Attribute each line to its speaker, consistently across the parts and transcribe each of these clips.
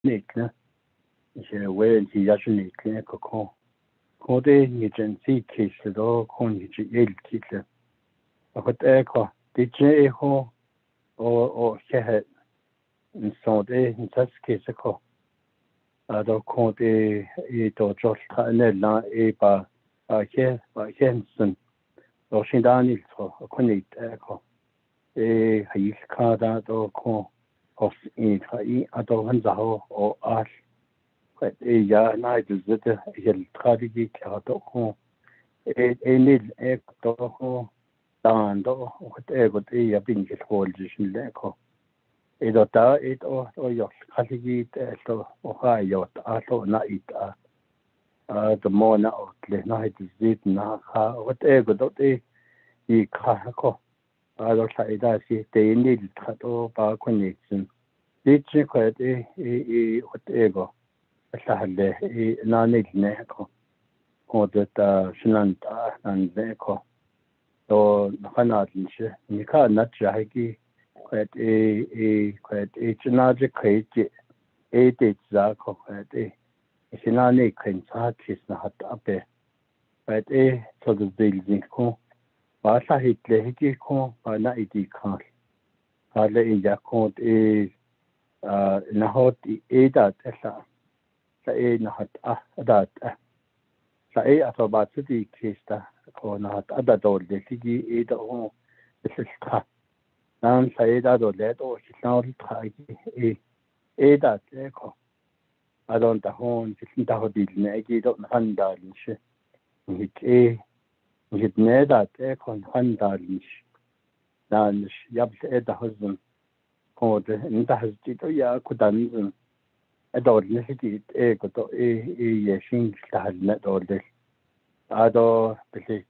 Speaker 1: nekne je wen ti ya nekne ko ko de ni jen si kise do ko ni ji el kise akot ko de je ho o che so de tas kise ko do ko de e do jo tra ne la e ba che sen do shin da ni ko ni ko e hi ka da do ko of in khai ado han zaho o al e ya na de zete el tradigi ka do ko e nil e do ko dan do ko e ya bin ke hol jishin le ko e do ta e do yo khali to o ha yo ta to na ita the more na o le na it zit na ha o do e I ka ko do sa ida si te nil ta do ba connection Dici quite whatever Sahle nanigne or that Shinanta and Neko. So Hanadlish, Nika Natjaki quite a chinaja crate, a date Zako quite a Shinani Kensakis Nahat Ape, quite a sort of building co. Basa hit Lehiki co, by Naiti car. Hale in Yakot is. Nahot edat sa nahat adat sa atabat di kista ko nahat adador de sigi edo ho isista nan sa edado de to sinori thagi edat ko adon ta hon sinta hodil ne gi do handa lish hit ne dat ko handa lish nan yab eda hozun Code in the Hasito Ya Kudan adore necessity a goto a shin has net or this. Ado the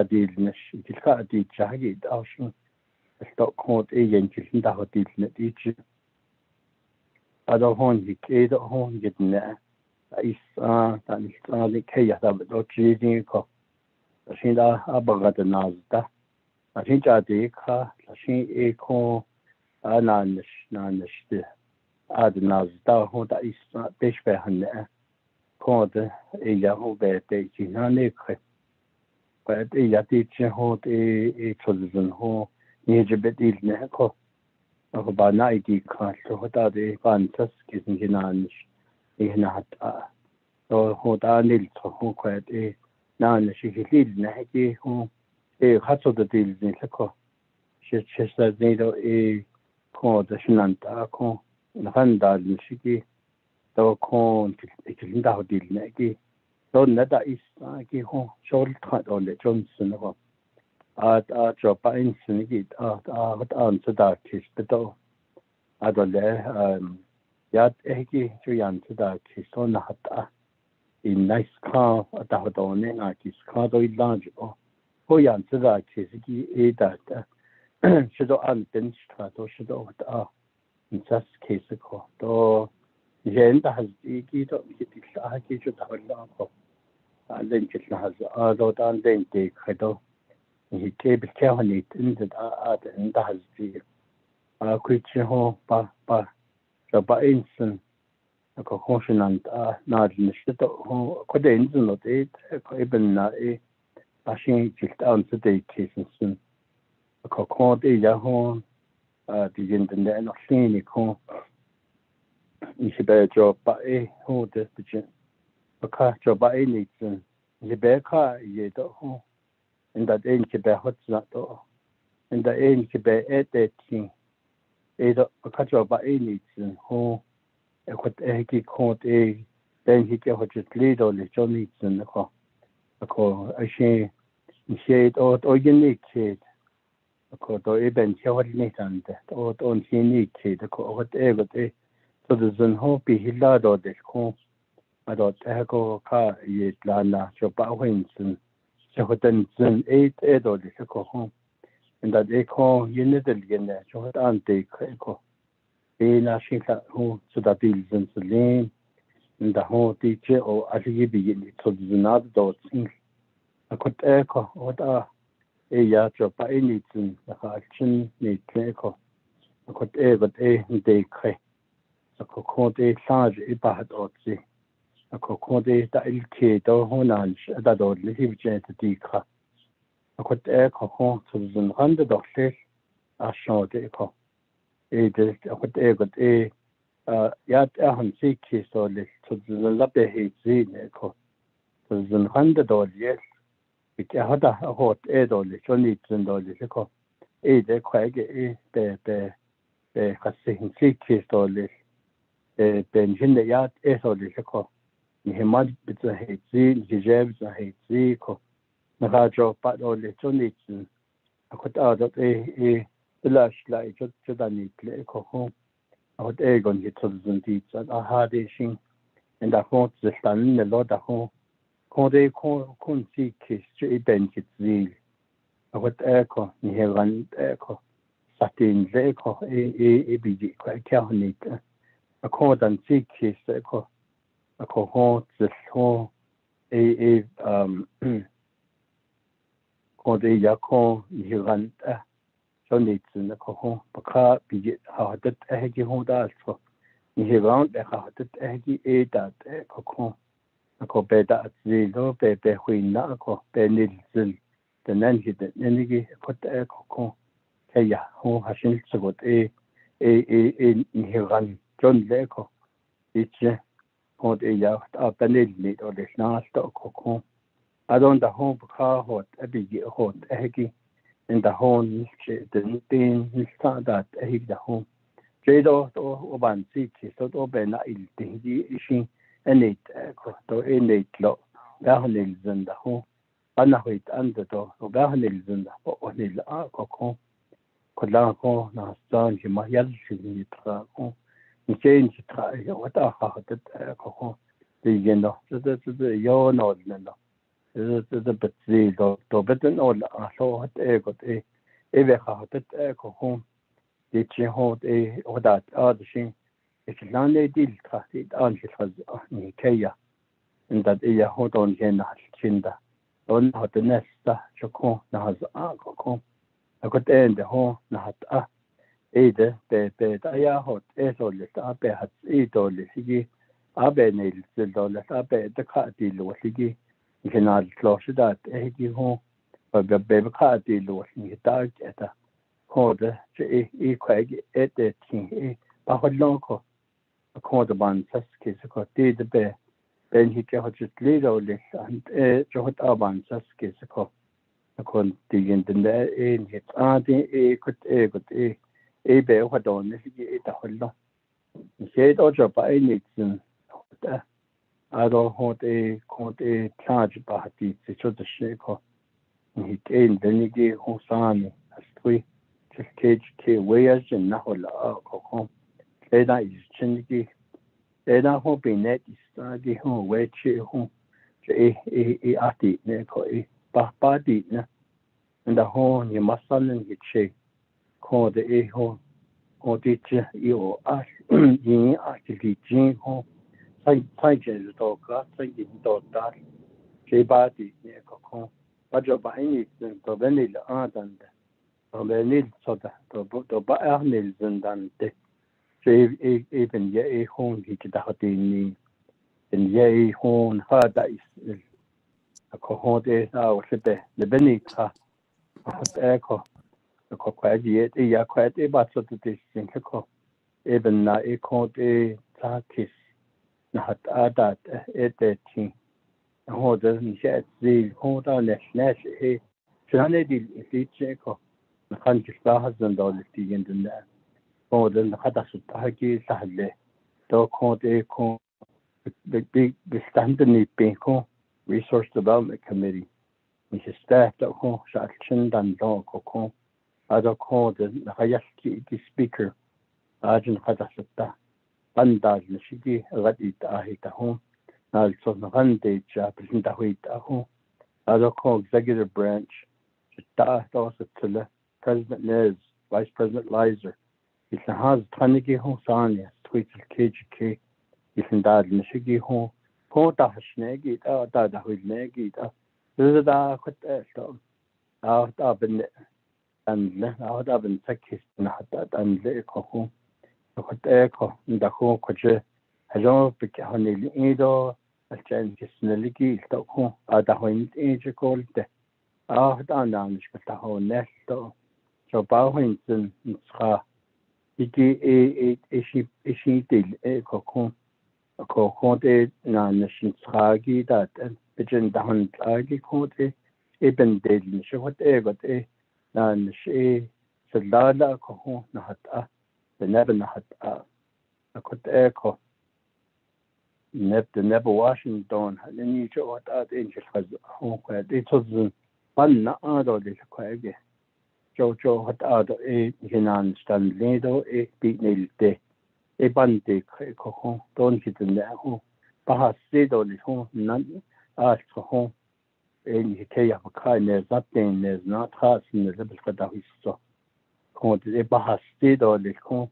Speaker 1: deal nish, it is got a deed jaggy, ocean, a stock code a yankish in the hotel net each. Ado hon he kade hon get ne. Is that is the chaos of the cheesing cock. The Shinda Abagat Nazda. I think I did car, the Shin a co. Nanish the Adnaz da Honda is Bishbehan called a Yahoo Bete Nanic. But a Yatich hold a chosen ho near Jabet il Neko of about 90 cars to Hoda de Vantas kissing Hinanish in Hat or Hoda Nil to who quite a Nanish he Naki who a hut of the deals in Sako. She says neither a called the Shinanta con Nanda Nishiki, though con Ikinda did Nagi, though Nada is Nagi home, short cut on the Johnson of at drop in Sinigit what answer that is the door. Adole Yat Egi to answer that is on Hata in nice car at the Hodone, Akis Cardo Illangible. Who answer that is a that. Should unbench to should in such case to Jenda has eaten it should have a lot and then it has other than then take Hedo. He came carefully it in the art and has the creature home so by instant a concussion and not in the shit of could not it even a machine just answer the cases soon. Ko de ya ho the internet no sini ko ni be job ba e ho de de ka job ba e ni tsin ni be ka ye do ho in that end ke be hot za do in the end ke be e de tin e do ka job ba e ni tsin ho e ko e ki ko de then he ke ho just lead on the journey tsin ko a she ni do unique Koto eben Chawalnit and on Hiniki, the court ever so the Zunhopi Hilado de Co. I don't echo car yet Lana, Chopa Winson, Chahotan Zun 8 Edo de Cohom, and that echo Unidalian, Chot Ante Echo. Ena Shinka who so that bills and Selene, and the whole teacher or Alibi to the Zunado things. I could echo what are. Ya job by any thing, the action need echo. I could ever a day cray. ako konde sage I bahat otsi ako konde da ilke do honan da do lihibje te dikha ako te ko tuzun hande dohle asho de ko de ako te got ya han siki so le tuzun labe he zine ko tuzun hande do yes bit hada hot do le choni tuzun do le ko de kwage be khasin siki so le ben hinde ya so le ko ni hemad bit he zi jeb za he zi ko Navajo but only two needs. I could add that the lash like just a neat little home. I would egg on your children deeds and I had a shing and I want the stand the Lord at home. Conde con see kiss to a bench it zeal. I would echo near one echo. Satin echo a big quite carnate. A cord and see kiss echo. A cohort the home Conde Yako, Hiranta, Sonitsun, the Cohon, Paka, Bidget, how that Aggie Honda for Hirant, the Hatat Aggie, a that Cocon, a cobeda at Zilo, Bebe Huinako, Benilzil, the Nancy, the Nenigi, put a Cocon, Kaya, who Hashin Sagot, a Hiran, John Leco, each Conde Yacht, a Benil, or the Snarst or Cocon. I don't the home car hot a big hot eggy in the home the thing that egg the home. Jado or one city so open il thing and it to innate law. Bahanils in the home. Anahit under the Bahanils in the Onil Arco. Colanco, Nastan, Himayal, Traco. You change try what I had at Coco. The Yon ordinary. The betri do beten all so hat got e we hat ko home dit hot or that adsin it lande dil trasit an ni kaya and that hot on gen chinda on hat nesta choko na has ko I got end the home na hat de be hot so le be hat do le sigi abe nil do le abe de ka di lo sigi Canal close that he home, but the baby car deal he dark at a quarter to quag at the king, but local a quarter band saskis got did the bear. Then he got just little less and John Aban saskis a con digging the in his auntie could a bear what on this it a whole. He said, oh, by Nixon. I don't want a charge party to show the shake. He came, then he gave Hosani as three, just cage K ways and Nahola alcohol. Leda is chingy. Leda hoping net is study home, where she home to a ati neko a body and the home you must suddenly get shake. Call the a home or teacher you ask in actually Jing home. Sai to ka sai to ta ke ba ti ne ko ba jo ba ni to benil dan to benil so da to ba nil dan te se even ye hon ki ta hati ni en ye hon ha da is ko ho de sa o se be le beni ka ko kwa ji e ya kwa te ba so te sin ko even na ko te ta kis na hat etetin hoda ni shet zi hoda nesh he shane di cheko na kan kista hazan dawlati gendna hoda na hada sutta ki sahle to khode ko big stand ni pe ko resource development committee ni staff to ko shakshin dan do ko ada ko na hayaski ki speaker ajin hada sutta Bandal Nashiki, Radit Ahita home, also Navande, President Ahita home, other executive branch, also to President Nez, Vice President Lizer, if the has Taniki Hosania, tweets KGK, if in Dad Nashiki home, Kota Hashnegi, Dada Huznegi, this is the Hotel, out of and out of in Sakis, not that and Leko home. Kot eko ndako koje hajo bikhanil ido alchan kisneligi toko adahoin ejekolte dan skatahonet to so bauhinsen tra iki ishi til ekokon kokode na nashin tragi dat bijen dahan tragi kode eben del shot egot na shi salala ko na hat never had kot eko never Washington and you show what that angel has it was one other this quite Joe had other hinan stand ledo beat nail day a bandi coco don't hit in there home bahas said all this home none ask for home and you tell you a kind there's nothing there's not hearts in the little that we saw called a bahas said all this home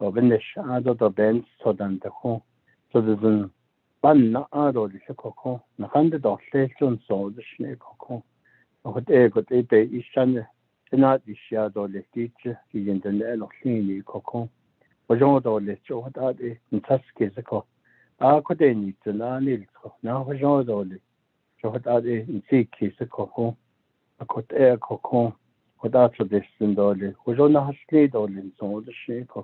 Speaker 1: or when the shadow the bends so than the home so there's an ban ado the coco na hundred of station so the snake coco what got a day is shan not the shadow the teacher the internet of clean coco was all the show what are the taskis co could they need to learn now was all the show what are the in sea kiss coco a could air coco what out of this and all was on a slate all in so the snake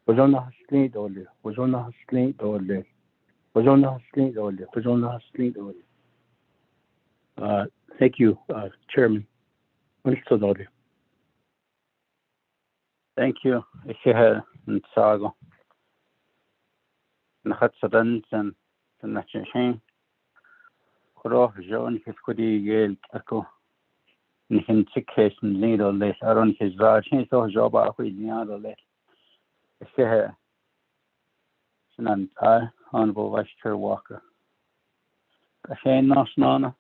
Speaker 1: was on a slate all was on a slate all was on a slate all was on a slate all thank you chairman
Speaker 2: thank you ich nsago nahatsadan san nachin khoro jon hiskudi gel ako nihin tikesen lido le aron his rajin so joba ko diado le ich sanan Honorable Vice Chair Walker. Kashain Nasnana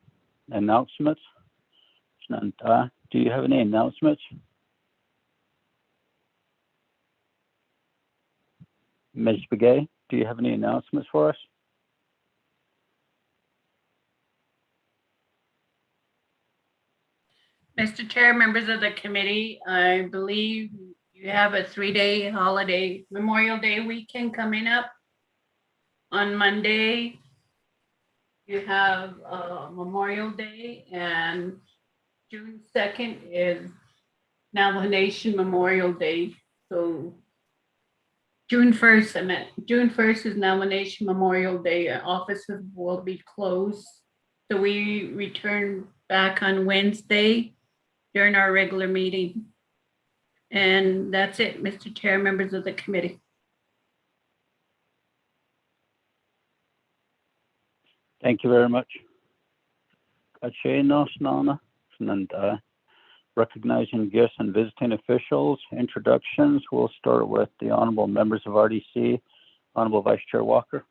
Speaker 2: announcements. Do you have any announcements? Ms. Begay, do you have any announcements for us?
Speaker 3: Mr. Chair, members of the committee, I believe you have a 3-day holiday, Memorial Day weekend coming up. On Monday, you have Memorial Day, and June 2nd is Navajo Nation Memorial Day. So June 1st is Navajo Nation Memorial Day. Offices will be closed. So we return back on Wednesday during our regular meeting. And that's it, Mr. Chair, members of the committee.
Speaker 2: Thank you very much. Recognizing guests and visiting officials, introductions. We'll start with the honorable members of RDC. Honorable Vice Chair Walker.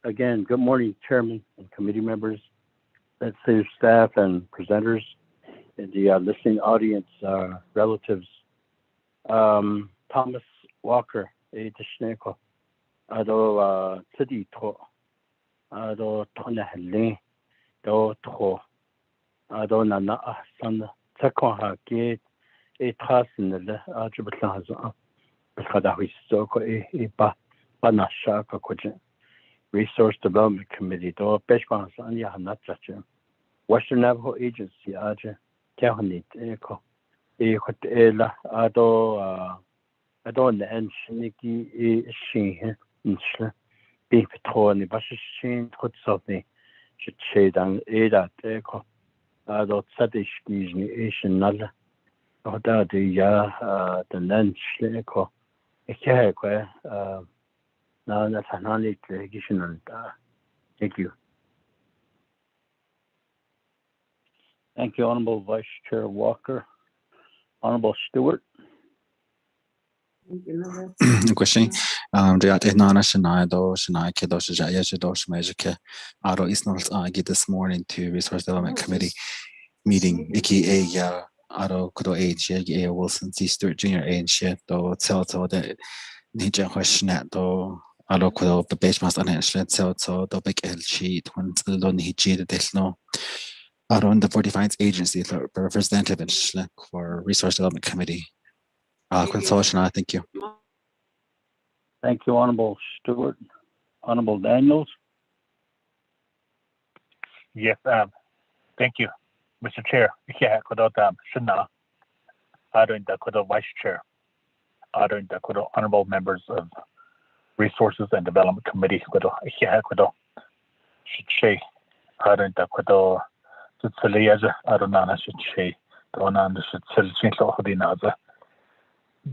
Speaker 1: Again, good morning, Chairman and committee members, legislative staff and presenters, and the listening audience, relatives. Thomas Walker, Tishneko. Ado Tidi To Ado Tonahele Do To Ado Nana San Takoha Gate a Tass in the Ajiblaza Badawi Soko Ba Banashaka Kojin Resource Development Committee Do Beshbans Anya Hanatcha Western Navajo Agency Aja Kahanit Eco Ela Ado Adon and Shiniki Shin being torn, but she put something should shade and aid at echo. Adult Sadish Asian Nala or that the lunch echo. A care, now that's an only legation. Thank you.
Speaker 2: Thank you, Honorable Vice Chair Walker. Honorable Stewart.
Speaker 4: Question. Riat Nana Shanaido, Shanaiki, Doshayashi, Majike, Aro Isnal get this morning to Resource Development Committee meeting, Iki A Aro Kudo Age, A Wilson C. Stewart Jr. Age, though tell the Nijan question at though Aro Kudo, the base master and so the big L sheet when Lon Hiji the Desno. Aro the 45th agency representative for Resource Development Committee. Thank you.
Speaker 2: Thank you, Honorable Stewart. Honorable Daniels.
Speaker 5: Yes, thank you, Mr. Chair. Yeah, Shana, Vice Chair, honorable members of Resources and Development Committee, Shiche,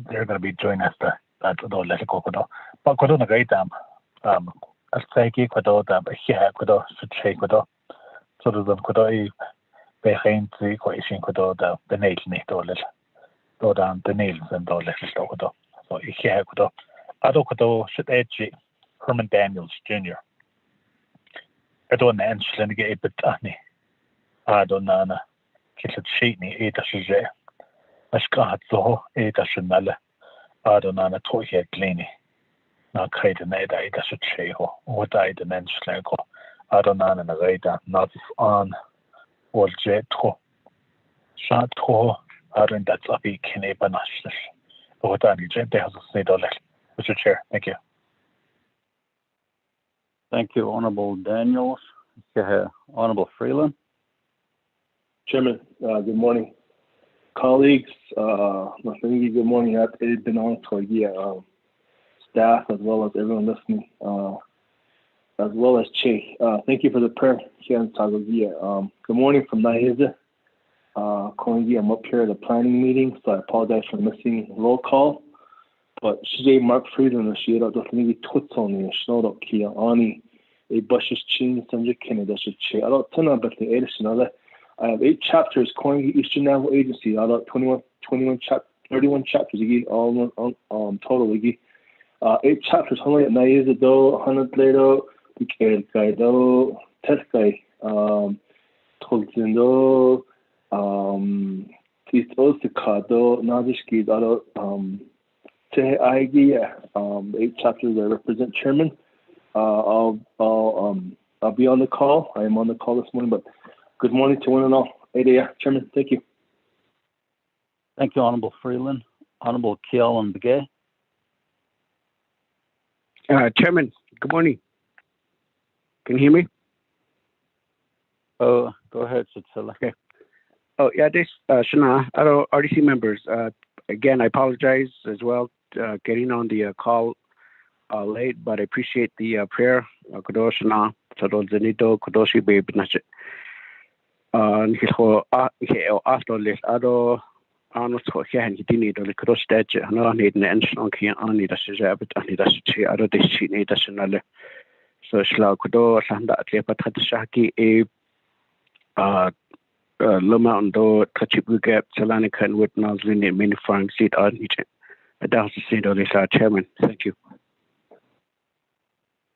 Speaker 5: they're going to be joining us that let go but na gaita I'll say yeah so the behind the equation the nail ni the nails and so yeah should edge Herman Daniels Jr. I don't answer get a bit I don't know kitchen sheet ni Ashka so national I don't know to here cleaning not kind of need I should say what I didn't like I don't know and I not on or jet to shot to I don't that's a big canapa national what I need to has a say Mr. Chair, thank you.
Speaker 2: Thank you, Honorable Daniels. Honorable Freeland.
Speaker 6: Chairman, good morning. Colleagues, good morning. It's been on for a year. Staff, as well as everyone listening, as well as Che. Thank you for the prayer here in Tagagia. Good morning from Naiza. I'm up here at a planning meeting, so I apologize for missing roll call. But CJ Mark Freeland, she had a tweet on me, snowed up Kia Ani, a bushes chin, some Canada should Che. I don't turn up at the Edison. I have 8 chapters, Koingi Eastern Naval Agency, out of 31 chapters, all total. 8 chapters, 100 Naiza do, 100 later, we can't guide do, test guy, Tolzindo, East Osaka, Nadishki, out of Te Aigi, 8 chapters I represent chairman. I'll be on the call. I am on the call this morning, but good morning to one and all. 8 a.m. Chairman, thank you.
Speaker 2: Thank you, Honorable Freeland. Honorable Kiel and Begay.
Speaker 7: Chairman, good morning. Can you hear me?
Speaker 2: Oh, go ahead, Sitsila.
Speaker 7: Okay. Oh, yeah, this Shana, RDC members. Again, I apologize as well getting on the call late, but I appreciate the prayer. Kudoshana, Tadol Zenito, Kudoshi Babe Nache. After this, Ado Arnold Hohan, he didn't need the cross statue, and I need an ancient key on the Shabbat and the Dashi, Ado de Chini National. So Shla Kudo, Sanda, Lepat Shaki, a Loma and Do, Kachibu Gap, Salonica, and with Nazlin, many farm seat on each. That's the seat of this chairman. Thank you.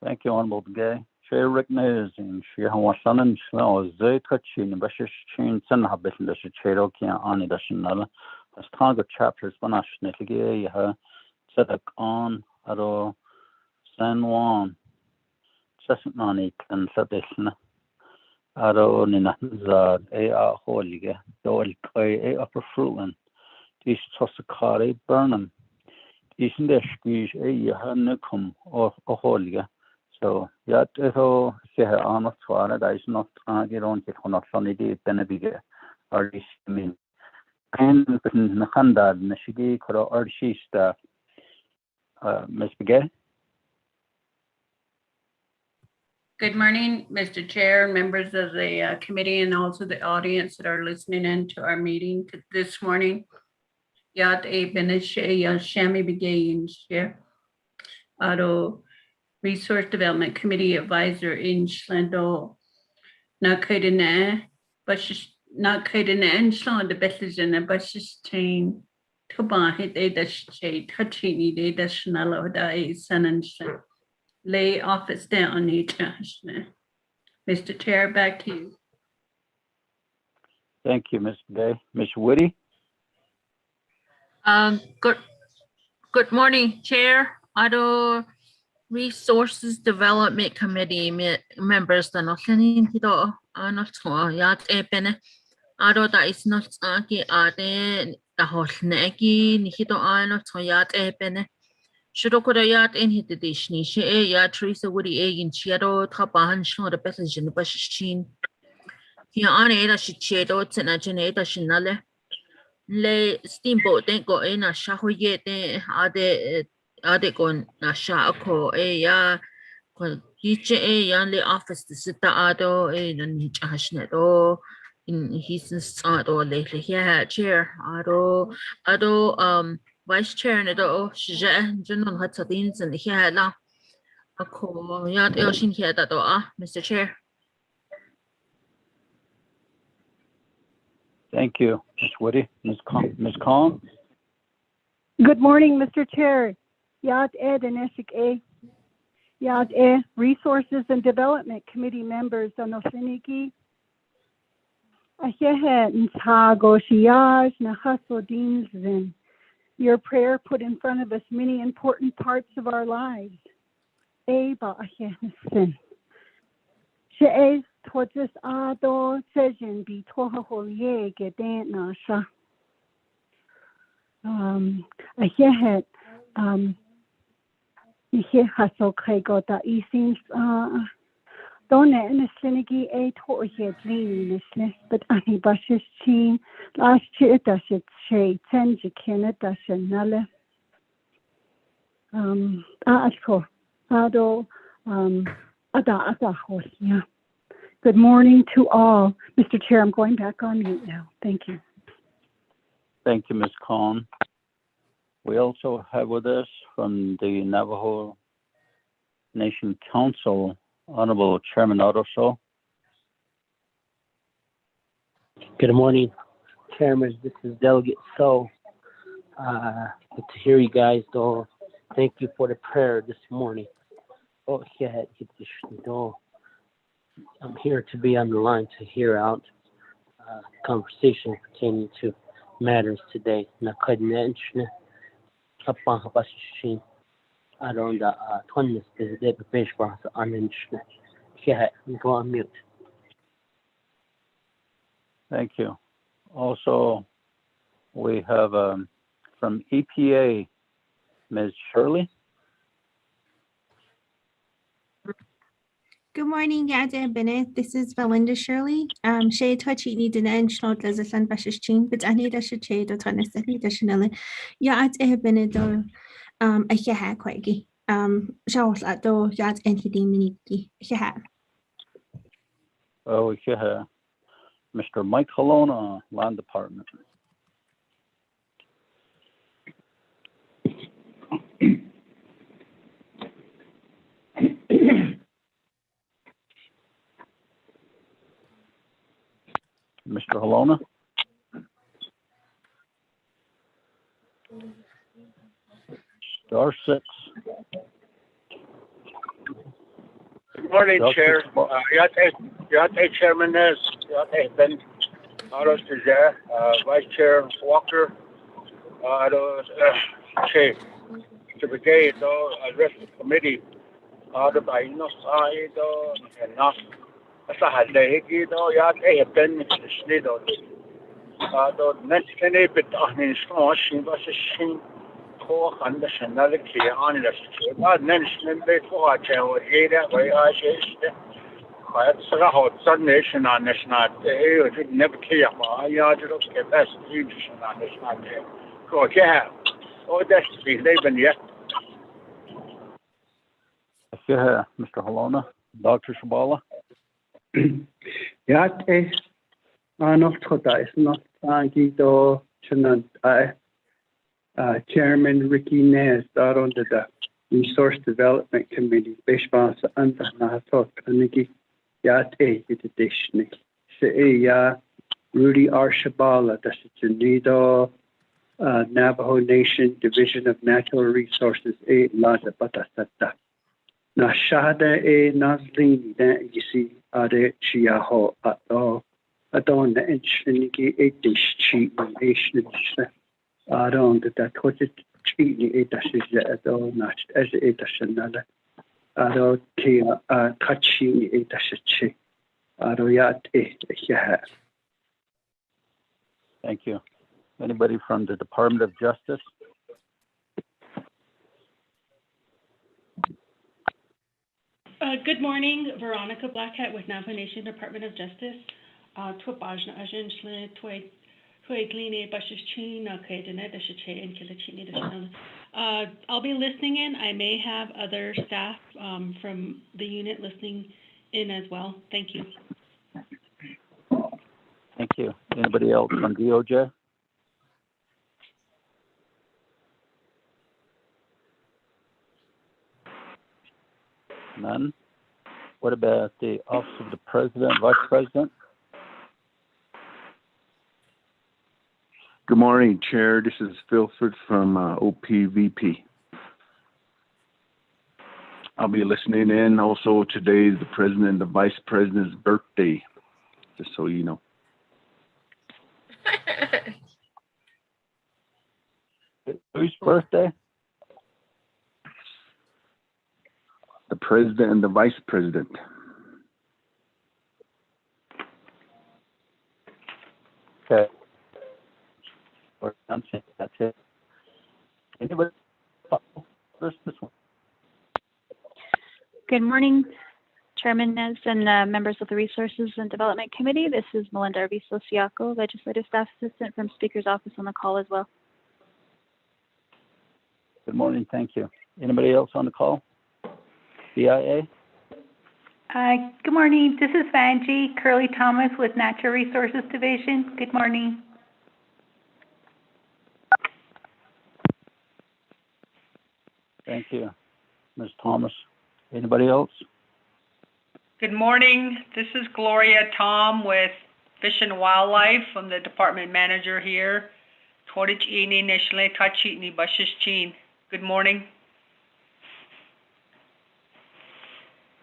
Speaker 2: Thank you, Honorable Begay. Chair recognizes in Shihawasan and Shlow, Zaytachin, Bashish Chin, Sanhabit, the Cherokia, Ani Dational, as target chapters, Banash, Netligay, Sedak on, Ado, San Juan, Chesnani, and Sadishna, Ado Ninazad, A. Holige, Doel Kay, A. Upper Fruitland, East Tosakari, Burnham, East Ndeskish, A. Nukum, or Holige. So, yet, so, on a swara, that is not get on it on a sunny day, Benedict, or this mean. And Nakanda, Nashigi, or she staff, Ms. Begay.
Speaker 3: Good morning, Mr. Chair, members of the committee, and also the audience that are listening in to our meeting this morning. Yat a benishe Shami Begay share. Ado Resource Development Committee Advisor in Schlendo. Nakadina, but not Kadina and Sean the Besses and a Bushes chain. Tuba hit a dash shade, touching a dash nala da sun and lay office down on each. Mr. Chair, back to you.
Speaker 2: Thank you, Ms. Begay. Ms. Woody.
Speaker 8: Good morning, Chair. Ado Resources Development Committee members the listening to the not yat epene. Ado that is not ade aholneki ni hito ano toyat pene. Shirokoroyat in hit the dish ni she ya Teresa Woody egin chiado tapahan shno the passage in the bashin. Here on it as she chedo tsena geneta shinale. Le steamboat don't go in a shahoye ade gon na shako ya Hiche yan le office to sit ado in each ashnedo in his or lately yeah chair ado vice chair nedo shija general hatsadins and here la ako yat elshin here that Mr. Chair.
Speaker 2: Thank you, Ms. Woody. Ms. Khan?
Speaker 9: Good morning, Mr. Chair. Yat Ed and Eshik A. Yat E, Resources and Development Committee members on Ofiniki. Ahehe Ntago Shiaj Nahasodin Zin. Your prayer put in front of us many important parts of our lives. Eba Ahenesin. She Twatis Ado Sejin be Tohaholye Gedan Nasha. Ahehe Ihe haso krego da isins done in a slinigi a to here dream but ani bashes chin last year does it shay tenji kina does nale asko ado ada hosia. Good morning to all. Mr. Chair, I'm going back on mute now. Thank you.
Speaker 2: Thank you, Ms. Khan. We also have with us from the Navajo Nation Council, Honorable Chairman Otto.
Speaker 10: Good morning, Chairman. This is Delegate So. Good to hear you guys, though. Thank you for the prayer this morning. Oh, yeah, I'm here to be on the line to hear out conversation pertaining to matters today. Around the 20th is the page for us on go on mute.
Speaker 2: Thank you. Also, we have from EPA, Ms. Shirley.
Speaker 11: Good morning, Yada Bennett. This is Belinda Shirley. Shay touchy need an national desert bashin, but I need a shade or tennis that need a chanel. Yada Bennett or a hair quaggy. Shawls at door yard and hidden miniki.
Speaker 2: Oh, we have Mr. Mike Colonna, Land Department. Mr. Halona? Star 6.
Speaker 7: Good morning, Chair. Yate Chairman Yate Ben Aros Vice Chair Walker, Chair to the gate, address the committee, the by no side and not. Sahadegi do Yate Ben Snido. The next any bit on his shin was a shin. And the nationality on the street, not mentioning before I tell you that way. I say, quite a nation on this night. You never care. I just get best tradition on this night. Go, yeah. Oh, that's the living yet.
Speaker 2: Yeah, Mr. Halona, Dr. Shabala.
Speaker 1: Yeah, not today. It's not Angido Chanant. Chairman Ricky Nez on the Resource Development Committee, Bishpas and the Nahatok Kanigi Yat A Edition. Say Rudy Arshabala, that's the Nido Navajo Nation Division of Natural Resources A Laza Batasata. Nashada A Nazlini, then you see Ade Chiaho at all. Adon the Enchinigi A Dish Cheat Nation. Around that what it cheatly it as all matched as it as another. Aro Kia touching it as a chick. Aroyat it.
Speaker 2: Thank you. Anybody from the Department of Justice?
Speaker 12: Good morning, Veronica Blackhat with Navajo Nation Department of Justice. I'll be listening in. I may have other staff from the unit listening in as well. Thank you.
Speaker 2: Thank you. Anybody else from DOJ? None. What about the Office of the President, Vice President?
Speaker 13: Good morning, Chair. This is Philford from OPVP. I'll be listening in. Also, today is the President and the Vice President's birthday, just so you know.
Speaker 2: Whose birthday?
Speaker 13: The President and the Vice President.
Speaker 2: Okay. That's it. Anybody? This one.
Speaker 14: Good morning, Chairman Nez and members of the Resources and Development Committee. This is Melinda Arvizo-Siaco, Legislative Staff Assistant from Speaker's Office on the call as well.
Speaker 2: Good morning. Thank you. Anybody else on the call? BIA?
Speaker 15: Good morning. This is Vanjie Curley Thomas with Natural Resources Division. Good morning.
Speaker 2: Thank you. Ms. Thomas. Anybody else?
Speaker 16: Good morning. This is Gloria Tom with Fish and Wildlife. I'm the department manager here. Good morning.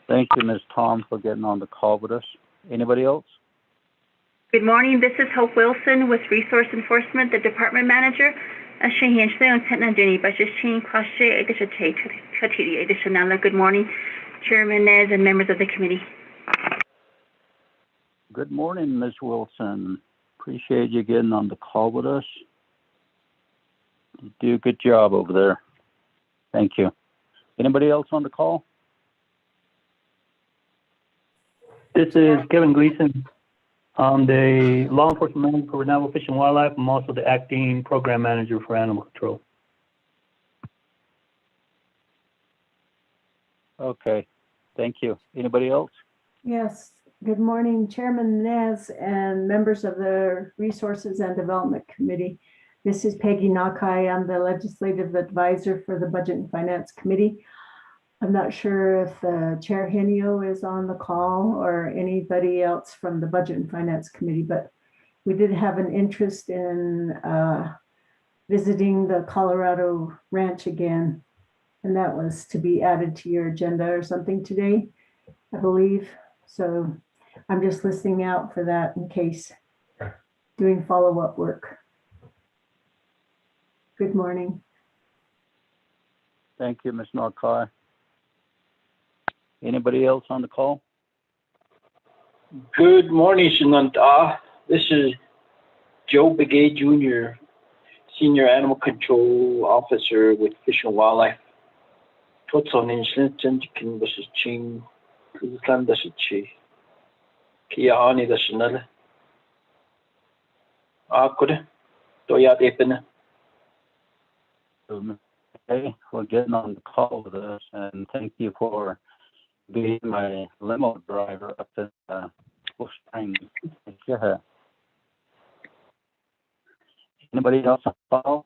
Speaker 2: Thank you, Ms. Tom, for getting on the call with us. Anybody else?
Speaker 17: Good morning. This is Hope Wilson with Resource Enforcement, the department manager. Good morning, Chairman Nez and members of the committee.
Speaker 2: Good morning, Ms. Wilson. Appreciate you getting on the call with us. You do a good job over there. Thank you. Anybody else on the call?
Speaker 18: This is Kevin Gleason. I'm the law enforcement manager for Navajo Fish and Wildlife. I'm also the acting program manager for animal control.
Speaker 2: Okay, thank you. Anybody else?
Speaker 19: Yes. Good morning, Chairman Nez and members of the Resources and Development Committee. This is Peggy Nakai. I'm the legislative advisor for the Budget and Finance Committee. I'm not sure if Chair Henio is on the call or anybody else from the Budget and Finance Committee, but we did have an interest in visiting the Colorado Ranch again, and that was to be added to your agenda or something today, I believe. So I'm just listening out for that in case, doing follow-up work. Good morning.
Speaker 2: Thank you, Ms. Nakai. Anybody else on the call?
Speaker 20: Good morning, Shananta. This is Joe Begay Jr., Senior Animal Control Officer with Fish and Wildlife. Totson in Slinton, Kin versus Ching, Kuzlan versus Chi. Kia Ani the Chanel. Could Toya Depena.
Speaker 2: Okay, for getting on the call with us, and thank you for being my limo driver up to Bush Springs. Anybody else on the call?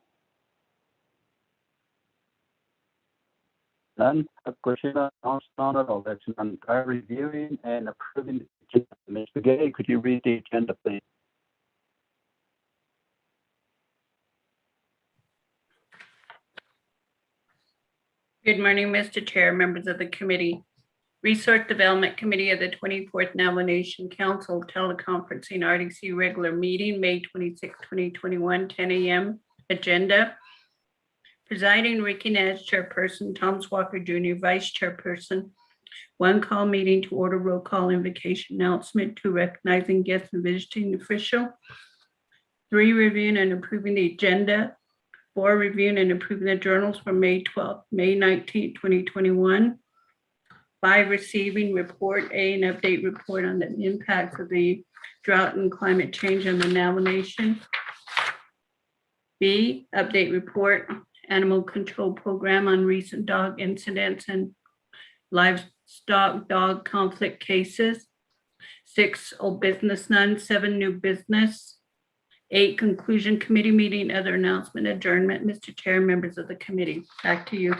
Speaker 2: None. A question on election on reviewing and approving the agenda. Mr. Gay, could you read the agenda, please?
Speaker 3: Good morning, Mr. Chair, members of the committee. Resource Development Committee of the 24th Navajo Nation Council teleconferencing RDC regular meeting, May 26, 2021, 10 a.m. Agenda. Presiding Ricky Nez, Chairperson, Thomas Walker Jr., Vice Chairperson. One call meeting to order, roll call invocation announcement, 2 recognizing guests and visiting official. 3, reviewing and approving the agenda. 4, reviewing and approving the journals from May 12th, May 19th, 2021. 5, receiving report A, an update report on the impacts of the drought and climate change on the Navajo Nation. B, update report, animal control program on recent dog incidents and livestock dog conflict cases. 6, old business none. 7, new business. 8, conclusion committee meeting, other announcement, adjournment. Mr. Chair, members of the committee, back to you.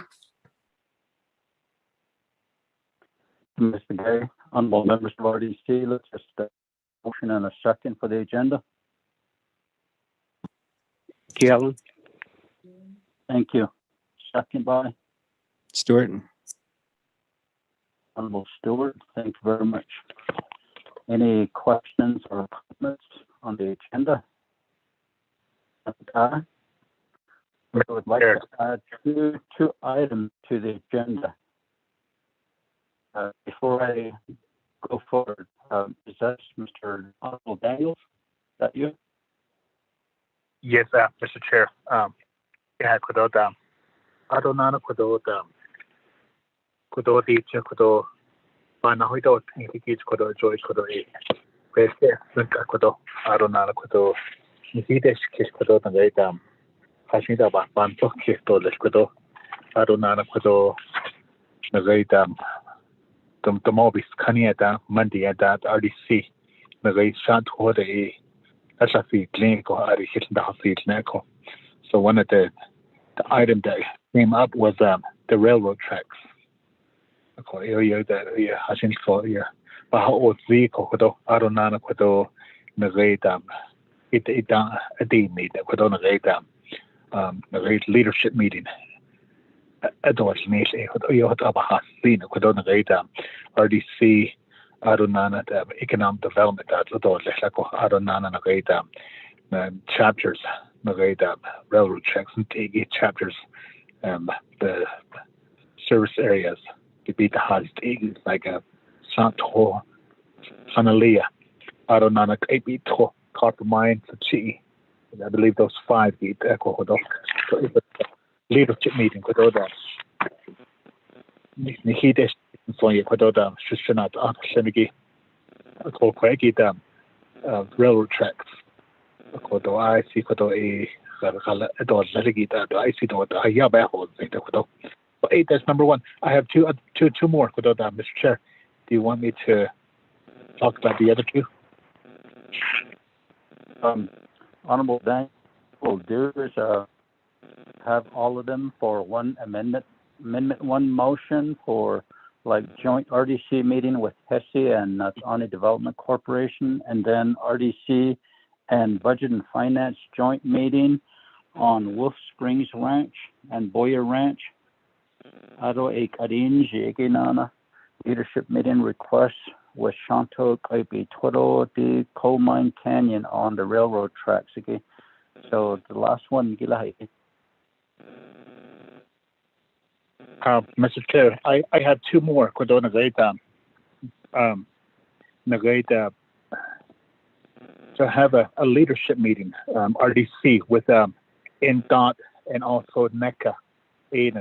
Speaker 2: Mr. Gay, honorable members of RDC, let's just motion and a second for the agenda.
Speaker 7: Kellen.
Speaker 2: Thank you. Second by
Speaker 4: Stewart.
Speaker 2: Honorable Stewart. Thank you very much. Any questions or comments on the agenda? I would like to add two items to the agenda. Before I go forward, is that Mr. Honorable Daniels? Is that you?
Speaker 5: Yes, Mr. Chair. Yeah, Adonana Kudo teacher Kudo Panahoido Nikis Kudo Joyce Kudo Peste Kudo Adonana Kudo Nikides Kiss Kudo Nagaidam Hashida Banto Kisto Leskudo Adonana Kudo Nagaidam the Mobis Kaniata Mandiata RDC Nagai Sant Hode that's a feed link or Ari hitting the feed neko. So one of the item that came up was the railroad tracks. Area that hasn't for yeah. But how old vehicle kudo Adonana kudo Nagaidam it a day meet kudo Nagaidam Nagaid leadership meeting. Adores me you have Abahasina kudo Nagaidam RDC Adonana economic development adore Leko Adonana Nagaidam chapters Nagaidam railroad tracks and take chapters the service areas to be the hottest like a Santo Hanalia Adonana Kapito Copper Mine Chi. I believe those 5 beat echo so it's a leadership meeting with all that. Nihides so you put out Shushanat Senegi called Quaggy railroad tracks. Kodo I see Kodo a Legita, I see the Ayabaho. But 8, that's number 1. I have two more, Mr. Chair. Do you want me to talk about the other 2?
Speaker 2: Honorable Dan, what we'll do is have all of them for one amendment 1 motion for like joint RDC meeting with HESI and Natani Development Corporation, and then RDC and Budget and Finance joint meeting on Wolf Springs Ranch and Boyer Ranch. Ado a Kadinji Eginana leadership meeting request with Shanto Kaipi Toro the Coal Mine Canyon on the railroad tracks again. So the last one, Gilahi.
Speaker 5: Mr. Chair, I have 2 more Kodona Gaita Nagaita to have a leadership meeting RDC with NDOT and also NECA. This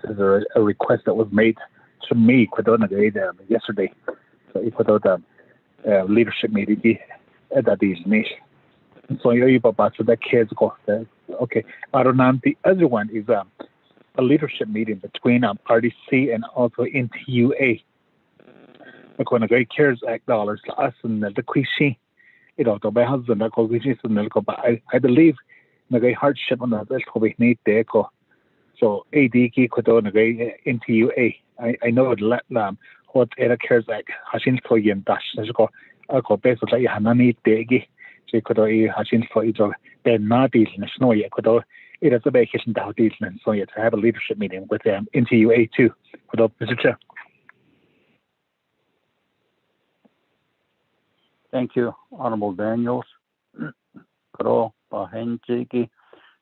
Speaker 5: is a request that was made to me yesterday. So it put out a leadership meeting at that niche. So you about so that kids go okay. The other one is a leadership meeting between RDC and also NTUA. When a great CARES Act dollars to us and the Quishi, my husband I believe the hardship on the COVID need deco. So ADK could on a NTUA. I know that what era CARES Act Hashin for Yen Dash as go basically Hanani Degi. So could I Hashin for each of Ben Nadi in the snow yet could it has a vacation down and so yet to have a leadership meeting with them NTUA too. Mr. Chair.
Speaker 2: Thank you, Honorable Daniels.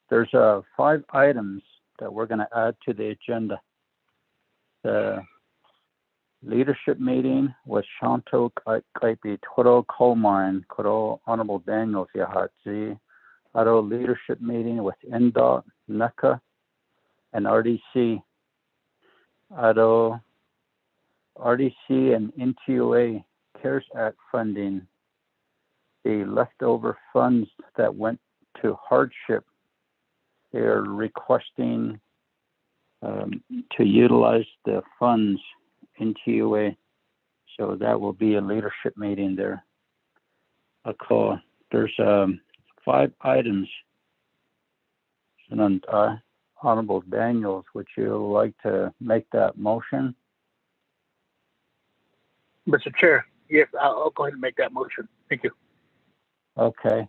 Speaker 2: There's 5 items that we're going to add to the agenda. The leadership meeting with Shanto Kaipi Toro Coal Mine, Koro Honorable Daniels Yahatzi, Aro leadership meeting with NDOT, NECA, and RDC. Aro RDC and NTUA CARES Act funding, the leftover funds that went to hardship. They're requesting to utilize the funds in TUA. So that will be a leadership meeting there. A call. There's 5 items. And Honorable Daniels, would you like to make that motion?
Speaker 5: Mr. Chair, yes, I'll go ahead and make that motion. Thank you.
Speaker 2: Okay.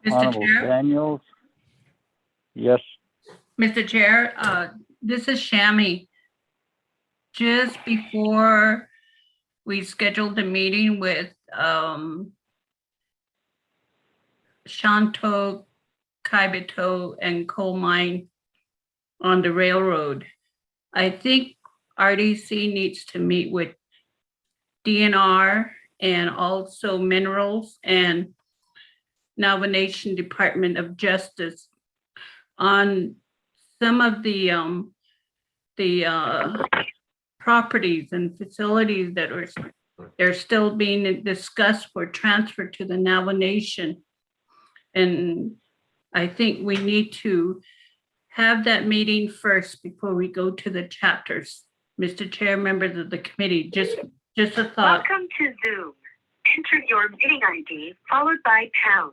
Speaker 3: Mr.
Speaker 2: Honorable
Speaker 3: Chair?
Speaker 2: Daniels? Yes.
Speaker 3: Mr. Chair, this is Shami. Just before we scheduled the meeting with Shanto, Kaibito, and Coal Mine on the railroad, I think RDC needs to meet with DNR and also Minerals and Navajo Nation Department of Justice on some of the properties and facilities that they're still being discussed for transfer to the Navajo Nation. And I think we need to have that meeting first before we go to the chapters. Mr. Chair, members of the committee, just a thought.
Speaker 21: Welcome to Zoom. Enter your meeting ID followed by pound.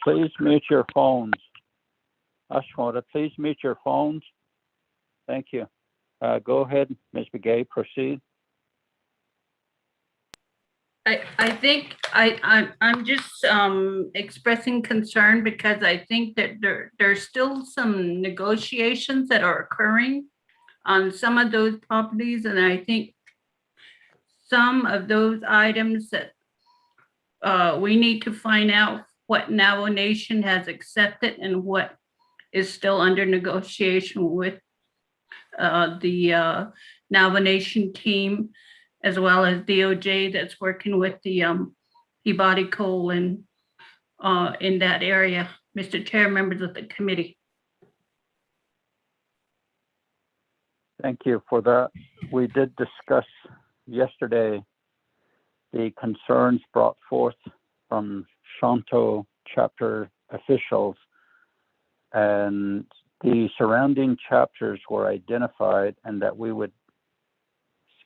Speaker 2: Please mute your phones. Ashwanda, please mute your phones. Thank you. Go ahead, Ms. Begay, proceed.
Speaker 3: I think I'm just expressing concern because I think that there's still some negotiations that are occurring on some of those properties, and I think some of those items that we need to find out what Navajo Nation has accepted and what is still under negotiation with the Navajo Nation team, as well as DOJ that's working with the Peabody Coal and in that area. Mr. Chair, members of the committee.
Speaker 2: Thank you for that. We did discuss yesterday the concerns brought forth from Shanto chapter officials, and the surrounding chapters were identified, and that we would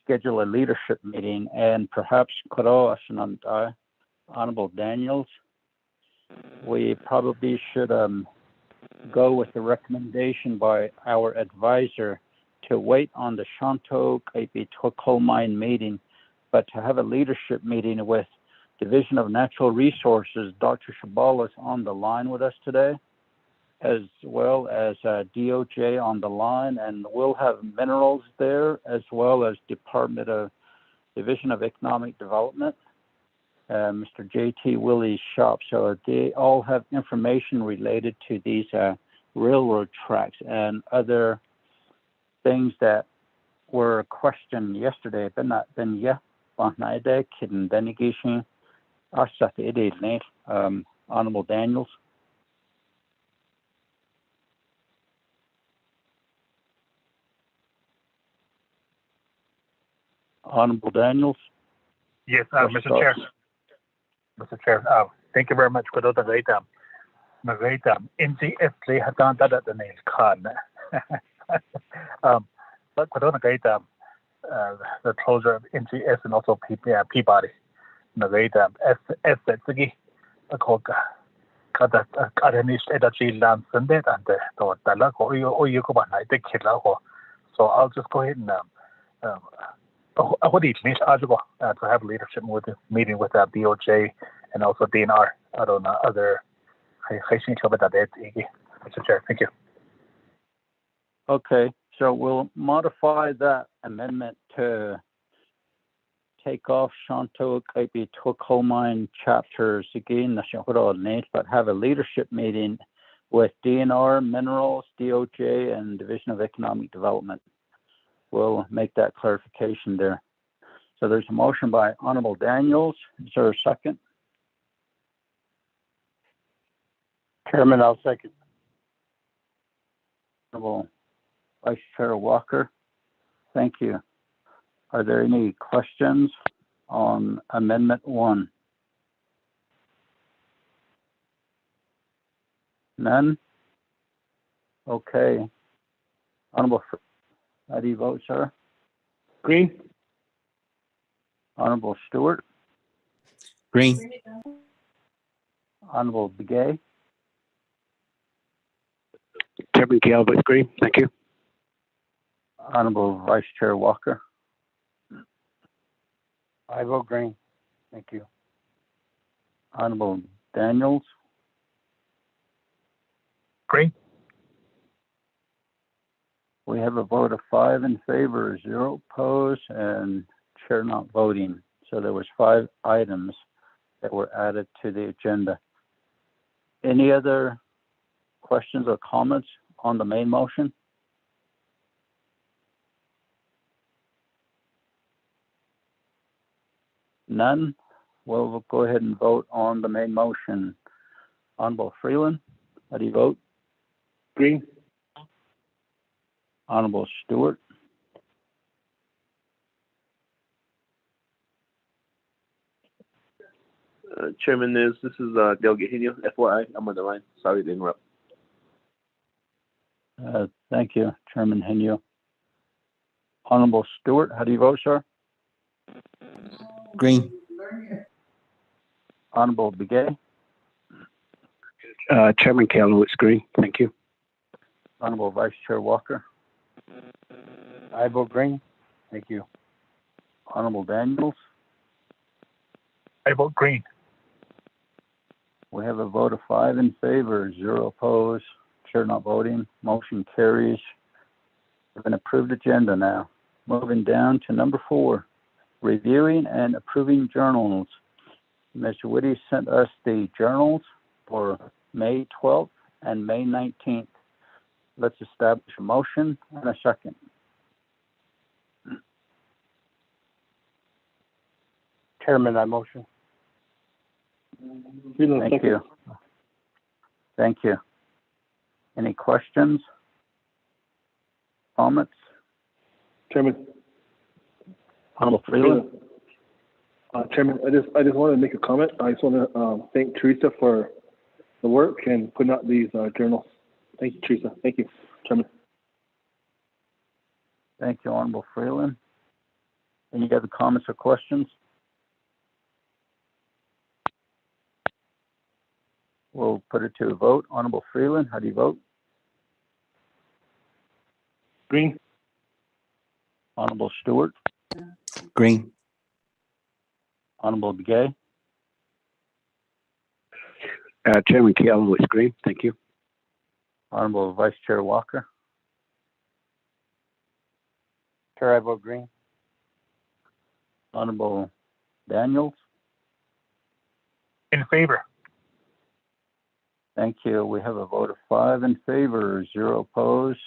Speaker 2: schedule a leadership meeting, and perhaps Koro Asananda, Honorable Daniels, we probably should go with the recommendation by our advisor to wait on the Shanto Kaipi Coal Mine meeting, but to have a leadership meeting with Division of Natural Resources. Dr. Shabala is on the line with us today, as well as DOJ on the line, and we'll have Minerals there, as well as Division of Economic Development, Mr. J.T. Willie's shop. So they all have information related to these railroad tracks and other things that were questioned yesterday, but not been yet. Honorable Daniels. Honorable Daniels.
Speaker 5: Yes, Mr. Chair. Mr. Chair, thank you very much. Kudo the Gaita. Magaita, NCS Hatan Dada the name Khan. But Kudo the Gaita, the closure of NCS and also Peabody. Magaita, S. Sigi, a coca. Kada Kadanish Edachi Land Sunday and the Dalako or Yukoban, I think Kilako. So I'll just go ahead and what it means to have leadership meeting with DOJ and also DNR. I don't know other. Mr. Chair, thank you.
Speaker 2: Okay, so we'll modify that amendment to take off Shanto Kaipi Coal Mine chapters again, but have a leadership meeting with DNR, Minerals, DOJ, and Division of Economic Development. we'll make that clarification there. So there's a motion by Honorable Daniels. Is there a second?
Speaker 1: Chairman, I'll second.
Speaker 2: Honorable Vice Chair Walker. Thank you. Are there any questions on Amendment 1? None? Okay. Honorable, how do you vote, sir?
Speaker 5: Green.
Speaker 2: Honorable Stewart?
Speaker 4: Green.
Speaker 2: Honorable Begay?
Speaker 7: Chairman Gale votes green. Thank you.
Speaker 2: Honorable Vice Chair Walker?
Speaker 1: I vote green. Thank you.
Speaker 2: Honorable Daniels?
Speaker 5: Green.
Speaker 2: We have a vote of 5 in favor, 0 opposed, and chair not voting. So there was 5 items that were added to the agenda. Any other questions or comments on the main motion? None? Well, we'll go ahead and vote on the main motion. Honorable Freeland, how do you vote?
Speaker 5: Green.
Speaker 2: Honorable Stewart?
Speaker 6: Chairman, this is Delegate Henio. FYI, I'm on the line. Sorry to interrupt.
Speaker 2: Thank you, Chairman Henio. Honorable Stewart, how do you vote, sir?
Speaker 4: Green.
Speaker 2: Honorable Begay?
Speaker 7: Chairman Gale votes green. Thank you.
Speaker 2: Honorable Vice Chair Walker?
Speaker 1: I vote green. Thank you.
Speaker 2: Honorable Daniels?
Speaker 5: I vote green.
Speaker 2: We have a vote of 5 in favor, 0 opposed, chair not voting. Motion carries. We have an approved agenda now. Moving down to number 4, reviewing and approving journals. Mr. Whitty sent us the journals for May 12th and May 19th. Let's establish a motion and a second.
Speaker 1: Chairman, I motion.
Speaker 2: Thank you. Thank you. Any questions? Comments?
Speaker 6: Chairman.
Speaker 2: Honorable Freeland.
Speaker 6: Chairman, I just want to make a comment. I just want to thank Teresa for the work and putting out these journals. Thank you, Teresa. Thank you, Chairman.
Speaker 2: Thank you, Honorable Freeland. Any other comments or questions? We'll put it to a vote. Honorable Freeland, how do you vote?
Speaker 6: Green.
Speaker 2: Honorable Stewart.
Speaker 4: Green.
Speaker 2: Honorable Begay.
Speaker 7: Chairman Gale votes green. Thank you.
Speaker 2: Honorable Vice Chair Walker.
Speaker 1: Chair, I vote green.
Speaker 2: Honorable Daniels.
Speaker 5: In favor.
Speaker 2: Thank you. We have a vote of 5 in favor, 0 opposed,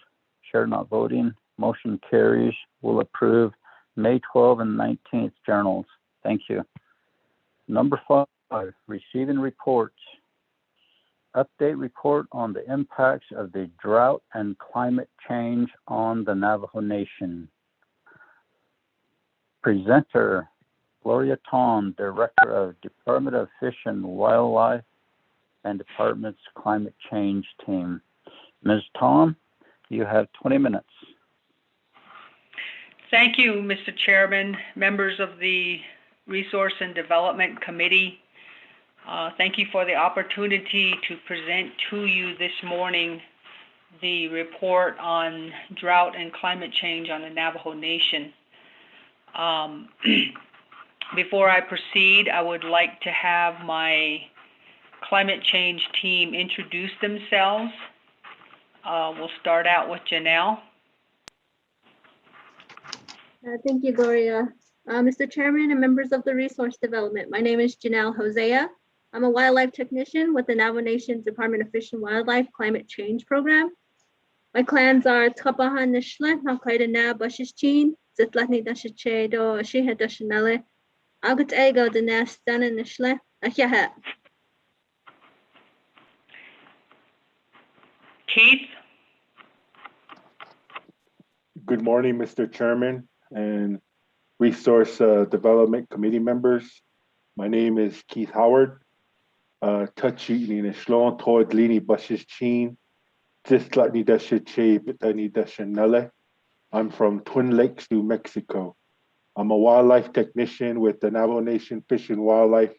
Speaker 2: chair not voting. Motion carries. We'll approve May 12 and 19th journals. Thank you. Number 5, receiving reports. Update report on the impacts of the drought and climate change on the Navajo Nation. Presenter, Gloria Tom, Director of Department of Fish and Wildlife and Department's Climate Change Team. Ms. Tom, you have 20 minutes.
Speaker 16: Thank you, Mr. Chairman, members of the Resource and Development Committee. Thank you for the opportunity to present to you this morning the report on drought and climate change on the Navajo Nation. Before I proceed, I would like to have my climate change team introduce themselves. We'll start out with Janelle.
Speaker 11: Thank you, Gloria. Mr. Chairman and members of the Resource Development, my name is Janelle Hosea. I'm a wildlife technician with the Navajo Nation Department of Fish and Wildlife Climate Change Program. My clans are Tapahan Nishlet, Nakaida Bashichin, Zitlatni Dashichedo, Shiha Dashinale, Agut Ego, the Nest, Dan and Nishlet, Ahaha.
Speaker 16: Keith?
Speaker 8: Good morning, Mr. Chairman and Resource Development Committee members. My name is Keith Howard. Tachi ni Shlon Todd Lini Bashichin, Zitlatni Dashiche, Bitani Dashinale. I'm from Twin Lakes, New Mexico. I'm a wildlife technician with the Navajo Nation Fish and Wildlife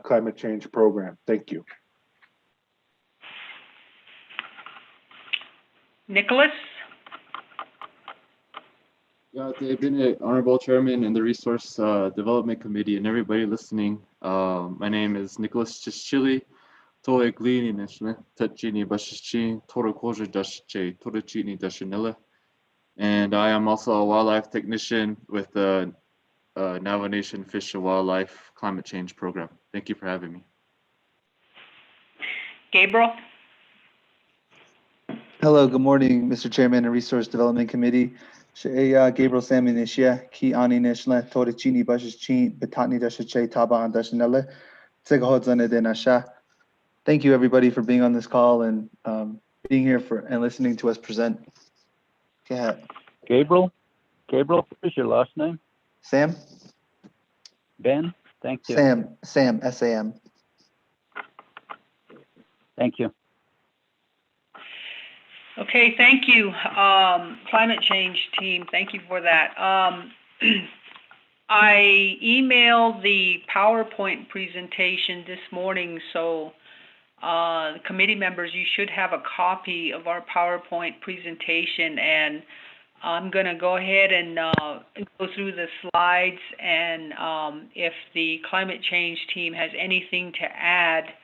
Speaker 8: Climate Change Program. Thank you.
Speaker 16: Nicholas?
Speaker 22: Yeah, I've been an Honorable Chairman in the Resource Development Committee and everybody listening. My name is Nicholas Chischili. Toe Glini Nishne, Tachini Bashichi, Toro Koja Dashiche, Toro Chini Dashinilla. And I am also a wildlife technician with the Navajo Nation Fish and Wildlife Climate Change Program. Thank you for having me.
Speaker 16: Gabriel?
Speaker 23: Hello, good morning, Mr. Chairman and Resource Development Committee. Gabriel Sami Nishia, Ki Ani Nishla, Toricini Bashichin, Betani Dashiche, Taba and Dashinelle, Segahodzane de Nasha. Thank you, everybody, for being on this call and being here and listening to us present. Go ahead.
Speaker 2: Gabriel? Gabriel, what is your last name?
Speaker 23: Sam?
Speaker 2: Ben? Thank you.
Speaker 23: Sam, S-A-M.
Speaker 2: Thank you.
Speaker 16: Okay, thank you, climate change team. Thank you for that. I emailed the PowerPoint presentation this morning, so committee members, you should have a copy of our PowerPoint presentation, and I'm going to go ahead and go through the slides, and if the climate change team has anything to add,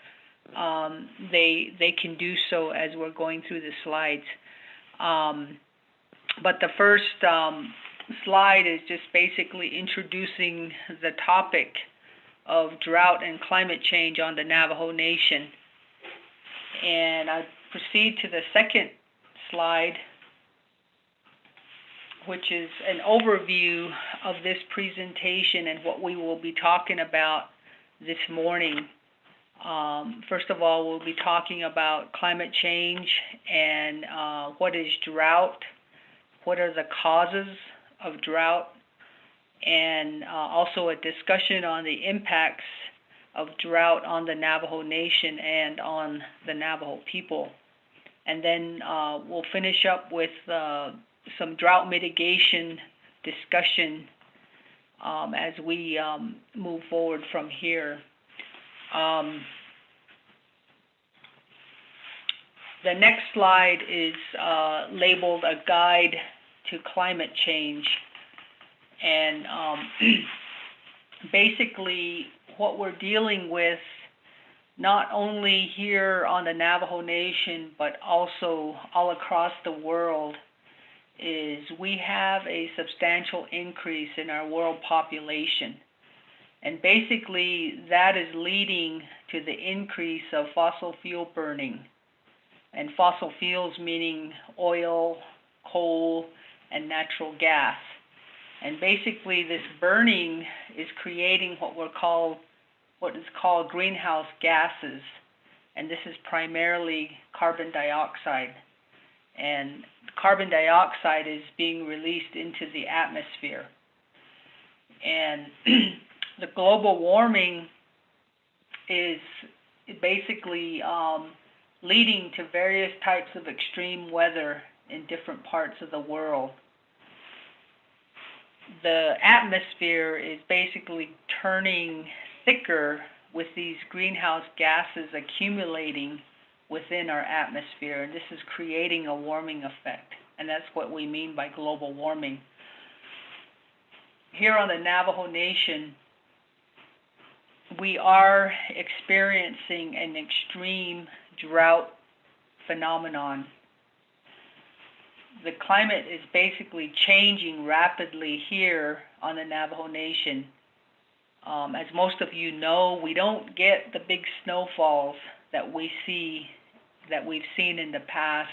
Speaker 16: they can do so as we're going through the slides. But the first slide is just basically introducing the topic of drought and climate change on the Navajo Nation. And I proceed to the second slide, which is an overview of this presentation and what we will be talking about this morning. First of all, we'll be talking about climate change and what is drought, what are the causes of drought, and also a discussion on the impacts of drought on the Navajo Nation and on the Navajo people. And then we'll finish up with some drought mitigation discussion as we move forward from here. The next slide is labeled A Guide to Climate Change. And basically what we're dealing with, not only here on the Navajo Nation, but also all across the world, is we have a substantial increase in our world population. And basically that is leading to the increase of fossil fuel burning. And fossil fuels meaning oil, coal, and natural gas. And basically this burning is creating what is called greenhouse gases. And this is primarily carbon dioxide. And carbon dioxide is being released into the atmosphere. And the global warming is basically leading to various types of extreme weather in different parts of the world. The atmosphere is basically turning thicker with these greenhouse gases accumulating within our atmosphere, and this is creating a warming effect, and that's what we mean by global warming. Here on the Navajo Nation, we are experiencing an extreme drought phenomenon. The climate is basically changing rapidly here on the Navajo Nation. As most of you know, we don't get the big snowfalls that we've seen in the past.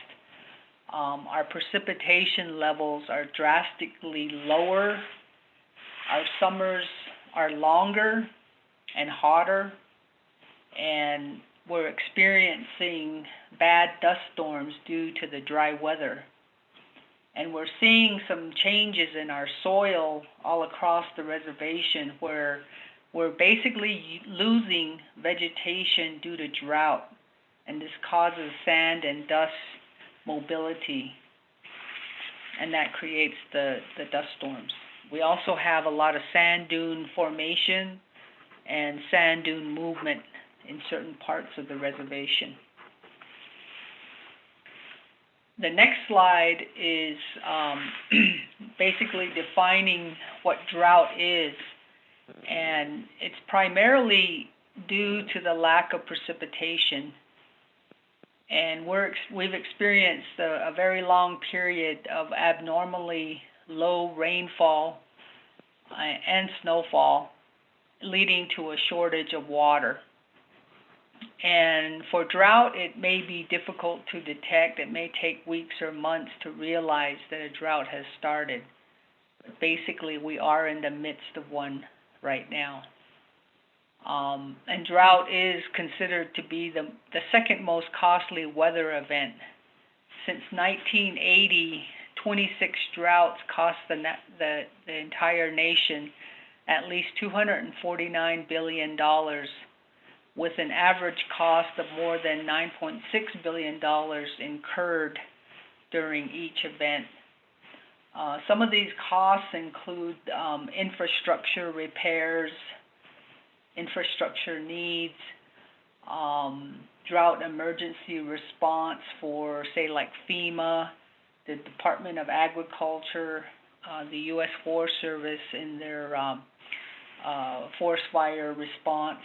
Speaker 16: Our precipitation levels are drastically lower. Our summers are longer and hotter, and we're experiencing bad dust storms due to the dry weather. And we're seeing some changes in our soil all across the reservation where we're basically losing vegetation due to drought, and this causes sand and dust mobility, and that creates the dust storms. We also have a lot of sand dune formation and sand dune movement in certain parts of the reservation. The next slide is basically defining what drought is, and it's primarily due to the lack of precipitation. And we've experienced a very long period of abnormally low rainfall and snowfall, leading to a shortage of water. And for drought, it may be difficult to detect. It may take weeks or months to realize that a drought has started. But basically, we are in the midst of one right now. And drought is considered to be the second most costly weather event. Since 1980, 26 droughts cost the entire nation at least $249 billion, with an average cost of more than $9.6 billion incurred during each event. Some of these costs include infrastructure repairs, infrastructure needs, drought emergency response for, say, like FEMA, the Department of Agriculture, the U.S. Forest Service in their forest fire response.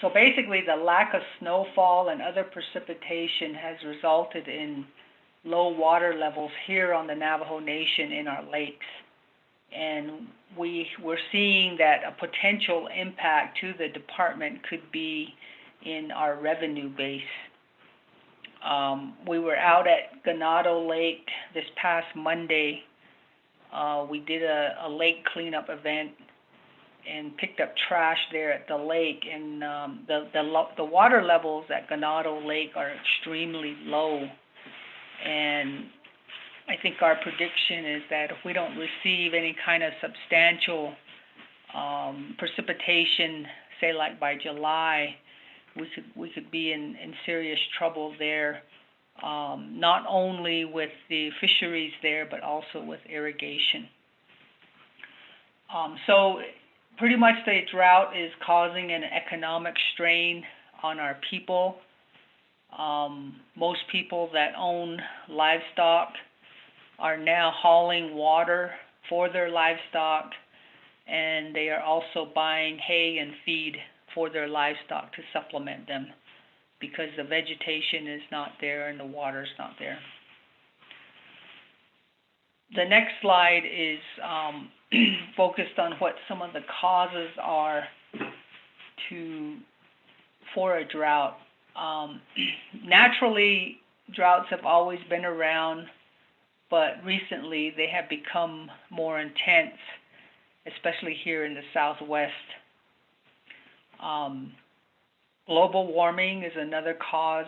Speaker 16: So basically, the lack of snowfall and other precipitation has resulted in low water levels here on the Navajo Nation in our lakes. And we're seeing that a potential impact to the department could be in our revenue base. We were out at Ganado Lake this past Monday. We did a lake cleanup event and picked up trash there at the lake. And the water levels at Ganado Lake are extremely low. And I think our prediction is that if we don't receive any kind of substantial precipitation, say like by July, we could be in serious trouble there, not only with the fisheries there, but also with irrigation. So pretty much the drought is causing an economic strain on our people. Most people that own livestock are now hauling water for their livestock, and they are also buying hay and feed for their livestock to supplement them because the vegetation is not there and the water is not there. The next slide is focused on what some of the causes are for a drought. Naturally, droughts have always been around, but recently they have become more intense, especially here in the Southwest. Global warming is another cause.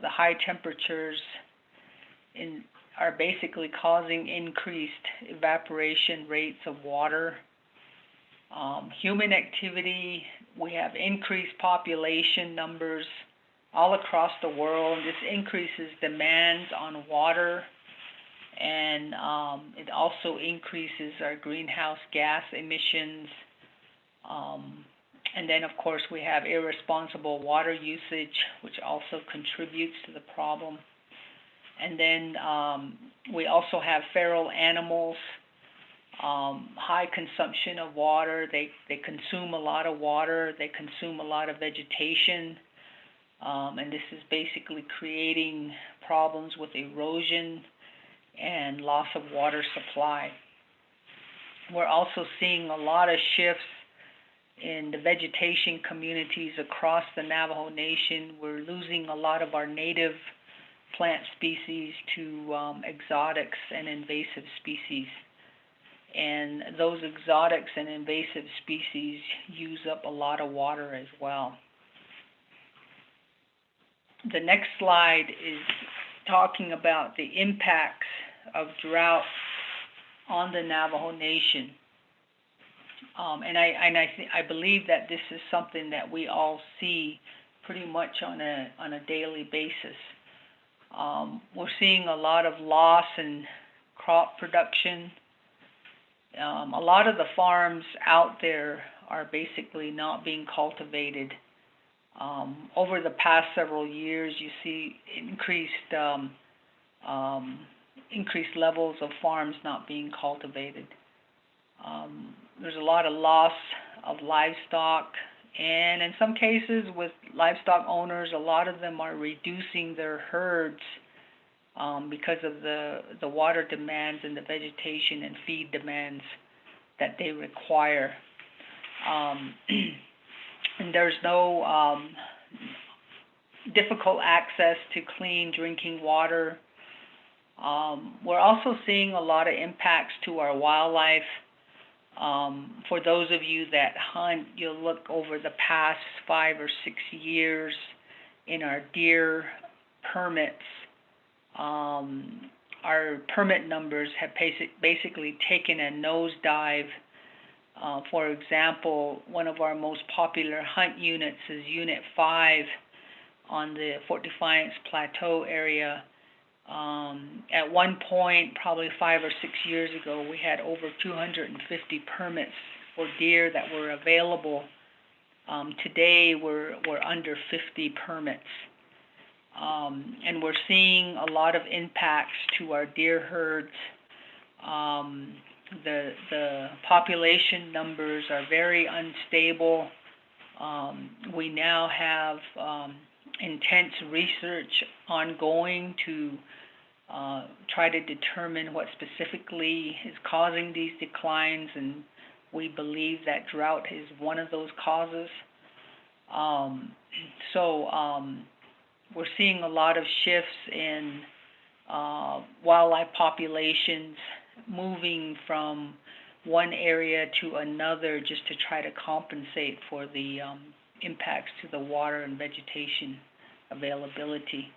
Speaker 16: The high temperatures are basically causing increased evaporation rates of water. Human activity, we have increased population numbers all across the world. This increases demands on water, and it also increases our greenhouse gas emissions. And then, of course, we have irresponsible water usage, which also contributes to the problem. And then we also have feral animals, high consumption of water. They consume a lot of water. They consume a lot of vegetation. And this is basically creating problems with erosion and loss of water supply. We're also seeing a lot of shifts in the vegetation communities across the Navajo Nation. We're losing a lot of our native plant species to exotics and invasive species. And those exotics and invasive species use up a lot of water as well. The next slide is talking about the impacts of drought on the Navajo Nation. And I believe that this is something that we all see pretty much on a daily basis. We're seeing a lot of loss in crop production. A lot of the farms out there are basically not being cultivated. Over the past several years, you see increased levels of farms not being cultivated. There's a lot of loss of livestock, and in some cases with livestock owners, a lot of them are reducing their herds because of the water demands and the vegetation and feed demands that they require. And there's no difficult access to clean drinking water. We're also seeing a lot of impacts to our wildlife. For those of you that hunt, you'll look over the past 5 or 6 years in our deer permits. Our permit numbers have basically taken a nosedive. For example, one of our most popular hunt units is Unit 5 on the Fort Defiance Plateau area. At one point, probably 5 or 6 years ago, we had over 250 permits for deer that were available. Today, we're under 50 permits. And we're seeing a lot of impacts to our deer herds. The population numbers are very unstable. We now have intense research ongoing to try to determine what specifically is causing these declines, and we believe that drought is one of those causes. We're seeing a lot of shifts in wildlife populations moving from one area to another just to try to compensate for the impacts to the water and vegetation availability.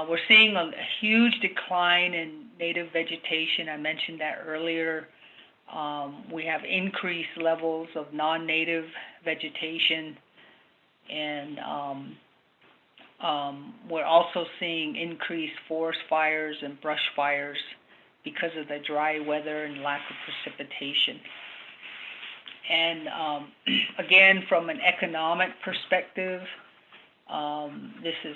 Speaker 16: We're seeing a huge decline in native vegetation. I mentioned that earlier. We have increased levels of non-native vegetation, and we're also seeing increased forest fires and brush fires because of the dry weather and lack of precipitation. And again, from an economic perspective, this is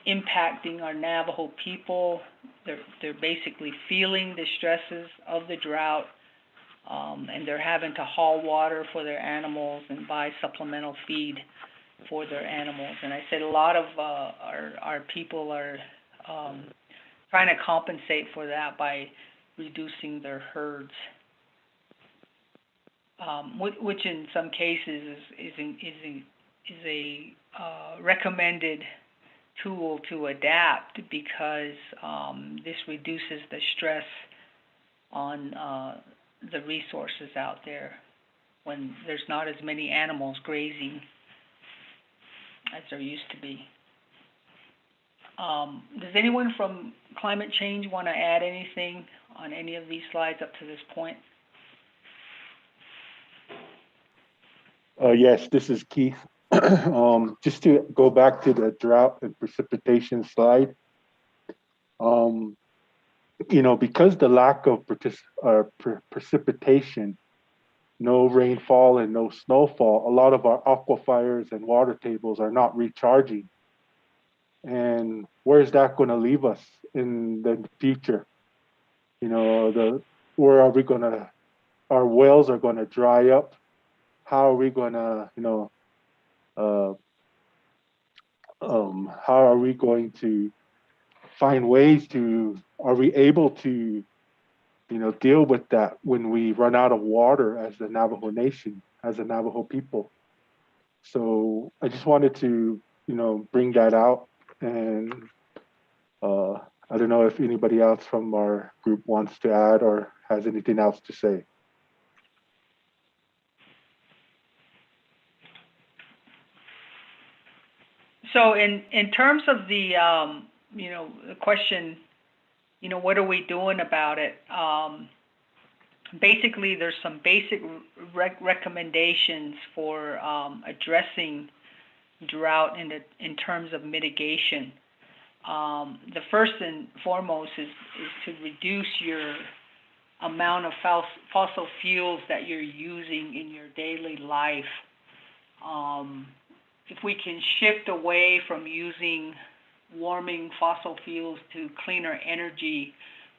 Speaker 16: impacting our Navajo people. They're basically feeling the stresses of the drought, and they're having to haul water for their animals and buy supplemental feed for their animals. And I said a lot of our people are trying to compensate for that by reducing their herds, which in some cases is a recommended tool to adapt, because this reduces the stress on the resources out there when there's not as many animals grazing as there used to be. Does anyone from climate change want to add anything on any of these slides up to this point?
Speaker 8: Yes, this is Keith. Just to go back to the drought and precipitation slide, because the lack of precipitation, no rainfall and no snowfall, a lot of our aquifers and water tables are not recharging. And where's that going to leave us in the future? Where are we going to, our wells are going to dry up. How are we going to, how are we going to find ways to, are we able to, deal with that when we run out of water as the Navajo Nation, as the Navajo people? So I just wanted to, bring that out and I don't know if anybody else from our group wants to add or has anything else to say.
Speaker 16: So in terms of the, the question, what are we doing about it? Basically, there's some basic recommendations for addressing drought in terms of mitigation. The first and foremost is to reduce your amount of fossil fuels that you're using in your daily life. If we can shift away from using warming fossil fuels to cleaner energy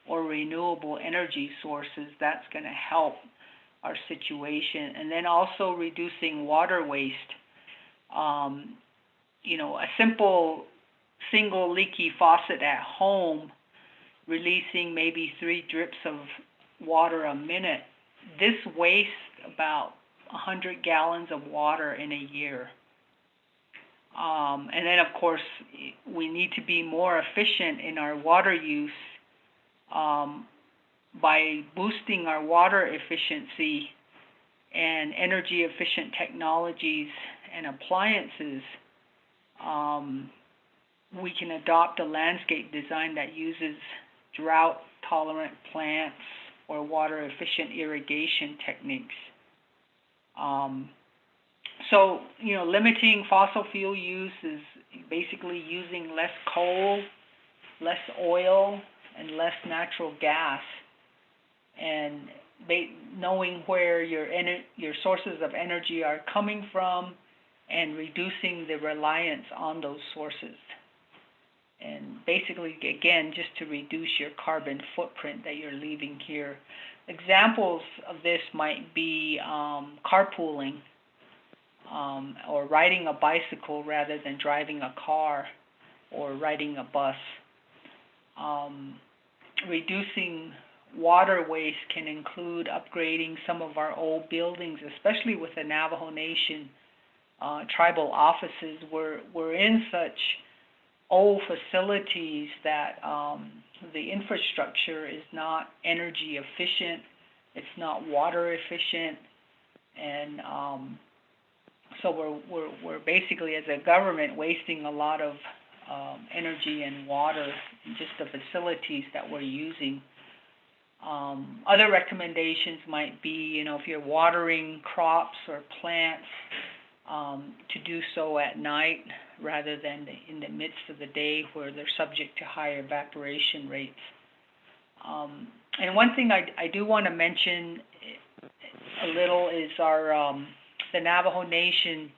Speaker 16: or renewable energy sources, that's going to help our situation. And then also reducing water waste. A simple single leaky faucet at home, releasing maybe 3 drips of water a minute, this wastes about 100 gallons of water in a year. And then, of course, we need to be more efficient in our water use by boosting our water efficiency and energy efficient technologies and appliances. We can adopt a landscape design that uses drought-tolerant plants or water-efficient irrigation techniques. So, limiting fossil fuel use is basically using less coal, less oil, and less natural gas. And knowing where your sources of energy are coming from and reducing the reliance on those sources. And basically, again, just to reduce your carbon footprint that you're leaving here. Examples of this might be carpooling, or riding a bicycle rather than driving a car, or riding a bus. Reducing water waste can include upgrading some of our old buildings, especially with the Navajo Nation tribal offices. We're in such old facilities that the infrastructure is not energy efficient, it's not water efficient, and so we're basically, as a government, wasting a lot of energy and water in just the facilities that we're using. Other recommendations might be, if you're watering crops or plants, to do so at night rather than in the midst of the day where they're subject to high evaporation rates. And one thing I do want to mention a little is the Navajo Nation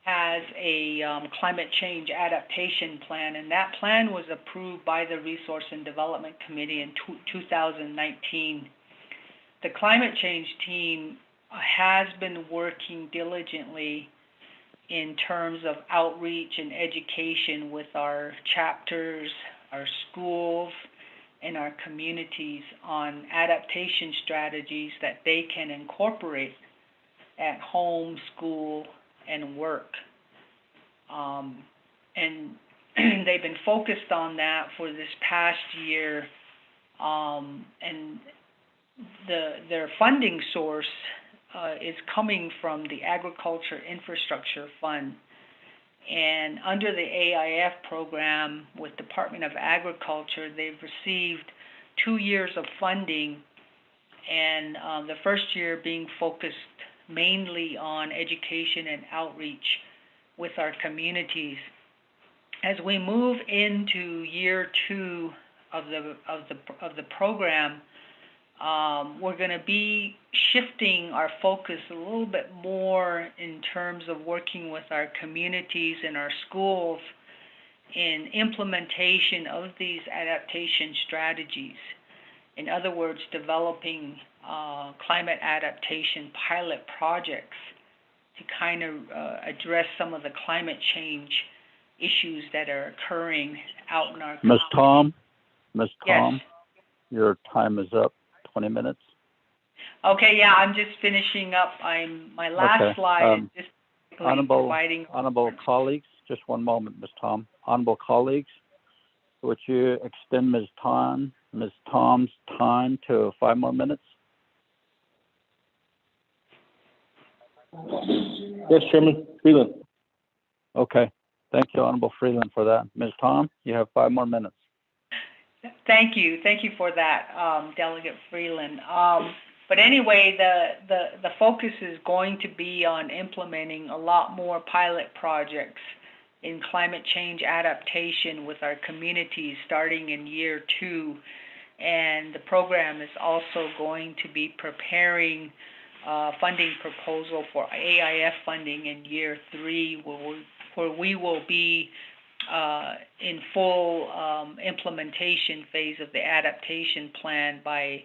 Speaker 16: has a climate change adaptation plan, and that plan was approved by the Resource and Development Committee in 2019. The climate change team has been working diligently in terms of outreach and education with our chapters, our schools, and our communities on adaptation strategies that they can incorporate at home, school, and work. And they've been focused on that for this past year, and their funding source is coming from the Agriculture Infrastructure Fund. And under the AIF program with Department of Agriculture, they've received 2 years of funding, and the first year being focused mainly on education and outreach with our communities. As we move into year 2 of the program, we're going to be shifting our focus a little bit more in terms of working with our communities and our schools in implementation of these adaptation strategies. In other words, developing climate adaptation pilot projects to kind of address some of the climate change issues that are occurring out in our
Speaker 2: Ms. Tom,
Speaker 16: Yes.
Speaker 2: your time is up. 20 minutes.
Speaker 16: Okay, yeah, I'm just finishing up. My last slide is just
Speaker 2: Honorable colleagues, just one moment, Ms. Tom. Honorable colleagues, would you extend Ms. Tom's time to 5 more minutes?
Speaker 6: Yes, Chairman. Freeland.
Speaker 2: Okay. Thank you, Honorable Freeland, for that. Ms. Tom, you have 5 more minutes.
Speaker 16: Thank you for that, Delegate Freeland. But anyway, the focus is going to be on implementing a lot more pilot projects in climate change adaptation with our communities starting in year 2. And the program is also going to be preparing funding proposal for AIF funding in year 3, where we will be in full implementation phase of the adaptation plan by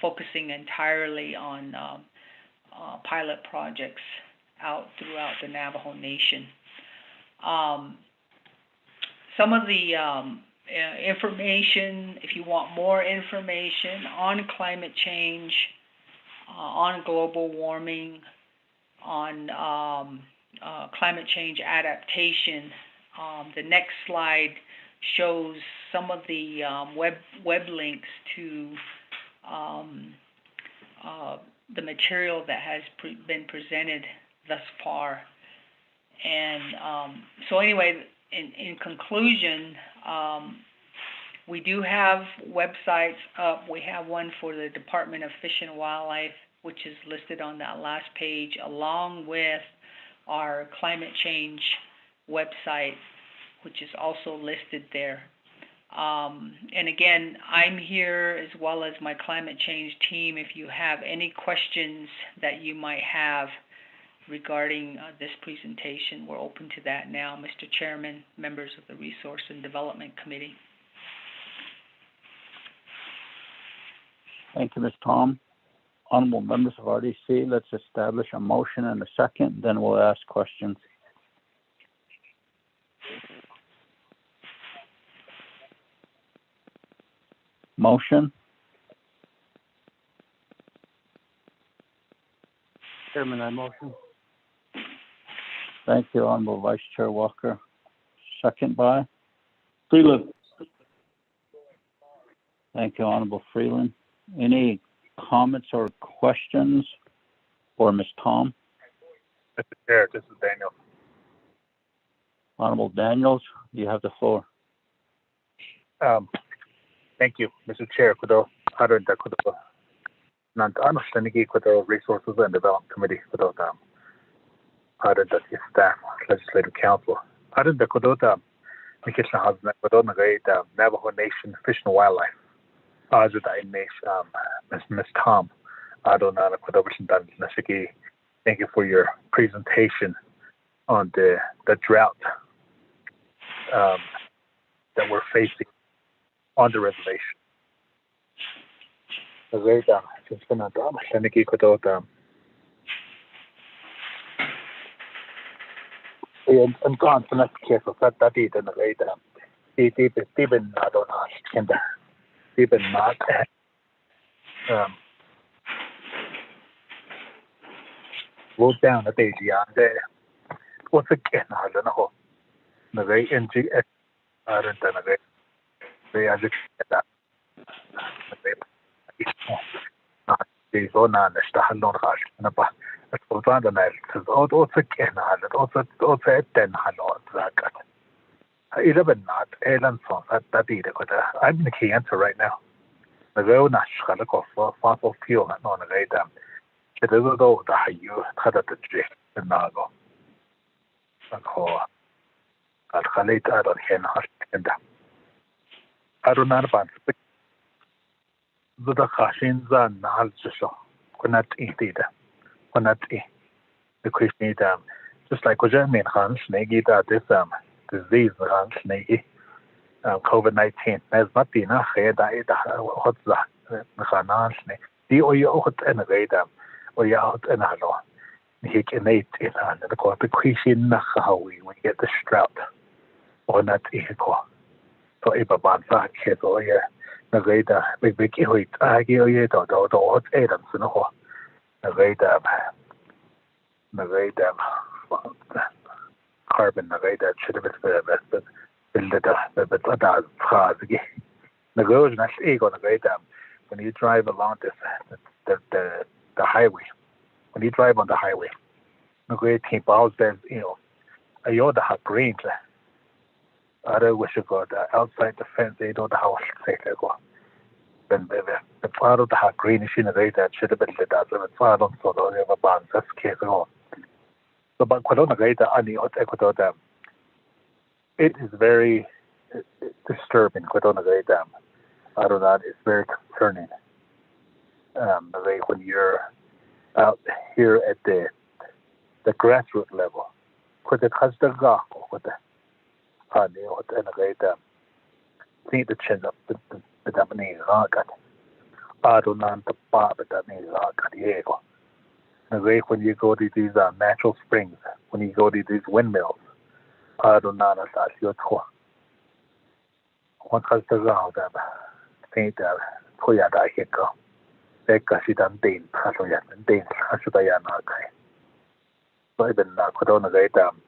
Speaker 16: focusing entirely on pilot projects out throughout the Navajo Nation. Some of the information, if you want more information on climate change, on global warming, on climate change adaptation, the next slide shows some of the web links to the material that has been presented thus far. And so anyway, in conclusion, we do have websites up. We have one for the Department of Fish and Wildlife, which is listed on that last page, along with our climate change website, which is also listed there. And again, I'm here as well as my climate change team. If you have any questions that you might have regarding this presentation, we're open to that now, Mr. Chairman, members of the Resource and Development Committee.
Speaker 2: Thank you, Ms. Tom. Honorable members of RDC, let's establish a motion and a second, then we'll ask questions. Motion?
Speaker 1: Chairman, I motion.
Speaker 2: Thank you, Honorable Vice Chair Walker. Second by?
Speaker 6: Freeland.
Speaker 2: Thank you, Honorable Freeland. Any comments or questions for Ms. Tom?
Speaker 5: Mr. Chair, this is Daniel.
Speaker 2: Honorable Daniels, you have the floor.
Speaker 5: Thank you, Mr. Chair. Kudo Arunda Kudo Nant Anushanigi Kudo Resources and Development Committee Kudo Arunda Staff Legislative Council Arunda Kudo Mikishna Husband Kudo Nagai Navajo Nation Fish and Wildlife Ajuda Nation Miss Tom Adonana Kudo Nashiki. Thank you for your presentation on the drought that we're facing on the reservation. Nagai just gonna Shaniki Kudo and gone for next case of that did in the later. Even not on us, can even not. Wrote down the day there. What's again? I don't know. The very NGS are in the way I just that. The zone and the Stahalon Hash and a Sultan says, also again, also 10 halot that 11 not Elan song that did. I'm in the key answer right now. The real national for fossil fuel and on the radar. It is though the you had at the J and Nago. And how I'll collate out on Hen and I don't know about the Hashins and Halshaw. Could not eat either. Could not eat. The question just like what Jeremy Hans Negi that this disease Hans Negi COVID-19 has not been a head what's that Hans the or you out and a radar or you out and a law. He can eat in the court the question how we get the drought or not equal. So if a bad fact is or yeah. The radar big hit I give you the items no the radar carbon the radar should have been invested build it but that phrase again. The road is ego when you drive along the highway. When you drive on the highway, the great team balls there's I the hot greens. I wish you got outside the fence. They don't know how to say it. When the part of the hot green is in the way that should have been lit up. The part of so they have a band. That's case ago. So, but quite on the way that any hot Ecuador dam. It is very disturbing. Quite on the way dam. Out of that, it's very concerning. The way when you're out here at the grassroots level, because it has the gap with the and the way dam. See the chin up the Japanese rocket. I don't know the bar, but that means Diego. The way when you go to these natural springs, when you go to these windmills, I don't know that's your tour. One has the ground that think that Toyota Hiko. They got it on Dane, Passoya, and Dane, Hashudayana. So I've been put on the way down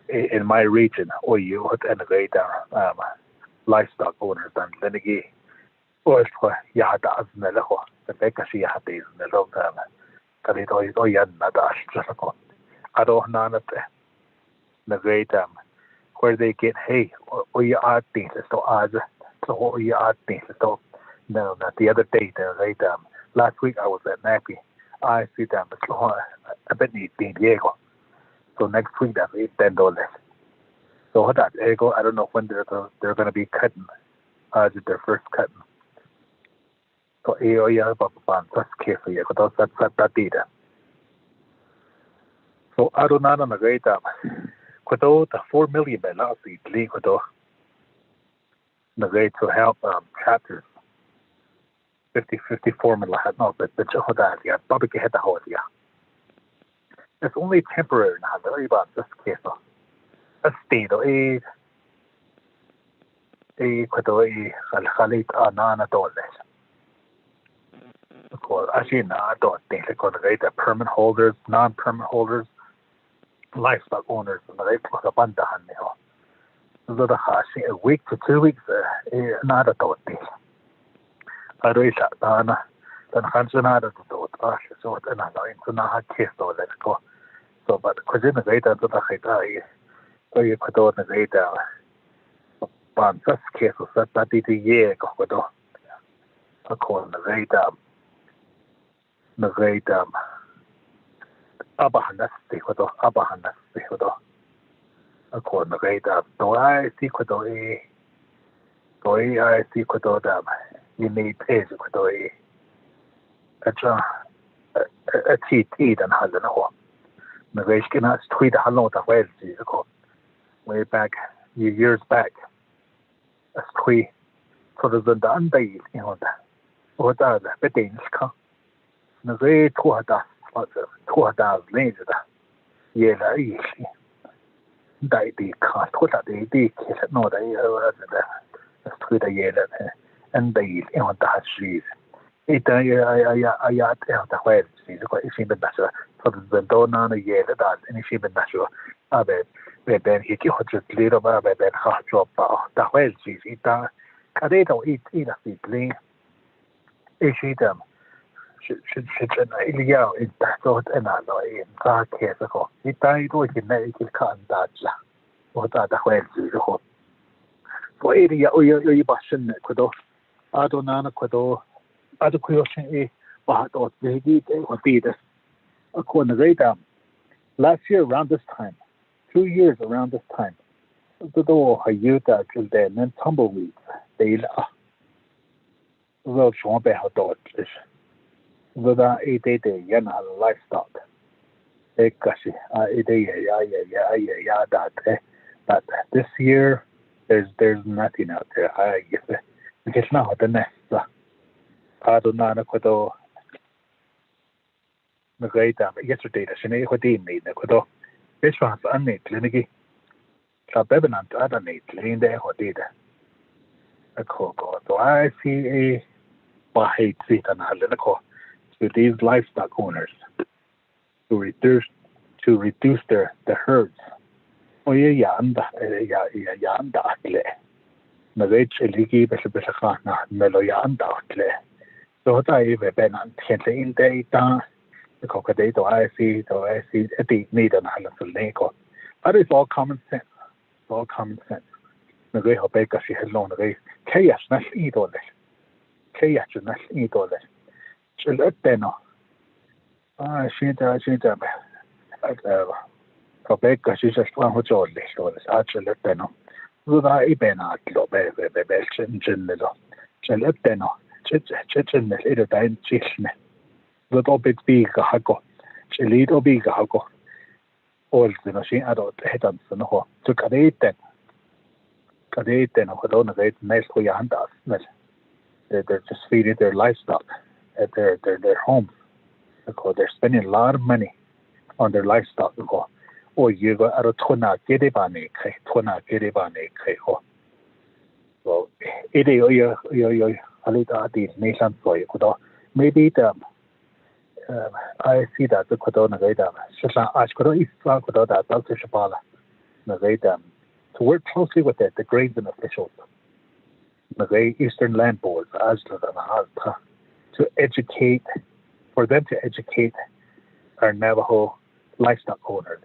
Speaker 5: in my region, or you and the way down livestock owners and then again. Or Yada as Neleho, the Bekashi Hatis, Nelota, Kalito, Yanadas, Jessica. I don't know the great where they get hay or you are things so as so you are things so no not the other day they last week I was at Nappy. I see them a bit neat being Diego. So next week that's $10. So that ego I don't know when they're gonna be cutting their first cutting. So that's case for you, that's data. So I don't know on the great Quito the 4 million last week Quito the great to help chapters 54 million no but yeah public head the house yeah. It's only temporary now very about this case a state a Quito Khalid Anana dollars. Of course, actually, I don't think they're going to rate the permanent holders, non-permanent holders, livestock owners, and they put a band on you. So a week to 2 weeks, not a thought. I really shot down. Then Hansen had a thought. So it's another internal case, so let's go. So, but because in the data, so you could do the data. But this case was that the year go. According to the data. The great Abahanas, Abahanas, according to the great do I see Quadoe, I see Quadodam, you need page Quadoe, a cheat eat and has an hour. The race can has tweet a lot of ways, way back, years back, a tweet for the Dundee, that, or that, the Danish come. The way to that later, yeah, easy. The can't put that the kiss at no, they are the street a year and they on that street. It I the way she's quite she been better for the donor a year that and she been better. Then he just little bit then hard drop that way she's it they don't eat a seedling. Is she them? Should yeah, it's sort and in that case. It died with the medical contact. What are the ways you hope? For area, you bashin, Quado. I don't know, Quado. Other question, but or the would be this. According to radar, last year around this time, 2 years around this time, the door I used that till then and tumbleweeds. They will show me how to do it. Whether a day yana livestock. Kashi, that this year there's nothing out there. I guess it's not the next. I don't know Quado. The great yesterday, the Shane Hodin made the Quado. This one's unneat, Linigi. Sabebanant, other neat, in there, Hodida. A cocoa. So I see a Bahate seat and Halinaco. To these livestock owners to reduce the herds ويanda yanda atle nagait eligi besakana melo yanda atle so ta ibe benan gente inte ita ko kade to I see eti need an hala sulneko but it's all common sense nagai hope ka si hello nagai kayas nas idole chil eteno shinta Quebec is just one hotel so it's actually no ruda ibena lo be chin lo chel no chin it dain chisne ruda bit big hago chelido big hago all the machine adult hedan no to kadeten no don't get nice for your hand they're just feeding their livestock at their homes because they're spending a lot of money on their livestock or you go out of tona get it so it is alita the nation so you could maybe I see that the Kodona Gaida, Shasha Ashkodo Isla Kododa, Dr. Shabala, Nagaida, to work closely with the grazing officials, the Eastern Land Boards, Asla and Alta, to educate, for them to educate our Navajo livestock owners,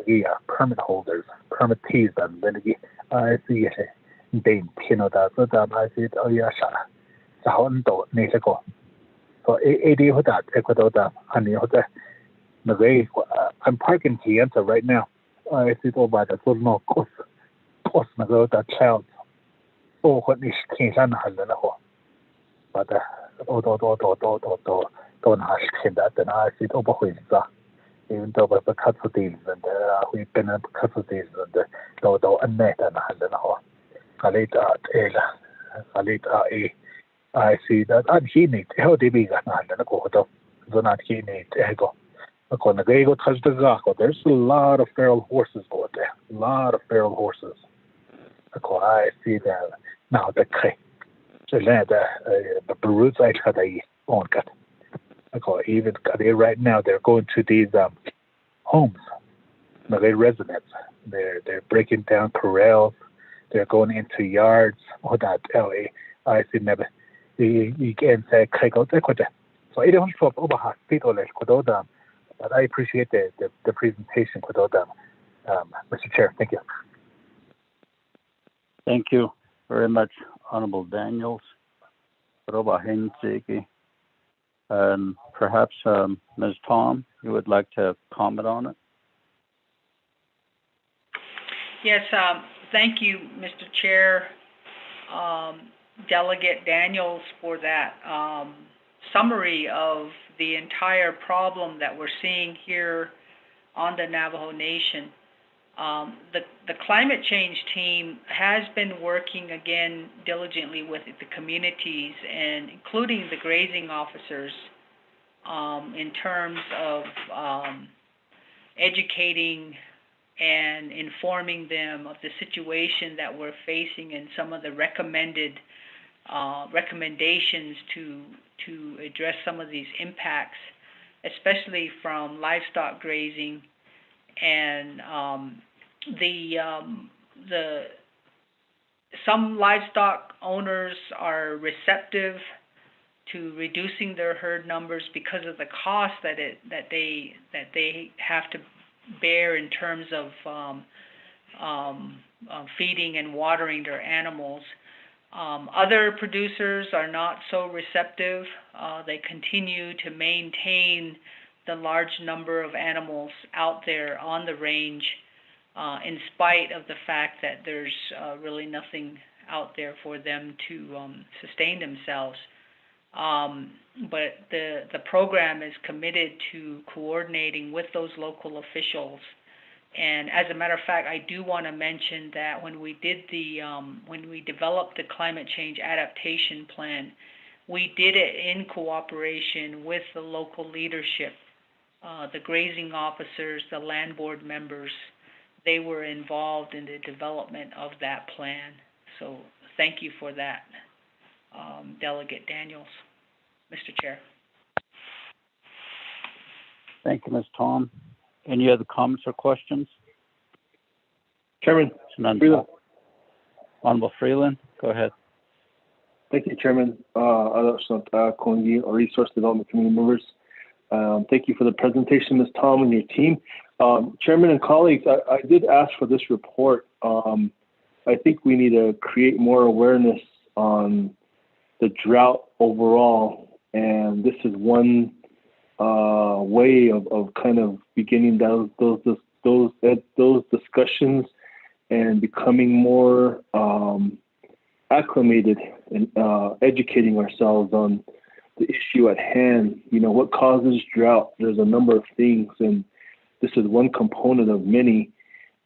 Speaker 5: permit holders, permittees, and then I see it, Dane Pinoda, so that I see it, Sahondo, Nisako. So, that Ecuador, and I'm parking here right now. I see all by the full no cost, that child. Oh, what is Kinsan Halanaho? But don't ask that, and I see over Huiza. Even though the Katsutis and we've been at Katsutis and the Dodo and Net and Halanaho. Kalita I see that and he need how they be got do not he need ego. There's a lot of feral horses out there. I see that now the roots I had a on cut. Even right now they're going to these homes, residents. They're breaking down corrals, they're going into yards, all that I see never. You can say so I don't stop over hospital but I appreciate the presentation Mr. Chair. Thank you.
Speaker 2: Thank you very much, Honorable Daniels. And perhaps Ms. Tom, you would like to comment on it?
Speaker 16: Yes, thank you, Mr. Chair. Delegate Daniels for that summary of the entire problem that we're seeing here on the Navajo Nation. The climate change team has been working again diligently with the communities and including the grazing officers in terms of educating and informing them of the situation that we're facing and some of the recommendations to address some of these impacts, especially from livestock grazing and some livestock owners are receptive to reducing their herd numbers because of the cost that they have to bear in terms of feeding and watering their animals. Other producers are not so receptive. They continue to maintain the large number of animals out there on the range in spite of the fact that there's really nothing out there for them to sustain themselves. But the program is committed to coordinating with those local officials. And as a matter of fact, I do want to mention that when we developed the climate change adaptation plan, we did it in cooperation with the local leadership, the grazing officers, the land board members. They were involved in the development of that plan. So thank you for that, Delegate Daniels. Mr. Chair.
Speaker 2: Thank you, Ms. Tom. Any other comments or questions?
Speaker 6: Chairman
Speaker 2: None.
Speaker 6: Freeland.
Speaker 2: Honorable Freeland, go ahead.
Speaker 6: Thank you, Chairman. Kongi, Resource Development Committee members. Thank you for the presentation, Ms. Tom and your team. Chairman and colleagues, I did ask for this report. I think we need to create more awareness on the drought overall, and this is one way of kind of beginning those discussions and becoming more acclimated and educating ourselves on the issue at hand. You know, what causes drought? There's a number of things, and this is one component of many.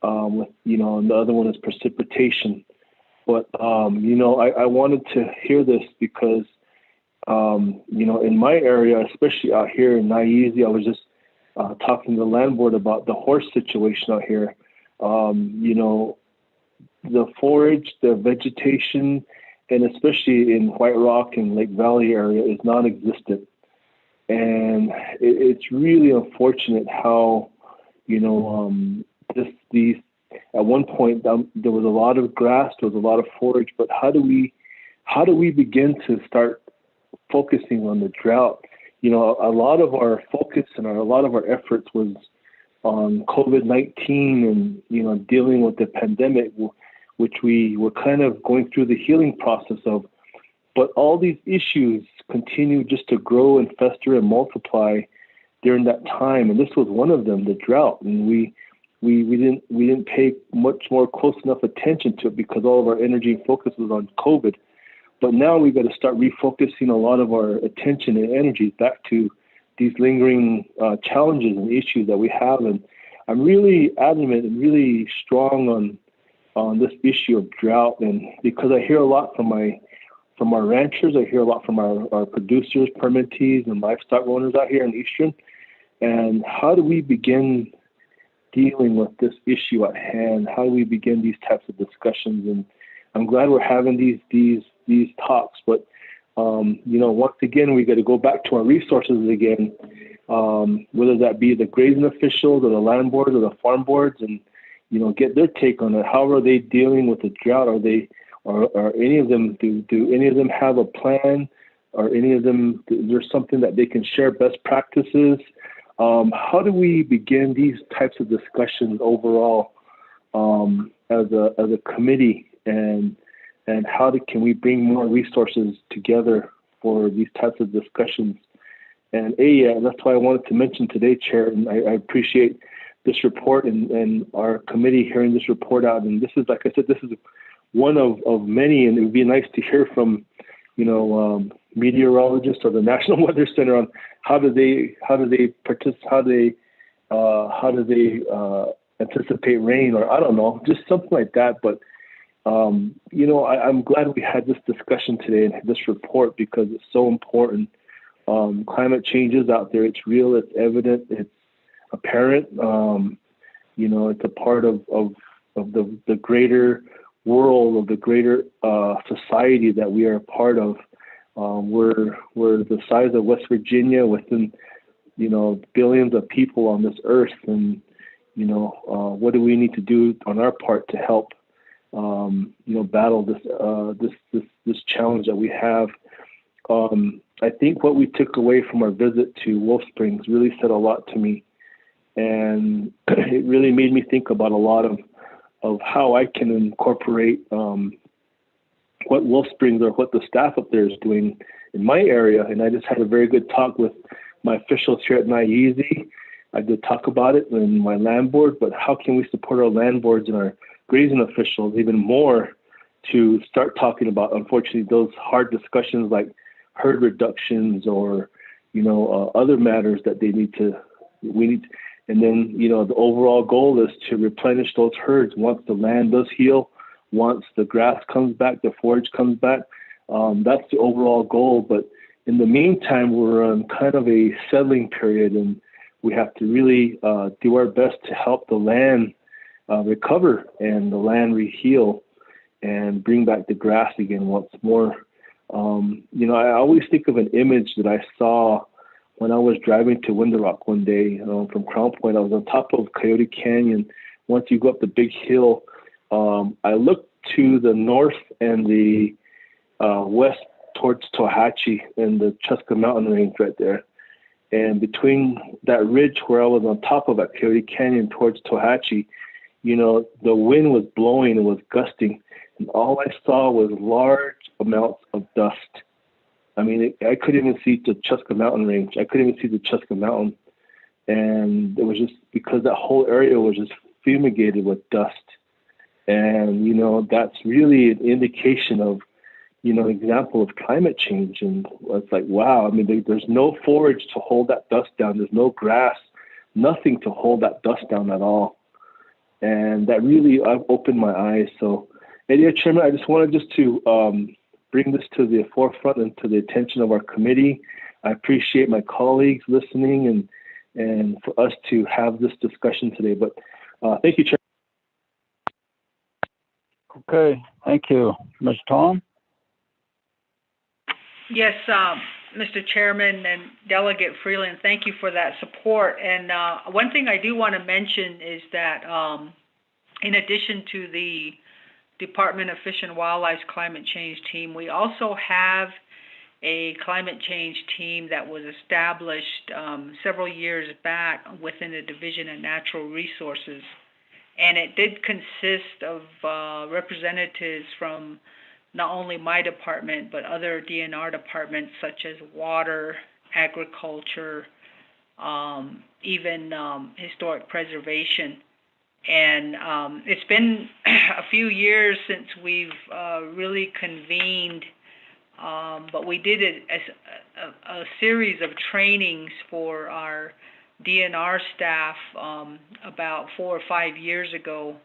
Speaker 6: And the other one is precipitation. But I wanted to hear this because in my area, especially out here in Naizi, I was just talking to the landlord about the horse situation out here. The forage, the vegetation, and especially in White Rock and Lake Valley area is non-existent. And it's really unfortunate how, these at one point there was a lot of grass, there was a lot of forage, but how do we begin to start focusing on the drought? A lot of our focus and a lot of our efforts was on COVID-19 and, dealing with the pandemic, which we were kind of going through the healing process of. But all these issues continue just to grow and fester and multiply during that time. And this was one of them, the drought. And we didn't pay much more close enough attention to it because all of our energy and focus was on COVID. But now we've got to start refocusing a lot of our attention and energy back to these lingering challenges and issues that we have. And I'm really adamant and really strong on this issue of drought. And because I hear a lot from our ranchers, I hear a lot from our producers, permittees, and livestock owners out here in Eastern. And how do we begin dealing with this issue at hand? How do we begin these types of discussions? And I'm glad we're having these talks, but once again, we got to go back to our resources again, whether that be the grazing officials or the land boards or the farm boards, and get their take on it. How are they dealing with the drought? Are any of them do any of them have a plan? Or any of them, is there something that they can share best practices? How do we begin these types of discussions overall as a committee, and how can we bring more resources together for these types of discussions? And that's why I wanted to mention today, Chair, and I appreciate this report and our committee hearing this report out. And this is, like I said, this is one of many, and it would be nice to hear from, meteorologists or the National Weather Center on how do they anticipate rain, or I don't know, just something like that. But I'm glad we had this discussion today and this report because it's so important. Climate change is out there. It's real. It's evident. It's apparent. It's a part of the greater world, of the greater society that we are a part of. We're the size of West Virginia within, billions of people on this earth. And, what do we need to do on our part to help, battle this challenge that we have? I think what we took away from our visit to Wolf Springs really said a lot to me. And it really made me think about a lot of how I can incorporate what Wolf Springs or what the staff up there is doing in my area. And I just had a very good talk with my officials here at Naizi. I did talk about it in my land board, but how can we support our land boards and our grazing officials even more to start talking about, unfortunately, those hard discussions like herd reductions or, other matters that we need. And then, the overall goal is to replenish those herds once the land does heal, once the grass comes back, the forage comes back. That's the overall goal. But in the meantime, we're on kind of a settling period, and we have to really do our best to help the land recover and the land reheal and bring back the grass again once more. I always think of an image that I saw when I was driving to Window Rock one day from Crown Point. I was on top of Coyote Canyon. Once you go up the big hill, I looked to the north and the west towards Tohatchee and the Chuska Mountain Range right there. And between that ridge where I was on top of at Coyote Canyon towards Tohatchee, you know, the wind was blowing and was gusting. And all I saw was large amounts of dust. I mean, I couldn't even see the Chuska Mountain Range. I couldn't even see the Chuska Mountain. And it was just because that whole area was just fumigated with dust. And, you know, that's really an indication of, you know, example of climate change. And it's like, wow, I mean, there's no forage to hold that dust down. There's no grass, nothing to hold that dust down at all. And that really opened my eyes. So, yeah, Chairman, I just wanted to bring this to the forefront and to the attention of our committee. I appreciate my colleagues listening and for us to have this discussion today. But thank you, Chairman.
Speaker 2: Okay, thank you. Ms. Tom?
Speaker 16: Yes, Mr. Chairman and Delegate Freeland, thank you for that support. And one thing I do want to mention is that in addition to the Department of Fish and Wildlife's climate change team, we also have a climate change team that was established several years back within the Division of Natural Resources. And it did consist of representatives from not only my department, but other DNR departments such as water, agriculture, even historic preservation. And it's been a few years since we've really convened, but we did it as a series of trainings for our DNR staff about 4 or 5 years ago.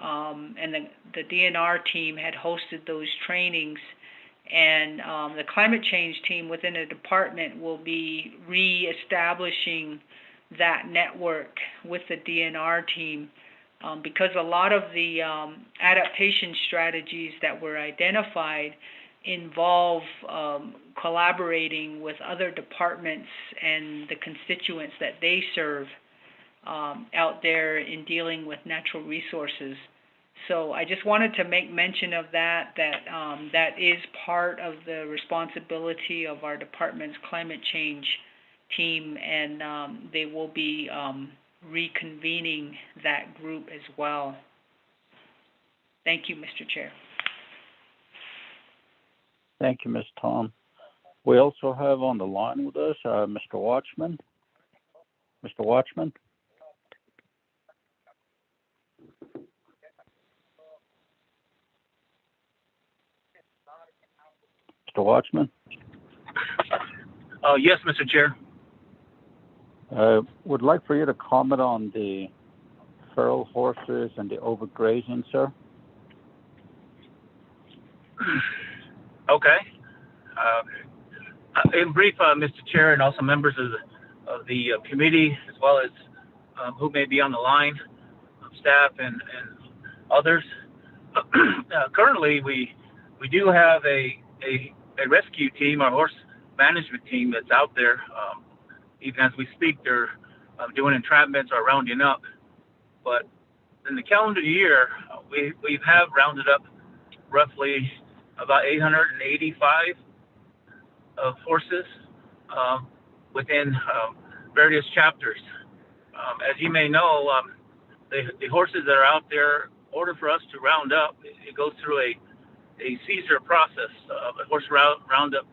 Speaker 16: And the DNR team had hosted those trainings, and the climate change team within the department will be re-establishing that network with the DNR team because a lot of the adaptation strategies that were identified involve collaborating with other departments and the constituents that they serve out there in dealing with natural resources. So I just wanted to make mention of that is part of the responsibility of our department's climate change team, and they will be reconvening that group as well. Thank you, Mr. Chair.
Speaker 2: Thank you, Ms. Tom. We also have on the line with us Mr. Watchman. Mr. Watchman? Mr. Watchman?
Speaker 9: Yes, Mr. Chair.
Speaker 2: Would like for you to comment on the feral horses and the overgrazing, sir.
Speaker 9: Okay. In brief, Mr. Chair, and also members of the committee, as well as who may be on the line, staff and others. Currently, we do have a rescue team, our horse management team that's out there. Even as we speak, they're doing entrapments or rounding up. But in the calendar year, we have rounded up roughly about 885 horses within various chapters. As you may know, the horses that are out there, in order for us to round up, it goes through a CSER process, a horse roundup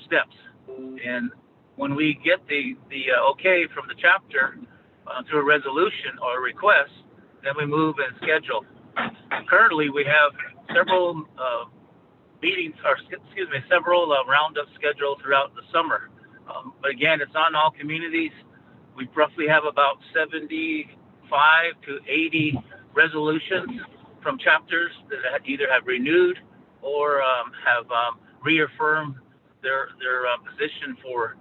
Speaker 9: steps. And when we get the okay from the chapter through a resolution or a request, then we move and schedule. Currently, we have several several roundups scheduled throughout the summer. But again, it's not in all communities. We roughly have about 75 to 80 resolutions from chapters that either have renewed or have reaffirmed their position for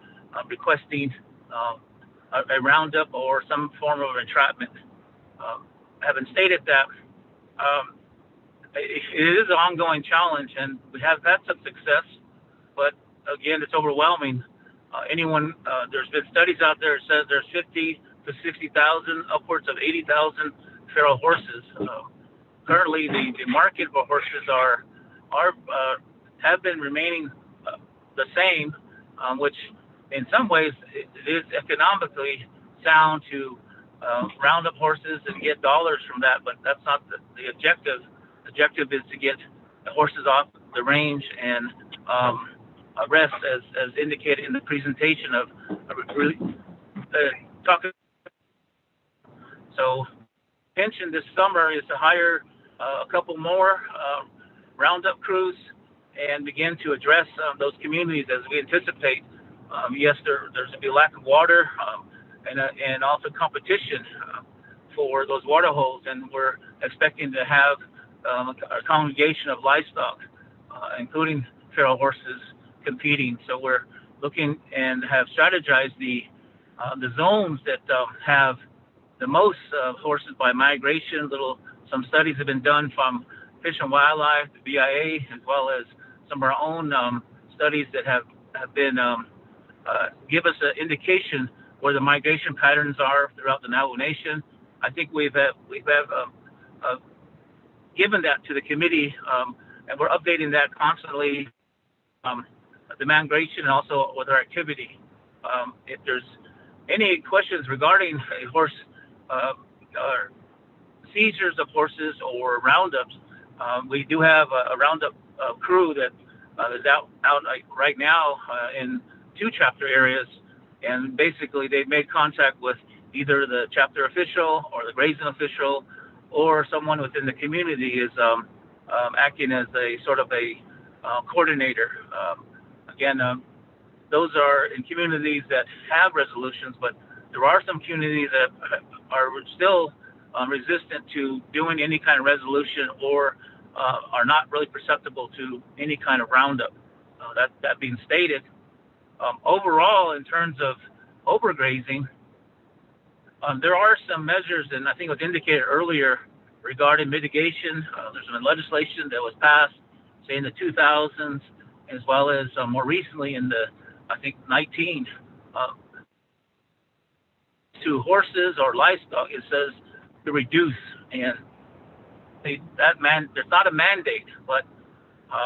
Speaker 9: requesting a roundup or some form of entrapment. Having stated that, it is an ongoing challenge, and we have had some success, but again, it's overwhelming. There's been studies out there that says there's 50 to 60,000, upwards of 80,000 feral horses. currently the market for horses have been remaining the same, which in some ways it is economically sound to round up horses and get dollars from that, but that's not the objective. The objective is to get the horses off the range and rest, as indicated in the presentation of really talking. So, intention this summer is to hire a couple more roundup crews and begin to address those communities as we anticipate. Yes, there's going to be a lack of water and also competition for those water holes, and we're expecting to have a congregation of livestock, including feral horses, competing. So we're looking and have strategized the zones that have the most horses by migration. Some studies have been done from Fish and Wildlife, the BIA, as well as some of our own studies that have been give us an indication where the migration patterns are throughout the Navajo Nation. I think we've given that to the committee, and we're updating that constantly, the migration and also with our activity. If there's any questions regarding a horse or seizures of horses or roundups, we do have a roundup crew that is out right now in 2 chapter areas, and basically they've made contact with either the chapter official or the grazing official or someone within the community is acting as a sort of a coordinator. Again, those are in communities that have resolutions, but there are some communities that are still resistant to doing any kind of resolution or are not really perceptible to any kind of roundup. That being stated, overall, in terms of overgrazing, there are some measures, and I think it was indicated earlier regarding mitigation. There's been legislation that was passed, say in the 2000s, as well as more recently in the, I think, 19 to horses or livestock. It says to reduce, and there's not a mandate, but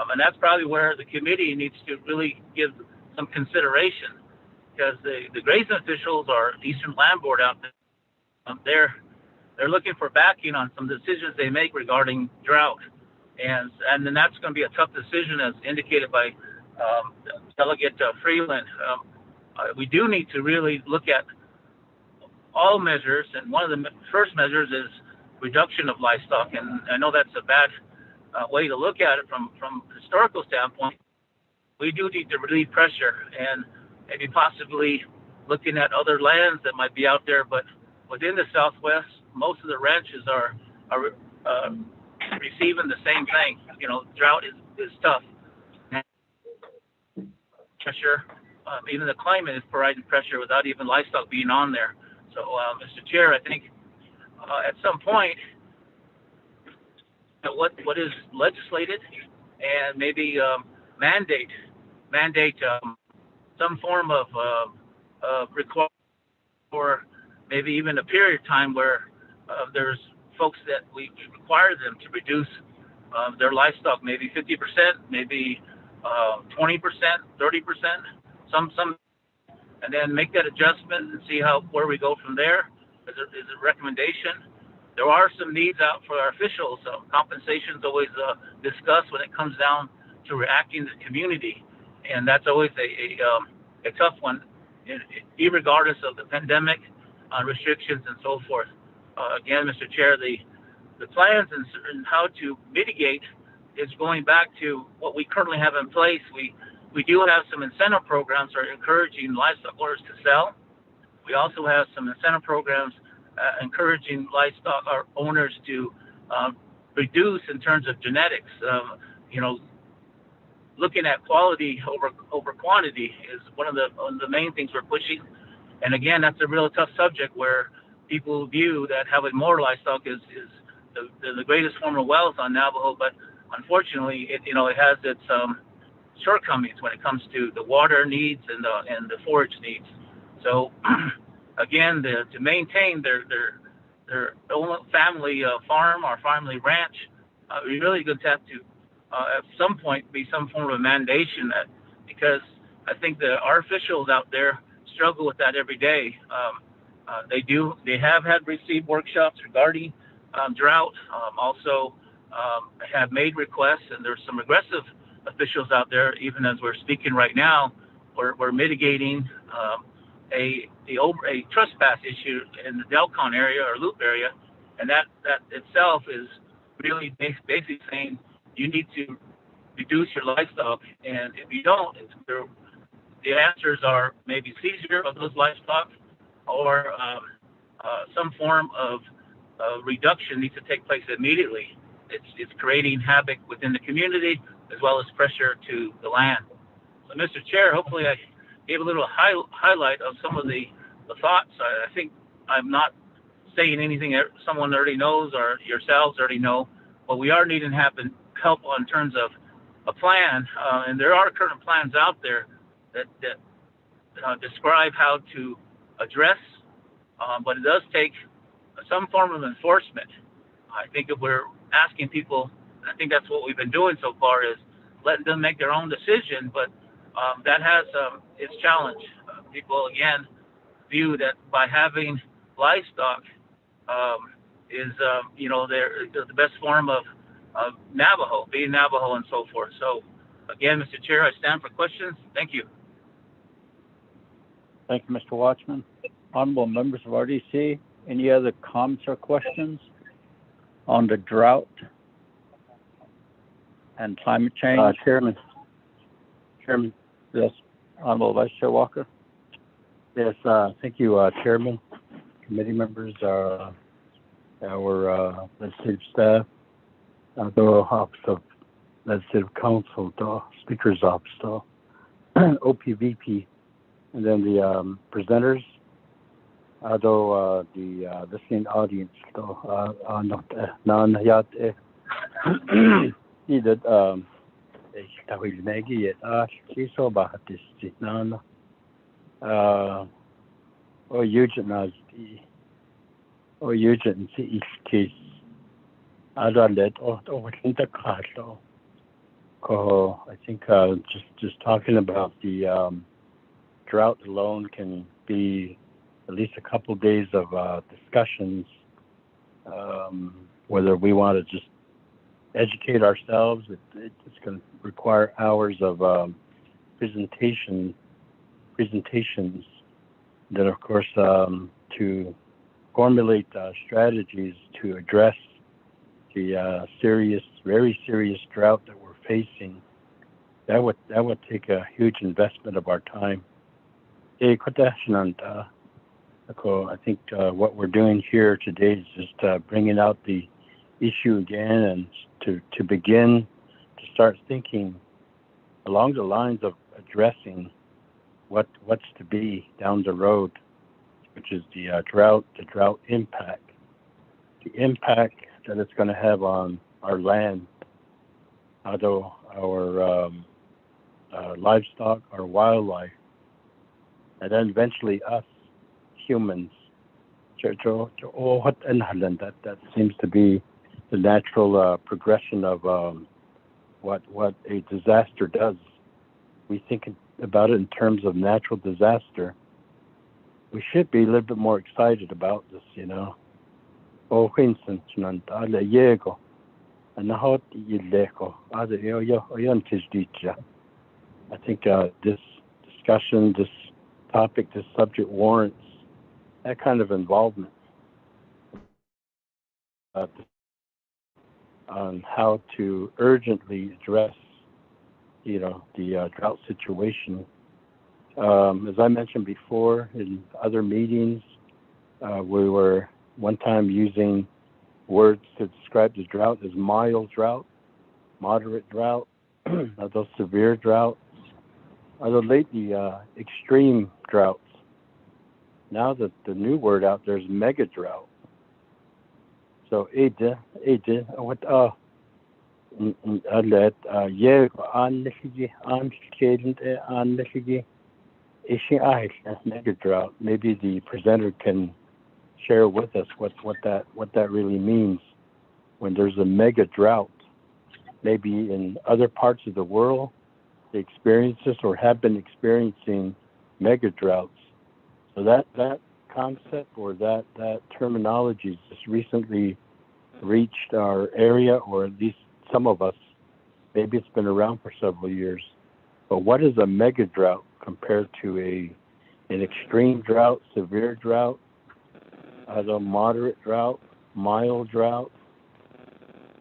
Speaker 9: and that's probably where the committee needs to really give some consideration, because the grazing officials or Eastern Land Board out there, they're looking for backing on some decisions they make regarding drought, and then that's going to be a tough decision, as indicated by Delegate Freeland. We do need to really look at all measures, and one of the first measures is reduction of livestock, and I know that's a bad way to look at it from a historical standpoint. We do need to relieve pressure and maybe possibly looking at other lands that might be out there, but within the Southwest, most of the ranches are receiving the same thing. Drought is tough. Pressure, even the climate is providing pressure without even livestock being on there. So, Mr. Chair, I think at some point, what is legislated, and maybe mandate some form of requirement, or maybe even a period of time where there's folks that we require them to reduce their livestock, maybe 50%, maybe 20%, 30%, some, and then make that adjustment and see where we go from there. Is a recommendation. There are some needs out for our officials. Compensation is always discussed when it comes down to reacting to the community, and that's always a tough one, regardless of the pandemic restrictions and so forth. Again, Mr. Chair, the plans and how to mitigate is going back to what we currently have in place. We do have some incentive programs that are encouraging livestock owners to sell. We also have some incentive programs encouraging livestock owners to reduce in terms of genetics. Looking at quality over quantity is one of the main things we're pushing. And again, that's a real tough subject where people view that having more livestock is the greatest form of wealth on Navajo, but unfortunately, it has its shortcomings when it comes to the water needs and the forage needs. So again, to maintain their their own family farm or family ranch, we really going to have to at some point be some form of mandation that, because I think that our officials out there struggle with that every day. They have received workshops regarding drought, also have made requests, and there's some aggressive officials out there, even as we're speaking right now, we're mitigating a trespass issue in the Delcon area or Loop area, and that itself is really basically saying you need to reduce your livestock, and if you don't, the answers are maybe seizure of those livestock or some form of reduction needs to take place immediately. It's creating havoc within the community as well as pressure to the land. So, Mr. Chair, hopefully I gave a little highlight of some of the thoughts. I think I'm not saying anything that someone already knows or yourselves already know, but we are needing help in terms of a plan, and there are current plans out there that describe how to address, but it does take some form of enforcement. I think if we're asking people, I think that's what we've been doing so far, is letting them make their own decision, but that has its challenge. People, again, view that by having livestock is, they're the best form of Navajo, being Navajo and so forth. So, again, Mr. Chair, I stand for questions. Thank you.
Speaker 2: Thank you, Mr. Watchman. Honorable members of RDC, any other comments or questions on the drought and climate change?
Speaker 1: Chairman,
Speaker 2: yes. Honorable Vice Chair Walker.
Speaker 1: Yes, thank you, Chairman, committee members, our legislative staff, the Office of Legislative Council, the Speaker's Office, the OPVP, and then the presenters, the listening audience, needed or Eugene East case. I think just talking about the drought alone can be at least a couple of days of discussions, whether we want to just educate ourselves. It's going to require hours of presentations. Then, of course, to formulate strategies to address the very serious drought that we're facing. That would take a huge investment of our time. I think what we're doing here today is just bringing out the issue again, and to begin to start thinking along the lines of addressing what's to be down the road, which is the drought impact, the impact that it's going to have on our land, although our livestock, our wildlife, and then eventually us humans. That seems to be the natural progression of what a disaster does. We think about it in terms of natural disaster. We should be a little bit more excited about this, I think this discussion, this topic, this subject warrants that kind of involvement on how to urgently address, the drought situation. As I mentioned before in other meetings, we were one time using words to describe the drought as mild drought, moderate drought, those severe droughts, although lately extreme droughts. Now that the new word out there is mega drought. So what mega drought. Maybe the presenter can share with us what that really means when there's a mega drought. Maybe in other parts of the world, they experience this or have been experiencing mega droughts. So that concept or that terminology just recently reached our area, or at least some of us. Maybe it's been around for several years. But what is a mega drought compared to an extreme drought, severe drought, a moderate drought, mild drought?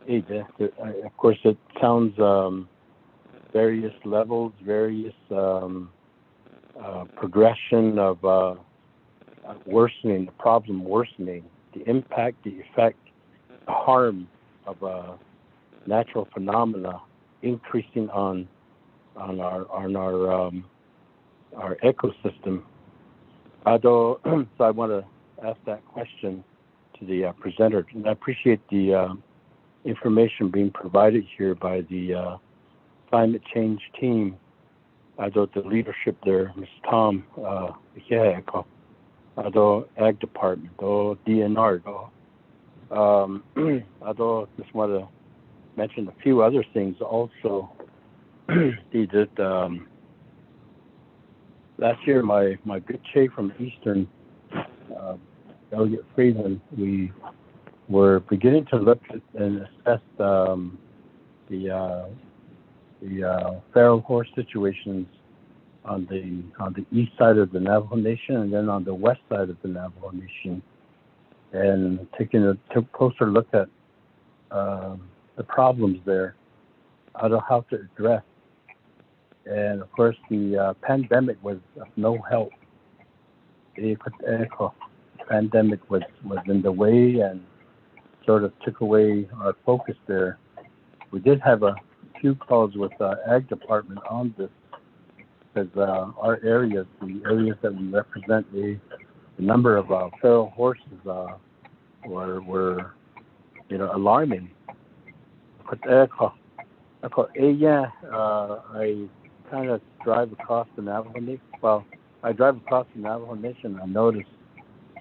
Speaker 1: Of course, it sounds various levels, various progression of worsening, the problem worsening, the impact, the effect, the harm of natural phenomena increasing on our ecosystem. So I want to ask that question to the presenter, and I appreciate the information being provided here by the climate change team. The leadership there, Ms. Tom, Ag Department, DNR. I just want to mention a few other things also. Last year, my good chief from Eastern, Delegate Friedland, we were beginning to look at and assess the feral horse situations on the east side of the Navajo Nation and then on the west side of the Navajo Nation, and taking a closer look at the problems there, how to address. And of course, the pandemic was of no help. The pandemic was in the way and sort of took away our focus there. We did have a few calls with Ag Department on this, because our areas, the areas that we represent, the number of feral horses were alarming. I kind of drive across the Navajo Nation. Well, I drive across the Navajo Nation. I notice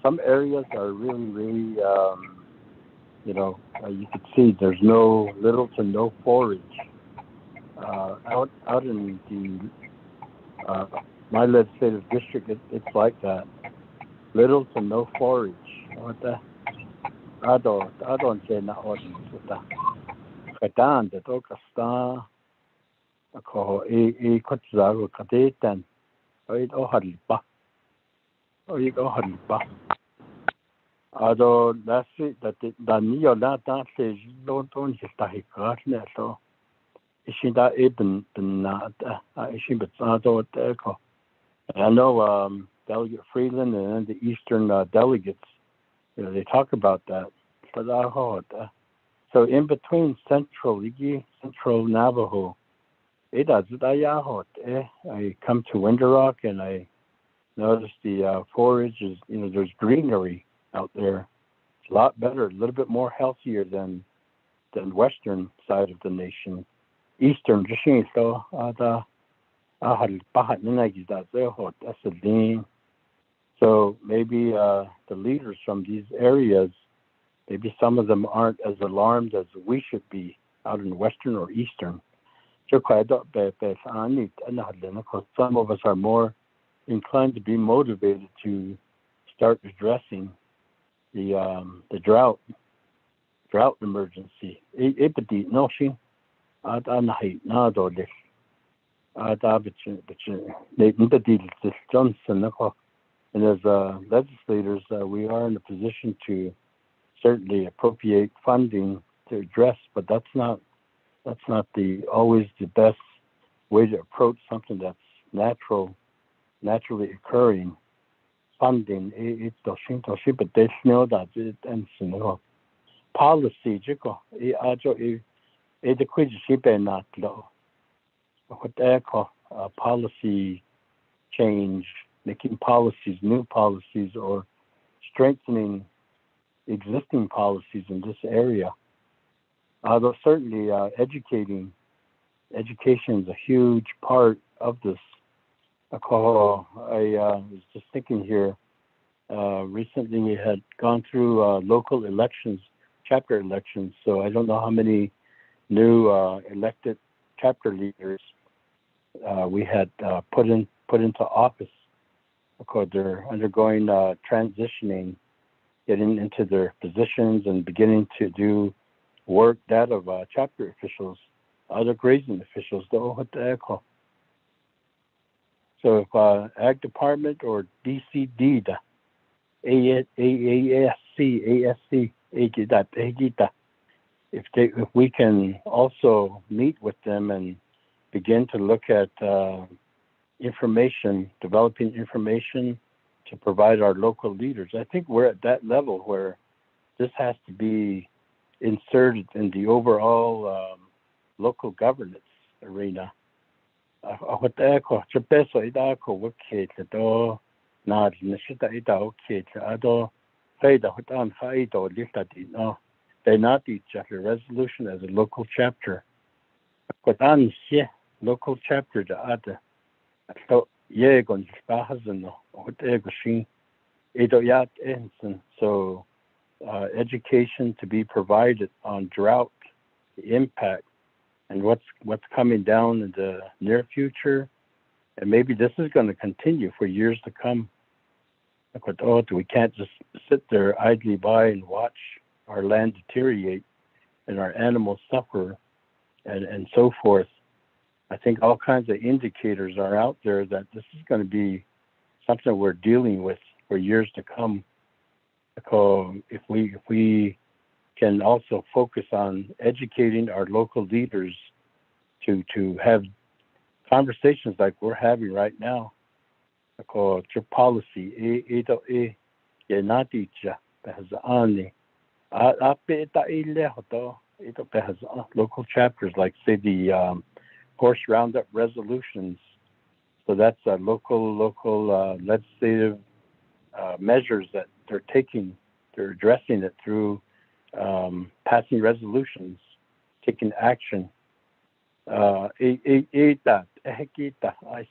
Speaker 1: some areas are really, you could see there's little to no forage. Out in the my legislative district, it's like that. Little to no forage. I don't say na ordinance with that. Kaitan de tokasta. Ako kotzago kadetan. Oid ohalipa. Although last week that Daniel that says don't his tahikar so. Isn't that even I know Delegate Friedland and the Eastern delegates, they talk about that. So in between Central Navajo, I come to Winter Rock and I notice the forage is, there's greenery out there. It's a lot better, a little bit more healthier than western side of the nation. Eastern, so maybe the leaders from these areas, maybe some of them aren't as alarmed as we should be out in western or eastern. Some of us are more inclined to be motivated to start addressing the drought emergency. And as legislators, we are in a position to certainly appropriate funding to address, but that's not always the best way to approach something that's naturally occurring. Funding policy policy change, making policies, new policies, or strengthening existing policies in this area. Although certainly education is a huge part of this. I was just thinking here, Recently, we had gone through local elections, chapter elections. So I don't know how many new elected chapter leaders we had put into office, because they're undergoing transitioning, getting into their positions and beginning to do work that of chapter officials, other grazing officials. So if Ag Department or DCD, ASC, if we can also meet with them and begin to look at information, developing information to provide our local leaders. I think we're at that level where this has to be inserted in the overall local governance arena. Resolution as a local chapter. Local chapter so education to be provided on drought, the impact, and what's coming down in the near future, and maybe this is going to continue for years to come. We can't just sit there idly by and watch our land deteriorate and our animals suffer, and so forth. I think all kinds of indicators are out there that this is going to be something we're dealing with for years to come. Because if we can also focus on educating our local leaders to have conversations like we're having right now, because your policy, local chapters, like say the horse roundup resolutions. So that's local legislative measures that they're taking. They're addressing it through passing resolutions, taking action. I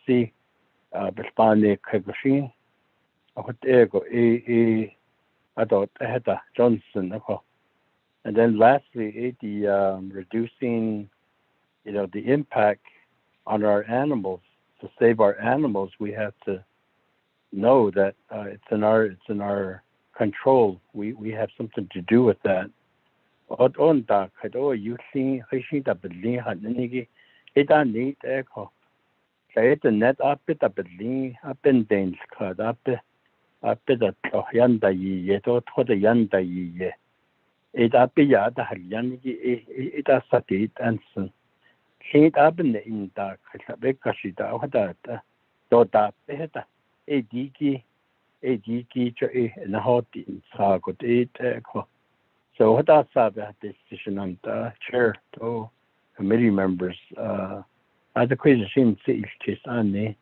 Speaker 1: see. Johnson. And then lastly, reducing, the impact on our animals. To save our animals, we have to know that it's in our control. We have something to do with that. Net up a Berlin, up in Danes card, up at Yanda ye, to the Yanda ye. It up yada Yangi, it a satit and Saint Abin in dark, Bekashida, Hadata, Doda, Beheta, a diki, and a hot in Sagot, so what I saw about this decision on the chair to committee members, I the question see case on me.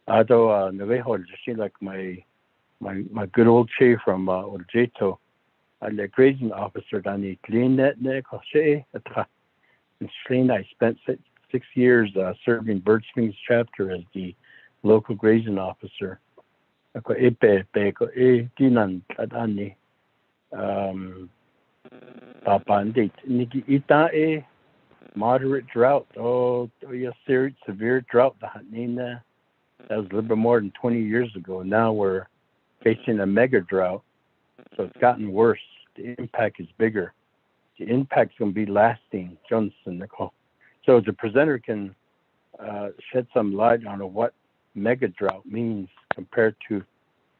Speaker 1: Although Navajo just like my good old chief from Oljeto, the grazing officer down the clean that neck or say and I spent 6 years serving Bird Springs chapter as the local grazing officer. Moderate drought. Severe drought. That was a little bit more than 20 years ago. Now we're facing a mega drought, so it's gotten worse. The impact is bigger. The impact's going to be lasting, Johnson. So the presenter can shed some light on what mega drought means compared to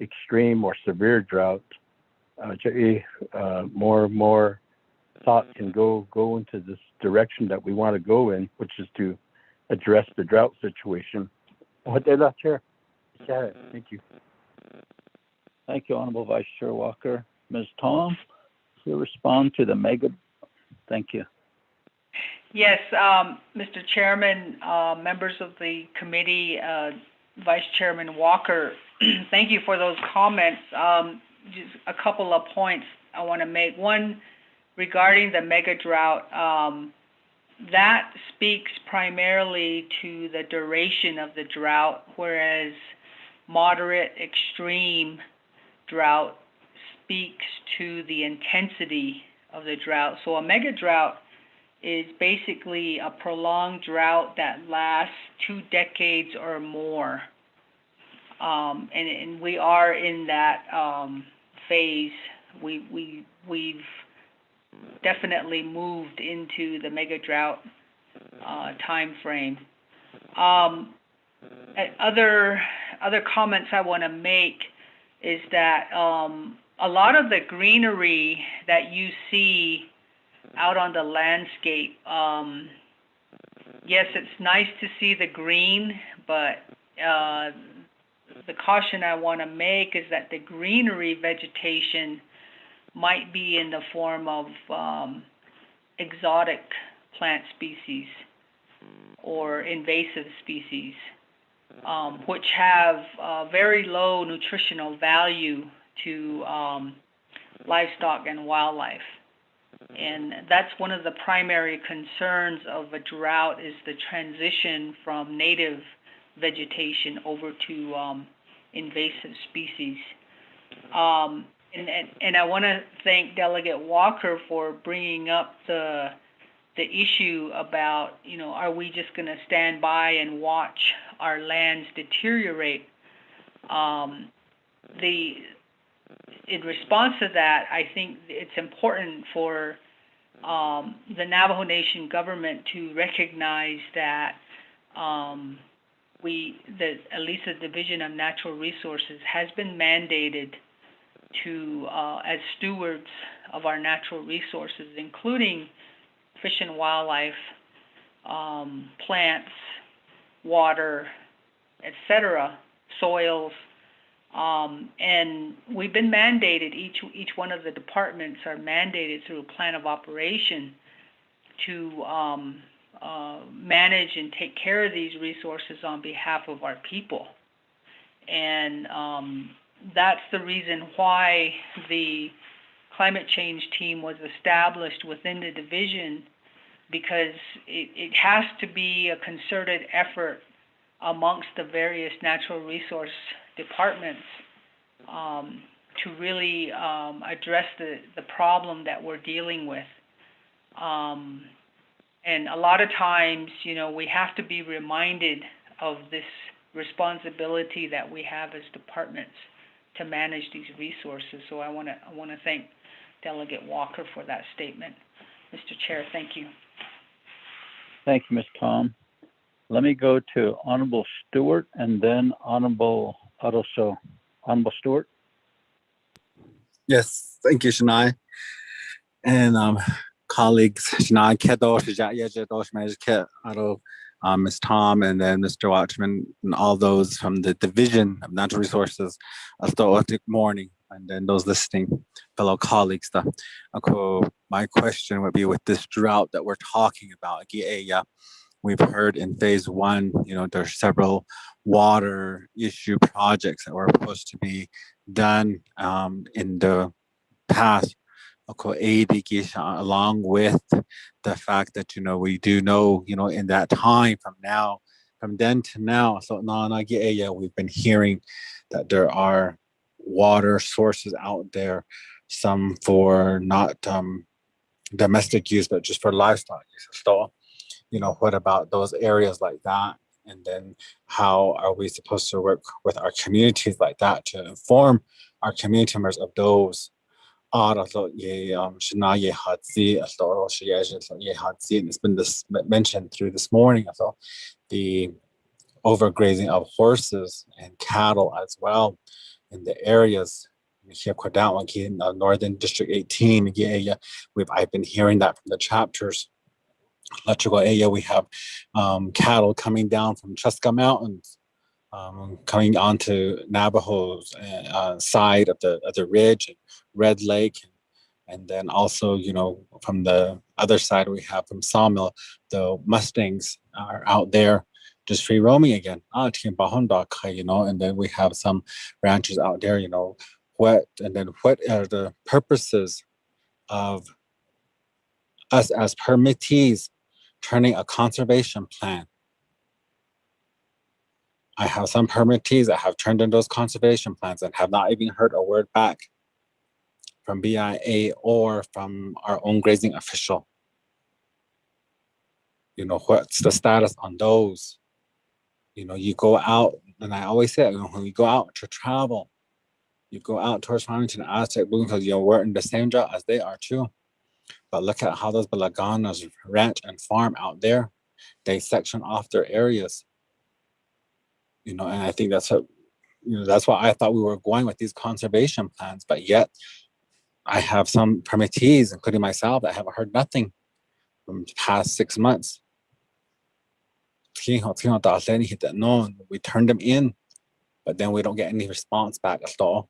Speaker 1: extreme or severe drought. More thought can go into this direction that we want to go in, which is to address the drought situation. Chair. Thank you.
Speaker 2: Thank you, Honorable Vice Chair Walker. Ms. Tom, you respond to the mega. Thank you.
Speaker 16: Yes, Mr. Chairman, members of the committee, Vice Chairman Walker, thank you for those comments. Just a couple of points I want to make. One, regarding the mega drought, that speaks primarily to the duration of the drought, whereas moderate, extreme drought speaks to the intensity of the drought. So a mega drought is basically a prolonged drought that lasts 2 decades or more. And we are in that phase. We've definitely moved into the mega drought time frame. Other comments I want to make is that a lot of the greenery that you see out on the landscape, yes, it's nice to see the green, but the caution I want to make is that the greenery vegetation might be in the form of exotic plant species or invasive species, which have very low nutritional value to livestock and wildlife. And that's one of the primary concerns of a drought, is the transition from native vegetation over to invasive species. And I want to thank Delegate Walker for bringing up the issue about, are we just going to stand by and watch our lands deteriorate? In response to that, I think it's important for the Navajo Nation government to recognize that at least the Division of Natural Resources has been mandated to, as stewards of our natural resources, including fish and wildlife, plants, water, etc., soils, and we've been mandated, each one of the departments are mandated through a plan of operation to manage and take care of these resources on behalf of our people. And that's the reason why the climate change team was established within the division, because it has to be a concerted effort amongst the various natural resource departments to really address the problem that we're dealing with. And a lot of times, we have to be reminded of this responsibility that we have as departments to manage these resources. So I want to thank Delegate Walker for that statement. Mr. Chair, thank you.
Speaker 2: Thank you, Ms. Tom. Let me go to Honorable Stewart and then Honorable Aroso. Honorable Stewart.
Speaker 4: Yes, thank you, Shania. And colleagues, Shania Kedo, Shijaya Jedosh Majke, Aro, Ms. Tom, and then Mr. Watchman, and all those from the Division of Natural Resources, good morning, and then those listening, fellow colleagues. My question would be, with this drought that we're talking about, we've heard in phase 1, there's several water issue projects that were supposed to be done in the past, along with the fact that, we do know, in that time from then to now, so we've been hearing that there are water sources out there, some for not domestic use, but just for livestock use. So, what about those areas like that? And then how are we supposed to work with our communities like that to inform our community members of those? And it's been mentioned through this morning, so the overgrazing of horses and cattle as well in the areas. Northern District 18, I've been hearing that from the chapters. We have cattle coming down from Cheska Mountains, coming onto Navajo's side of the ridge, and Red Lake, and then also, from the other side we have from Sawmill, the Mustangs are out there just free roaming again. And then we have some ranchers out there, what are the purposes of us as permittees turning a conservation plan I have some permittees that have turned in those conservation plans and have not even heard a word back from BIA or from our own grazing official. You know, what's the status on those? You know, you go out, and I always say, you know, when you go out to travel, you go out towards Farmington, Aztec, Bloom, because we're in the same drought as they are too. But look at how those Balaganas ranch and farm out there. They section off their areas. You know, and I think that's what, you know, that's why I thought we were going with these conservation plans, but yet I have some permittees, including myself, that have heard nothing from the past 6 months. We turned them in, but then we don't get any response back at all.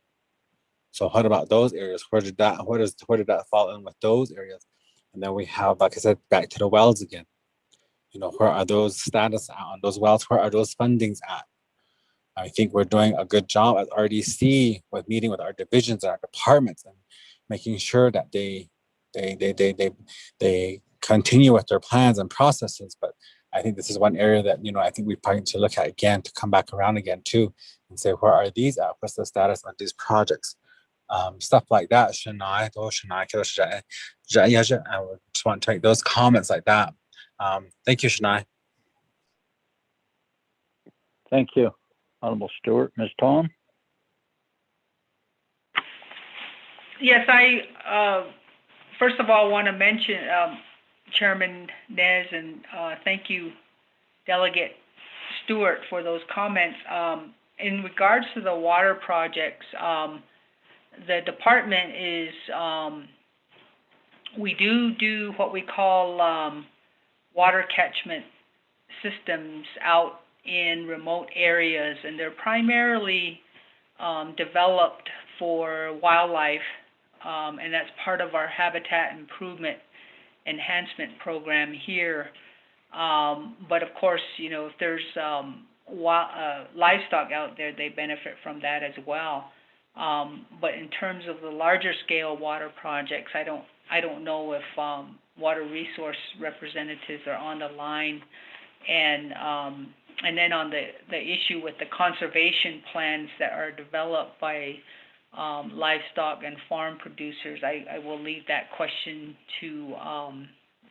Speaker 4: So what about those areas? Where did that fall in with those areas? And then we have, like I said, back to the wells again. You know, where are those status at on those wells? Where are those fundings at? I think we're doing a good job at RDC with meeting with our divisions and our departments and making sure that they continue with their plans and processes. But I think this is one area that, you know, I think we probably need to look at again, to come back around again too, and say, where are these at? What's the status on these projects? Stuff like that. I just want to make those comments like that. Thank you, Shania.
Speaker 2: Thank you, Honorable Stewart. Ms. Tom?
Speaker 16: Yes, I first of all want to mention Chairman Nez, and thank you, Delegate Stewart, for those comments. In regards to the water projects, the department is, we do what we call water catchment systems out in remote areas, and they're primarily developed for wildlife, and that's part of our habitat improvement enhancement program here. But of course, you know, if there's livestock out there, they benefit from that as well. But in terms of the larger scale water projects, I don't know if water resource representatives are on the line. And then on the issue with the conservation plans that are developed by livestock and farm producers, I will leave that question to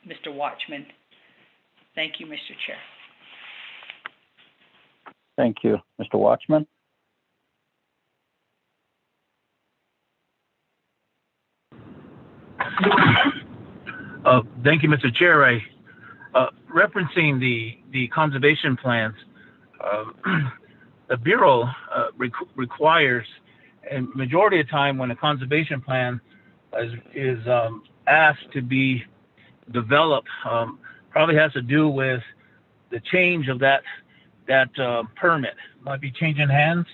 Speaker 16: Mr. Watchman. Thank you, Mr. Chair.
Speaker 2: Thank you. Mr. Watchman?
Speaker 9: Thank you, Mr. Chair. Referencing the conservation plans, the Bureau requires, and majority of the time when a conservation plan is asked to be developed, probably has to do with the change of that permit. Might be changing hands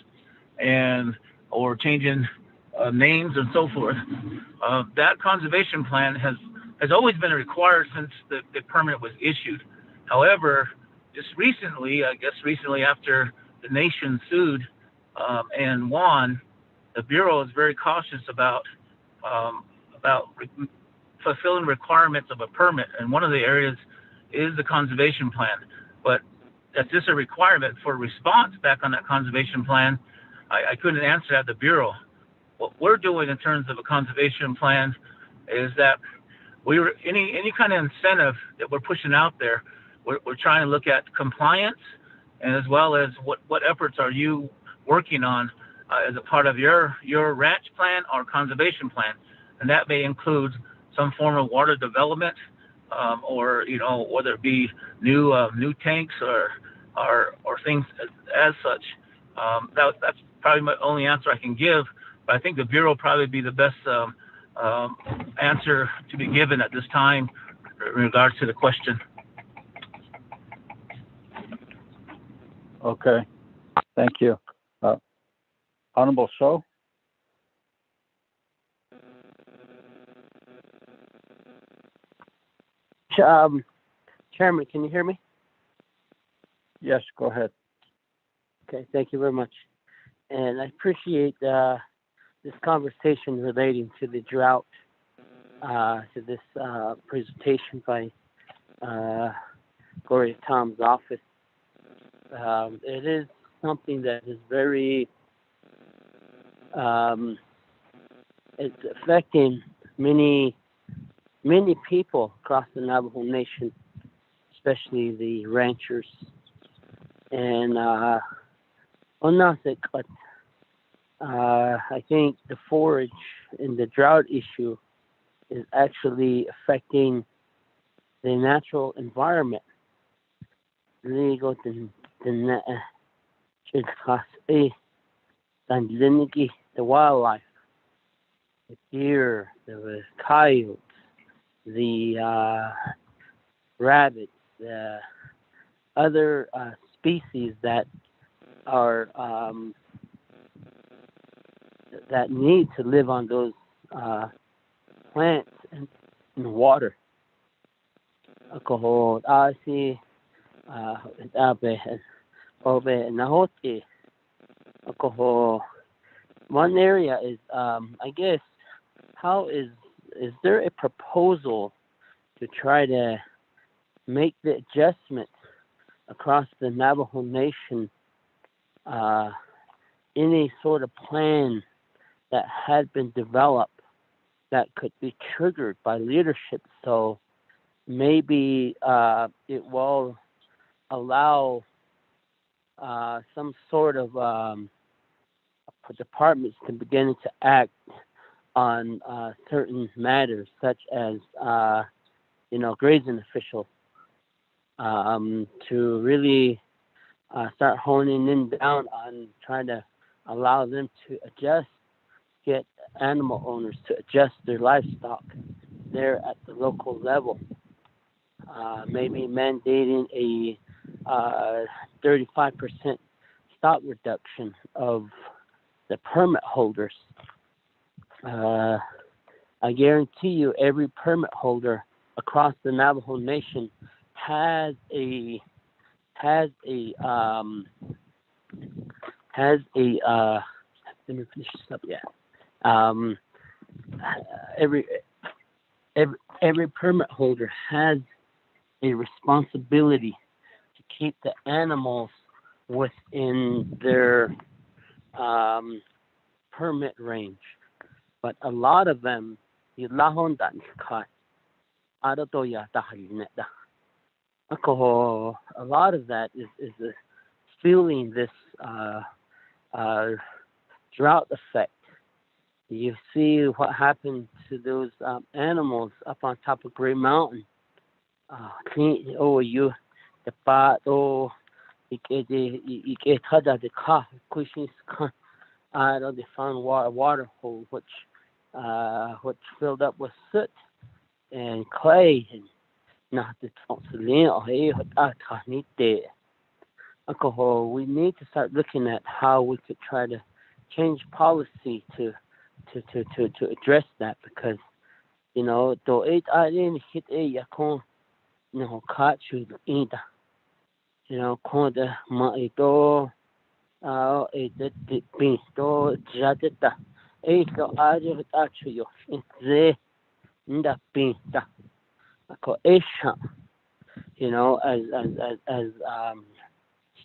Speaker 9: or changing names and so forth. That conservation plan has always been required since the permit was issued. However, just recently, after the nation sued and won, the Bureau is very cautious about fulfilling requirements of a permit, and one of the areas is the conservation plan. But that's just a requirement for response back on that conservation plan. I couldn't answer at the Bureau. What we're doing in terms of a conservation plan is that any kind of incentive that we're pushing out there, we're trying to look at compliance, and as well as what efforts are you working on as a part of your ranch plan or conservation plan, and that may include some form of water development, or whether it be new tanks or things as such. That's probably my only answer I can give. But I think the Bureau will probably be the best answer to be given at this time in regards to the question.
Speaker 2: Okay, thank you. Honorable So?
Speaker 10: Chairman, can you hear me?
Speaker 2: Yes, go ahead.
Speaker 10: Okay, thank you very much. And I appreciate this conversation relating to the drought, to this presentation by Gloria Tom's office. It is something that is very, it's affecting many people across the Navajo Nation, especially the ranchers. And I think the forage and the drought issue is actually affecting the natural environment. The wildlife, the deer, the coyotes, the rabbits, the other species that are that need to live on those plants and water. Alcohol, alcohol. One area is, I guess, how is there a proposal to try to make the adjustment across the Navajo Nation, any sort of plan that had been developed that could be triggered by leadership? So maybe it will allow some sort of departments to begin to act on certain matters, such as grazing officials, to really start honing in down on trying to allow them to get animal owners to adjust their livestock there at the local level. Maybe mandating a 35% stock reduction of the permit holders. I guarantee you, every permit holder across the Navajo Nation has a let me finish this up. Every permit holder has a responsibility to keep the animals within their permit range. But a lot of them, a lot of that is feeling this drought effect. You see what happened to those animals up on top of Gray Mountain. They found a water hole which filled up with soot and clay, and we need to start looking at how we could try to change policy to address that, because as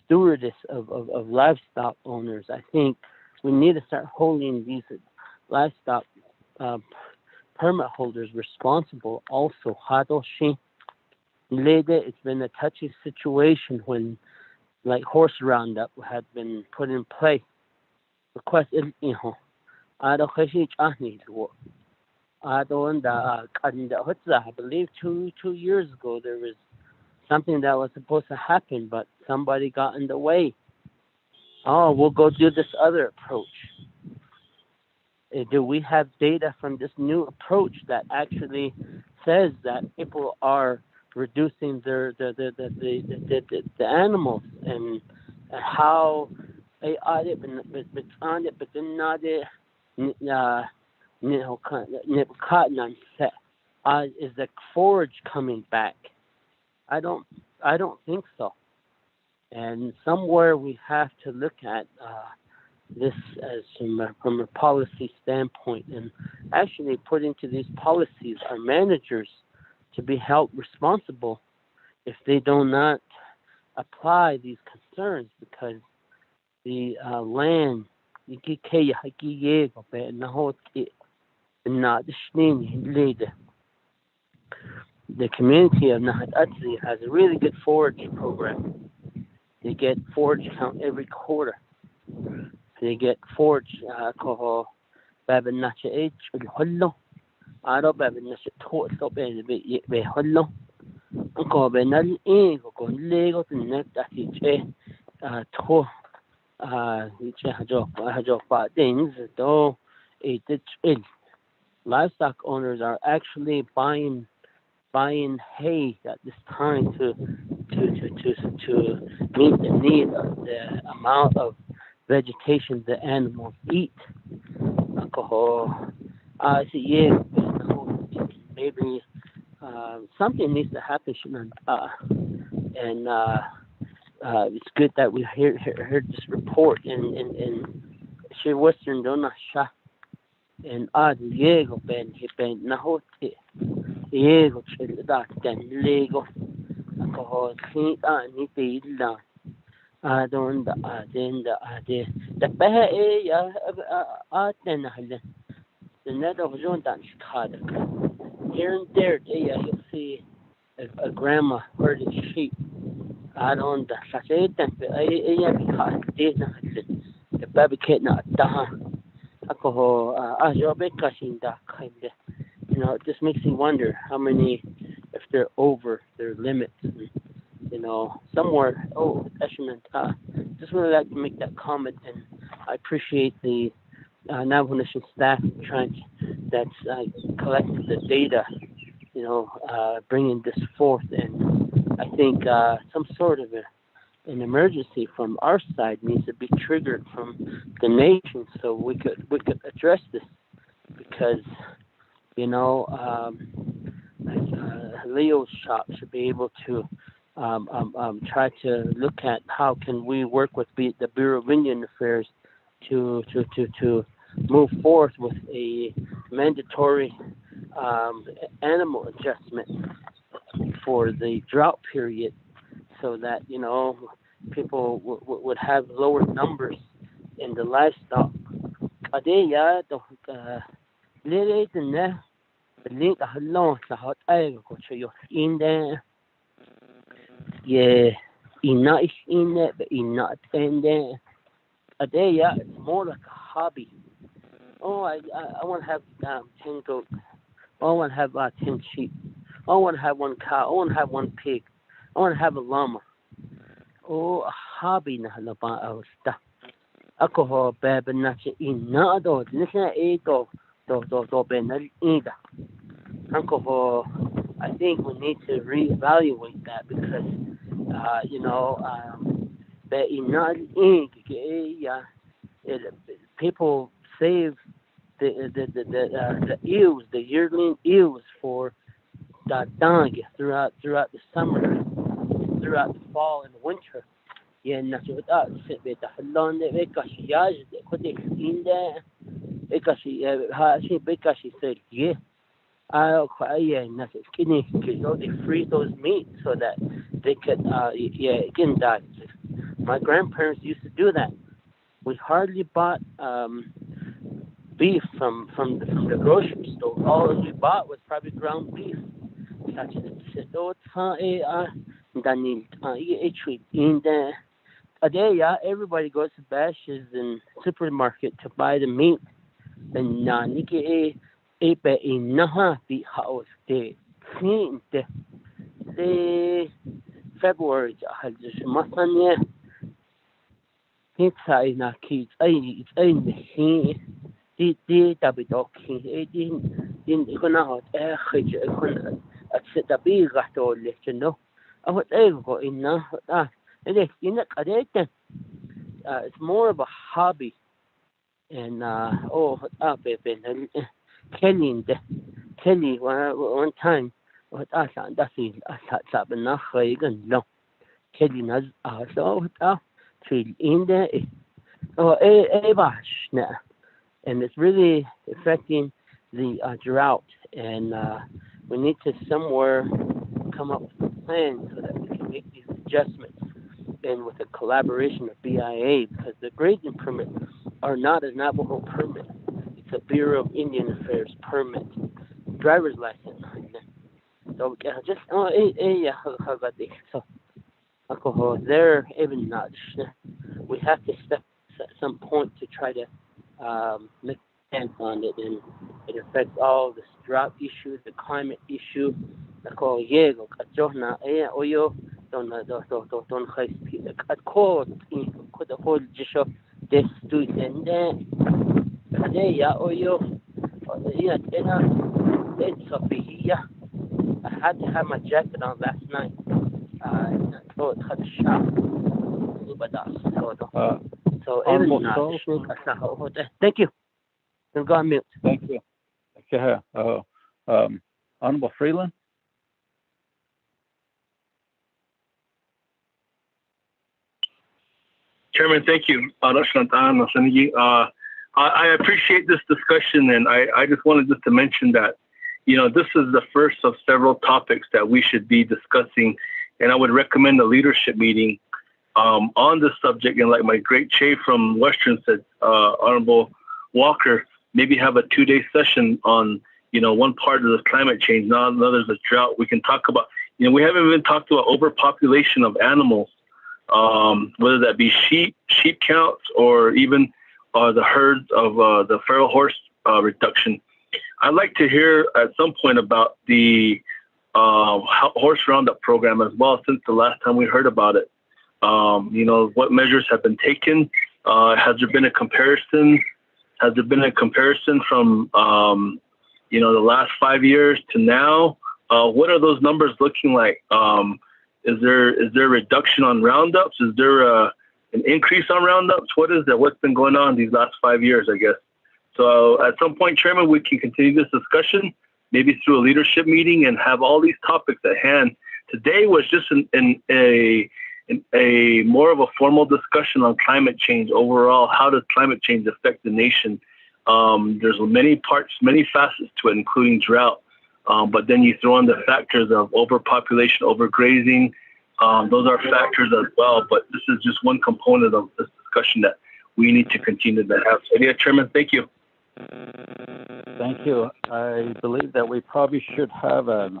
Speaker 10: stewardess of livestock owners, I think we need to start holding these livestock permit holders responsible also. It's been a touchy situation when, like, horse roundup had been put in place. I believe 2 years ago there was something that was supposed to happen, but somebody got in the way. We'll go do this other approach. Do we have data from this new approach that actually says that people are reducing the animals, and how is the forage coming back? I don't think so. And somewhere we have to look at this as from a policy standpoint, and actually put into these policies our managers to be held responsible if they do not apply these concerns, because the land ikikeya hakiyego be nahot not the community of Nahat Atzi has a really good forage program. They get forage count every quarter. They get forage koho babin nacha age hullo aro babin nacha to be hullo ko be nal ko lego net ati to hajo pa things do it livestock owners are actually buying hay at this time to meet the need of the amount of vegetation the animals eat. Maybe something needs to happen, and it's good that we heard this report in Western Donasha. And Diego Ben Nahot Diego that then Lego alcohol clean Nipila don't then the bear the net of Jonathan here and there you'll see a grandma herding sheep out on the Satan the baby kid not it just makes me wonder how many, if they're over their limits, somewhere. Just really like to make that comment, and I appreciate the Navajo Nation staff that's collecting the data, bringing this forth, and I think some sort of an emergency from our side needs to be triggered from the nation so we could address this, because Leo's shop should be able to try to look at how can we work with the Bureau of Indian Affairs to move forth with a mandatory animal adjustment for the drought period, so that people would have lower numbers in the livestock. It's more like a hobby. I want to have 10 goats. I want to have 10 sheep. I want to have 1 cow. I want to have 1 pig. I want to have a llama. A hobby na halaba awsta. Ako ho bebe na si ina do. Listen do benal ida. Ako ho, I think we need to reevaluate that, because people save the eels, the yearling eels for the dang throughout the summer, throughout the fall and winter. They freeze those meat so that they could die. My grandparents used to do that. We hardly bought beef from the grocery store. All we bought was probably ground beef. Everybody goes to Bash's and supermarket to buy the meat. And February pizza is not kids. It's more of a hobby. And Kelly one time Kelly and it's really affecting the drought, and we need to somewhere come up with a plan so that we can make these adjustments. and with the collaboration of BIA, because the grazing permits are not a Navajo permit. It's a Bureau of Indian Affairs permit, driver's license. So just so they're even not. We have to step at some point to try to make a stance on it, and it affects all this drought issue, the climate issue. Don't at court could hold just this student yeah it's a big I had to have my jacket on last night. So it had a shop. So thank you. Then go on mute.
Speaker 2: Thank you. Okay. Honorable Freeland.
Speaker 12: Chairman, thank you. I appreciate this discussion, and I just wanted to mention that, this is the first of several topics that we should be discussing, and I would recommend a leadership meeting on this subject. And like my great Che from Western said, Honorable Walker, maybe have a 2-day session on, one part of the climate change, not another is a drought. We can talk about, we haven't even talked about overpopulation of animals. Whether that be sheep counts, or even the herds of the feral horse reduction. I'd like to hear at some point about the horse roundup program as well, since the last time we heard about it. What measures have been taken? Has there been a comparison? Has there been a comparison from the last 5 years to now? What are those numbers looking like? Is there a reduction on roundups? Is there an increase on roundups? What is that? What's been going on these last 5 years, I guess? So at some point, Chairman, we can continue this discussion, maybe through a leadership meeting, and have all these topics at hand. Today was just a more of a formal discussion on climate change overall. How does climate change affect the nation? There's many parts, many facets to it, including drought. But then you throw in the factors of overpopulation, overgrazing. Those are factors as well. But this is just one component of this discussion that we need to continue to have. So, yeah, Chairman, thank you.
Speaker 2: Thank you. I believe that we probably should have a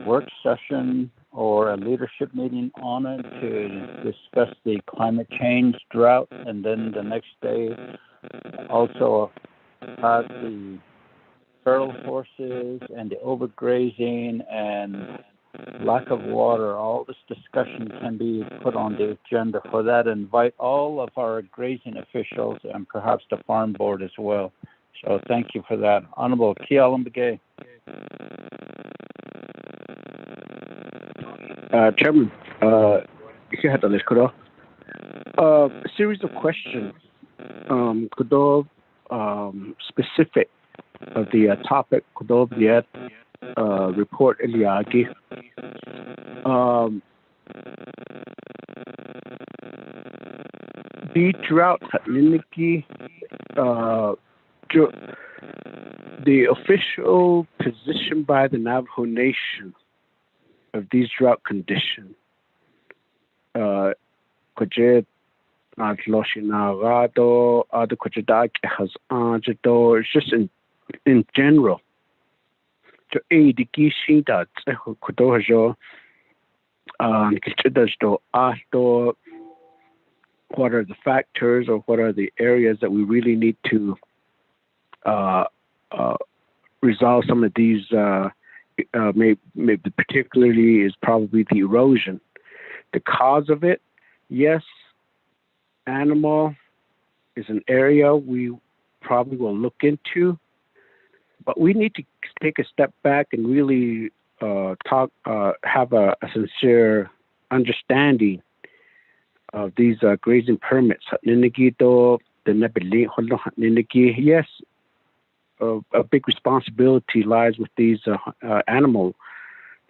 Speaker 2: work session or a leadership meeting on it to discuss the climate change, drought, and then the next day also have the feral horses and the overgrazing and lack of water. All this discussion can be put on the agenda for that. Invite all of our grazing officials and perhaps the farm board as well. So thank you for that. Honorable Kialam Begay.
Speaker 7: Chairman, if you had a series of questions, specific of the topic, yet report Eliagi. The drought Niniki, the official position by the Navajo Nation of these drought conditions. It's just in general. What are the factors, or what are the areas that we really need to resolve some of these? Maybe particularly is probably the erosion. The cause of it, yes, animal is an area we probably will look into, but we need to take a step back and really have a sincere understanding of these grazing permits. Yes, a big responsibility lies with these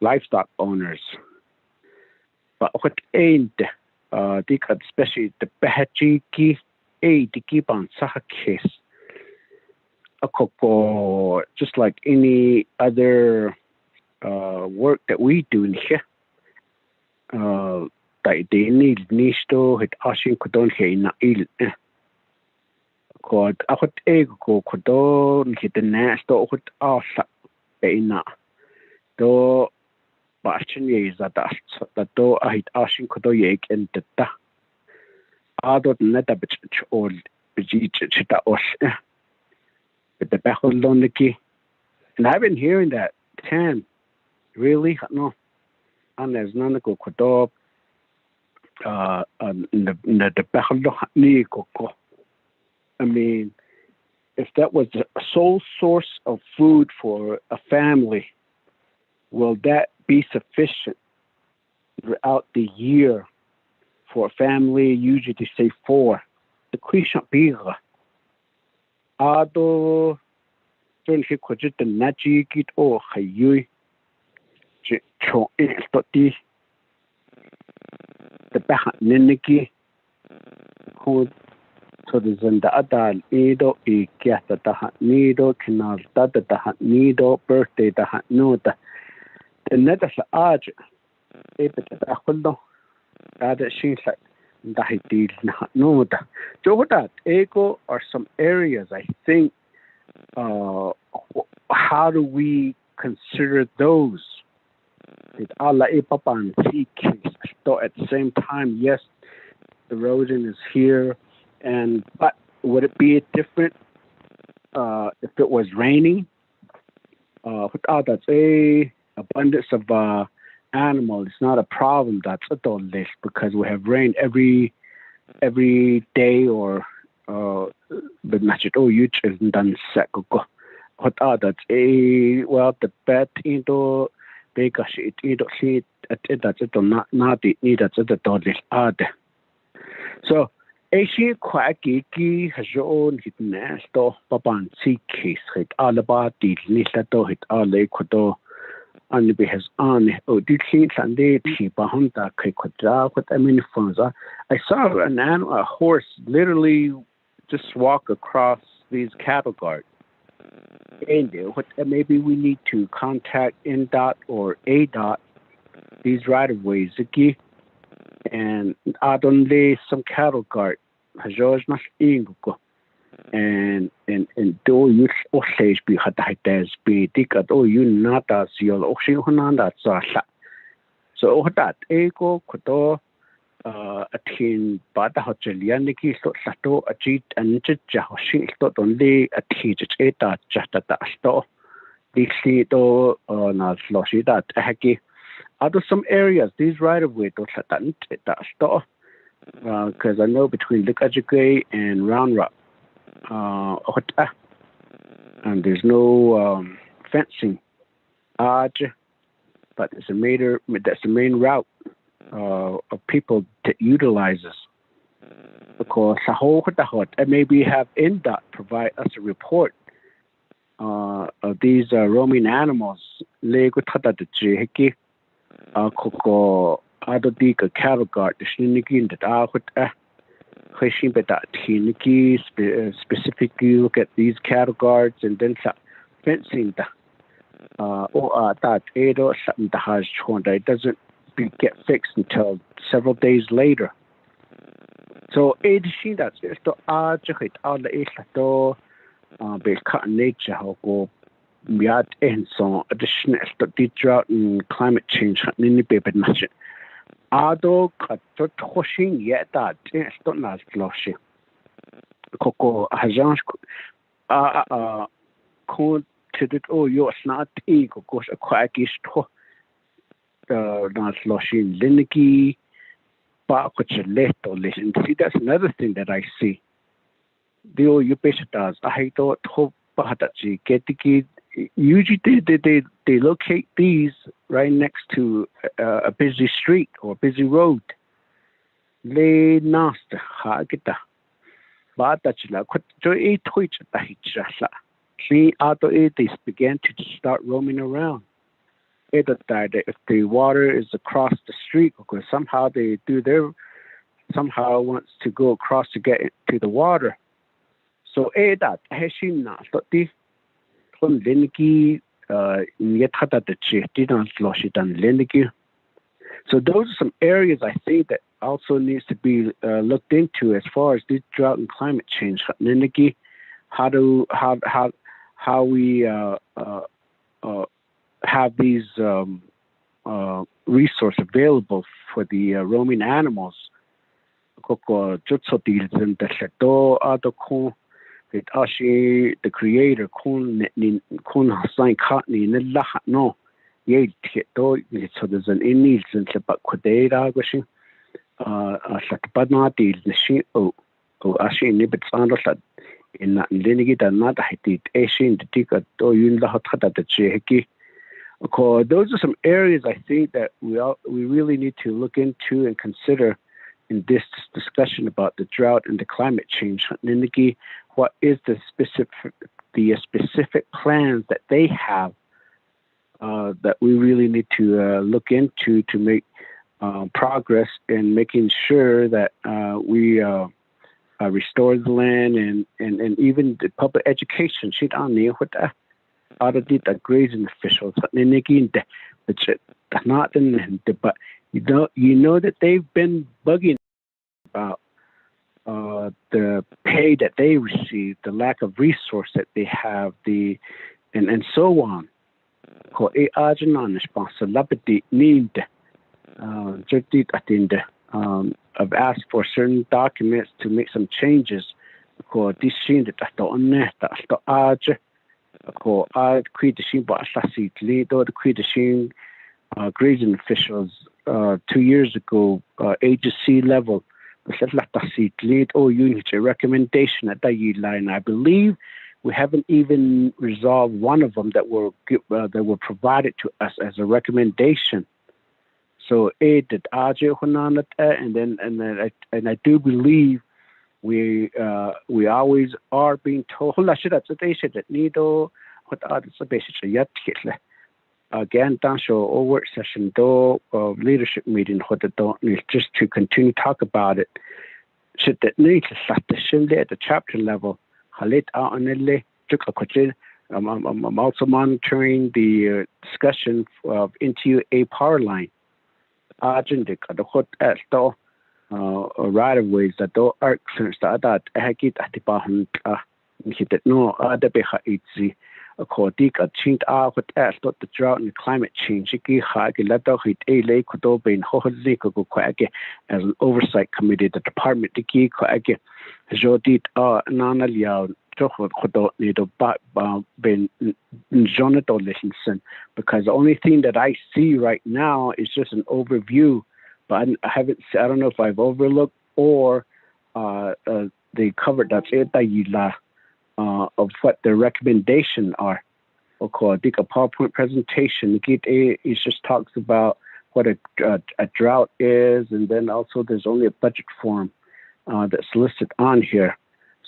Speaker 7: livestock owners. But what ain't especially the Bahachiki Dikiban Sahakis, just like any other work that we do in here, tại để ni ni sto hit asin ko don he na il ko a hot e ko don hit na sto hot asa e na do ba chin ye za da do a hit asin ko do ye en ta a do na da bit ol biji chita os but the Becholoniki. And I've been hearing that 10 really no and there's none go kodo the Becholoni koko. I mean, if that was the sole source of food for a family, will that be sufficient throughout the year for a family, usually say 4? The question bigger. Ado turn he could the naji git or hayui cho the back niniki who so the zenda adal edo e kiata da nido canal da nido birthday da no the net as age e bit da hullo da she like no da so that ego are some areas I think how do we consider those at the same time, yes, erosion is here, but would it be different if it was raining? That's a abundance of animals. It's not a problem. That's a list because we have rain every day or but not at all. You isn't done second. That's the bed into. Because it see it that's it not the need that's the toilet ad. So she quite geeky has your own hit nest or papan see case hit all about the nista hit all they could do and be has on did he Sunday tea bahunta kikudra with I mean I saw a horse literally just walk across these cattle guards. Maybe we need to contact NDOT or ADOT, these right-of-ways, and add on some cattle guard, and do you also be had that be dig at all you not as your ocean that so that ego could a teen bad hotelianiki so sato a cheat and jahoshi to only a teach it just at the store. This to not loshi that haki. Other some areas these right of way to satan at the store because I know between Likajike and Round Rock and there's no fencing but it's that's the main route of people that utilizes because and maybe have NDOT provide us a report of these roaming animals lego tata the jiki koko adodika cattle guard the shiniki that specifically look at these cattle guards and then fencing that it doesn't get fixed until several days later. So that's to all the to be cut nature how go miat and so additional to drought and climate change in the paper nation. Ado cut to washing yet that is not flushing. Coco hajan called to the you're not ego goes a quackish to not loshing liniki but listen. See that's another thing that I see. The you does I thought hope get the kid usually they locate these right next to a busy street or busy road. Le nasta hagita but that's like what to twitch see auto they began to start roaming around. If the water is across the street because somehow they do somehow wants to go across to get to the water. So that hashina the liniki yet the didn't slosh it and liniki. So those are some areas I think that also needs to be looked into as far as this drought and climate change. How we have these resources available for the roaming animals. The creator no so there's an in and but quadera but not the actually nibit sound in Linigi than not I did Asian the ticket or you the Cheki. Those are some areas I think that we really need to look into and consider in this discussion about the drought and the climate change. Linigi, what is the specific plans that they have that we really need to look into to make progress in making sure that we restore the land and even the public education. She'd on the out of the grazing officials, but not in but you know that they've been bugging about the pay that they receive, the lack of resource that they have, and so on. I've asked for certain documents to make some changes. Grazing officials 2 years ago, agency level, recommendation at that line. I believe we haven't even resolved one of them that were provided to us as a recommendation. So and I do believe we always are being told that again, work session leadership meeting just to continue to talk about it. Should that need to start at the chapter level. I'm also monitoring the discussion of NTUA power line. Right of ways that do arc since that Hagit at the Bahan no other Beha Kodik chink what as the drought and climate change as an oversight committee, the department because the only thing that I see right now is just an overview, but I don't know if I've overlooked or they covered that's it of what the recommendation are. A PowerPoint presentation. It just talks about what a drought is, and then also there's only a budget form that's listed on here.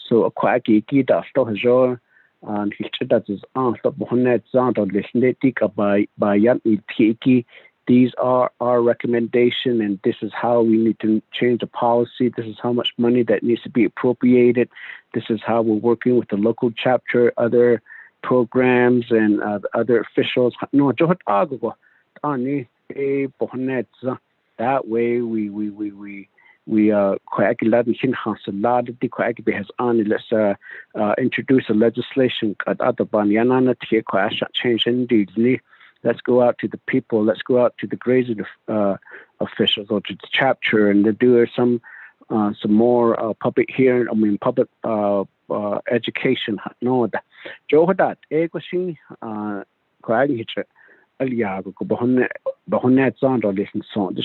Speaker 7: So a quacky gita stohajo and that is on stop bonnet sound or by yan tiki. These are our recommendation, and this is how we need to change the policy. This is how much money that needs to be appropriated. This is how we're working with the local chapter, other programs, and other officials. No, that way we let's introduce a legislation change. Let's go out to the people. Let's go out to the grazing officials or to the chapter and do some more public hearing. I mean, public education. No, that Joe that Egoshin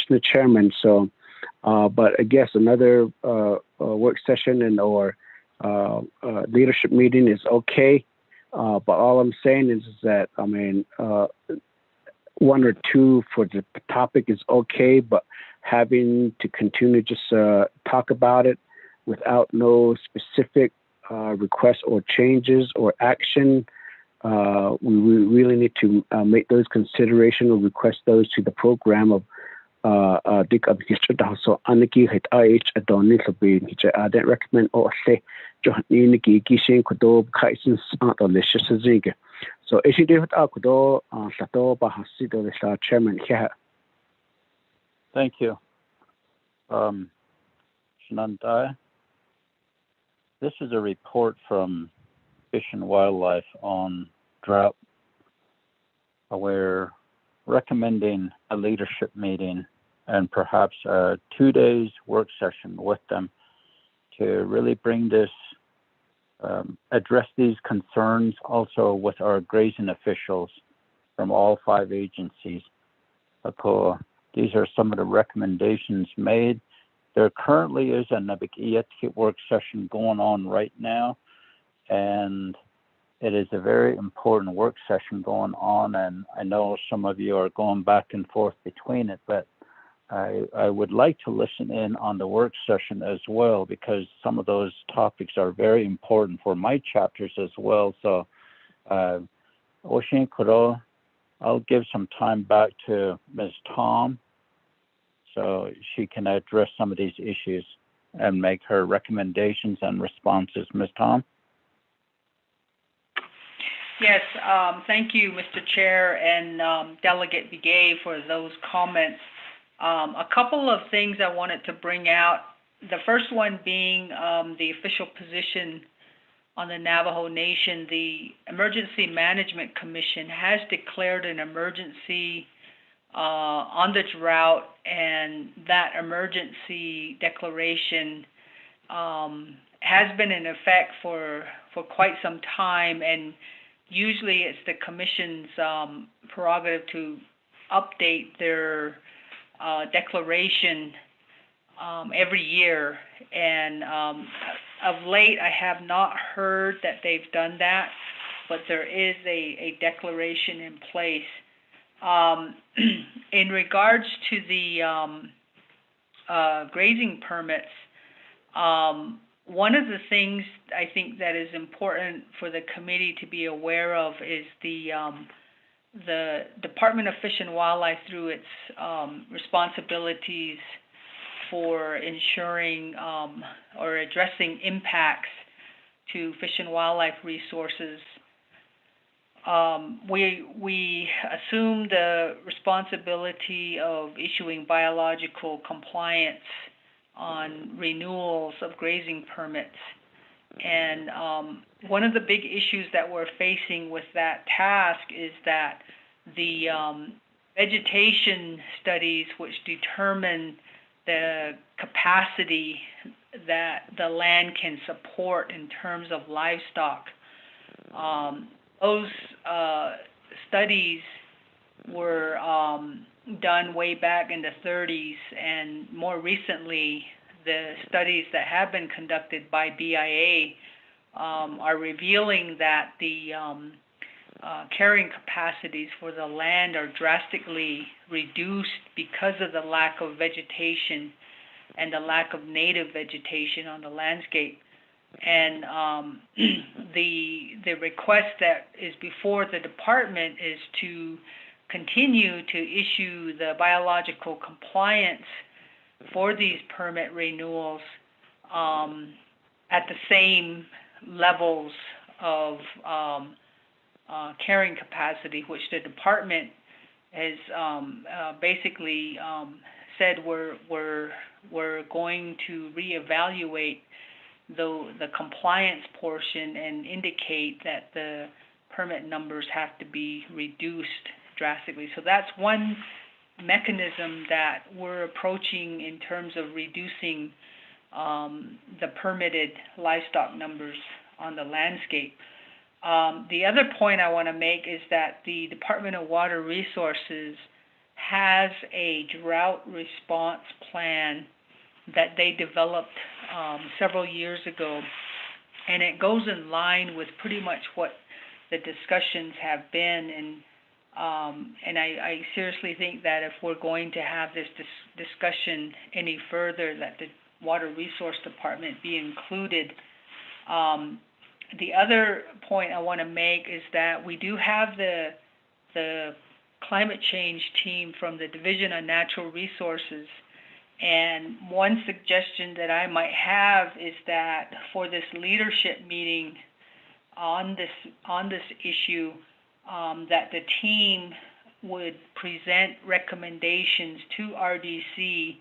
Speaker 7: the chairman. So, but I guess another work session and or leadership meeting is okay. But all I'm saying is that, I mean, one or two for the topic is okay, but having to continue just talk about it without no specific requests or changes or action, we really need to make those considerations or request those to the program of Dick of so Aniki hit IH Adoni I don't recommend or say Johaniki Gishin Kudo Kaisen delicious Zig. So if you do it Akudo Sato Bahasido the chairman here.
Speaker 2: Thank you. Shanandaya, this is a report from Fish and Wildlife on drought. We're recommending a leadership meeting and perhaps a 2 days work session with them to really bring this, address these concerns also with our grazing officials from all 5 agencies. These are some of the recommendations made. There currently is a Nabik work session going on right now, and it is a very important work session going on, and I know some of you are going back and forth between it, but I would like to listen in on the work session as well, because some of those topics are very important for my chapters as well. So, Oshin Kuro, I'll give some time back to Ms. Tom so she can address some of these issues and make her recommendations and responses. Ms. Tom?
Speaker 16: Yes, thank you, Mr. Chair and Delegate Begay for those comments. A couple of things I wanted to bring out. The first one being the official position on the Navajo Nation. The Emergency Management Commission has declared an emergency on the drought, and that emergency declaration has been in effect for quite some time, and usually it's the Commission's prerogative to update their declaration every year, and of late I have not heard that they've done that, but there is a declaration in place. In regards to the grazing permits, one of the things I think that is important for the committee to be aware of is the Department of Fish and Wildlife, through its responsibilities for ensuring or addressing impacts to fish and wildlife resources. We assume the responsibility of issuing biological compliance on renewals of grazing permits. And one of the big issues that we're facing with that task is that the vegetation studies, which determine the capacity that the land can support in terms of livestock, those studies were done way back in the 30s, and more recently the studies that have been conducted by BIA are revealing that the carrying capacities for the land are drastically reduced because of the lack of vegetation and the lack of native vegetation on the landscape. And the request that is before the department is to continue to issue the biological compliance for these permit renewals at the same levels of carrying capacity, which the department has basically said we're going to reevaluate the compliance portion and indicate that the permit numbers have to be reduced drastically. So that's one mechanism that we're approaching in terms of reducing the permitted livestock numbers on the landscape. The other point I want to make is that the Department of Water Resources has a drought response plan that they developed several years ago, and it goes in line with pretty much what the discussions have been, and I seriously think that if we're going to have this discussion any further, that the Water Resource Department be included. The other point I want to make is that we do have the climate change team from the Division of Natural Resources, and one suggestion that I might have is that for this leadership meeting on this issue, that the team would present recommendations to RDC,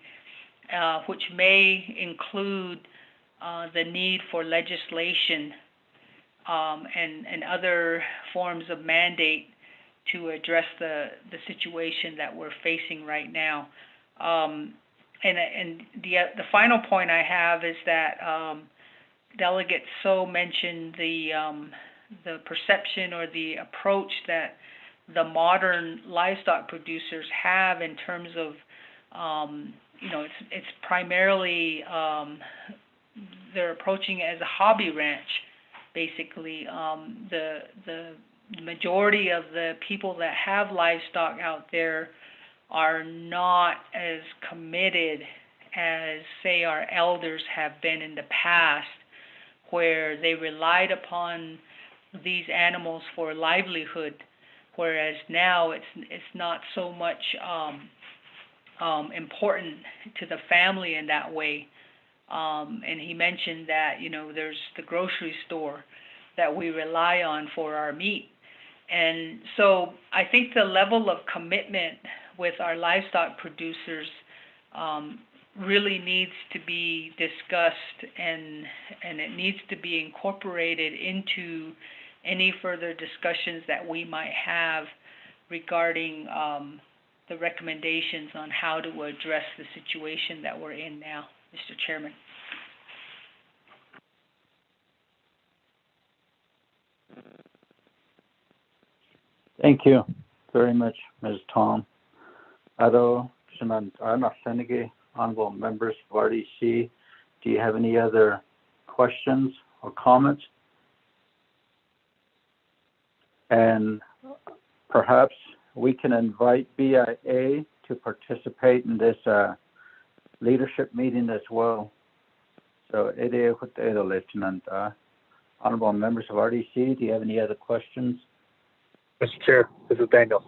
Speaker 16: which may include the need for legislation and other forms of mandate to address the situation that we're facing right now. And the final point I have is that Delegate So mentioned the perception or the approach that the modern livestock producers have in terms of, it's primarily they're approaching it as a hobby ranch, basically. The majority of the people that have livestock out there are not as committed as, say, our elders have been in the past, where they relied upon these animals for livelihood, whereas now it's not so much important to the family in that way. And he mentioned that, there's the grocery store that we rely on for our meat. And so I think the level of commitment with our livestock producers really needs to be discussed, and it needs to be incorporated into any further discussions that we might have regarding the recommendations on how to address the situation that we're in now, Mr. Chairman.
Speaker 2: Thank you very much, Ms. Tom. Honorable members of RDC, do you have any other questions or comments? And perhaps we can invite BIA to participate in this leadership meeting as well. So, Lieutenant, honorable members of RDC, do you have any other questions?
Speaker 5: Mr. Chair, this is Daniel.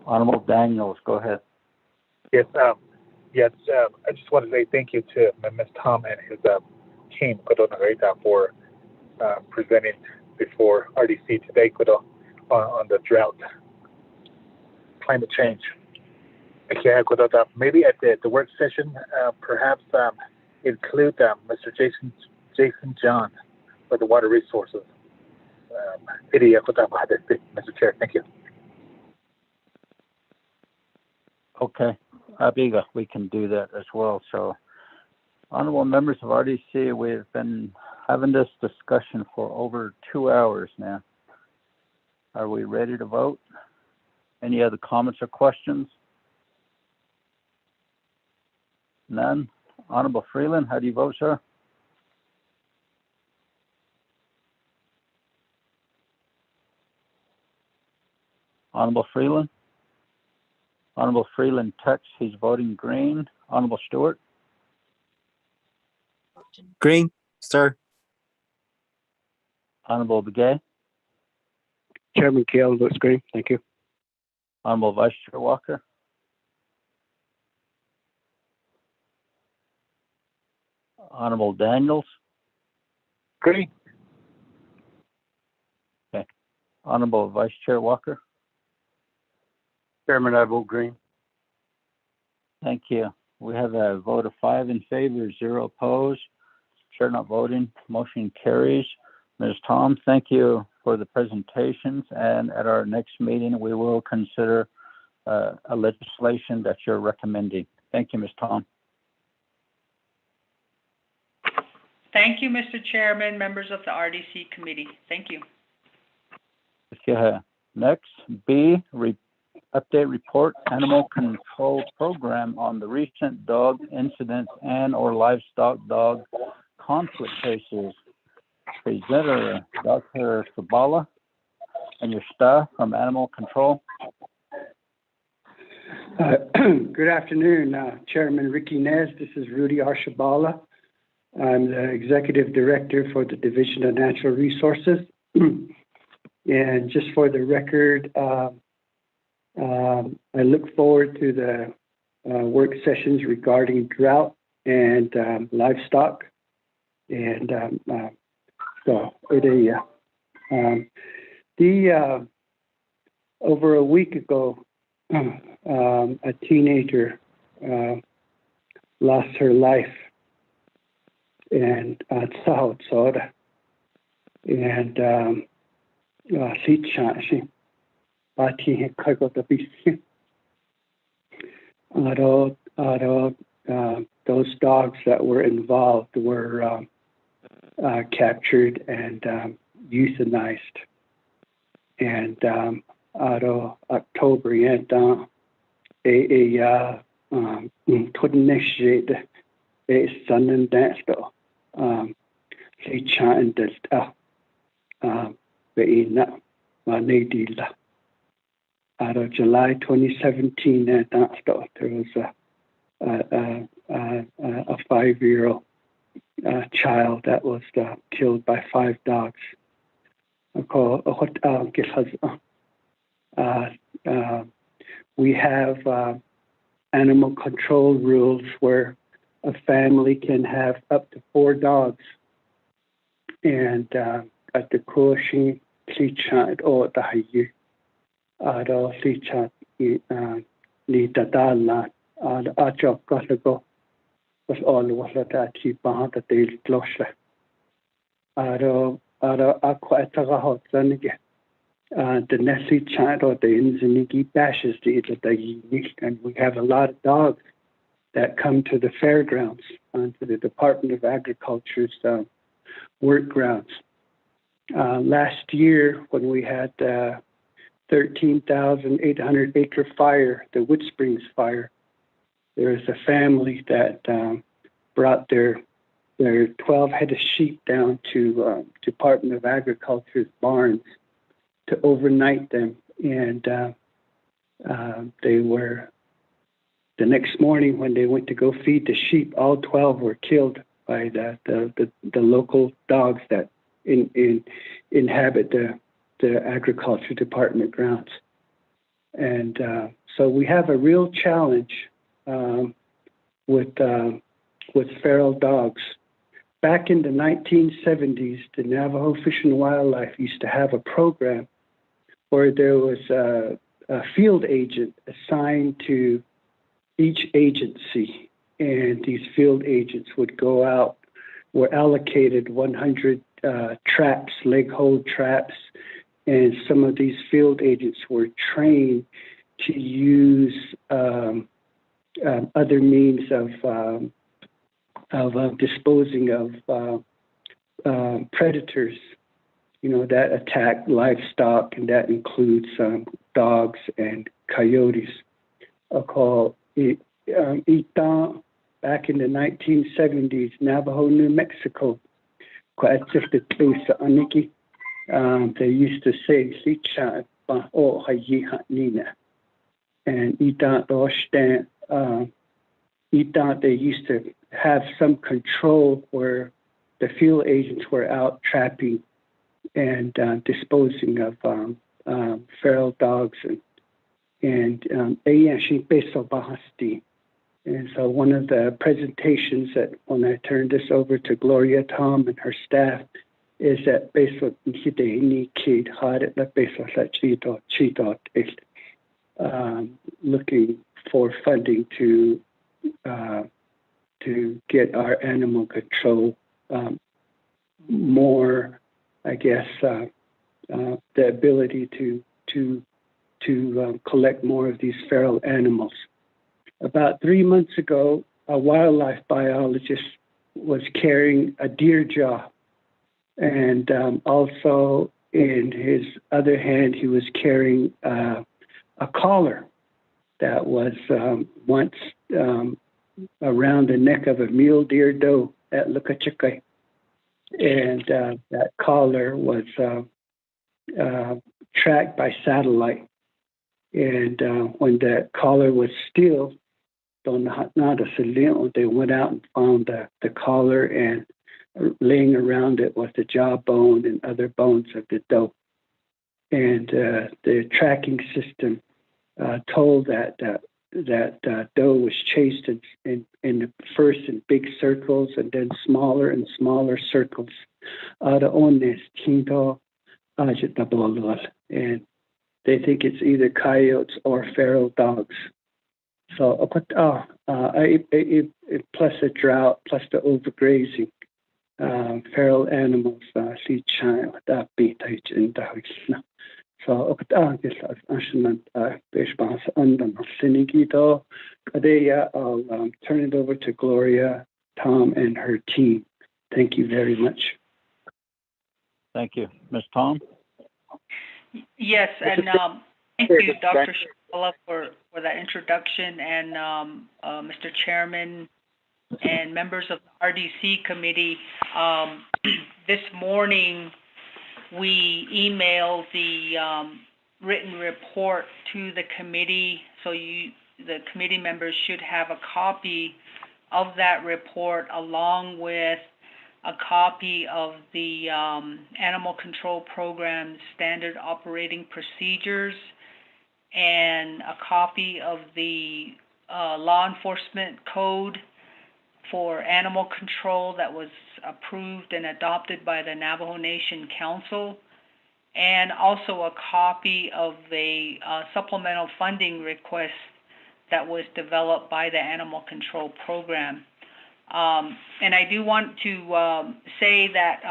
Speaker 2: Honorable Daniels, go ahead.
Speaker 5: Yes, I just want to say thank you to Ms. Tom and his team for presenting before RDC today on the drought, climate change. Maybe at the work session, perhaps include Mr. Jason John for the water resources. Mr. Chair, thank you.
Speaker 2: Okay, Abiga, we can do that as well. So, honorable members of RDC, we've been having this discussion for over 2 hours now. Are we ready to vote? Any other comments or questions? None? Honorable Freeland, how do you vote, sir? Honorable Freeland? Honorable Freeland texts he's voting green. Honorable Stewart?
Speaker 4: Green, sir.
Speaker 2: Honorable Begay?
Speaker 7: Chairman Keel votes green. Thank you.
Speaker 2: Honorable Vice Chair Walker? Honorable Daniels?
Speaker 5: Green.
Speaker 2: Okay. Honorable Vice Chair Walker?
Speaker 7: Chairman, I vote green.
Speaker 2: Thank you. We have a vote of 5 in favor, 0 opposed. Chair not voting. Motion carries. Ms. Tom, thank you for the presentations. And at our next meeting, we will consider a legislation that you're recommending. Thank you, Ms. Tom.
Speaker 16: Thank you, Mr. Chairman, members of the RDC committee. Thank you.
Speaker 2: Okay. Next, B, update report animal control program on the recent dog incidents and or livestock dog conflict cases. Presenter Dr. Sabala and your staff from animal control.
Speaker 13: Good afternoon, Chairman Ricky Nez. This is Rudy Arshabala. I'm the Executive Director for the Division of Natural Resources. And just for the record, I look forward to the work sessions regarding drought and livestock. And over a week ago, a teenager lost her life and South Soda and she Bati Kagotabisi. Those dogs that were involved were captured and euthanized. And October, couldn't initiate a sun and dance though. They chanted out of July 2017, there was a 5-year-old child that was killed by 5 dogs. We have animal control rules where a family can have up to 4 dogs. And at the Koshi, Clichat or the Hayu, Ado Clichat, Nidadala, Achok Gotago, was all was that cheap behind the daily closure. Ado Aqua Tagahot Zanige. The Nessie chat or the Inzinigi bashes the unique, and we have a lot of dogs that come to the fairgrounds, to the Department of Agriculture's work grounds. Last year, when we had 13,800 acre fire, the Wood Springs fire, there was a family that brought their 12 head of sheep down to Department of Agriculture's barns to overnight them, and they were, the next morning when they went to go feed the sheep, all 12 were killed by the local dogs that inhabit the agriculture department grounds. And so we have a real challenge with feral dogs. Back in the 1970s, the Navajo Fish and Wildlife used to have a program where there was a field agent assigned to each agency, and these field agents would go out, were allocated 100 traps, leg hold traps, and some of these field agents were trained to use other means of disposing of predators, that attack livestock, and that includes dogs and coyotes. Called Ita, back in the 1970s, Navajo, New Mexico. They used to say, and they used to have some control where the field agents were out trapping and disposing of feral dogs and so one of the presentations that when I turned this over to Gloria Tom and her staff is that looking for funding to get our animal control more, I guess, the ability to collect more of these feral animals. About 3 months ago, a wildlife biologist was carrying a deer jaw, and also in his other hand, he was carrying a collar that was once around the neck of a mule deer doe at Lukachikai. And that collar was tracked by satellite. And when that collar was still, they went out and found the collar, and laying around it was the jawbone and other bones of the doe. And the tracking system told that doe was chased in the first in big circles and then smaller and smaller circles. And they think it's either coyotes or feral dogs. So plus the drought, plus the overgrazing, feral animals, that beat in the house. So I guess I'll turn it over to Gloria, Tom, and her team. Thank you very much.
Speaker 2: Thank you. Ms. Tom?
Speaker 16: Yes, and thank you, Dr. Shabala, for that introduction, and Mr. Chairman and members of the RDC committee. This morning, we emailed the written report to the committee, so the committee members should have a copy of that report along with a copy of the Animal Control Program's standard operating procedures and a copy of the law enforcement code for animal control that was approved and adopted by the Navajo Nation Council, and also a copy of the supplemental funding request that was developed by the Animal Control Program. And I do want to say that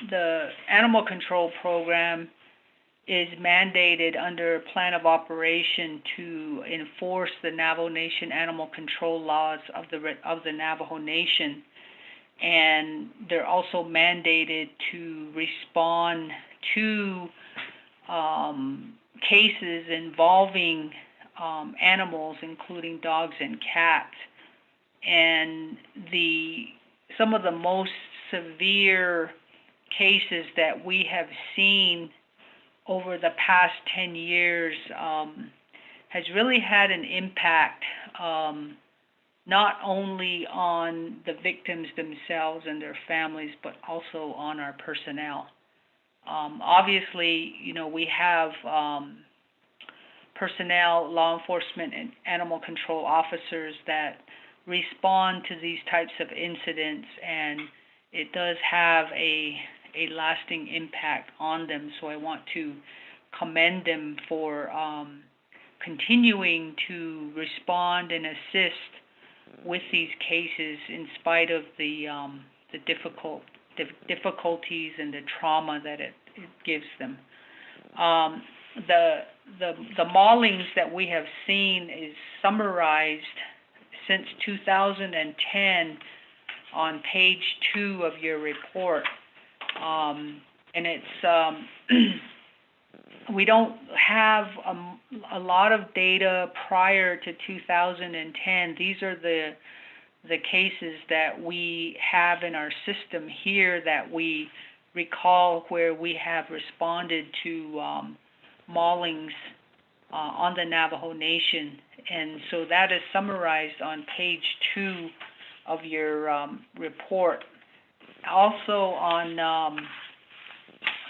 Speaker 16: the Animal Control Program is mandated under Plan of Operation to enforce the Navajo Nation animal control laws of the Navajo Nation. And they're also mandated to respond to cases involving animals, including dogs and cats. And some of the most severe cases that we have seen over the past 10 years has really had an impact not only on the victims themselves and their families, but also on our personnel. Obviously, we have personnel, law enforcement, and animal control officers that respond to these types of incidents, and it does have a lasting impact on them. So I want to commend them for continuing to respond and assist with these cases in spite of the difficulties and the trauma that it gives them. The maulings that we have seen is summarized since 2010 on page 2 of your report. And it's we don't have a lot of data prior to 2010. These are the cases that we have in our system here that we recall where we have responded to maulings on the Navajo Nation. And so that is summarized on page 2 of your report. Also on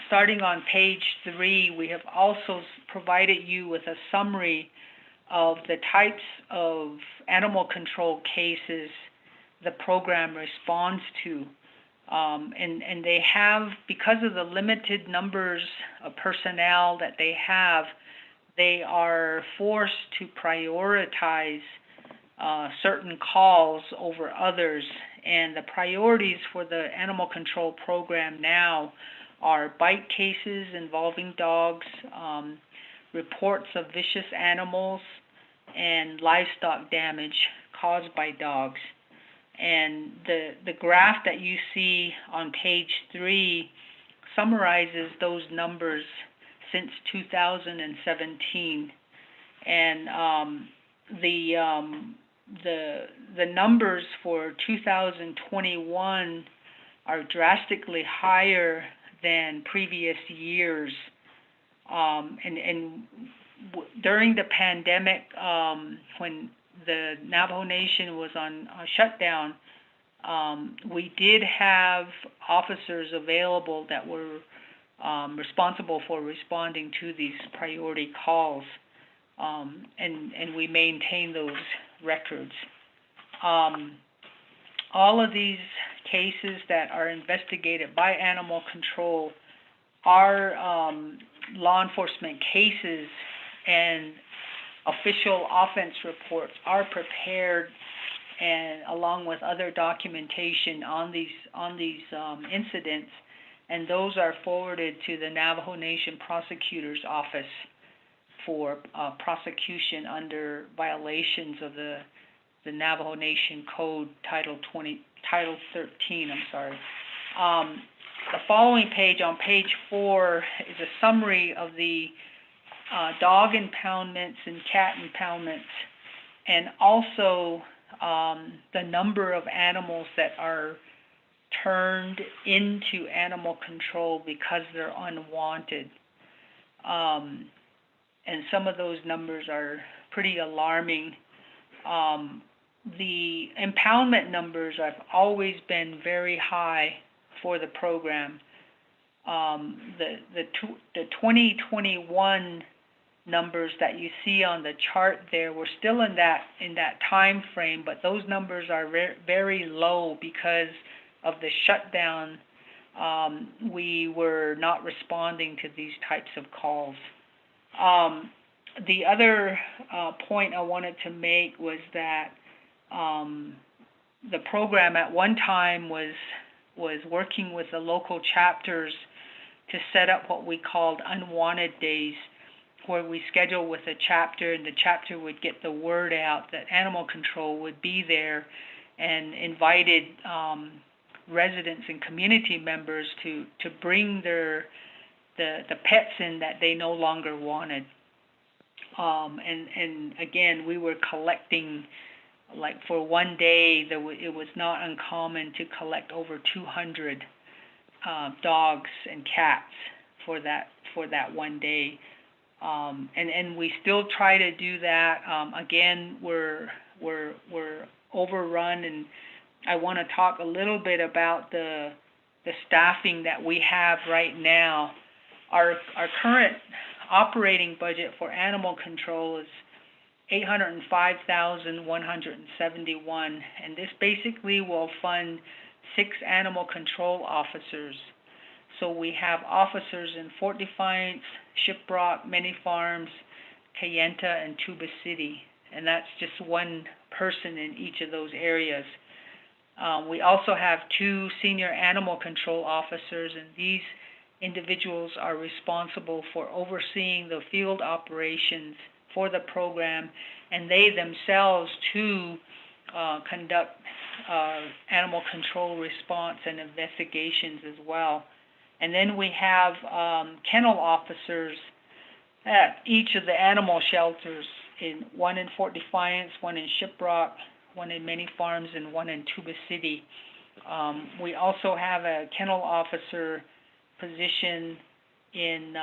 Speaker 16: starting on page 3, we have also provided you with a summary of the types of animal control cases the program responds to. And they have, because of the limited numbers of personnel that they are forced to prioritize certain calls over others. And the priorities for the animal control program now are bite cases involving dogs, reports of vicious animals, and livestock damage caused by dogs. And the graph that you see on page 3 summarizes those numbers since 2017. And the numbers for 2021 are drastically higher than previous years. During the pandemic, when the Navajo Nation was on shutdown, we did have officers available that were responsible for responding to these priority calls, and we maintain those records. All of these cases that are investigated by animal control are law enforcement cases and official offense reports are prepared, and along with other documentation on these incidents, and those are forwarded to the Navajo Nation Prosecutor's Office for prosecution under violations of the Navajo Nation Code Title 13. The following page, on page 4, is a summary of the dog impoundments and cat impoundments, and also the number of animals that are turned into animal control because they're unwanted. And some of those numbers are pretty alarming. The impoundment numbers have always been very high for the program. The 2021 numbers that you see on the chart there, we're still in that time frame, but those numbers are very low because of the shutdown. We were not responding to these types of calls. The other point I wanted to make was that the program at one time was working with the local chapters to set up what we called unwanted days, where we schedule with a chapter, and the chapter would get the word out that animal control would be there, and invited residents and community members to bring the pets in that they no longer wanted. And again, we were collecting, like for one day, it was not uncommon to collect over 200 dogs and cats for that one day. And we still try to do that. Again, we're overrun, and I want to talk a little bit about the staffing that we have right now. Our current operating budget for animal control is $805,171, and this basically will fund 6 animal control officers. So we have officers in Fort Defiance, Shiprock, Many Farms, Kayenta, and Tuba City, and that's just one person in each of those areas. We also have 2 senior animal control officers, and these individuals are responsible for overseeing the field operations for the program, and they themselves too conduct animal control response and investigations as well. And then we have kennel officers at each of the animal shelters, one in Fort Defiance, one in Shiprock, one in Many Farms, and one in Tuba City. We also have a kennel officer position in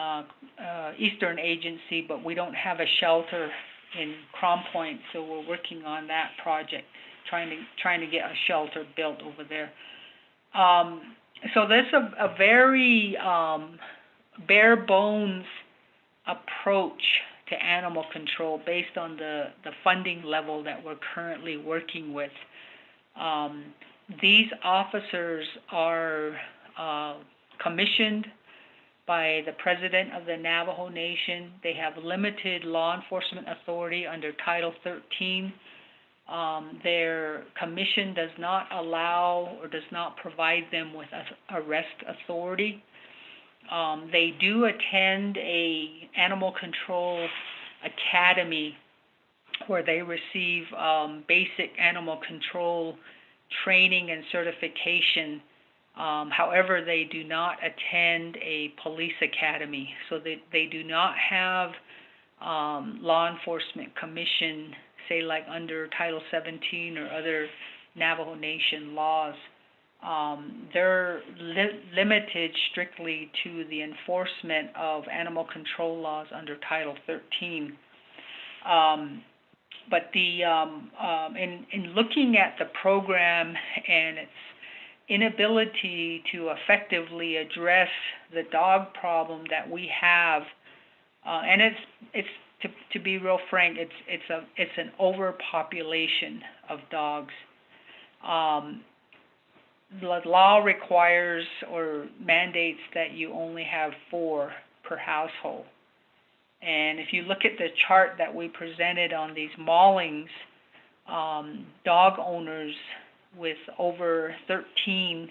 Speaker 16: Eastern Agency, but we don't have a shelter in Crown Point, so we're working on that project, trying to get a shelter built over there. So there's a very bare bones approach to animal control based on the funding level that we're currently working with. These officers are commissioned by the President of the Navajo Nation. They have limited law enforcement authority under Title 13. Their commission does not allow or does not provide them with arrest authority. They do attend a animal control academy where they receive basic animal control training and certification. However, they do not attend a police academy, so they do not have law enforcement commission, say like under Title 17 or other Navajo Nation laws. They're limited strictly to the enforcement of animal control laws under Title 13. But in looking at the program and its inability to effectively address the dog problem that we have, and it's to be real frank, it's an overpopulation of dogs. The law requires or mandates that you only have 4 per household. And if you look at the chart that we presented on these maulings, dog owners with over 13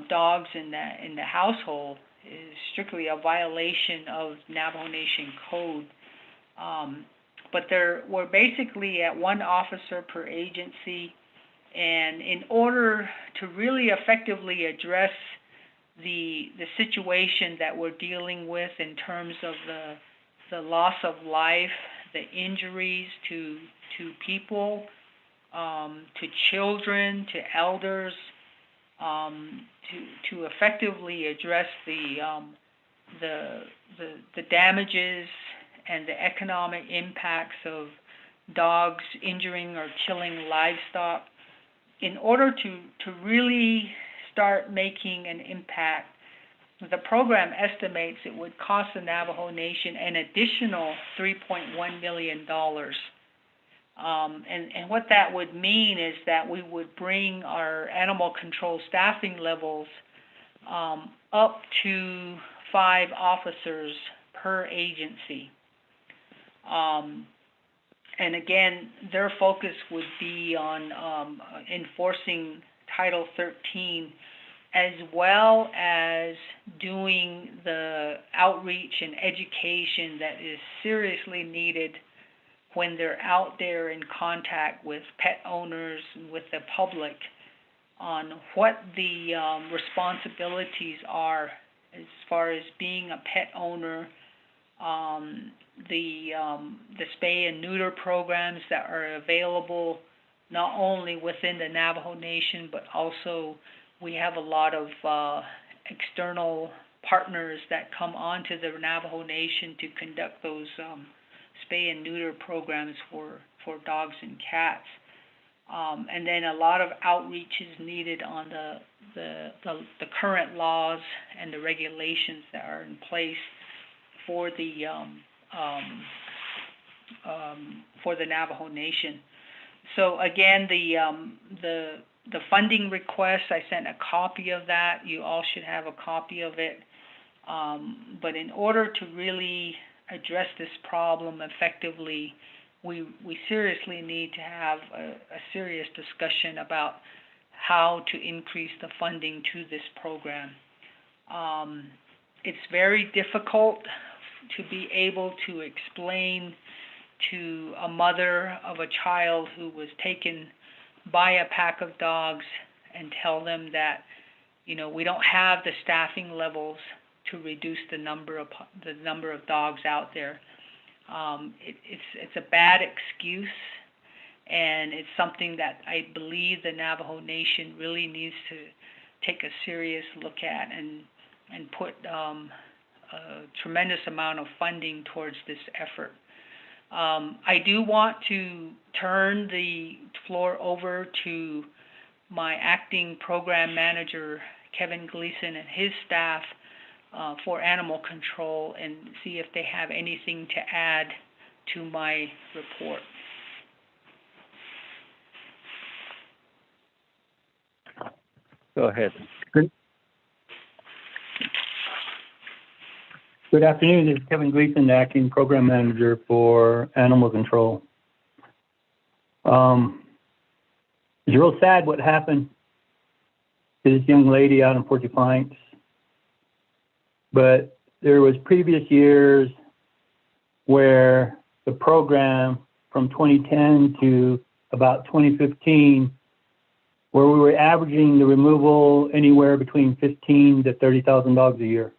Speaker 16: dogs in the household is strictly a violation of Navajo Nation code. But we're basically at one officer per agency, and in order to really effectively address the situation that we're dealing with in terms of the loss of life, the injuries to people, to children, to elders, to effectively address the damages and the economic impacts of dogs injuring or killing livestock. In order to really start making an impact, the program estimates it would cost the Navajo Nation an additional $3.1 million. And what that would mean is that we would bring our animal control staffing levels up to 5 officers per agency. And again, their focus would be on enforcing Title 13, as well as doing the outreach and education that is seriously needed when they're out there in contact with pet owners and with the public on what the responsibilities are as far as being a pet owner, the spay and neuter programs that are available not only within the Navajo Nation, but also we have a lot of external partners that come onto the Navajo Nation to conduct those spay and neuter programs for dogs and cats. And then a lot of outreach is needed on the current laws and the regulations that are in place for the Navajo Nation. So again, the funding request, I sent a copy of that. You all should have a copy of it. But in order to really address this problem effectively, we seriously need to have a serious discussion about how to increase the funding to this program. It's very difficult to be able to explain to a mother of a child who was taken by a pack of dogs and tell them that, you know, we don't have the staffing levels to reduce the number of dogs out there. It's a bad excuse, and it's something that I believe the Navajo Nation really needs to take a serious look at and put a tremendous amount of funding towards this effort. I do want to turn the floor over to my acting program manager, Kevin Gleason, and his staff for animal control, and see if they have anything to add to my report.
Speaker 2: Go ahead.
Speaker 18: Good afternoon. This is Kevin Gleason, the acting program manager for animal control. It's real sad what happened to this young lady out in Port Defiance. But there was previous years where the program from 2010 to about 2015, where we were averaging the removal anywhere between 15 to 30,000 dogs a year.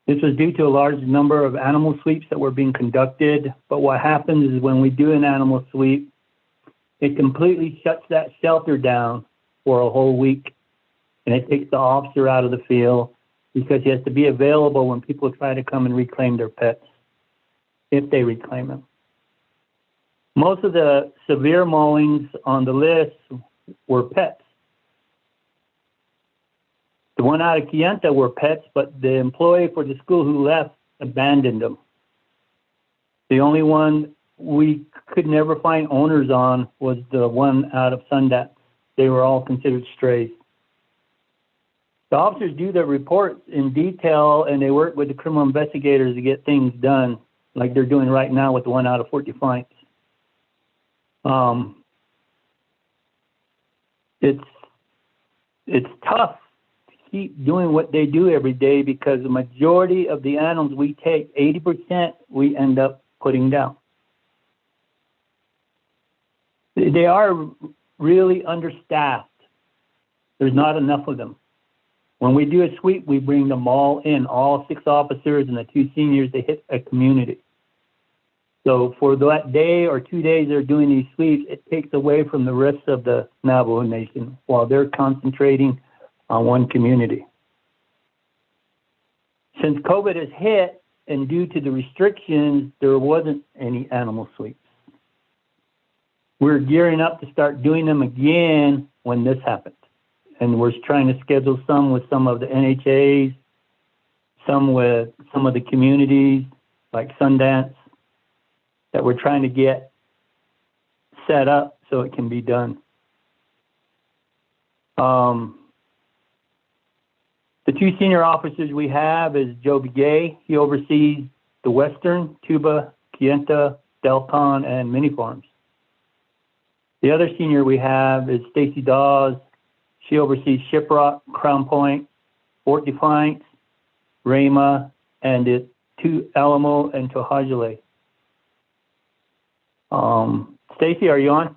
Speaker 18: This was due to a large number of animal sweeps that were being conducted. But what happens is when we do an animal sweep, it completely shuts that shelter down for a whole week. And it takes the officer out of the field because he has to be available when people try to come and reclaim their pets, if they reclaim them. Most of the severe maulings on the list were pets. The one out of Kayenta were pets, but the employee for the school who left abandoned them. The only one we could never find owners on was the one out of Sundance. They were all considered strays. The officers do their reports in detail, and they work with the criminal investigators to get things done, like they're doing right now with the one out of Fort Defiance. It's tough to keep doing what they do every day because the majority of the animals we take, 80%, we end up putting down. They are really understaffed. There's not enough of them. When we do a sweep, we bring them all in, all 6 officers and the 2 seniors to hit a community. So for that day or 2 days they're doing these sweeps, it takes away from the rest of the Navajo Nation while they're concentrating on one community. Since COVID has hit and due to the restrictions, there wasn't any animal sweeps. We're gearing up to start doing them again when this happens. And we're trying to schedule some with some of the NHAs, some with some of the communities like Sundance, that we're trying to get set up so it can be done. The 2 senior officers we have is Joe Begay. He oversees the Western, Tuba, Kienta, Delcon, and Mini Farms. The other senior we have is Stacy Dawes. She oversees Shiprock, Crown Point, Fort Defiance, Rama, and it to Alamo and Tohajale. Stacy, are you on?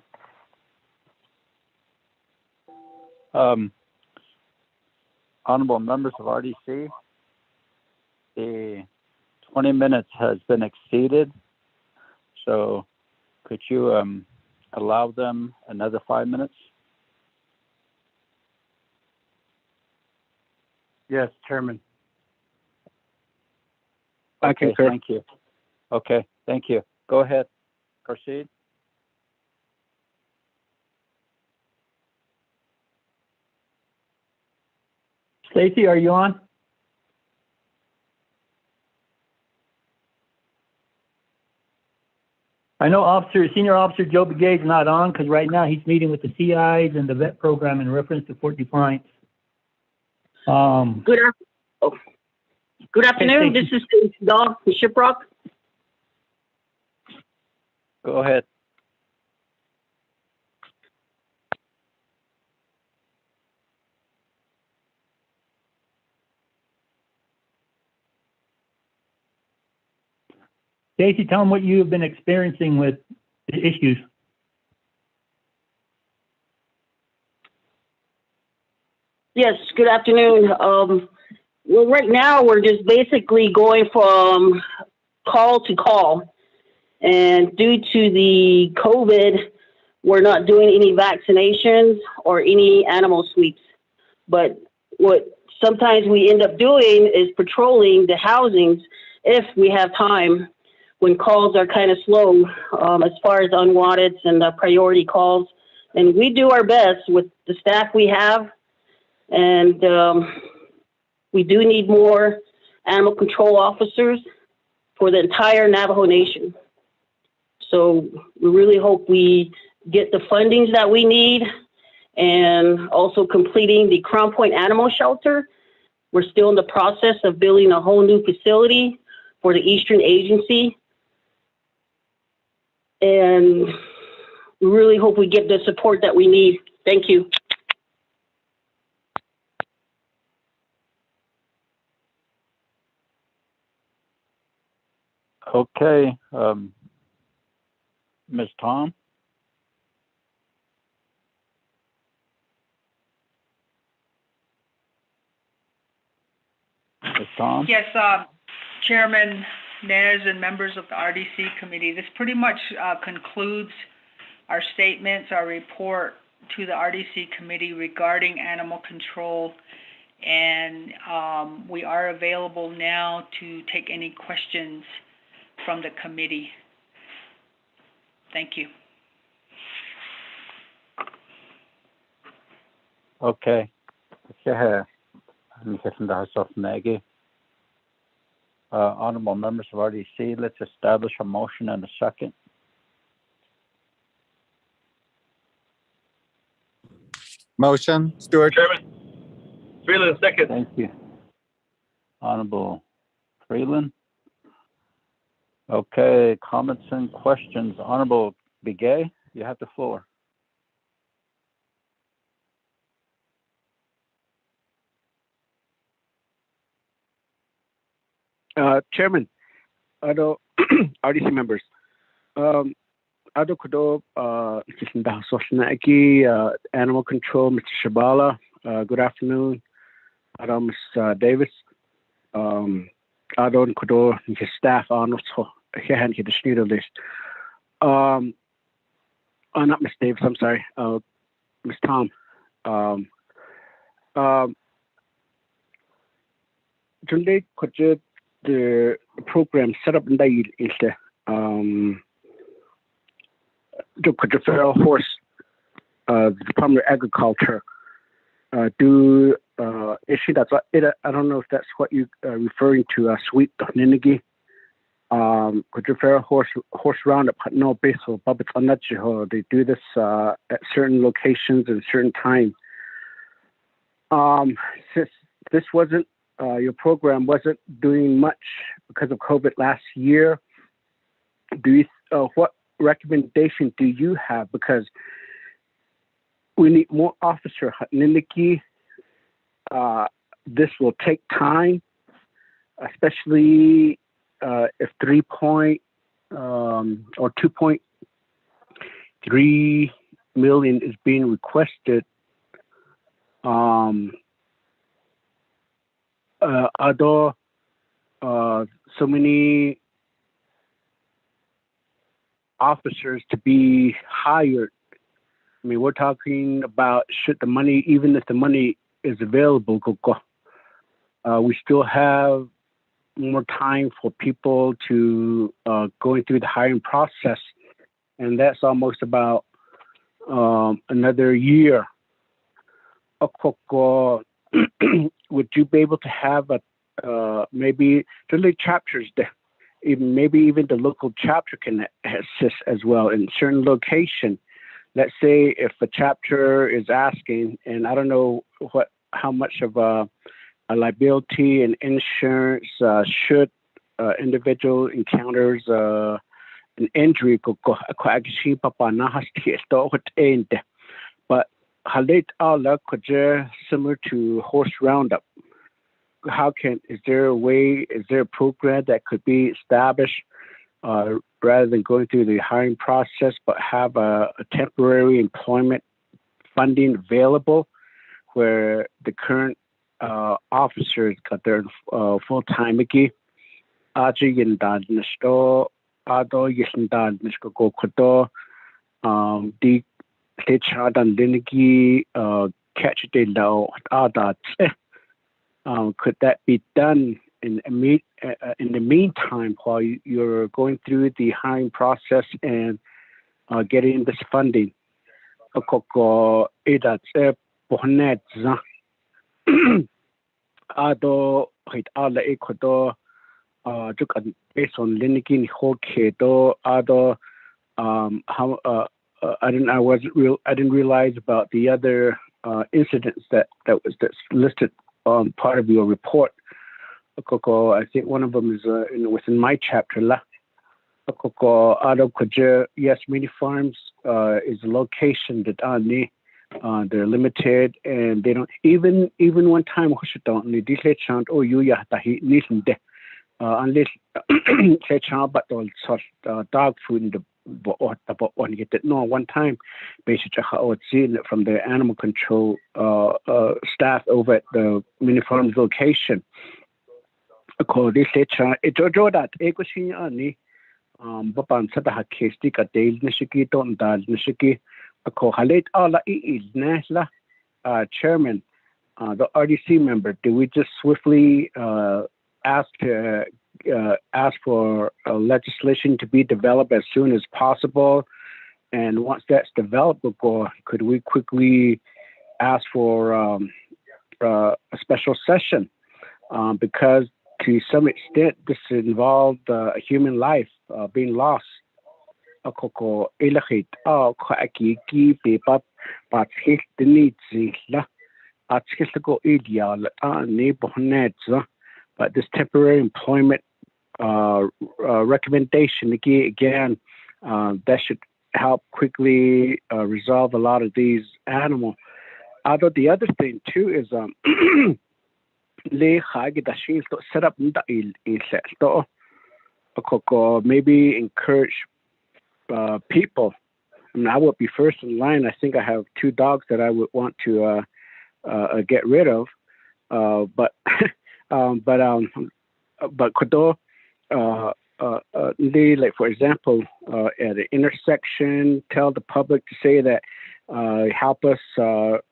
Speaker 2: Honorable members of RDC, the 20 minutes has been exceeded. So could you allow them another 5 minutes?
Speaker 1: Yes, Chairman.
Speaker 2: Okay, thank you. Okay, thank you. Go ahead. Proceed.
Speaker 18: Stacy, are you on? I know Senior Officer Joe Begay is not on because right now he's meeting with the CIs and the vet program in reference to Fort Defiance.
Speaker 14: Good afternoon. This is Stacy Dawes from Shiprock.
Speaker 2: Go ahead.
Speaker 18: Stacy, tell them what you have been experiencing with the issues.
Speaker 14: Yes, good afternoon. Well, right now we're just basically going from call to call. And due to the COVID, we're not doing any vaccinations or any animal sweeps. But what sometimes we end up doing is patrolling the housings if we have time when calls are kind of slow as far as unwanted and priority calls. And we do our best with the staff we have. And we do need more animal control officers for the entire Navajo Nation. So we really hope we get the fundings that we need and also completing the Crown Point Animal Shelter. We're still in the process of building a whole new facility for the Eastern Agency. And we really hope we get the support that we need. Thank you.
Speaker 2: Okay, Ms. Tom? Ms. Tom?
Speaker 16: Yes, Chairman Nez and members of the RDC committee, this pretty much concludes our statements, our report to the RDC committee regarding animal control. And we are available now to take any questions from the committee. Thank you.
Speaker 2: Okay. Honorable members of RDC, let's establish a motion and a second.
Speaker 4: Motion, Stuart.
Speaker 12: Chairman, Freeland, second.
Speaker 2: Thank you. Honorable Freeland. Okay, comments and questions. Honorable Begay, you have the floor.
Speaker 7: Chairman, other RDC members, other kudo animal control, Mr. Shabala. Good afternoon, Ms. Davis. Other kudo his staff on here and the student list. Not Ms. Davis. I'm sorry, Ms. Tom. Today, could you the program set up in the the federal horse, the Department of Agriculture, do issue that's it. I don't know if that's what you referring to. Sweet Ninigi, could you federal horse roundup? No, basically, but on that they do this at certain locations and certain time. Since this wasn't your program wasn't doing much because of COVID last year, do you what recommendation do you have? Because we need more officer. This will take time, especially if 3 or 2.3 million is being requested. Although so many officers to be hired, I mean, we're talking about should the money, even if the money is available, we still have more time for people to going through the hiring process, and that's almost about another year. Would you be able to have a maybe the chapters, maybe even the local chapter can assist as well in certain location? Let's say if a chapter is asking, and I don't know how much of a liability and insurance should individual encounters an injury, but similar to horse roundup. Is there a program that could be established rather than going through the hiring process, but have a temporary employment funding available where the current officers got their full-time again? Could that be done in the meantime while you're going through the hiring process and getting this funding? Based on Lincoln Hokedo, I didn't realize about the other incidents that's listed on part of your report. I think one of them is within my chapter. Yes, many farms is a location that they're limited, and they don't even one time unless dog food in the one time basically from the animal control staff over at the mini farms location. Chairman, the RDC member, do we just swiftly ask for legislation to be developed as soon as possible? And once that's developed, could we quickly ask for a special session? Because to some extent, this involved a human life being lost. go ideal but this temporary employment recommendation again that should help quickly resolve a lot of these animals. Although the other thing too is set up maybe encourage people. I mean, I would be first in line. I think I have 2 dogs that I would want to get rid of, but kodo they, like for example at an intersection, tell the public to say that help us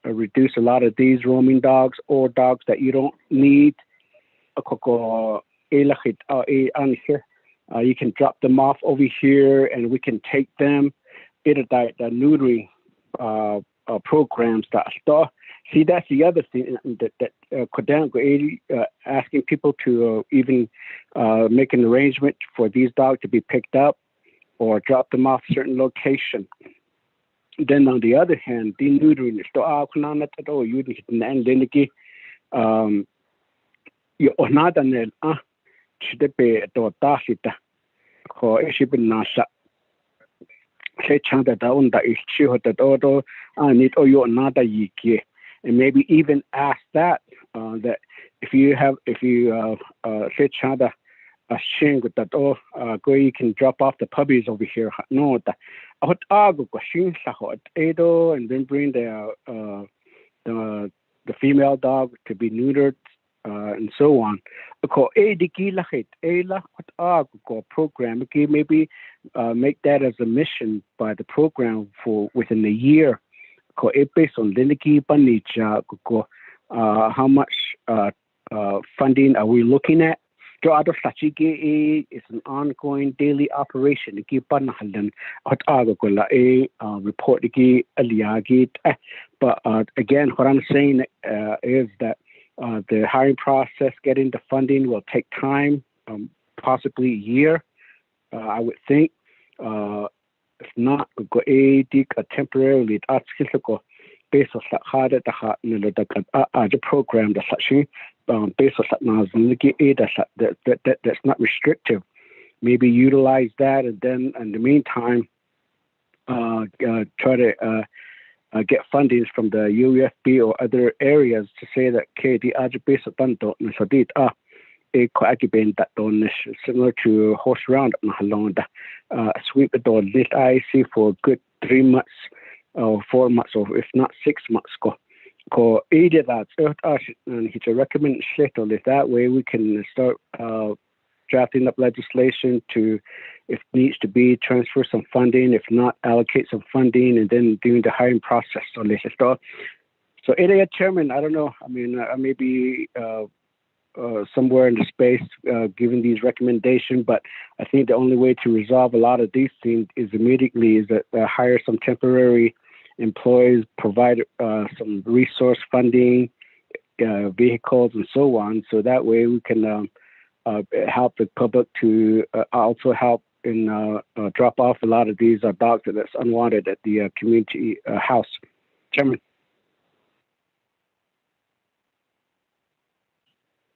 Speaker 7: reduce a lot of these roaming dogs or dogs that you don't need. You can drop them off over here and we can take them. The neutering programs that see, that's the other thing that asking people to even make an arrangement for these dogs to be picked up or drop them off a certain location. Then on the other hand, the neutering is and maybe even ask that that if you you can drop off the puppies over here. No, and then bring the female dog to be neutered and so on. Program maybe make that as a mission by the program for within a year. Based on how much funding are we looking at? It's an ongoing daily operation. Report but again, what I'm saying is that the hiring process, getting the funding will take time, possibly a year, I would think. If not, go temporarily based on the program based on that's not restrictive. Maybe utilize that, and then in the meantime try to get fundings from the UFB or other areas to say that similar to horse roundup, sweep the door lit IC for a good 3 months or 4 months, or if not 6 months. Either that, and he recommend that way we can start drafting up legislation to, if needs to be, transfer some funding, if not, allocate some funding, and then doing the hiring process. So area chairman, I don't know. I mean, I may be somewhere in the space giving these recommendations, but I think the only way to resolve a lot of these things is that hire some temporary employees, provide some resource funding, vehicles, and so on. So that way we can help the public to also help in drop off a lot of these dogs that's unwanted at the community house. Chairman.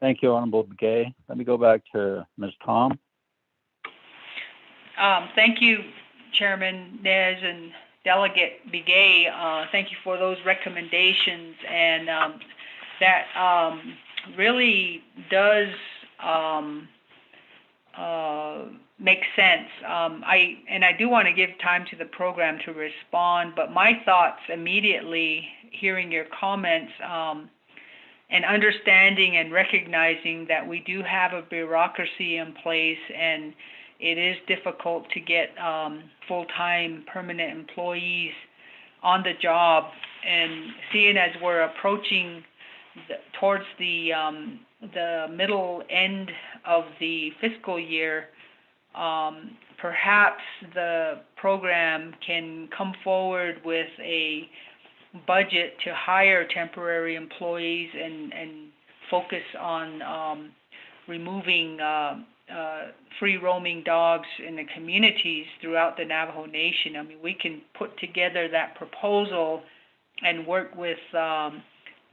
Speaker 2: Thank you, Honorable Begay. Let me go back to Ms. Tom.
Speaker 16: Thank you, Chairman Nez and Delegate Begay. Thank you for those recommendations, and that really does make sense. I do want to give time to the program to respond, but my thoughts immediately hearing your comments and understanding and recognizing that we do have a bureaucracy in place, and it is difficult to get full-time permanent employees on the job. And seeing as we're approaching towards the middle end of the fiscal year, perhaps the program can come forward with a budget to hire temporary employees and focus on removing free roaming dogs in the communities throughout the Navajo Nation. I mean, we can put together that proposal and work with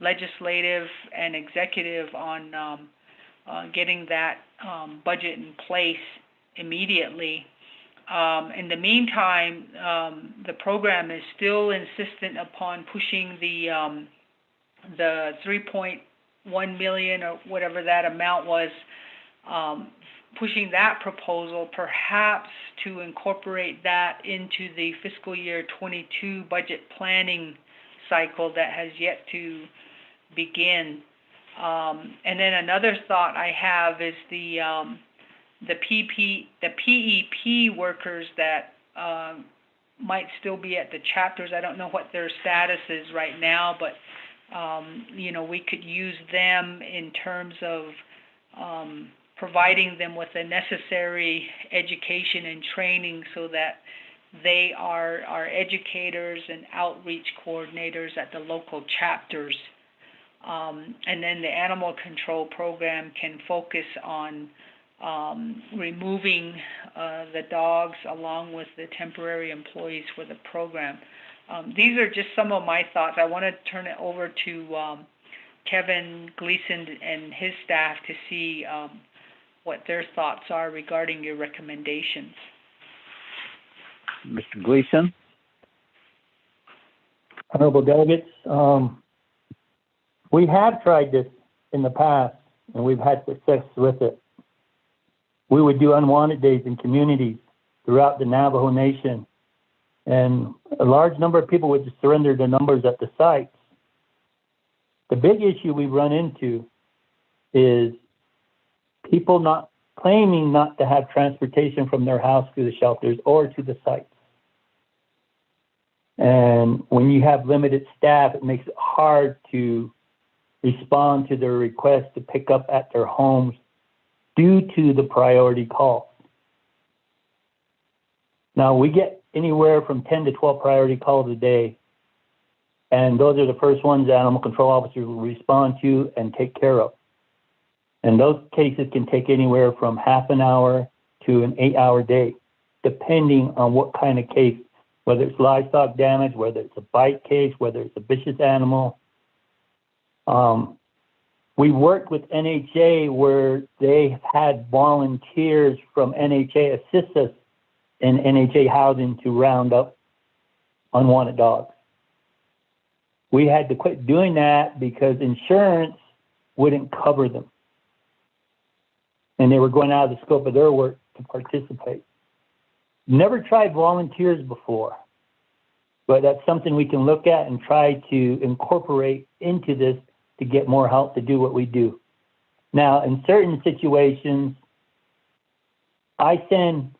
Speaker 16: legislative and executive on getting that budget in place immediately. In the meantime, the program is still insistent upon pushing the 3.1 million or whatever that amount was, pushing that proposal perhaps to incorporate that into the fiscal year 22 budget planning cycle that has yet to begin. And then another thought I have is the PEP workers that might still be at the chapters. I don't know what their status is right now, but we could use them in terms of providing them with the necessary education and training so that they are educators and outreach coordinators at the local chapters. And then the animal control program can focus on removing the dogs along with the temporary employees for the program. These are just some of my thoughts. I want to turn it over to Kevin Gleason and his staff to see what their thoughts are regarding your recommendations.
Speaker 2: Mr. Gleason.
Speaker 18: Honorable delegates, we have tried this in the past and we've had success with it. We would do unwanted days in communities throughout the Navajo Nation, and a large number of people would surrender their numbers at the sites. The big issue we run into is people not claiming not to have transportation from their house to the shelters or to the sites. And when you have limited staff, it makes it hard to respond to their request to pick up at their homes due to the priority calls. Now, we get anywhere from 10 to 12 priority calls a day, and those are the first ones the animal control officers will respond to and take care of. And those cases can take anywhere from half an hour to an 8-hour day, depending on what kind of case, whether it's livestock damage, whether it's a bite case, whether it's a vicious animal. We worked with NHA where they had volunteers from NHA assist us in NHA housing to round up unwanted dogs. We had to quit doing that because insurance wouldn't cover them. And they were going out of the scope of their work to participate. Never tried volunteers before, but that's something we can look at and try to incorporate into this to get more help to do what we do. Now, in certain situations, I send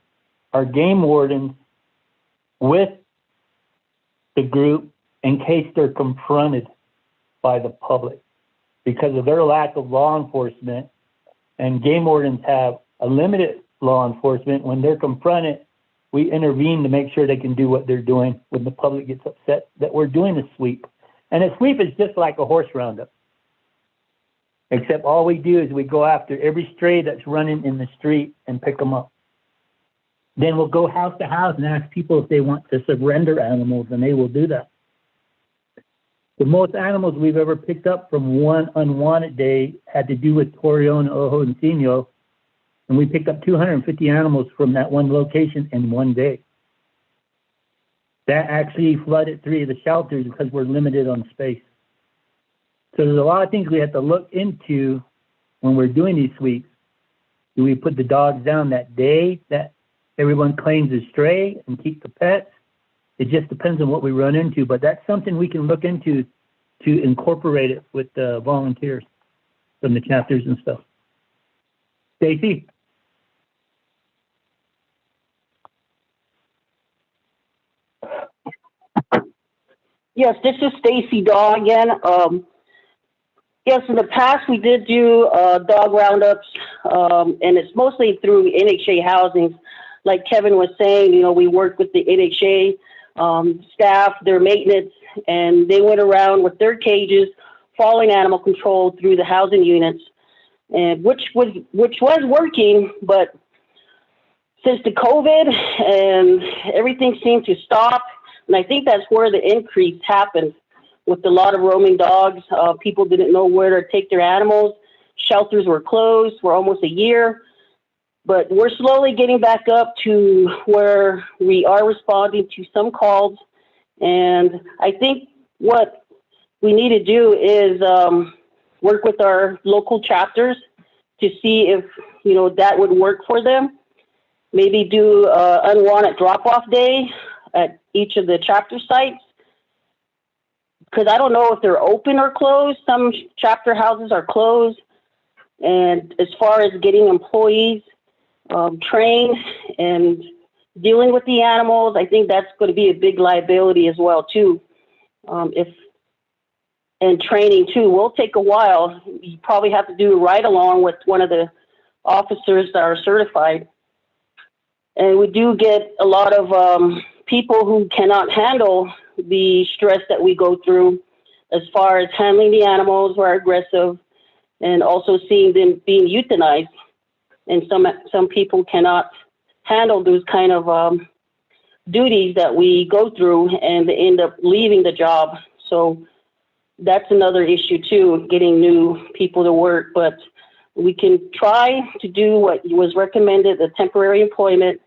Speaker 18: our game wardens with the group in case they're confronted by the public because of their lack of law enforcement. And game wardens have a limited law enforcement. When they're confronted, we intervene to make sure they can do what they're doing when the public gets upset that we're doing a sweep. And a sweep is just like a horse roundup. Except all we do is we go after every stray that's running in the street and pick them up. Then we'll go house to house and ask people if they want to surrender animals, and they will do that. The most animals we've ever picked up from one unwanted day had to do with Torreon, Ojo, and Sino, and we picked up 250 animals from that one location in one day. That actually flooded 3 of the shelters because we're limited on space. So there's a lot of things we have to look into when we're doing these sweeps. Do we put the dogs down that day that everyone claims is stray and keep the pets? It just depends on what we run into, but that's something we can look into to incorporate it with the volunteers from the chapters and stuff. Stacy?
Speaker 14: Yes, this is Stacy Daw again. Yes, in the past we did do dog roundups, and it's mostly through NHA housings. Like Kevin was saying, we worked with the NHA staff, their maintenance, and they went around with their cages, following animal control through the housing units, and which was working. But since the COVID and everything seemed to stop, and I think that's where the increase happened. with a lot of roaming dogs. People didn't know where to take their animals. Shelters were closed for almost a year. But we're slowly getting back up to where we are responding to some calls. And I think what we need to do is work with our local chapters to see if, you know, that would work for them. Maybe do unwanted drop-off day at each of the chapter sites. Because I don't know if they're open or closed. Some chapter houses are closed. And as far as getting employees trained and dealing with the animals, I think that's going to be a big liability as well too. And training too will take a while. You probably have to do a ride along with one of the officers that are certified. And we do get a lot of people who cannot handle the stress that we go through as far as handling the animals who are aggressive and also seeing them being euthanized. And some people cannot handle those kind of duties that we go through, and they end up leaving the job. So that's another issue too, getting new people to work. But we can try to do what was recommended, the temporary employment,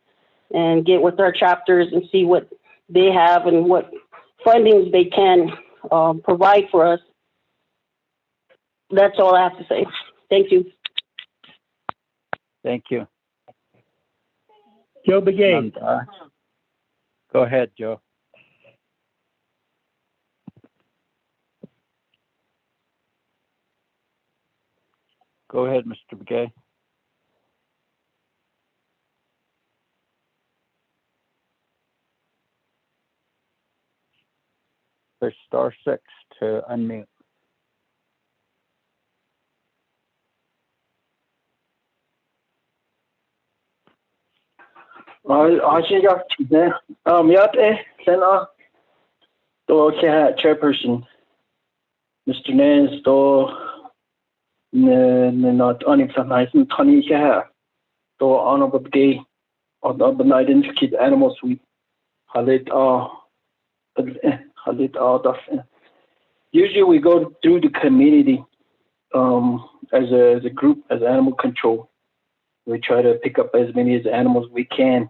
Speaker 14: and get with our chapters and see what they have and what fundings they can provide for us. That's all I have to say. Thank you.
Speaker 2: Thank you.
Speaker 18: Joe Begay.
Speaker 2: Go ahead, Joe. Go ahead, Mr. Begay. There's *6 to unmute.
Speaker 20: Chairperson, Mr. Nance, not only from Hyson, Tony Kaha, honorable day of the identified animals we Halit usually we go through the community as a group, as animal control. We try to pick up as many as animals we can.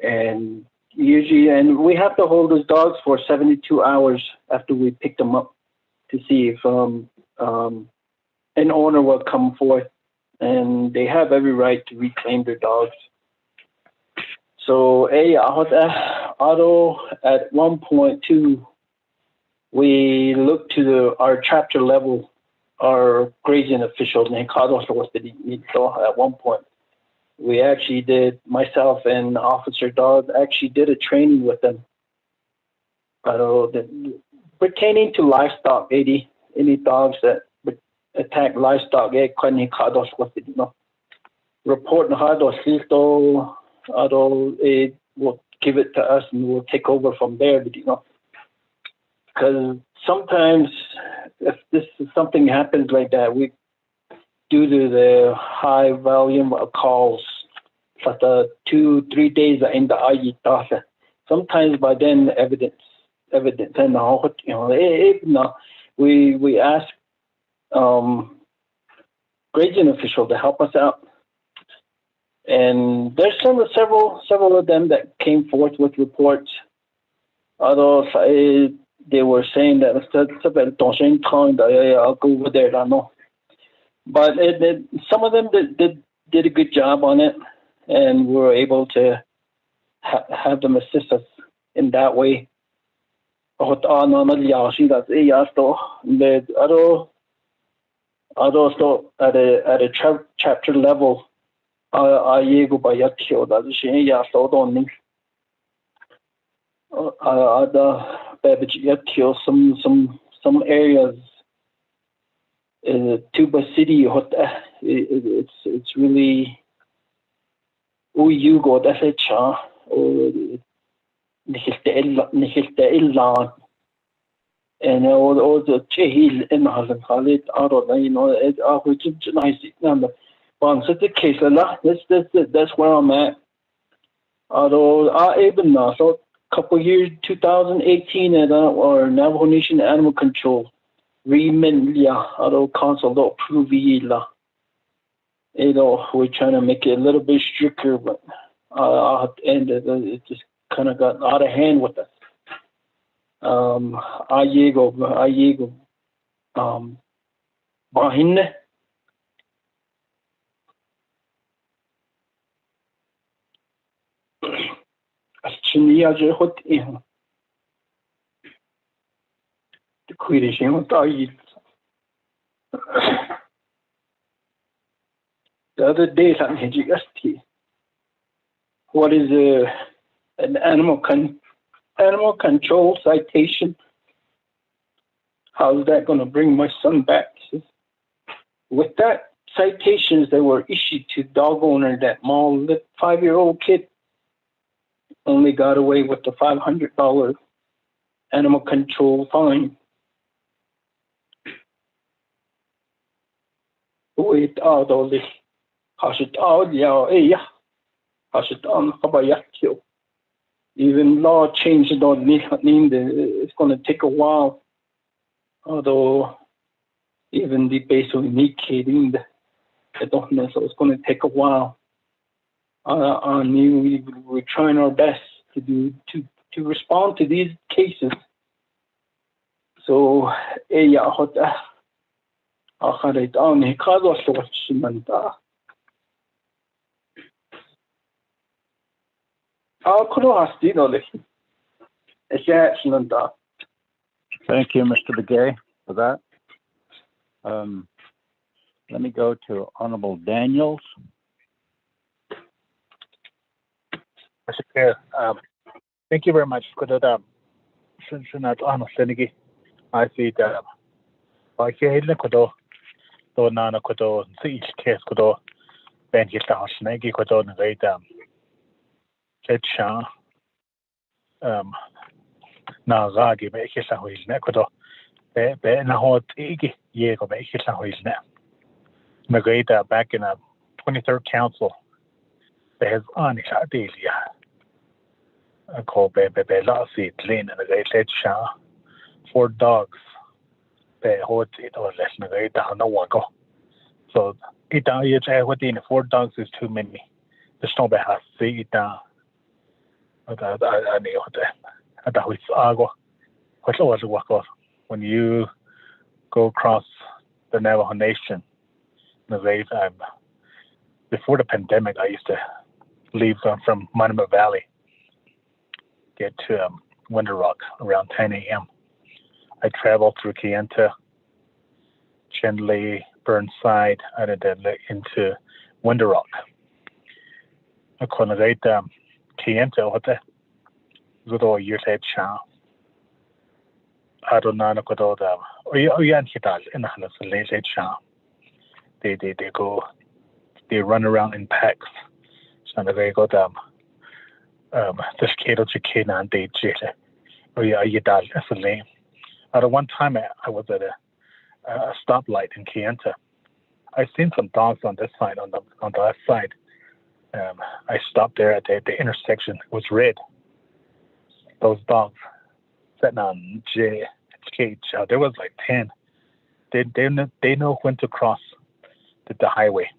Speaker 20: And usually, and we have to hold those dogs for 72 hours after we pick them up to see if an owner will come forth, and they have every right to reclaim their dogs. So, although at one point too, we looked to our chapter level, our grazing officials, at one point. We actually did, myself and Officer Dodd actually did a training with them. Pertaining to livestock, any dogs that attack livestock, report it will give it to us and we'll take over from there, because sometimes if something happens like that, due to the high volume of calls, but 2-3 days in the Ayitasa, sometimes by then evidence, and we ask grazing official to help us out, and there's several of them that came forth with reports. Although they were saying that I'll go over there, I know. But some of them did a good job on it, and we were able to have them assist us in that way. At a chapter level, some areas. Tuba City, it's really go that's a cha and all the chehil in Hasan Khalid out of it's nice number. But such a case that's where I'm at. Although even now, so couple years, 2018, at our Navajo Nation Animal Control. Council approve we're trying to make it a little bit stricter, but and it just kind of got out of hand with us. Bahinne. The other day, what is an animal control citation? How is that going to bring my son back? With that citations that were issued to dog owner, that small 5-year-old kid only got away with the $500 animal control fine. Wait, even law changes don't mean it's going to take a while. Although even the base of indicating I don't know, so it's going to take a while. We're trying our best to respond to these cases. So
Speaker 2: Thank you, Mr. Begay, for that. Let me go to Honorable Daniels.
Speaker 5: Mr. Chair, thank you very much. I see that I can't do nana kodo see each case kodo ben hit the snaggy kodo and wait chetcha na ragi make his ahoy nekodo be na hot igi ye go make his ahoy net. Nagata back in a 23rd council there's on Shadelia. A call baby last seat lean and a great chetcha 4 dogs. They hold it or less Nagata no one go. So it down here within 4 dogs is too many. The snow has see it down. I knew that was Ago. What was the work of when you go across the Navajo Nation? Before the pandemic, I used to leave from Monument Valley, get to Winter Rock around 10 a.m. I traveled through Kayenta, Chinley, Burnside, and then into Winter Rock. I couldn't rate Kayenta what the good old years had shown. I don't know what all them. Oh yeah, in the house late shown. They go, they run around in packs. So they go them. The skater to Kena and they jail. Oh yeah, you died as a lame. At one time I was at a stoplight in Kayenta. I seen some dogs on this side, on the left side. I stopped there at the intersection. It was red. Those dogs sitting on cage. There was like 10. They know when to cross the highway.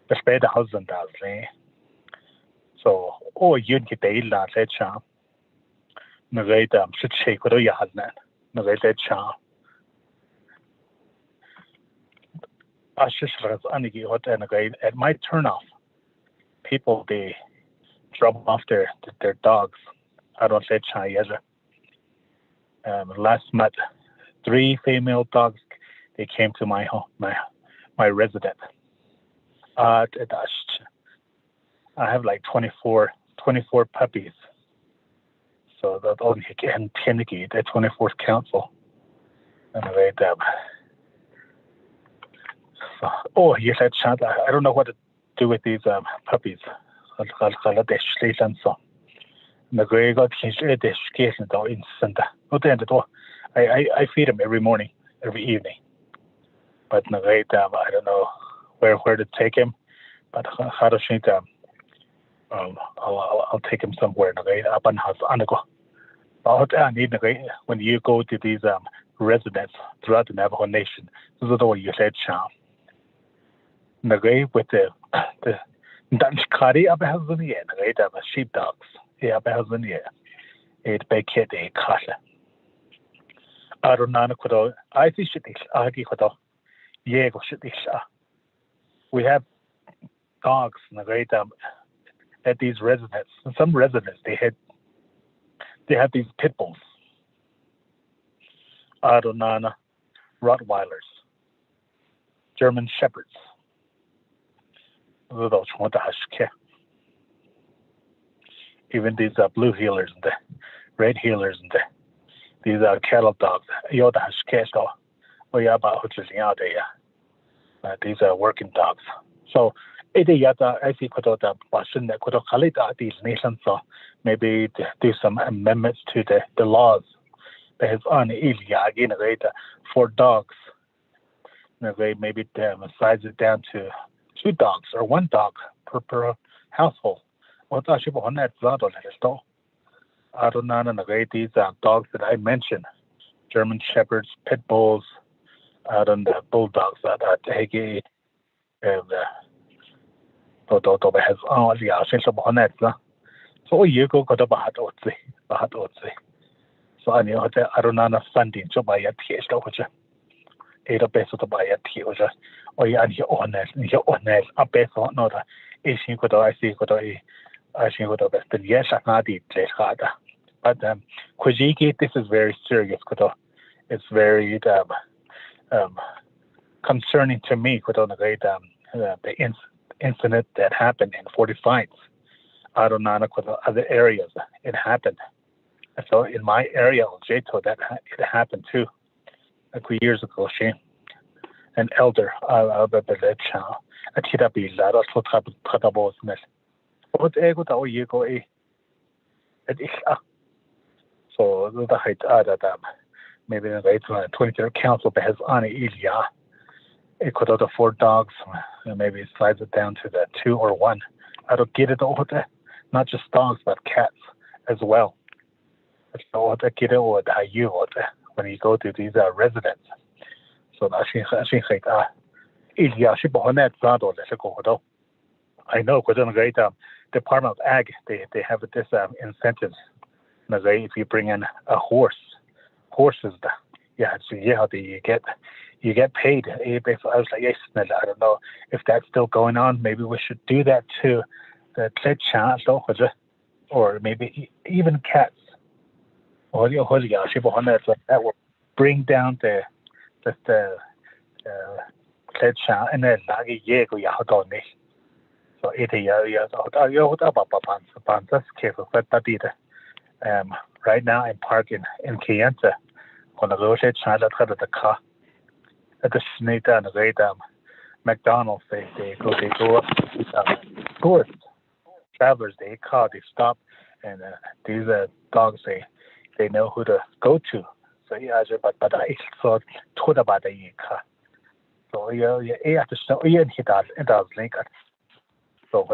Speaker 5: The spare the husband does. So you get the illa that charm. Nagata should shake what you had that. Nagata charm. I just was unigi what at my turnoff. People they drop off their dogs. I don't say chai yet. Last month, 3 female dogs they came to my home, my residence. I have like 24 puppies. So that only can 10 the 24th council. Anyway, so, yes, I don't know what to do with these puppies. I feed them every morning, every evening. But I don't know where to take him. But how to think I'll take him somewhere. Up on house when you go to these residents throughout the Navajo Nation, this is what you said, Sean. With the Dutch Kari up has in the end, sheepdogs, yeah, has in the end. It by kid a kasha. I don't know, I think we have dogs at these residents. Some residents they have these pit bulls. Adonana, Rottweilers, German Shepherds. Even these blue healers and the red healers and these cattle dogs. These are working dogs. So I see these nations, so maybe do some amendments to the laws. That has on for dogs. Maybe size it down to 2 dogs or 1 dog per household. I don't know these dogs that I mentioned, German Shepherds, Pit Bulls, and Bulldogs that has all the so you go to Bahat. So I don't know funding to buy a taste of which 8 pesos to buy a tea or just or you honest, a peso, not a Asian could I see could I think what best yes, not the place harder. But Kujiki, this is very serious. It's very concerning to me. The incident that happened in 45. I don't know other areas it happened. So in my area, Jeto, that it happened too. A few years ago, an elder, a child, a therapy, a lot of troubles. What ego that you go so the height maybe the 23rd council has on Ilya. It could have 4 dogs, maybe it slides it down to the 2 or 1. I don't get it over there. Not just dogs, but cats as well. So get it over you when you go to these residents. So I think Ilya should be on that side or let's go. I know Department of Ag, they have this incentives. If you bring in a horses, you get paid. I was like, yes, I don't know if that's still going on. Maybe we should do that too. The or maybe even cats. That will bring down the and then so right now I'm parking in Kayenta on the road China the car at the snake and the McDonald's they go tourists travelers they stop and these dogs they know who to go to. So but I thought about the car. So have to show it does link it. So I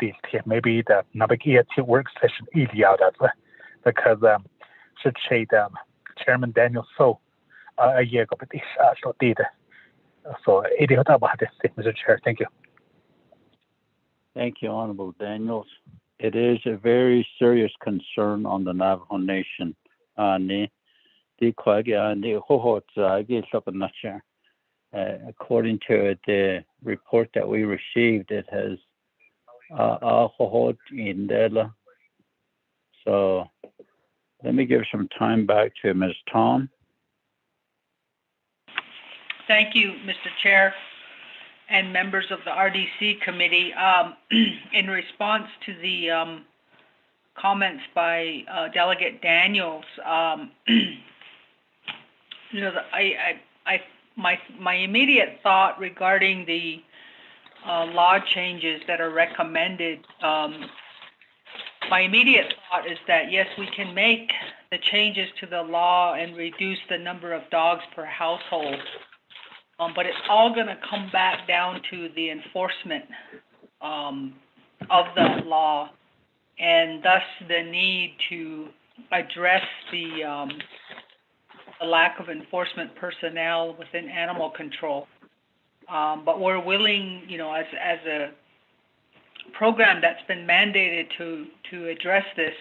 Speaker 5: think maybe the Navajo work session because should say Chairman Daniel So a year ago, but so about this, Mr. Chair. Thank you.
Speaker 2: Thank you, Honorable Daniels. It is a very serious concern on the Navajo Nation. According to the report that we received, it has so let me give some time back to Ms. Tom.
Speaker 16: Thank you, Mr. Chair and members of the RDC committee. In response to the comments by Delegate Daniels, my immediate thought regarding the law changes that are recommended, my immediate thought is that yes, we can make the changes to the law and reduce the number of dogs per household. But it's all going to come back down to the enforcement of that law, and thus the need to address the lack of enforcement personnel within animal control. But we're willing, as a program that's been mandated to address this,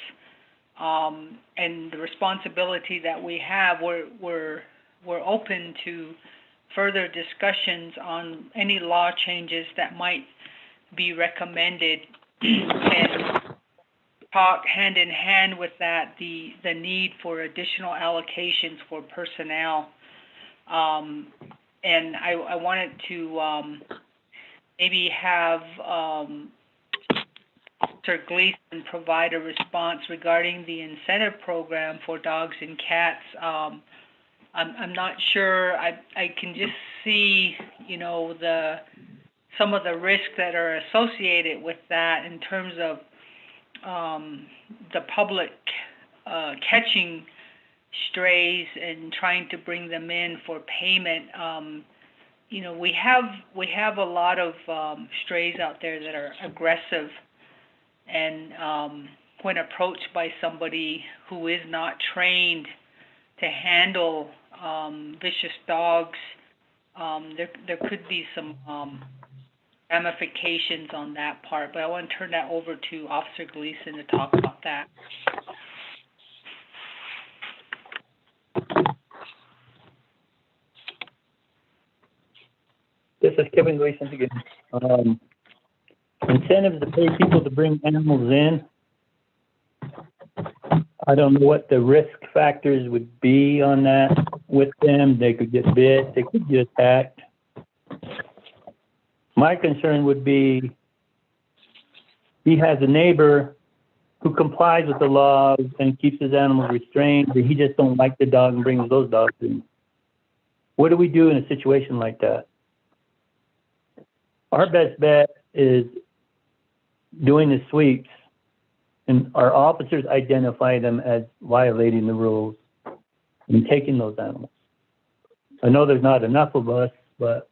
Speaker 16: and the responsibility that we have, we're open to further discussions on any law changes that might be recommended, and talk hand in hand with that the need for additional allocations for personnel. And I wanted to maybe have Officer Gleason provide a response regarding the incentive program for dogs and cats. I'm not sure. I can just see, some of the risks that are associated with that in terms of the public catching strays and trying to bring them in for payment. We have a lot of strays out there that are aggressive, and when approached by somebody who is not trained to handle vicious dogs, there could be some ramifications on that part. But I want to turn that over to Officer Gleason to talk about that.
Speaker 18: This is Kevin Gleason again. Incentives to pay people to bring animals in. I don't know what the risk factors would be on that with them. They could get bit, they could get attacked. My concern would be he has a neighbor who complies with the laws and keeps his animals restrained, but he just don't like the dog and brings those dogs in. What do we do in a situation like that? Our best bet is doing the sweeps, and our officers identify them as violating the rules and taking those animals. I know there's not enough of us, but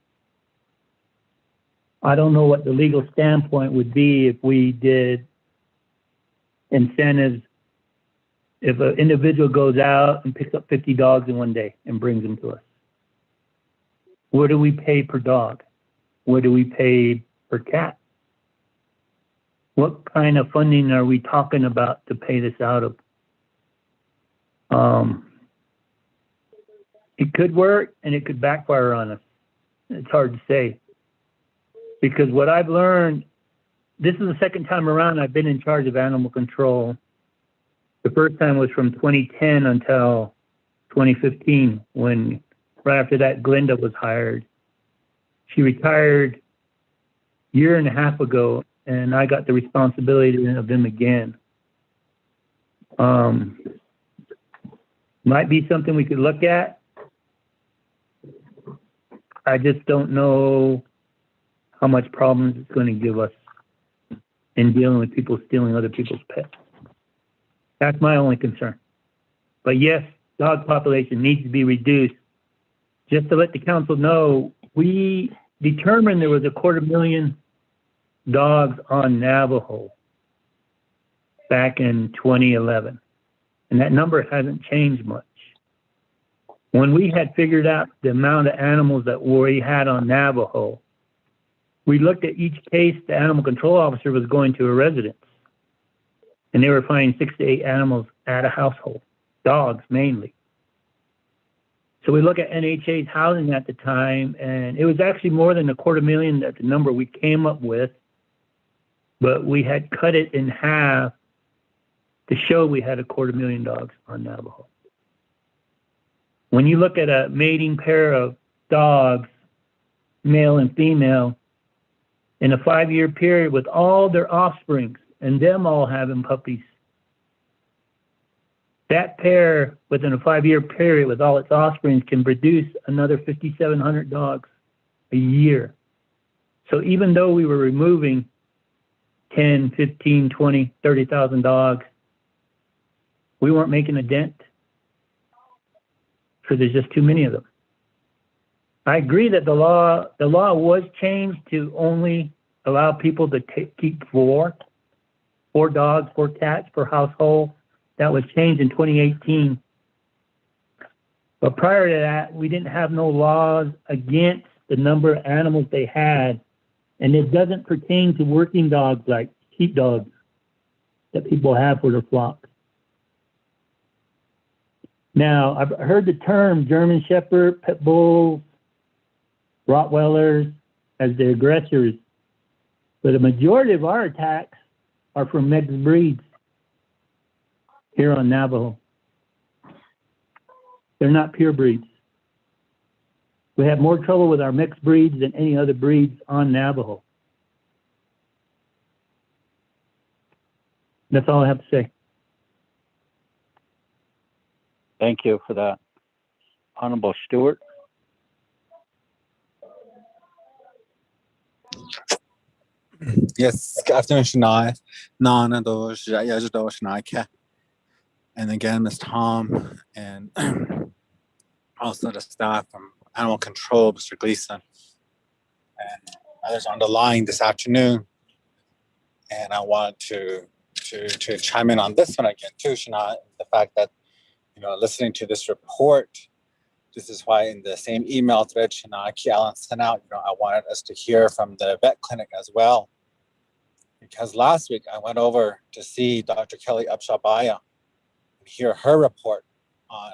Speaker 18: I don't know what the legal standpoint would be if we did incentives. If an individual goes out and picks up 50 dogs in one day and brings them to us, what do we pay per dog? What do we pay per cat? What kind of funding are we talking about to pay this out of? It could work and it could backfire on us. It's hard to say. Because what I've learned, this is the second time around I've been in charge of animal control. The first time was from 2010 until 2015, when right after that Glenda was hired. She retired a year and a half ago, and I got the responsibility of them again. Might be something we could look at. I just don't know how much problems it's going to give us in dealing with people stealing other people's pets. That's my only concern. But yes, dog population needs to be reduced. Just to let the council know, we determined there was 250,000 dogs on Navajo back in 2011. And that number hasn't changed much. When we had figured out the amount of animals that we had on Navajo, we looked at each case the animal control officer was going to a residence. And they were finding 6 to 8 animals at a household, dogs mainly. So we look at NHA's housing at the time, and it was actually more than 250,000 at the number we came up with, but we had cut it in half to show we had 250,000 dogs on Navajo. When you look at a mating pair of dogs, male and female, in a 5-year period with all their offsprings and them all having puppies, that pair within a 5-year period with all its offspring can produce another 5,700 dogs a year. So even though we were removing 10, 15, 20, 30,000 dogs, we weren't making a dent because there's just too many of them. I agree that the law was changed to only allow people to keep four dogs, 4 cats per household. That was changed in 2018. But prior to that, we didn't have no laws against the number of animals they had. And it doesn't pertain to working dogs like sheepdogs that people have for their flocks. Now, I've heard the term German Shepherd, Pit Bulls, Rottweilers as the aggressors, but a majority of our attacks are from mixed breeds here on Navajo. They're not pure breeds. We have more trouble with our mixed breeds than any other breeds on Navajo. That's all I have to say.
Speaker 2: Thank you for that. Honorable Stewart.
Speaker 4: Yes, good afternoon, Shania. Nana Dosh, Yajadosh, Naika. And again, Ms. Tom, and also the staff from Animal Control, Mr. Gleason, and others on the line this afternoon. And I want to chime in on this one again too, Shania, the fact that, listening to this report, this is why in the same email thread Shania Allen sent out, I wanted us to hear from the vet clinic as well. Because last week I went over to see Dr. Kelly Upshabaya and hear her report on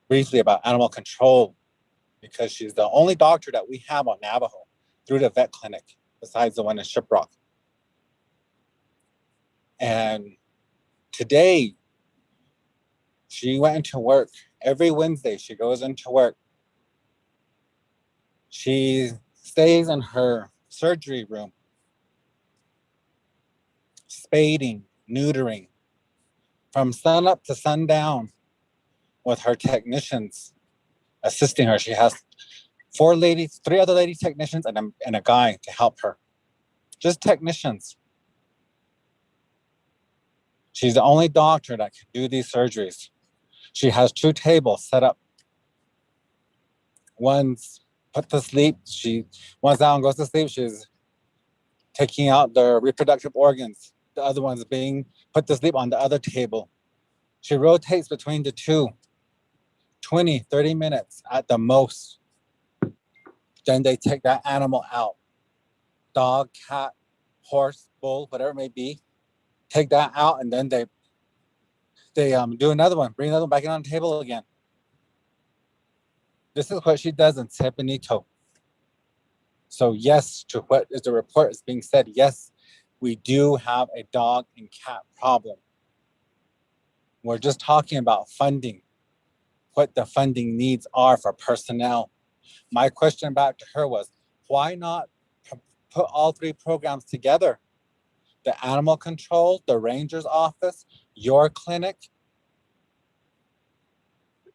Speaker 4: briefly about animal control, because she's the only doctor that we have on Navajo through the vet clinic besides the one in Shiprock. And today she went into work. Every Wednesday she goes into work. She stays in her surgery room, spading, neutering, from sun up to sundown with her technicians assisting her. She has 3 other lady technicians and a guy to help her. Just technicians. She's the only doctor that can do these surgeries. She has 2 tables set up. One's put to sleep. One's down, goes to sleep. She's taking out the reproductive organs. The other one's being put to sleep on the other table. She rotates between the 2, 20, 30 minutes at the most. Then they take that animal out. Dog, cat, horse, bull, whatever it may be. Take that out, and then they do another one. Bring another one back in on the table again. This is what she does in Tepanito. So yes, to what is the report is being said, yes, we do have a dog and cat problem. We're just talking about funding, what the funding needs are for personnel. My question back to her was, why not put all 3 programs together? The animal control, the ranger's office, your clinic.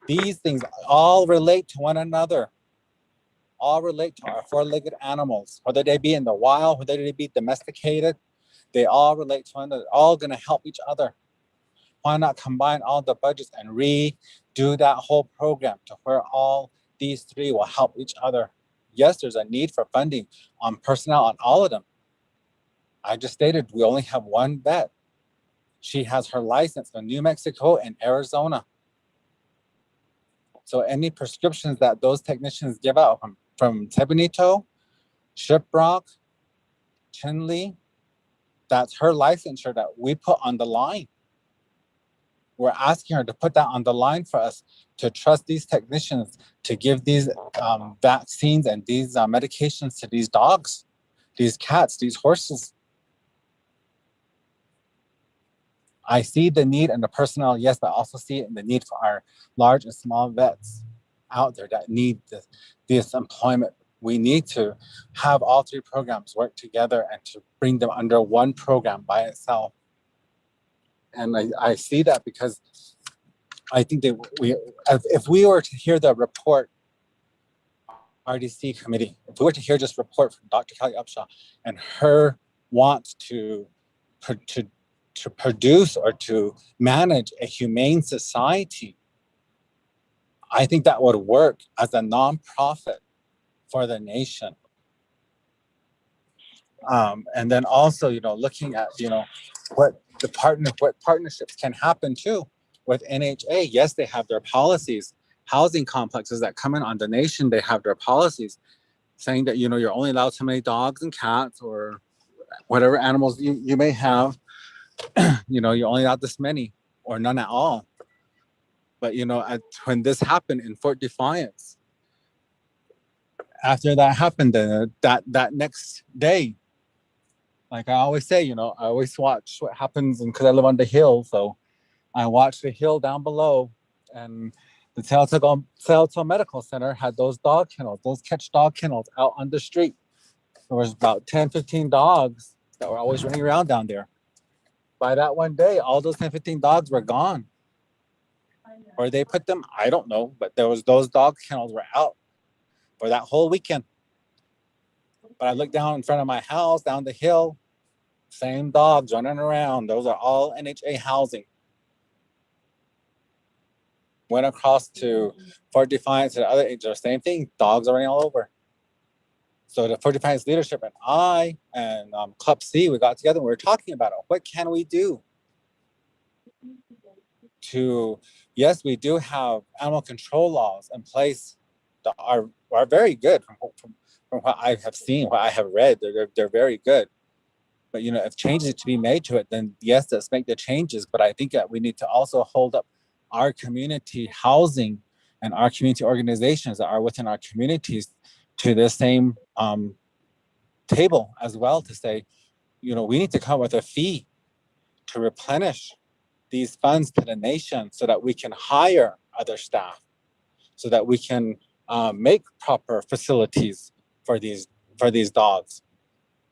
Speaker 4: These things all relate to one another. All relate to our 4-legged animals, whether they be in the wild, whether they be domesticated. They all relate to one another. They're all going to help each other. Why not combine all the budgets and redo that whole program to where all these 3 will help each other? Yes, there's a need for funding on personnel on all of them. I just stated we only have 1 vet. She has her license in New Mexico and Arizona. So any prescriptions that those technicians give out from Tepanito, Shiprock, Chinle, that's her licensure that we put on the line. We're asking her to put that on the line for us, to trust these technicians to give these vaccines and these medications to these dogs, these cats, these horses. I see the need and the personnel, yes, but I also see the need for our large and small vets out there that need this employment. We need to have all 3 programs work together and to bring them under 1 program by itself. And I see that because I think that if we were to hear the report, RDC committee, if we were to hear this report from Dr. Kelly Upshaw and her want to produce or to manage a humane society, I think that would work as a nonprofit for the nation. And then also, looking at, what partnerships can happen too with NHA. Yes, they have their policies. Housing complexes that come in on donation, they have their policies saying that, you're only allowed so many dogs and cats or whatever animals you may have. You're only allowed this many or none at all. But, when this happened in Fort Defiance, after that happened, that next day, like I always say, I always watch what happens, and because I live on the hill, so I watch the hill down below, and the Telecomm Medical Center had those dog kennels, those catch dog kennels out on the street. There was about 10, 15 dogs that were always running around down there. By that one day, all those 10, 15 dogs were gone. Where they put them, I don't know, but those dog kennels were out for that whole weekend. But I looked down in front of my house, down the hill, same dogs running around. Those are all NHA housing. Went across to Fort Defiance and other agencies, same thing, dogs are running all over. So the Fort Defiance leadership and I and Club C, we got together and we were talking about it. What can we do to, yes, we do have animal control laws in place that are very good from what I have seen, what I have read. They're very good. But, if changes to be made to it, then yes, let's make the changes. But I think that we need to also hold up our community housing and our community organizations that are within our communities to the same table as well, to say, we need to come with a fee to replenish these funds to the nation so that we can hire other staff, so that we can make proper facilities for these dogs.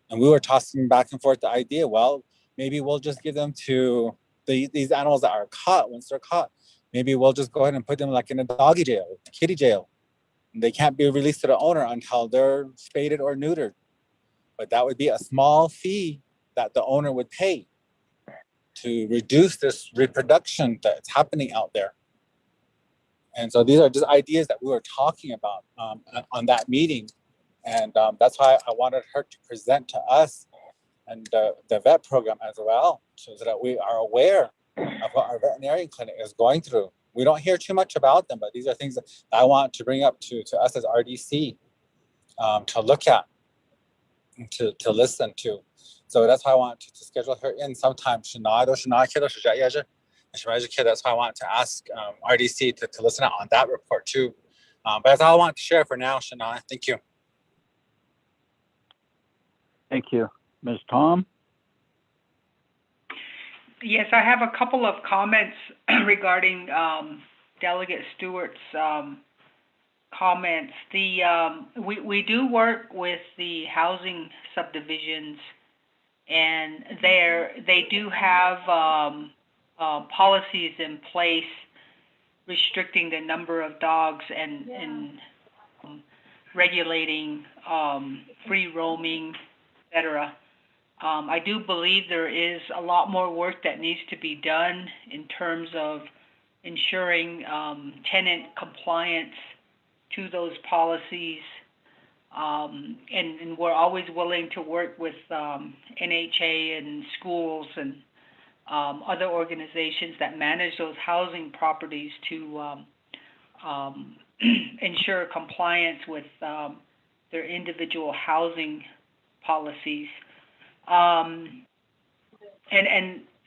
Speaker 4: And we were tossing back and forth the idea, well, maybe we'll just give them to these animals that are caught. Once they're caught, maybe we'll just go ahead and put them like in a doggy jail, kitty jail. And they can't be released to the owner until they're spaded or neutered. But that would be a small fee that the owner would pay to reduce this reproduction that's happening out there. And so these are just ideas that we were talking about on that meeting. And that's why I wanted her to present to us and the vet program as well, so that we are aware of what our veterinarian clinic is going through. We don't hear too much about them, but these are things that I want to bring up to us as RDC to look at, to listen to. So that's why I want to schedule her in sometime. That's why I want to ask RDC to listen out on that report too. But that's all I want to share for now, Shana. Thank you.
Speaker 2: Thank you. Ms. Tom?
Speaker 16: Yes, I have a couple of comments regarding Delegate Stewart's comments. We do work with the housing subdivisions, and they do have policies in place restricting the number of dogs and regulating free roaming, etc. I do believe there is a lot more work that needs to be done in terms of ensuring tenant compliance to those policies. And we're always willing to work with NHA and schools and other organizations that manage those housing properties to ensure compliance with their individual housing policies. And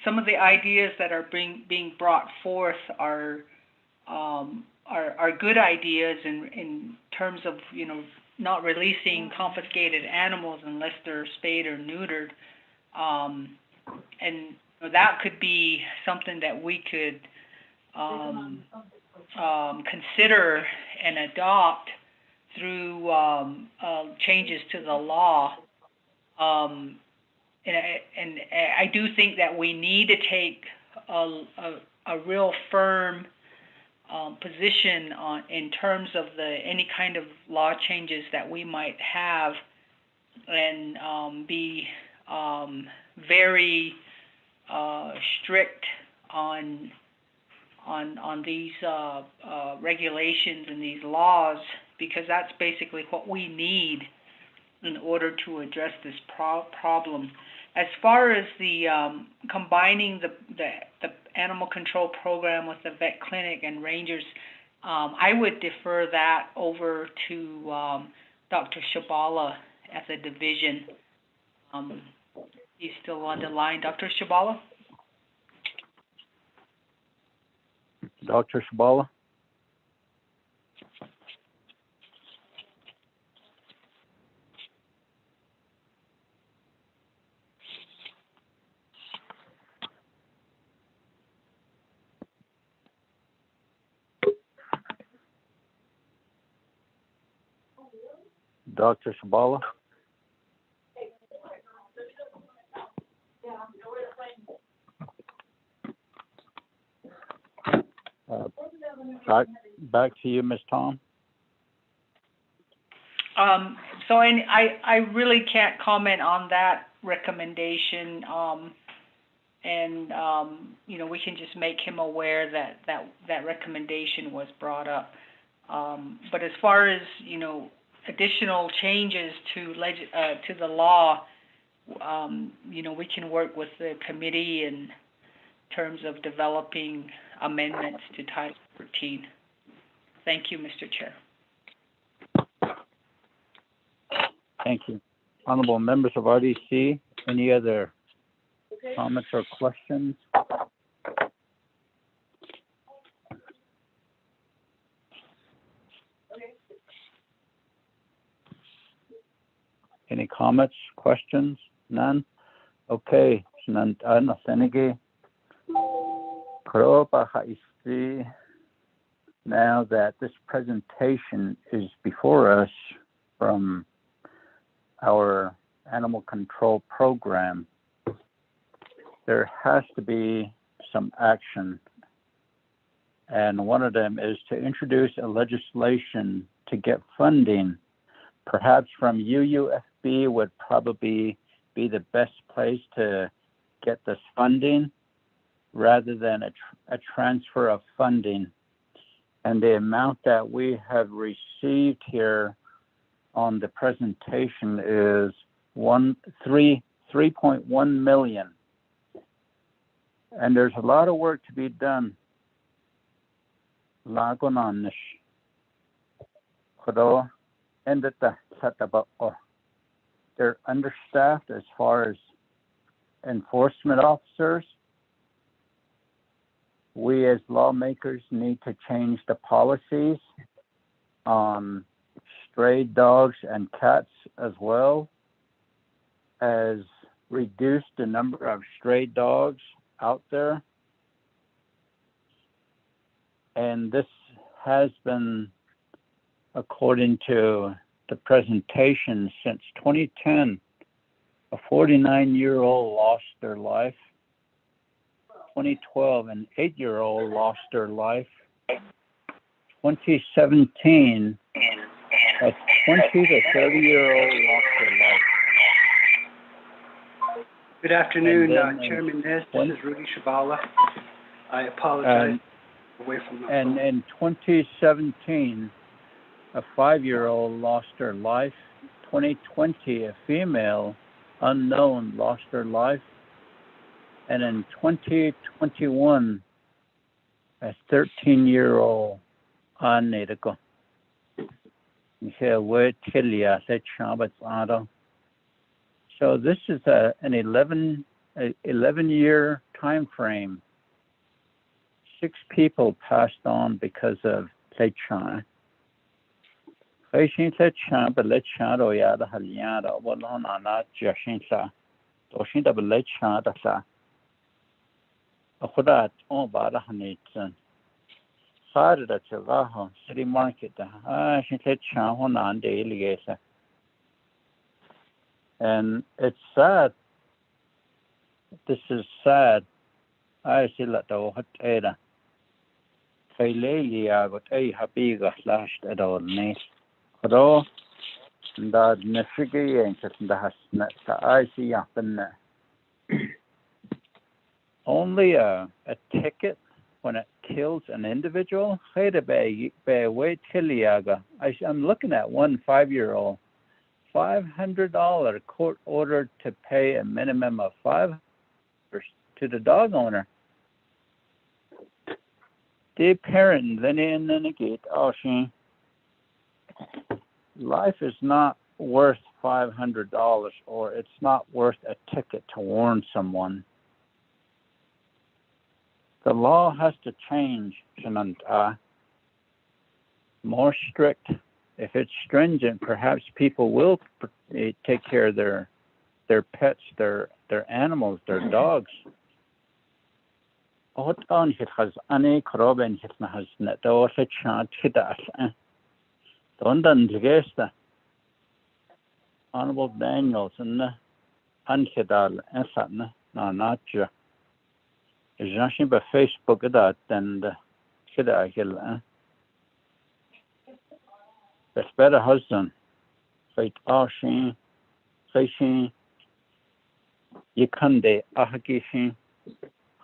Speaker 16: some of the ideas that are being brought forth are good ideas in terms of not releasing confiscated animals unless they're spayed or neutered, and that could be something that we could consider and adopt through changes to the law. And I do think that we need to take a real firm position in terms of any kind of law changes that we might have, and be very strict on on these regulations and these laws, because that's basically what we need in order to address this problem. As far as the combining the animal control program with the vet clinic and rangers, I would defer that over to Dr. Shabala at the division. He's still on the line. Dr. Shabala?
Speaker 2: Dr. Shabala? Dr. Shabala? Back to you, Ms. Tom.
Speaker 16: So I really can't comment on that recommendation, you know, we can just make him aware that recommendation was brought up. But as far as, you know, additional changes to the law, you know, we can work with the committee in terms of developing amendments to Title 13. Thank you, Mr. Chair.
Speaker 2: Thank you. Honorable members of RDC, any other comments or questions? Any comments, questions? None? Okay. Now that this presentation is before us from our animal control program, there has to be some action. And one of them is to introduce a legislation to get funding. Perhaps from UUFB would probably be the best place to get this funding rather than a transfer of funding. And the amount that we have received here on the presentation is 3.1 million. And there's a lot of work to be done. They're understaffed as far as enforcement officers. We as lawmakers need to change the policies on stray dogs and cats, as well as reduce the number of stray dogs out there. And this has been, according to the presentation, since 2010, a 49-year-old lost their life. 2012, an 8-year-old lost their life. 2017, a 20 to 30-year-old lost their life.
Speaker 13: Good afternoon, Chairman Nez. This is Rudy Shabala. I apologize. Away from the
Speaker 2: phone. In 2017, a 5-year-old lost her life. 2020, a female unknown lost her life. And in 2021, a 13-year-old Anediko. So this is an 11-year time frame. 6 people passed on because of Lechan. But Lechan royada haliada walon ana jashinsa. Toshin double Lechan dasa. Akudat on bada hanitsan. Sada da Chavaho, City Market. She said Chan on daily. And it's sad. This is sad. I see that the hot era. Kailelia got a happy lashed at all nice. Although that Nefrigi ain't the has net. I see happen. Only a ticket when it kills an individual, I'm looking at one 5-year-old, $500 court ordered to pay a minimum of $500 to the dog owner. The parent then indicate, life is not worth $500, or it's not worth a ticket to warn someone. The law has to change, more strict. If it's stringent, perhaps people will take care of their pets, their animals, their dogs. Honorable Daniels and Anhedal and Satna, no, not you. Jean by Facebook that and Kida Hill. That's better husband. Fight Ashin, Fashin, Yakande, Ahakishin,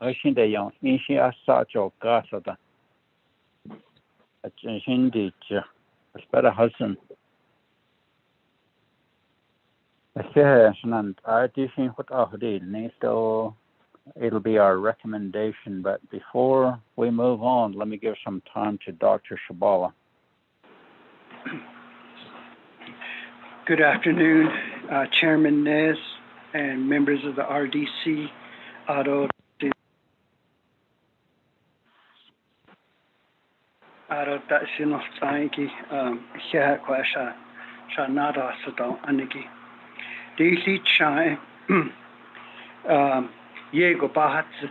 Speaker 2: Hashin de Yon, Ishi Asacho, Gasada. That's Hindi. That's better husband. I think what it'll be our recommendation, but before we move on, let me give some time to Dr. Shabala.
Speaker 13: Good afternoon, Chairman Nez and members of the RDC. Yego bahats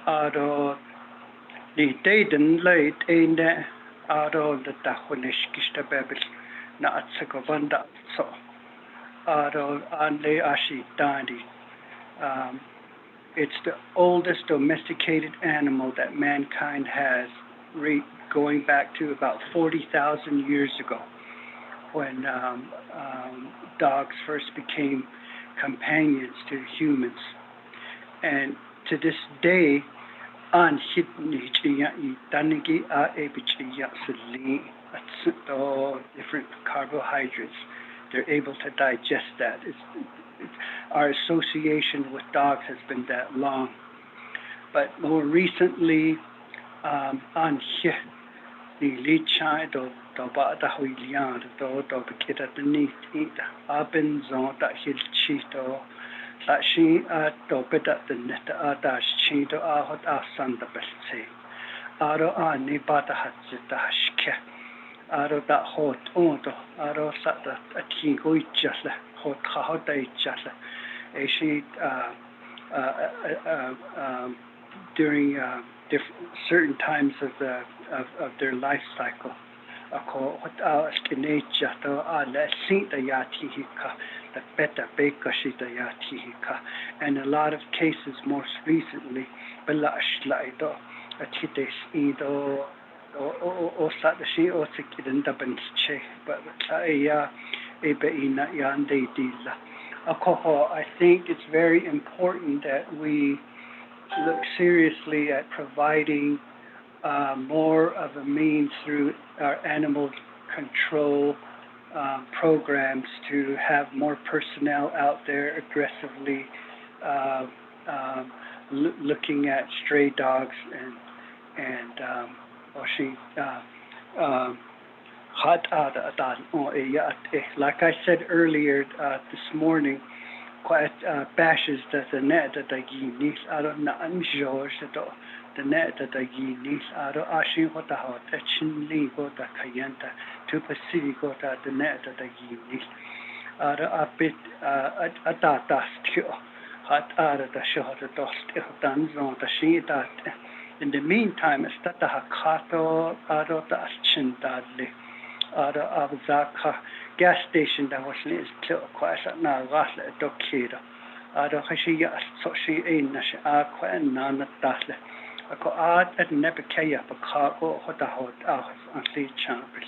Speaker 13: ado the daden late in the ado the tahunish kistabel na atsakovanda so ado ande ashi dandi. It's the oldest domesticated animal that mankind has, going back to about 40,000 years ago, when dogs first became companions to humans. And to this day, different carbohydrates, they're able to digest that. Our association with dogs has been that long. But more recently, the lead child of the Huilian, the Kida the Neat, Abin Zon, that Hilchito, that she adopted the net Adash Chito, Ahot Asan the Belse, Aro Anibata Hatsit, the Hashke, Aro that hot ondo, Aro sat a tingo just hot Hahota just a sheet during certain times of their life cycle. And a lot of cases, most recently, I think it's very important that we look seriously at providing more of a means through our animal control programs to have more personnel out there aggressively looking at stray dogs like I said earlier this morning, quite bashes that the net that I give I don't know, I'm sure the net that I give I don't actually what the hot a chin legal that Kayanta to Pacific that the net that I give a bit at that dust hot out of the shot of dust done on the sheet that in the meantime it's that the Hakato out of the chin dadly out of Zaka gas station that was near quite now Rasla Dokida. I don't see so she ain't quite a non at Dasle. I go out at Nebekaya for cargo hot out and see chambers.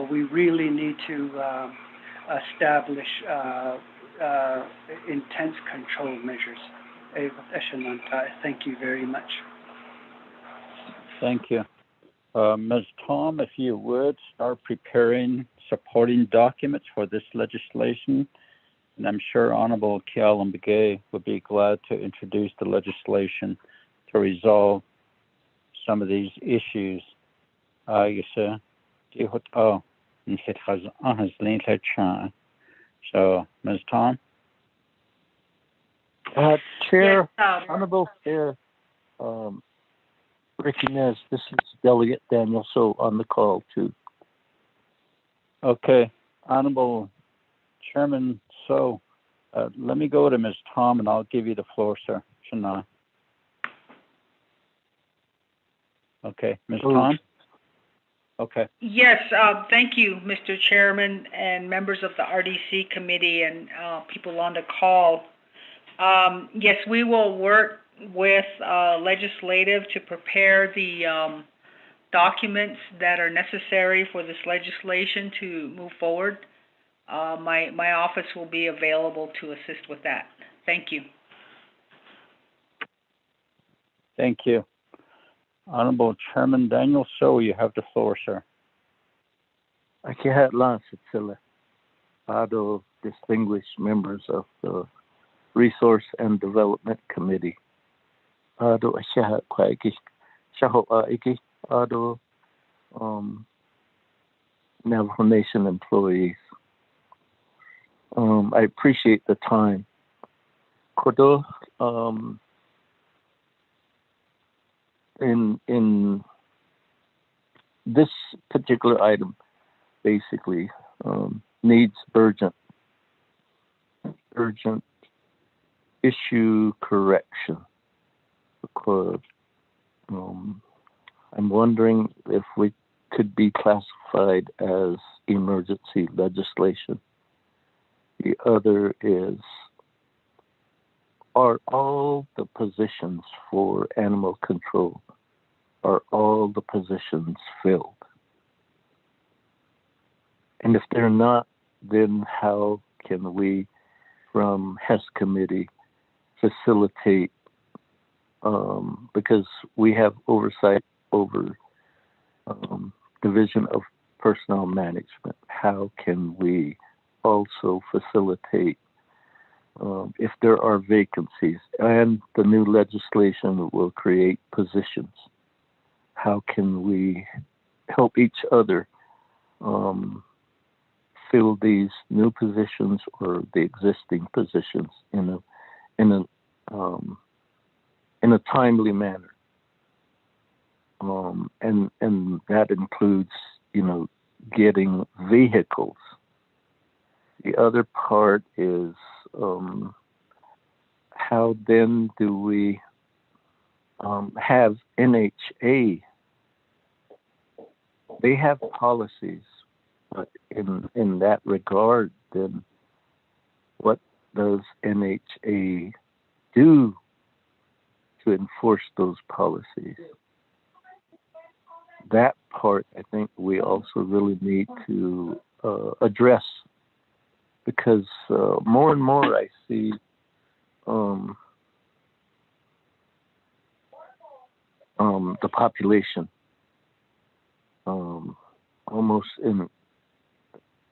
Speaker 13: We really need to establish intense control measures. Thank you very much.
Speaker 2: Thank you. Ms. Tom, if you would start preparing supporting documents for this legislation, and I'm sure Honorable Kealan Begay would be glad to introduce the legislation to resolve some of these issues. So, Ms. Tom?
Speaker 20: Chair,
Speaker 16: Yes,
Speaker 20: Honorable Chair, Ricky Nez, this is Delegate Daniel So on the call too.
Speaker 2: Okay, Honorable Chairman So, let me go to Ms. Tom and I'll give you the floor, sir. Shana. Okay, Ms. Tom? Okay.
Speaker 16: Yes, thank you, Mr. Chairman and members of the RDC committee and people on the call. Yes, we will work with legislative to prepare the documents that are necessary for this legislation to move forward. My office will be available to assist with that. Thank you.
Speaker 2: Thank you. Honorable Chairman Daniel So, you have the floor, sir.
Speaker 20: Akihat Lansitsila, Ado distinguished members of the Resource and Development Committee. Ado Ashahat Kwaiki, Shaho Aiki, Ado Navajo Nation employees. I appreciate the time. Kodo, in this particular item, basically needs urgent issue correction, because I'm wondering if we could be classified as emergency legislation. The other is, are all the positions for animal control, are all the positions filled? And if they're not, then how can we, from HES committee, facilitate, because we have oversight over division of personnel management, how can we also facilitate if there are vacancies and the new legislation will create positions? How can we help each other fill these new positions or the existing positions in a timely manner? And that includes, getting vehicles. The other part is how then do we have NHA? They have policies, but in that regard, then what does NHA do to enforce those policies? That part, I think we also really need to address, because more and more I see the population almost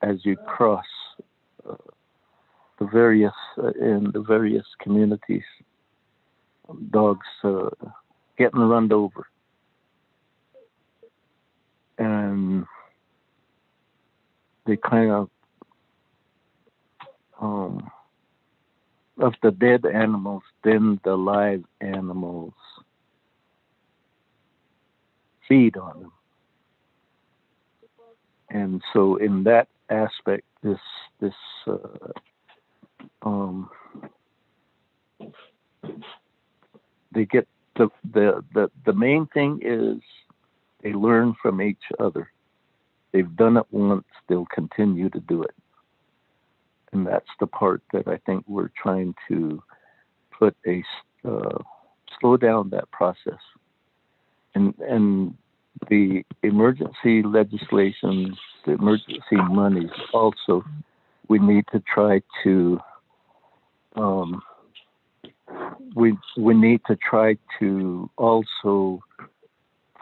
Speaker 20: as you cross the various communities, dogs getting run over, and they kind of the dead animals, then the live animals feed on them. And so in that aspect, they get the main thing is they learn from each other. They've done it once, they'll continue to do it. And that's the part that I think we're trying to put slow down that process. And the emergency legislation, the emergency monies, also, we need to try to we need to try to also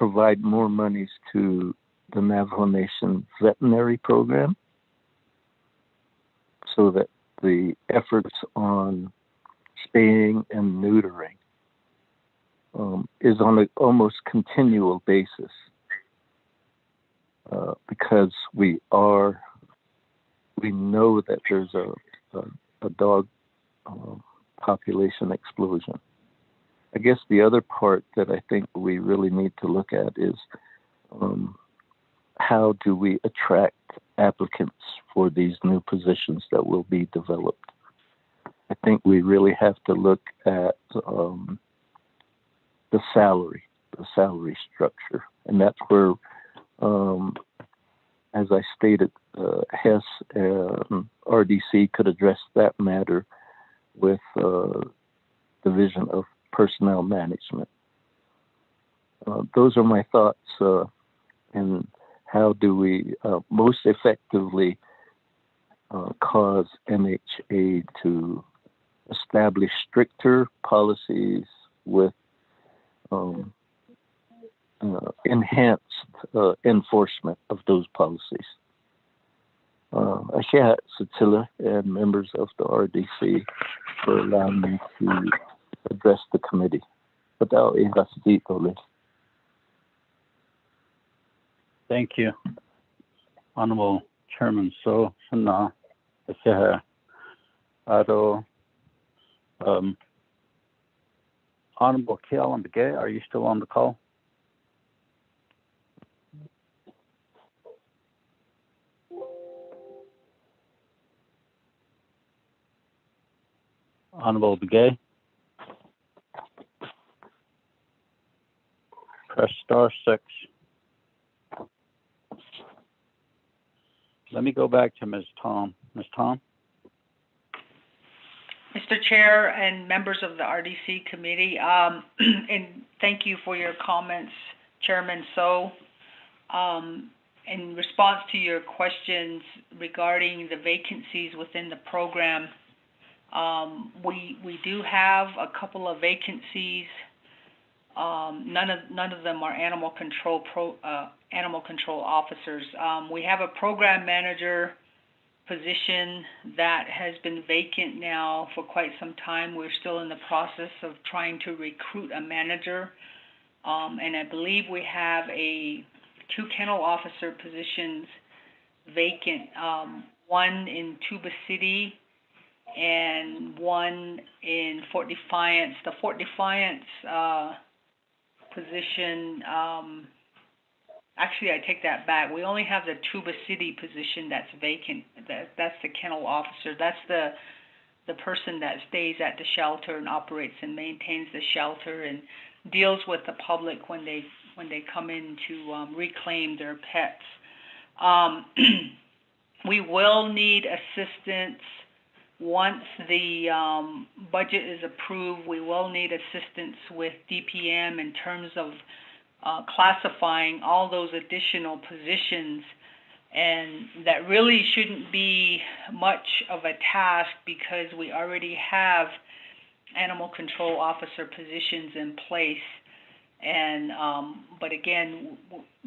Speaker 15: provide more monies to the Navajo Nation veterinary program so that the efforts on spaying and neutering is on an almost continual basis because we know that there's a dog population explosion. I guess the other part that I think we really need to look at is how do we attract applicants for these new positions that will be developed. I think we really have to look at the salary structure, and that's where, as I stated, Hess and RDC could address that matter with Division of Personnel Management. Those are my thoughts, and how do we most effectively cause NHA to establish stricter policies with enhanced enforcement of those policies. Ashiya Satila and members of the RDC for allowing me to address the committee.
Speaker 2: Thank you, Honorable Chairman. So, Honorable Kealan Begay, are you still on the call? Honorable Begay? Press *6. Let me go back to Ms. Tom. Ms. Tom?
Speaker 16: Mr. Chair and members of the RDC committee, and thank you for your comments, Chairman So. In response to your questions regarding the vacancies within the program, we do have a couple of vacancies. None of them are animal control officers. We have a program manager position that has been vacant now for quite some time. We're still in the process of trying to recruit a manager, and I believe we have two kennel officer positions vacant, one in Tuba City and one in Fort Defiance. The Fort Defiance position, actually I take that back. We only have the Tuba City position that's vacant. That's the kennel officer. That's the person that stays at the shelter and operates and maintains the shelter and deals with the public when they come in to reclaim their pets. We will need assistance once the budget is approved. We will need assistance with DPM in terms of classifying all those additional positions, and that really shouldn't be much of a task because we already have animal control officer positions in place. And but again,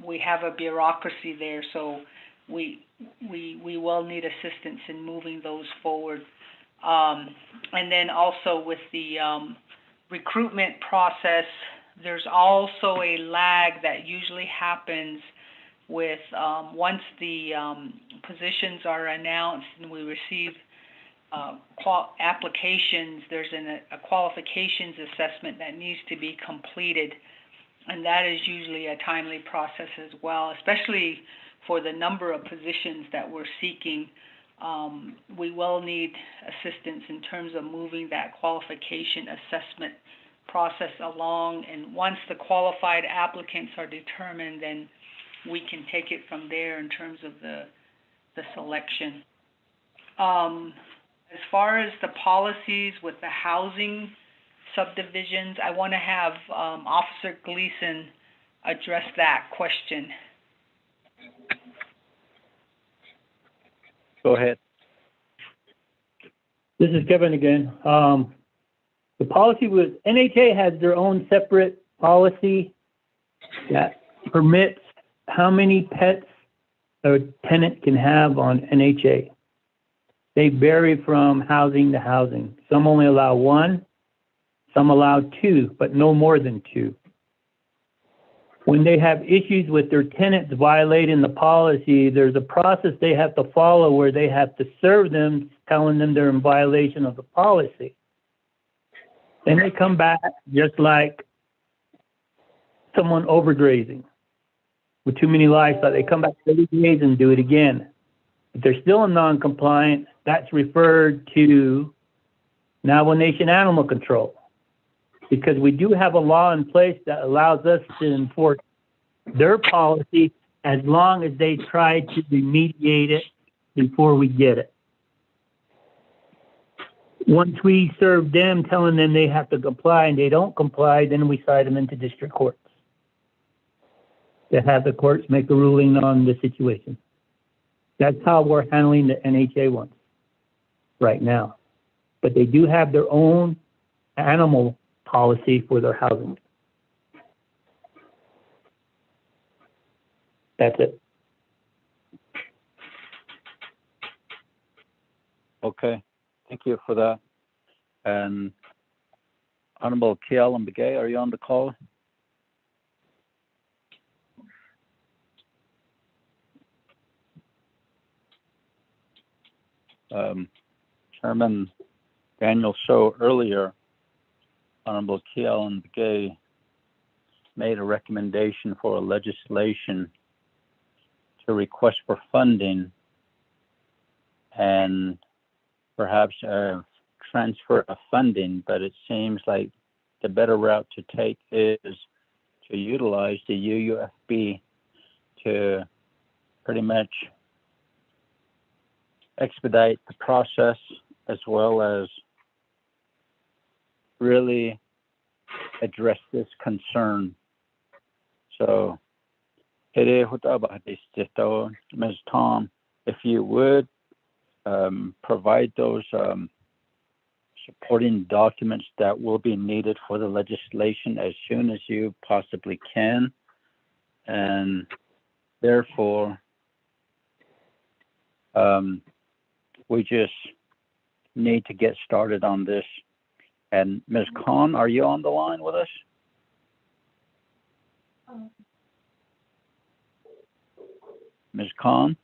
Speaker 16: we have a bureaucracy there, so we will need assistance in moving those forward. And then also with the recruitment process, there's also a lag that usually happens with once the positions are announced and we receive applications, there's a qualifications assessment that needs to be completed. And that is usually a timely process as well, especially for the number of positions that we're seeking. We will need assistance in terms of moving that qualification assessment process along. And once the qualified applicants are determined, then we can take it from there in terms of the selection. As far as the policies with the housing subdivisions, I want to have Officer Gleason address that question.
Speaker 2: Go ahead.
Speaker 18: This is Kevin again. The policy was NHA has their own separate policy that permits how many pets a tenant can have on NHA. They vary from housing to housing. Some only allow one, some allow two, but no more than two. When they have issues with their tenants violating the policy, there's a process they have to follow where they have to serve them, telling them they're in violation of the policy. Then they come back just like someone overgrazing with too many livestock. They come back 30 days and do it again. If they're still in non-compliance, that's referred to Navajo Nation Animal Control, because we do have a law in place that allows us to enforce their policy as long as they try to remediate it before we get it. Once we serve them, telling them they have to comply and they don't comply, then we cite them into district courts to have the courts make a ruling on the situation. That's how we're handling the NHA ones right now. But they do have their own animal policy for their housing. That's it.
Speaker 2: Okay, thank you for that. And Honorable Kiel and Begay, are you on the call? Chairman Daniel Show earlier, Honorable Kiel and Begay made a recommendation for a legislation to request for funding and perhaps a transfer of funding, but it seems like the better route to take is to utilize the UUFB to pretty much expedite the process as well as really address this concern. So, Ms. Tom, if you would provide those supporting documents that will be needed for the legislation as soon as you possibly can, and therefore we just need to get started on this. And Ms. Khan, are you on the line with us? Ms. Khan?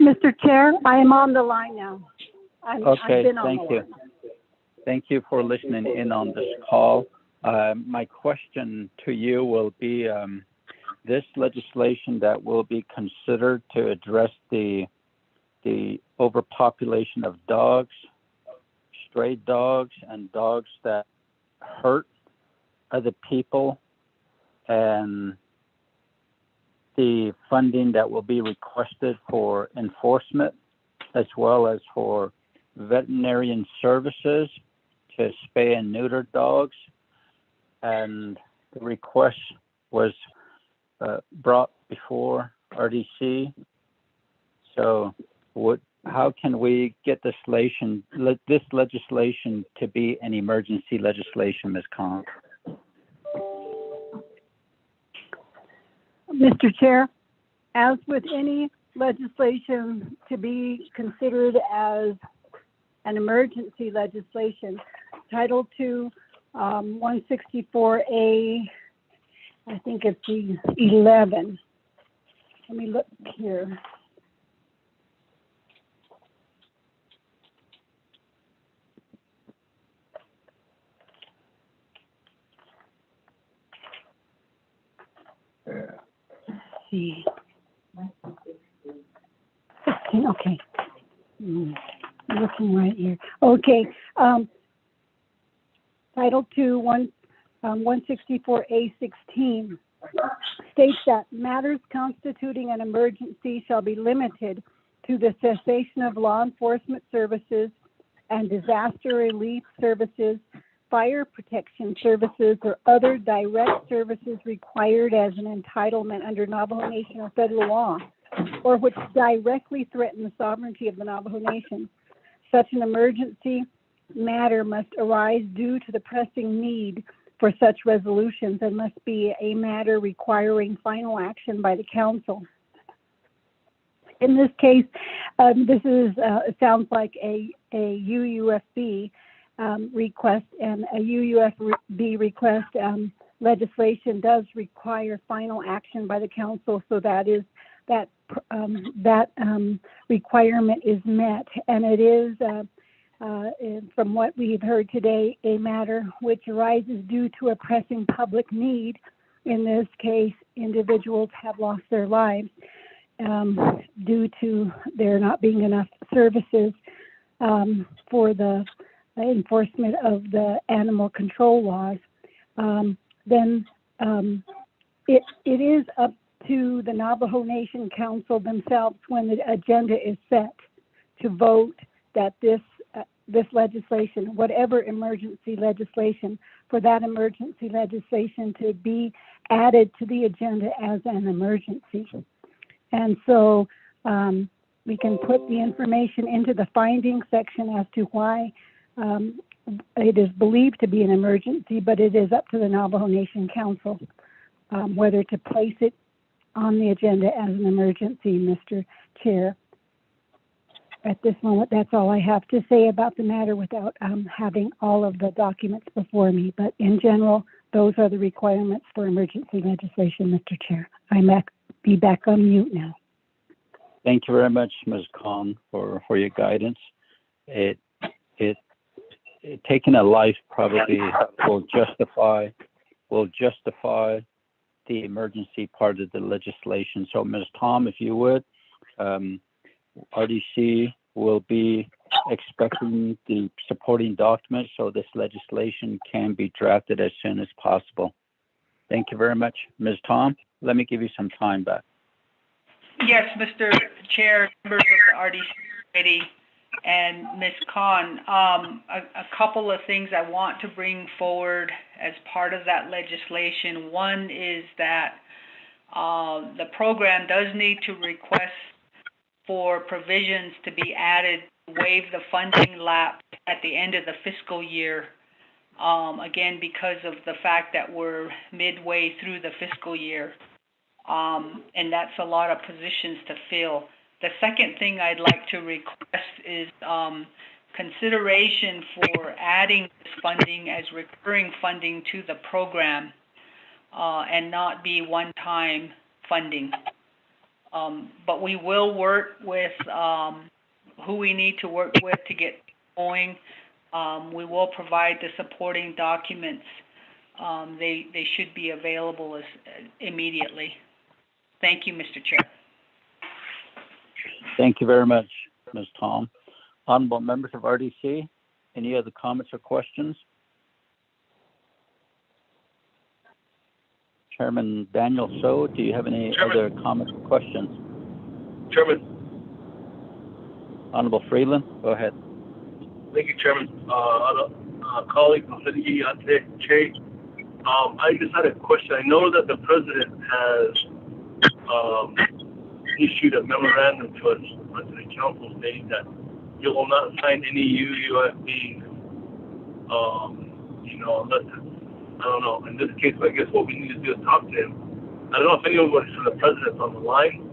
Speaker 17: Mr. Chair, I am on the line now.
Speaker 2: Okay, thank you. Thank you for listening in on this call. My question to you will be, this legislation that will be considered to address the overpopulation of dogs, stray dogs, and dogs that hurt other people, and the funding that will be requested for enforcement, as well as for veterinarian services to spay and neuter dogs. And the request was brought before RDC. So how can we get this legislation to be an emergency legislation, Ms. Khan?
Speaker 17: Mr. Chair, as with any legislation to be considered as an emergency legislation, Title II, 164A, I think it's the 11. Let me look here. See. 16, okay. Looking right here. Okay. Title II, 164A16 states that matters constituting an emergency shall be limited to the cessation of law enforcement services and disaster relief services, fire protection services, or other direct services required as an entitlement under Navajo Nation or federal law, or which directly threaten the sovereignty of the Navajo Nation. Such an emergency matter must arise due to the pressing need for such resolutions and must be a matter requiring final action by the council. In this case, this is it sounds like a UUFB request, and a UUFB request legislation does require final action by the council, so that requirement is met, and it is from what we've heard today, a matter which arises due to a pressing public need. In this case, individuals have lost their lives due to there not being enough services for the enforcement of the animal control laws. Then it is up to the Navajo Nation Council themselves when the agenda is set to vote that this legislation, whatever emergency legislation, for that emergency legislation to be added to the agenda as an emergency. And so we can put the information into the findings section as to why it is believed to be an emergency, but it is up to the Navajo Nation Council whether to place it on the agenda as an emergency, Mr. Chair. At this moment, that's all I have to say about the matter without having all of the documents before me. But in general, those are the requirements for emergency legislation, Mr. Chair. I'm be back on mute now.
Speaker 2: Thank you very much, Ms. Khan, for your guidance. Taking a life probably will justify the emergency part of the legislation. So, Ms. Tom, if you would, RDC will be expecting the supporting documents so this legislation can be drafted as soon as possible. Thank you very much. Ms. Tom, let me give you some time back.
Speaker 16: Yes, Mr. Chair, members of the RDC committee, and Ms. Khan, a couple of things I want to bring forward as part of that legislation. One is that the program does need to request for provisions to be added to waive the funding lapse at the end of the fiscal year, again, because of the fact that we're midway through the fiscal year, and that's a lot of positions to fill. The second thing I'd like to request is consideration for adding this funding as recurring funding to the program and not be one-time funding. But we will work with who we need to work with to get going. We will provide the supporting documents. They should be available immediately. Thank you, Mr. Chair.
Speaker 2: Thank you very much, Ms. Tom. Honorable members of RDC, any other comments or questions? Chairman Daniel So, do you have any other comments or questions?
Speaker 12: Chairman.
Speaker 2: Honorable Freeland, go ahead.
Speaker 12: Thank you, Chairman. Colleague, I just had a question. I know that the President has issued a memorandum to us, to the Council, stating that you will not sign any UUFBs, unless it's, I don't know. In this case, I guess what we need to do is talk to him. I don't know if anyone from the President's on the line,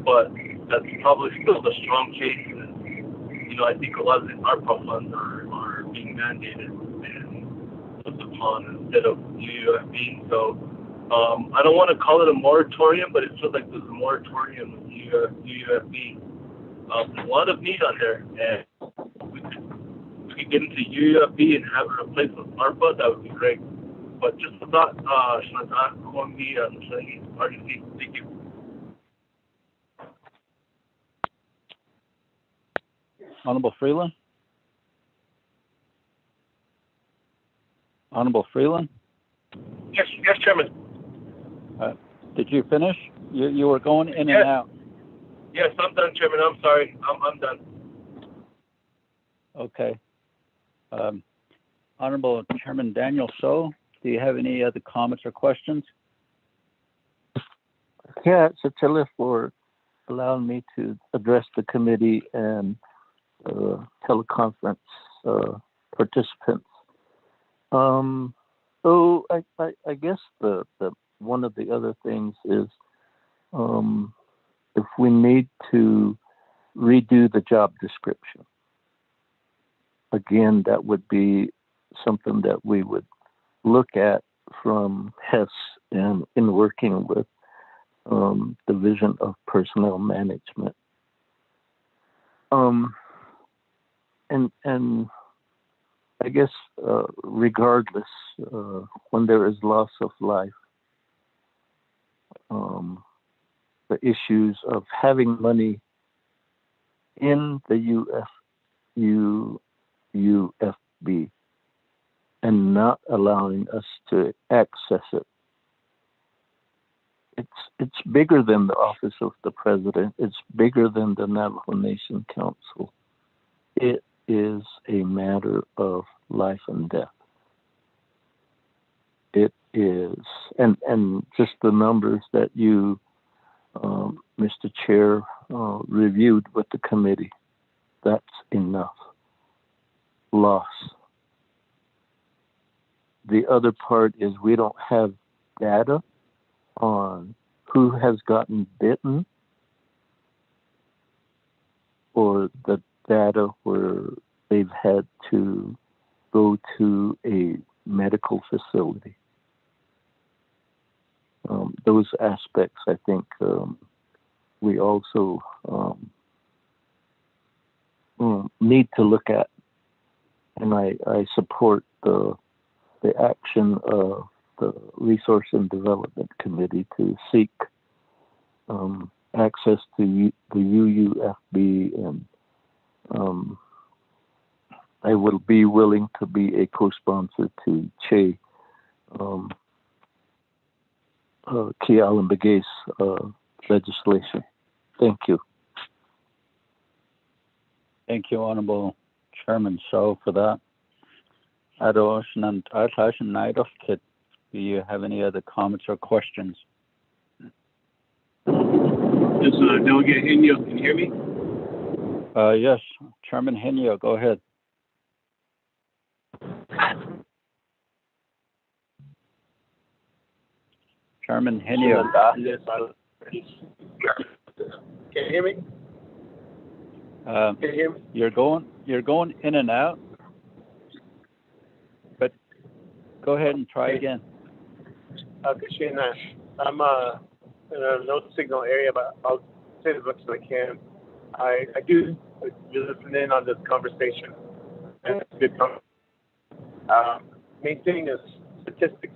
Speaker 12: but that's probably still a strong case. And, I think a lot of the ARPA funds are being mandated and looked upon instead of UUFB. So I don't want to call it a moratorium, but it feels like there's a moratorium with UUFB. There's a lot of need on there, and if we could get into UUFB and have it replaced with ARPA, that would be great. But just a thought, thank you.
Speaker 2: Honorable Freeland? Honorable Freeland?
Speaker 12: Yes, Chairman.
Speaker 2: Did you finish? You were going in and out.
Speaker 12: Yes, I'm done, Chairman. I'm sorry. I'm done.
Speaker 2: Okay. Honorable Chairman Daniel So, do you have any other comments or questions?
Speaker 15: Yeah, so Chatilla for allowing me to address the committee and teleconference participants. So I guess the one of the other things is if we need to redo the job description. Again, that would be something that we would look at from HES and in working with Division of Personnel Management. And I guess regardless, when there is loss of life, the issues of having money in the UFB and not allowing us to access it. It's bigger than the Office of the President. It's bigger than the Navajo Nation Council. It is a matter of life and death. It is, and just the numbers that you, Mr. Chair, reviewed with the committee, that's enough. Loss. The other part is we don't have data on who has gotten bitten or the data where they've had to go to a medical facility. Those aspects, I think, we also need to look at. And I support the action of the Resource and Development Committee to seek access to the UUFB, and I will be willing to be a co-sponsor to Che Kialan-Begay's legislation. Thank you.
Speaker 2: Thank you, Honorable Chairman So, for that. Do you have any other comments or questions?
Speaker 3: Yes, Delegate Henio, can you hear me?
Speaker 2: Yes, Chairman Henio, go ahead. Chairman Henio.
Speaker 3: Yes, can you hear me? Can you hear me?
Speaker 2: You're going in and out, but go ahead and try again.
Speaker 3: Okay, Shane, I'm in a no signal area, but I'll say as much as I can. I do listen in on this conversation, and it's good. Maintaining a statistics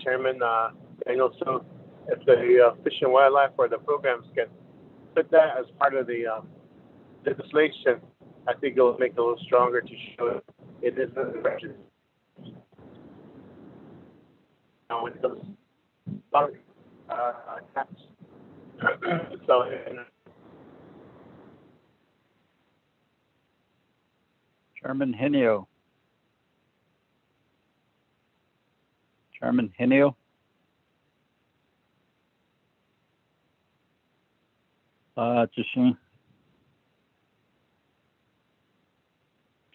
Speaker 3: Chairman, I know so if the Fish and Wildlife or the programs can put that as part of the legislation, I think it'll make it a little stronger to show it is a direction. Now, when it comes to tax. So,
Speaker 2: Chairman Henio. Chairman Henio. Justine.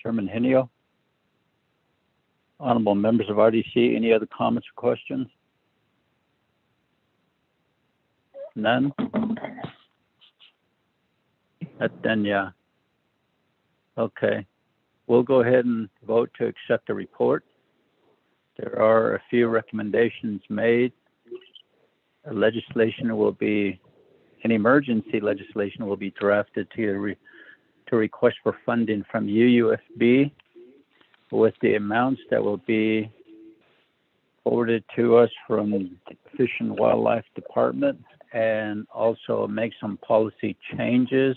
Speaker 2: Chairman Henio. Honorable members of RDC, any other comments or questions? None? Then, yeah. Okay. We'll go ahead and vote to accept the report. There are a few recommendations made. Legislation will be, an emergency legislation will be drafted to request for funding from UUFB with the amounts that will be forwarded to us from the Fish and Wildlife Department, and also make some policy changes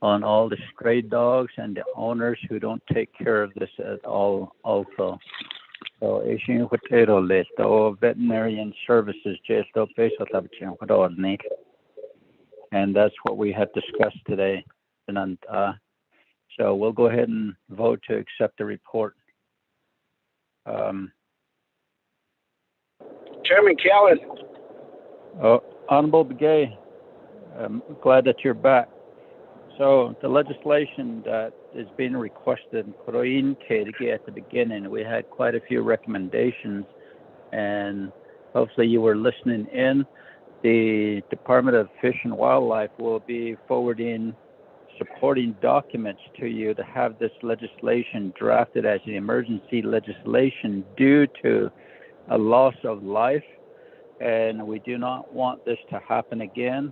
Speaker 2: on all the stray dogs and the owners who don't take care of this at all also. So, veterinarian services, and that's what we had discussed today. So we'll go ahead and vote to accept the report.
Speaker 3: Chairman Callan.
Speaker 2: Honorable Begay, I'm glad that you're back. So the legislation that is being requested at the beginning, we had quite a few recommendations, and hopefully you were listening in. The Department of Fish and Wildlife will be forwarding supporting documents to you to have this legislation drafted as an emergency legislation due to a loss of life, and we do not want this to happen again.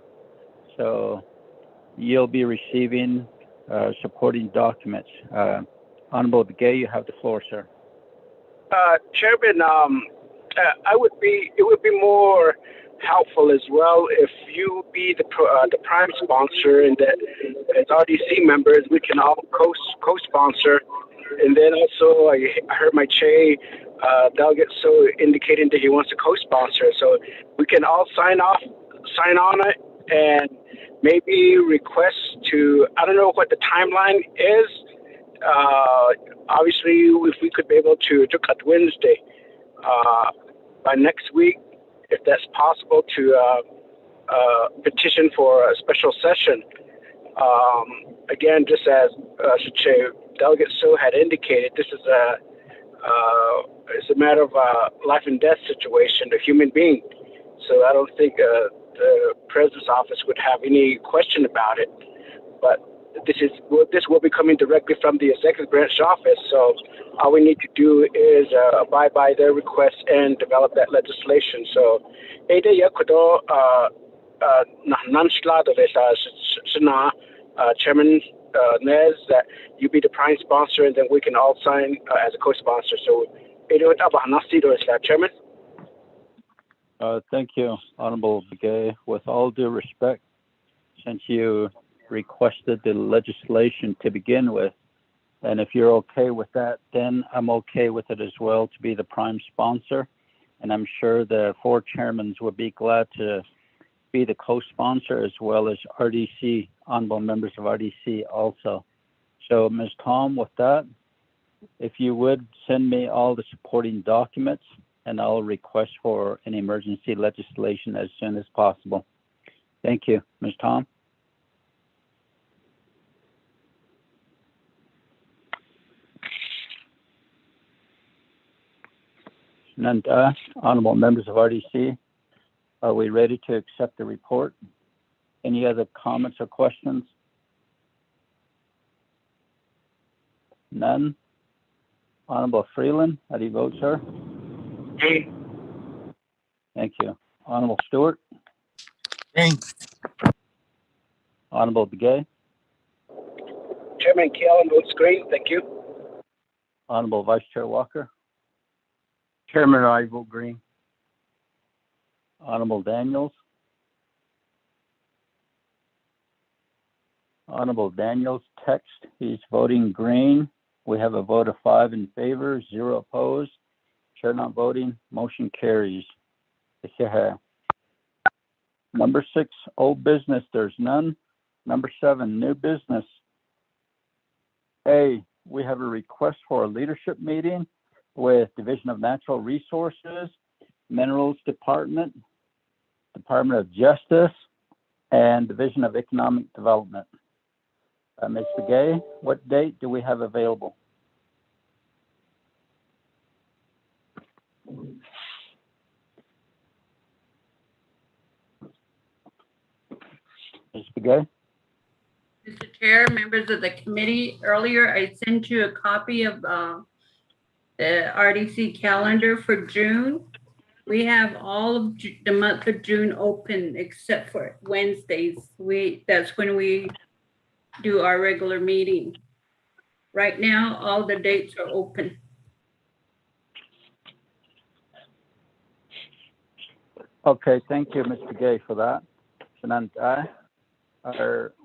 Speaker 2: So you'll be receiving supporting documents. Honorable Begay, you have the floor, sir.
Speaker 7: Chairman, it would be more helpful as well if you be the prime sponsor, and that as RDC members we can all co-sponsor. And then also I heard my delegate so indicating that he wants to co-sponsor, so we can all sign on it, and maybe request to, I don't know what the timeline is. Obviously, if we could be able to cut Wednesday by next week, if that's possible, to petition for a special session. Again, just as Delegate So had indicated, this is it's a matter of life and death situation, a human being. So I don't think the President's office would have any question about it. But this will be coming directly from the Executive Branch office. So all we need to do is abide by their request and develop that legislation. So, Chairman Nez, that you be the prime sponsor, and then we can all sign as a co-sponsor. So, Chairman.
Speaker 2: Thank you, Honorable Begay. With all due respect, since you requested the legislation to begin with, and if you're okay with that, then I'm okay with it as well to be the prime sponsor. And I'm sure the four chairmen would be glad to be the co-sponsor, as well as RDC, honorable members of RDC also. So Ms. Tom, with that, if you would send me all the supporting documents, and I'll request for an emergency legislation as soon as possible. Thank you. Ms. Tom? And honorable members of RDC, are we ready to accept the report? Any other comments or questions? None? Honorable Freeland, how do you vote, sir?
Speaker 7: Aye.
Speaker 2: Thank you. Honorable Stewart?
Speaker 11: Aye.
Speaker 2: Honorable Begay?
Speaker 7: Chairman Keelan votes green. Thank you.
Speaker 2: Honorable Vice Chair Walker?
Speaker 1: Chairman, I vote green.
Speaker 2: Honorable Daniels? Honorable Daniels text, he's voting green. We have a vote of 5 in favor, 0 opposed. Chair not voting, motion carries. Number 6, old business, there's none. Number 7, new business. A, we have a request for a leadership meeting with Division of Natural Resources, Minerals Department, Department of Justice, and Division of Economic Development. Ms. Begay, what date do we have available? Ms. Begay?
Speaker 19: Mr. Chair, members of the committee, earlier I sent you a copy of the RDC calendar for June. We have all of the month of June open except for Wednesdays. That's when we do our regular meeting. Right now, all the dates are open.
Speaker 2: Okay, thank you, Mr. Begay, for that.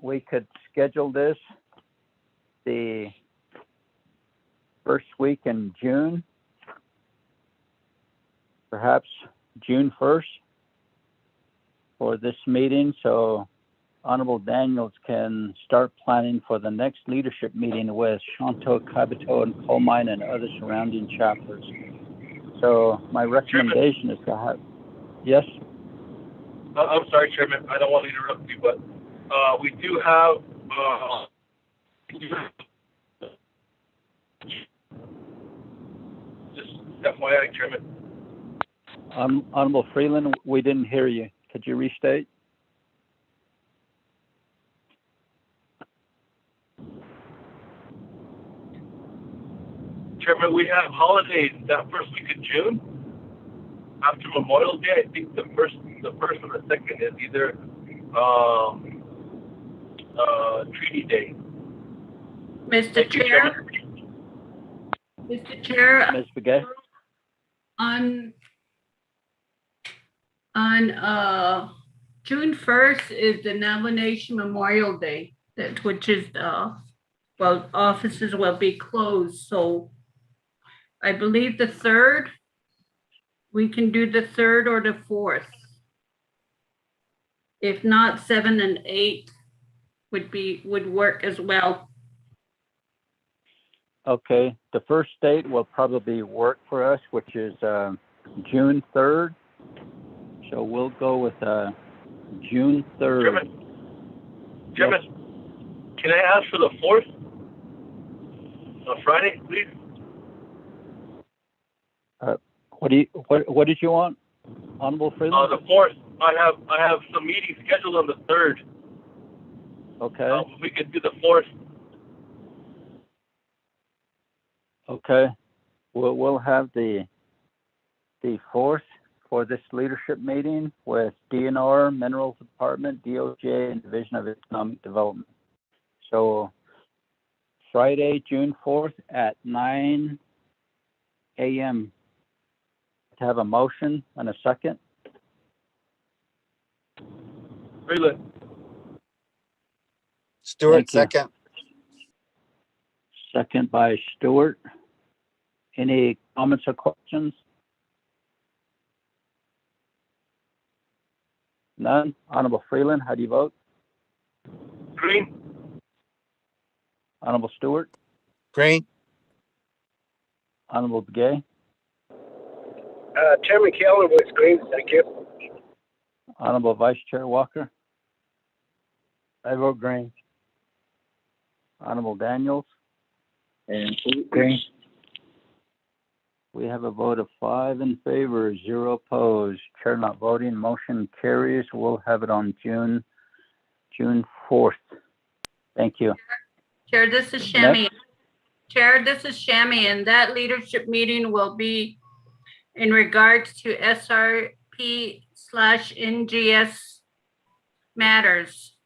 Speaker 2: We could schedule this the first week in June, perhaps June 1st for this meeting, so Honorable Daniels can start planning for the next leadership meeting with Shanto, Kabito, and Coal Mine and other surrounding chapters. So my recommendation is to have, yes?
Speaker 9: I'm sorry, Chairman, I don't want to interrupt you, but we do have
Speaker 12: Just FYI, Chairman.
Speaker 2: Honorable Freeland, we didn't hear you. Could you restate?
Speaker 12: Chairman, we have holidays that first week of June. After Memorial Day, I think the first or the second is either Treaty Day.
Speaker 19: Mr. Chair. Mr. Chair.
Speaker 2: Ms. Begay?
Speaker 19: On June 1st is the Navajo Nation Memorial Day, which is well, offices will be closed. So I believe the 3rd, we can do the 3rd or the 4th. If not, 7 and 8 would work as well.
Speaker 2: Okay, the first date will probably work for us, which is June 3rd. So we'll go with June 3rd.
Speaker 12: Chairman, can I ask for the 4th? Friday, please.
Speaker 2: What did you want, Honorable Freeland?
Speaker 12: The 4th. I have some meetings scheduled on the 3rd.
Speaker 2: Okay.
Speaker 12: We could do the 4th.
Speaker 2: Okay. We'll have the 4th for this leadership meeting with DNR, Minerals Department, DOJ, and Division of Economic Development. So Friday, June 4th at 9 a.m. To have a motion and a second.
Speaker 12: Freeland.
Speaker 11: Stewart, second.
Speaker 2: Second by Stewart. Any comments or questions? None. Honorable Freeland, how do you vote?
Speaker 12: Green.
Speaker 2: Honorable Stewart?
Speaker 11: Green.
Speaker 2: Honorable Begay?
Speaker 20: Chairman Keller votes green. Thank you.
Speaker 2: Honorable Vice Chair Walker?
Speaker 1: I vote green.
Speaker 2: Honorable Daniels?
Speaker 1: And green.
Speaker 2: We have a vote of 5 in favor, 0 opposed. Chair not voting. Motion carries. We'll have it on June 4th. Thank you.
Speaker 19: Chair, this is Shammy. Chair, this is Shammy, and that leadership meeting will be in regards to SRP/NGS matters.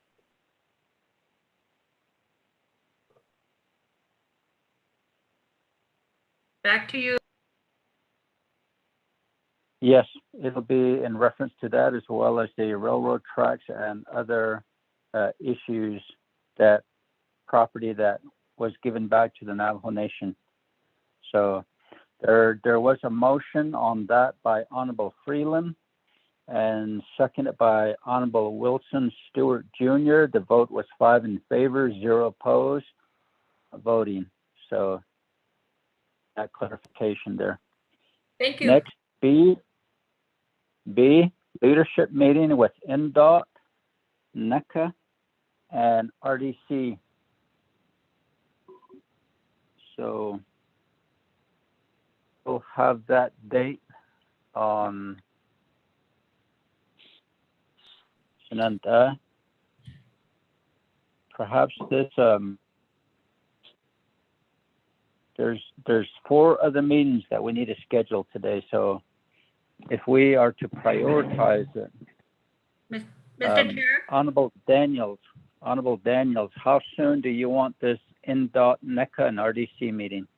Speaker 19: Back to you.
Speaker 2: Yes, it'll be in reference to that, as well as the railroad tracks and other issues, that property that was given back to the Navajo Nation. So there was a motion on that by Honorable Freeland and seconded by Honorable Wilson Stewart Jr. The vote was 5 in favor, 0 opposed voting. So that clarification there.
Speaker 19: Thank you.
Speaker 2: Next, B, leadership meeting with NDOT, NECA, and RDC. So we'll have that date on Sananda. Perhaps this there's 4 other meetings that we need to schedule today. So if we are to prioritize it,
Speaker 19: Mr. Chair?
Speaker 2: Honorable Daniels, how soon do you want this NDOT, NECA, and RDC meeting?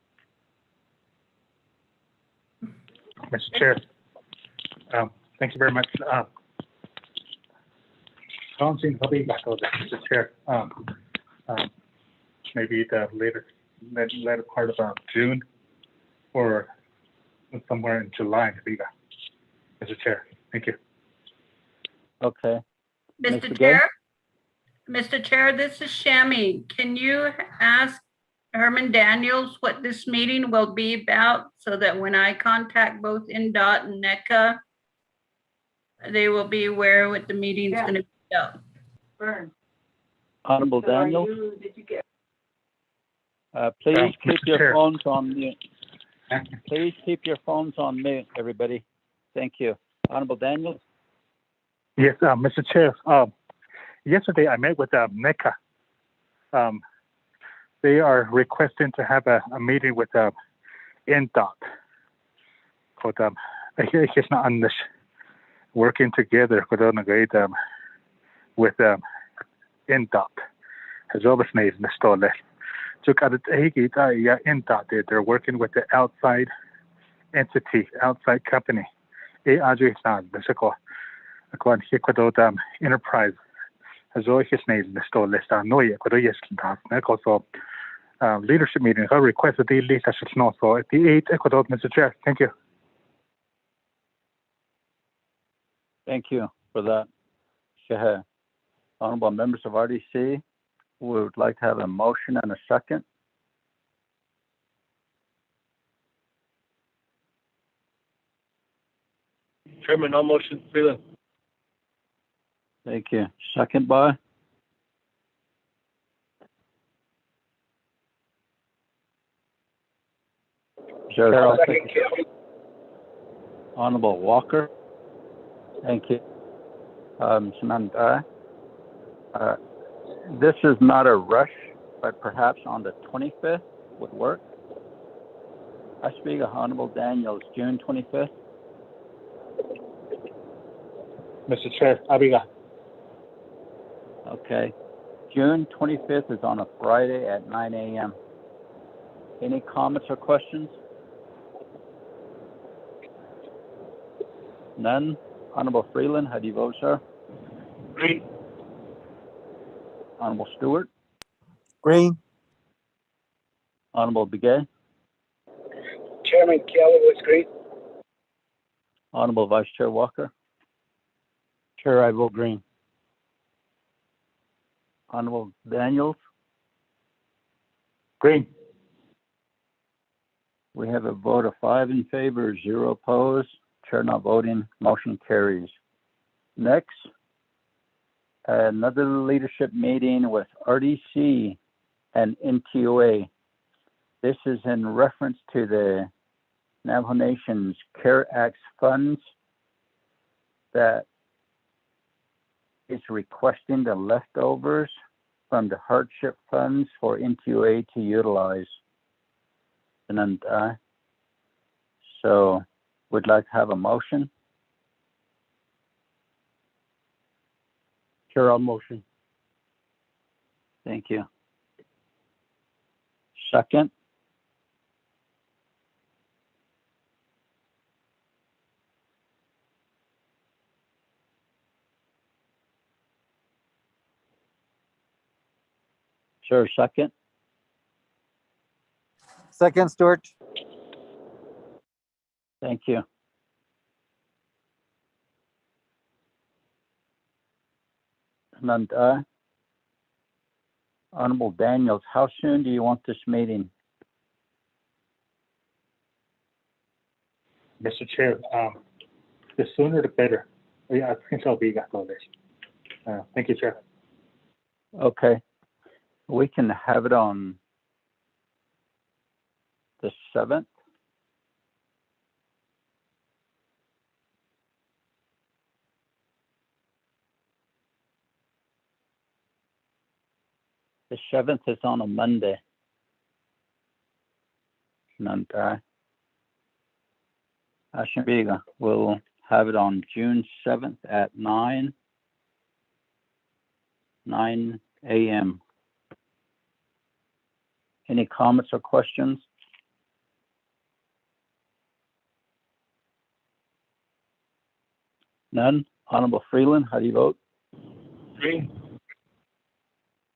Speaker 5: Mr. Chair, thank you very much. Mr. Chair, maybe the later part of June or somewhere in July, Mr. Chair. Thank you.
Speaker 2: Okay.
Speaker 19: Mr. Chair? Mr. Chair, this is Shammy. Can you ask Herman Daniels what this meeting will be about, so that when I contact both NDOT and NECA, they will be aware what the meeting is going to be about?
Speaker 2: Burn. Honorable Daniels. Please keep your phones on mute. Please keep your phones on mute, everybody. Thank you. Honorable Daniels.
Speaker 5: Yes, Mr. Chair. Yesterday I met with NECA. They are requesting to have a meeting with NDOT. It's not on this working together with NDOT. Has always made in the store. NDOT, they're working with the outside entity, outside company. Enterprise has always made in the store list. I know you could yes, also leadership meeting. I requested the least I should know. So at the 8, Ecuador, Mr. Chair. Thank you.
Speaker 2: Thank you for that. Honorable members of RDC, we would like to have a motion and a second.
Speaker 12: Chairman, no motion. Freeland.
Speaker 2: Thank you. Second by? Second. Honorable Walker. Thank you. This is not a rush, but perhaps on the 25th would work. I speak of Honorable Daniels, June 25th.
Speaker 5: Mr. Chair, Abiga.
Speaker 2: Okay. June 25th is on a Friday at 9 a.m. Any comments or questions? None? Honorable Freeland, how do you vote, sir?
Speaker 12: Green.
Speaker 2: Honorable Stewart?
Speaker 11: Green.
Speaker 2: Honorable Begay?
Speaker 20: Chairman Kelly was green.
Speaker 2: Honorable Vice Chair Walker?
Speaker 1: Chair, I vote green.
Speaker 2: Honorable Daniels?
Speaker 5: Green.
Speaker 2: We have a vote of 5 in favor, 0 opposed. Chair not voting. Motion carries. Next, another leadership meeting with RDC and NTOA. This is in reference to the Navajo Nation's CARE Act funds that is requesting the leftovers from the hardship funds for NTOA to utilize. And so we'd like to have a motion.
Speaker 1: Chair, I'll motion.
Speaker 2: Thank you. Second. Sir, second.
Speaker 11: Second, Stewart.
Speaker 2: Thank you. And Honorable Daniels, how soon do you want this meeting?
Speaker 5: Mr. Chair, the sooner the better. Yeah, I think I'll be got all this. Thank you, Chair.
Speaker 2: Okay. We can have it on the 7th. The 7th is on a Monday. And Ashimbiga, we'll have it on June 7th at 9 a.m. Any comments or questions? None? Honorable Freeland, how do you vote?
Speaker 12: Green.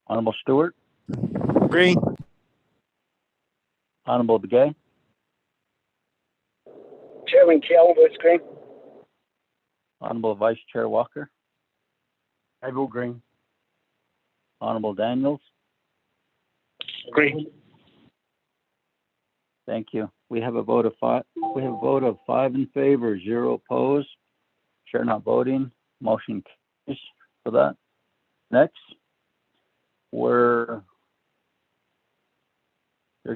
Speaker 2: Honorable Stewart?
Speaker 11: Green.
Speaker 2: Honorable Begay?
Speaker 20: Chairman Kelly was green.
Speaker 2: Honorable Vice Chair Walker?
Speaker 1: I vote green.
Speaker 2: Honorable Daniels?
Speaker 5: Green.
Speaker 2: Thank you. We have a vote of 5. We have a vote of 5 in favor, 0 opposed. Chair not voting. Motion carries for that. Next, there's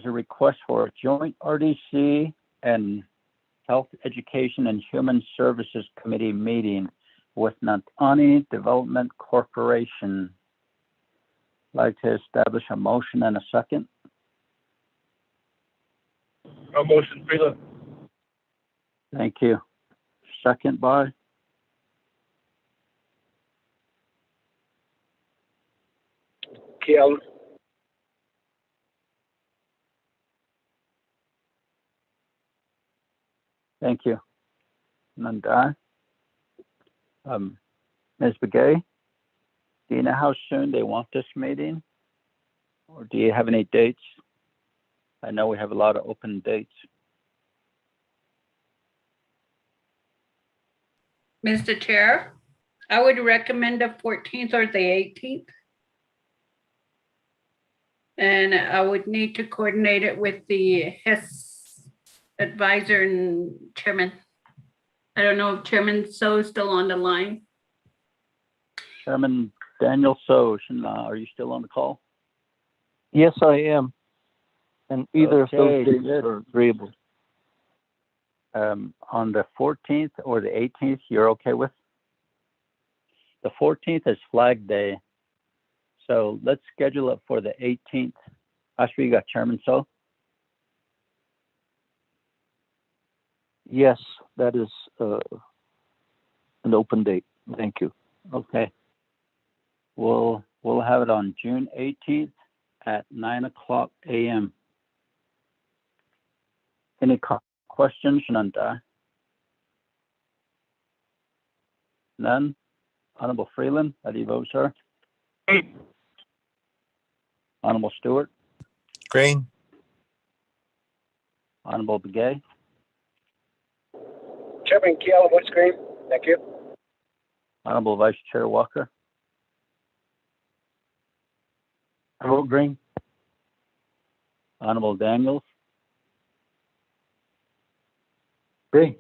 Speaker 2: a request for a joint RDC and Health, Education, and Human Services Committee meeting with Nantani Development Corporation. I'd like to establish a motion and a second.
Speaker 3: A motion, Freeland.
Speaker 2: Thank you. Second by?
Speaker 20: Kiel.
Speaker 2: Thank you. Nanda. Ms. Begay, do you know how soon they want this meeting? Or do you have any dates? I know we have a lot of open dates.
Speaker 19: Mr. Chair, I would recommend the 14th or the 18th. And I would need to coordinate it with the HES advisor and chairman. I don't know if Chairman So is still on the line.
Speaker 2: Chairman Daniel So, are you still on the call?
Speaker 15: Yes, I am. And either of those dates
Speaker 2: good.
Speaker 15: are agreeable.
Speaker 2: On the 14th or the 18th, you're okay with? The 14th is Flag Day. So let's schedule it for the 18th. Ashby, you got Chairman So?
Speaker 15: Yes, that is an open date. Thank you.
Speaker 2: Okay. We'll have it on June 18th at 9:00 a.m. Any questions, Nanda? None? Honorable Freeland, how do you vote, sir?
Speaker 3: Green.
Speaker 2: Honorable Stewart?
Speaker 11: Green.
Speaker 2: Honorable Begay?
Speaker 20: Chairman Kiel, what's green? Thank you.
Speaker 2: Honorable Vice Chair Walker?
Speaker 5: I vote green.
Speaker 2: Honorable Daniels?
Speaker 5: Green.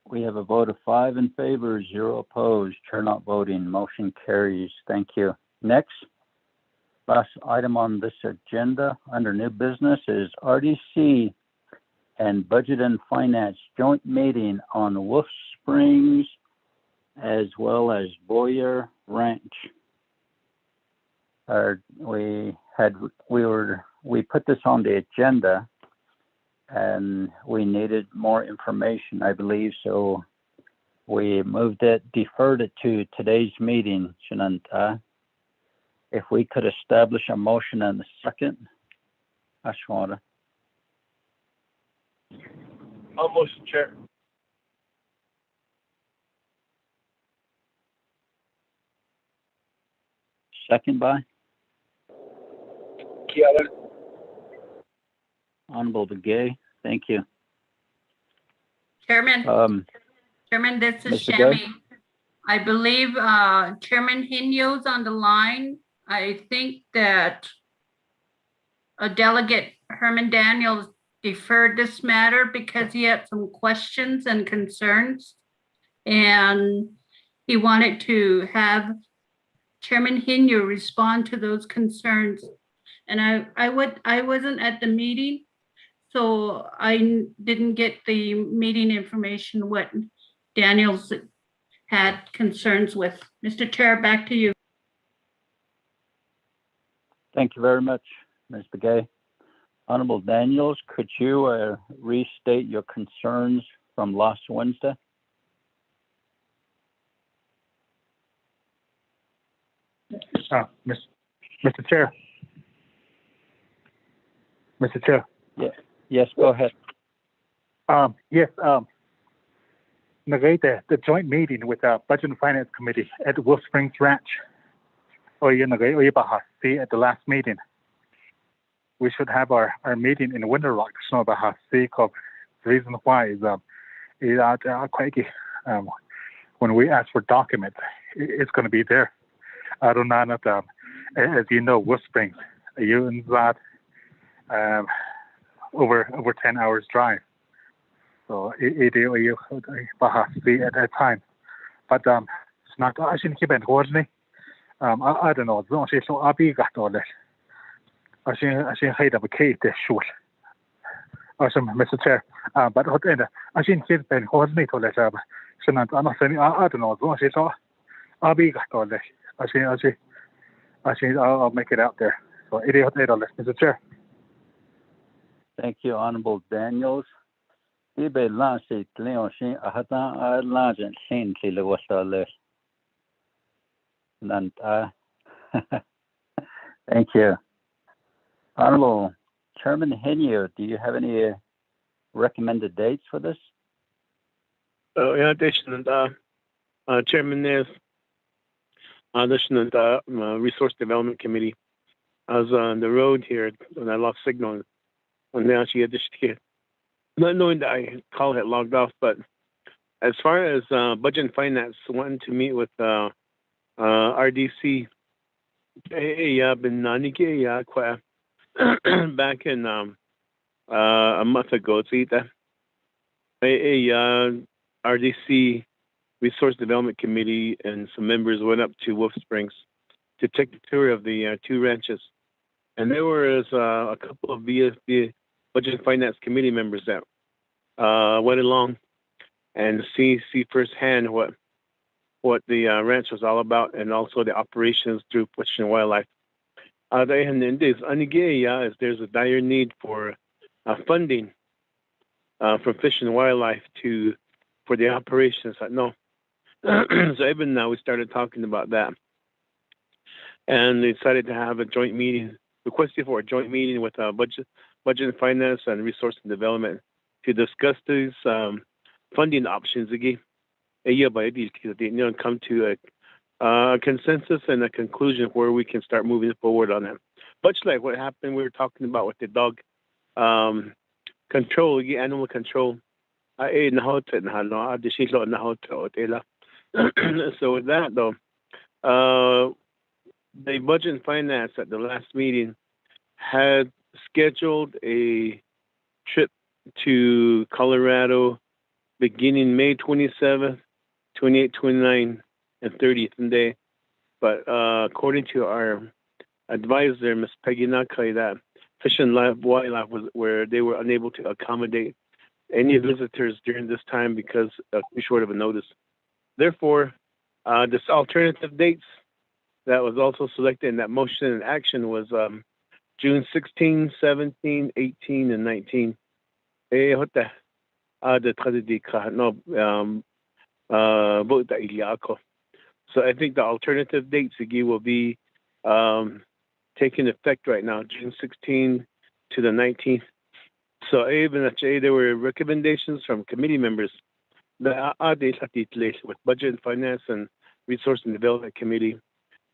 Speaker 2: We have a vote of 5 in favor, 0 opposed, chair not voting, motion carries. Thank you. Next, last item on this agenda under new business is RDC and Budget and Finance joint meeting on Wolf Springs as well as Boyer Ranch. We put this on the agenda and we needed more information, I believe, so we deferred it to today's meeting, Shananta. If we could establish a motion and a second, Ashwara.
Speaker 3: I'll motion, Chair.
Speaker 2: Second by?
Speaker 20: Kiel.
Speaker 2: Honorable Begay, thank you.
Speaker 19: Chairman, Chairman, this is
Speaker 2: Mr.
Speaker 19: Shammy. I believe Chairman Hino's on the line. I think that a delegate, Herman Daniels, deferred this matter because he had some questions and concerns. And he wanted to have Chairman Hino respond to those concerns. And I wasn't at the meeting, so I didn't get the meeting information what Daniels had concerns with. Mr. Chair, back to you.
Speaker 2: Thank you very much, Ms. Begay. Honorable Daniels, could you restate your concerns from last Wednesday?
Speaker 5: Mr. Chair. Mr. Chair.
Speaker 2: Yes, go ahead.
Speaker 5: Yes, the joint meeting with the Budget and Finance Committee at Wolf Springs Ranch. At the last meeting. We should have our meeting in Winter Rock. The reason why is when we ask for documents, it's going to be there. I don't know as you know, Wolf Springs, over 10 hours drive. So at that time. But snack. I think he been Gorney. I don't know. Don't say so. Abi got all that. I think hide up a cake this short. Awesome, Mr. Chair. But what end? I think he been Gorney to let up. So not. I'm not saying. I don't know. Don't say so. Abi got all that. I think I'll make it out there. So it is all that, Mr. Chair.
Speaker 2: Thank you, Honorable Daniels. Ibe lansi Leon Shin Ahata Lajan Shin Tilawasale. Nanta. Thank you. Honorable Chairman Henio, do you have any recommended dates for this?
Speaker 3: In addition, Chairman Nez, Resource Development Committee. I was on the road here and I lost signal. And now she had this kid. Not knowing that I call had logged off, but as far as budget and finance, wanting to meet with RDC, back in a month ago, RDC Resource Development Committee and some members went up to Wolf Springs to take the tour of the two ranches. And there was a couple of VSB Budget and Finance Committee members that went along and see firsthand what the ranch was all about, and also the operations through Fish and Wildlife. There's a dire need for funding from Fish and Wildlife for the operations. No, so even now we started talking about that, and they decided to have a joint meeting, requested for a joint meeting with Budget and Finance and Resource and Development to discuss these funding options again. And come to a consensus and a conclusion where we can start moving forward on them. Much like what happened, we were talking about with the dog control, animal control. So with that though, the Budget and Finance at the last meeting had scheduled a trip to Colorado beginning May 27th, 28th, 29th, and 30th day. But according to our advisor, Ms. Peggy Nakai, that Fish and Wildlife was where they were unable to accommodate any visitors during this time because of too short of a notice. Therefore, this alternative dates that was also selected in that motion and action was June 16, 17, 18, and 19. So I think the alternative dates again will be taking effect right now, June 16 to the 19th. So even there were recommendations from committee members that with Budget and Finance and Resource and Development Committee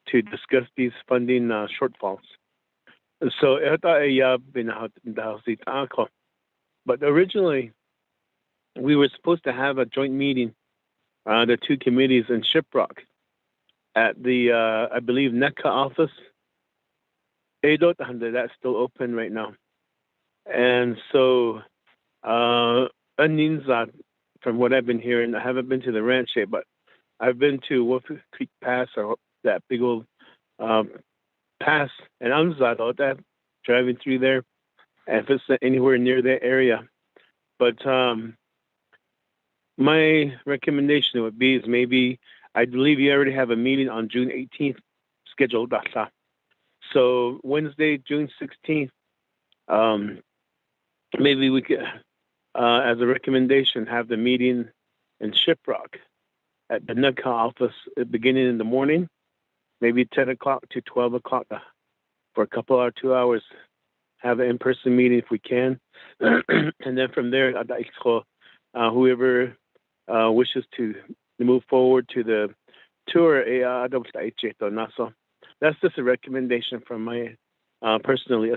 Speaker 3: to discuss these funding shortfalls. So but originally we were supposed to have a joint meeting, the two committees in Shiprock at the I believe NECA office. That's still open right now. And so from what I've been hearing, I haven't been to the ranch yet, but I've been to Wolf Creek Pass, or that big old pass, and that driving through there, and if it's anywhere near that area. But my recommendation would be is maybe, I believe you already have a meeting on June 18th scheduled. So Wednesday, June 16th, maybe we could, as a recommendation, have the meeting in Shiprock at the NECA office beginning in the morning, maybe 10 o'clock to 12 o'clock for a couple or 2 hours, have an in-person meeting if we can. And then from there, whoever wishes to move forward to the tour, that's just a recommendation from my personally.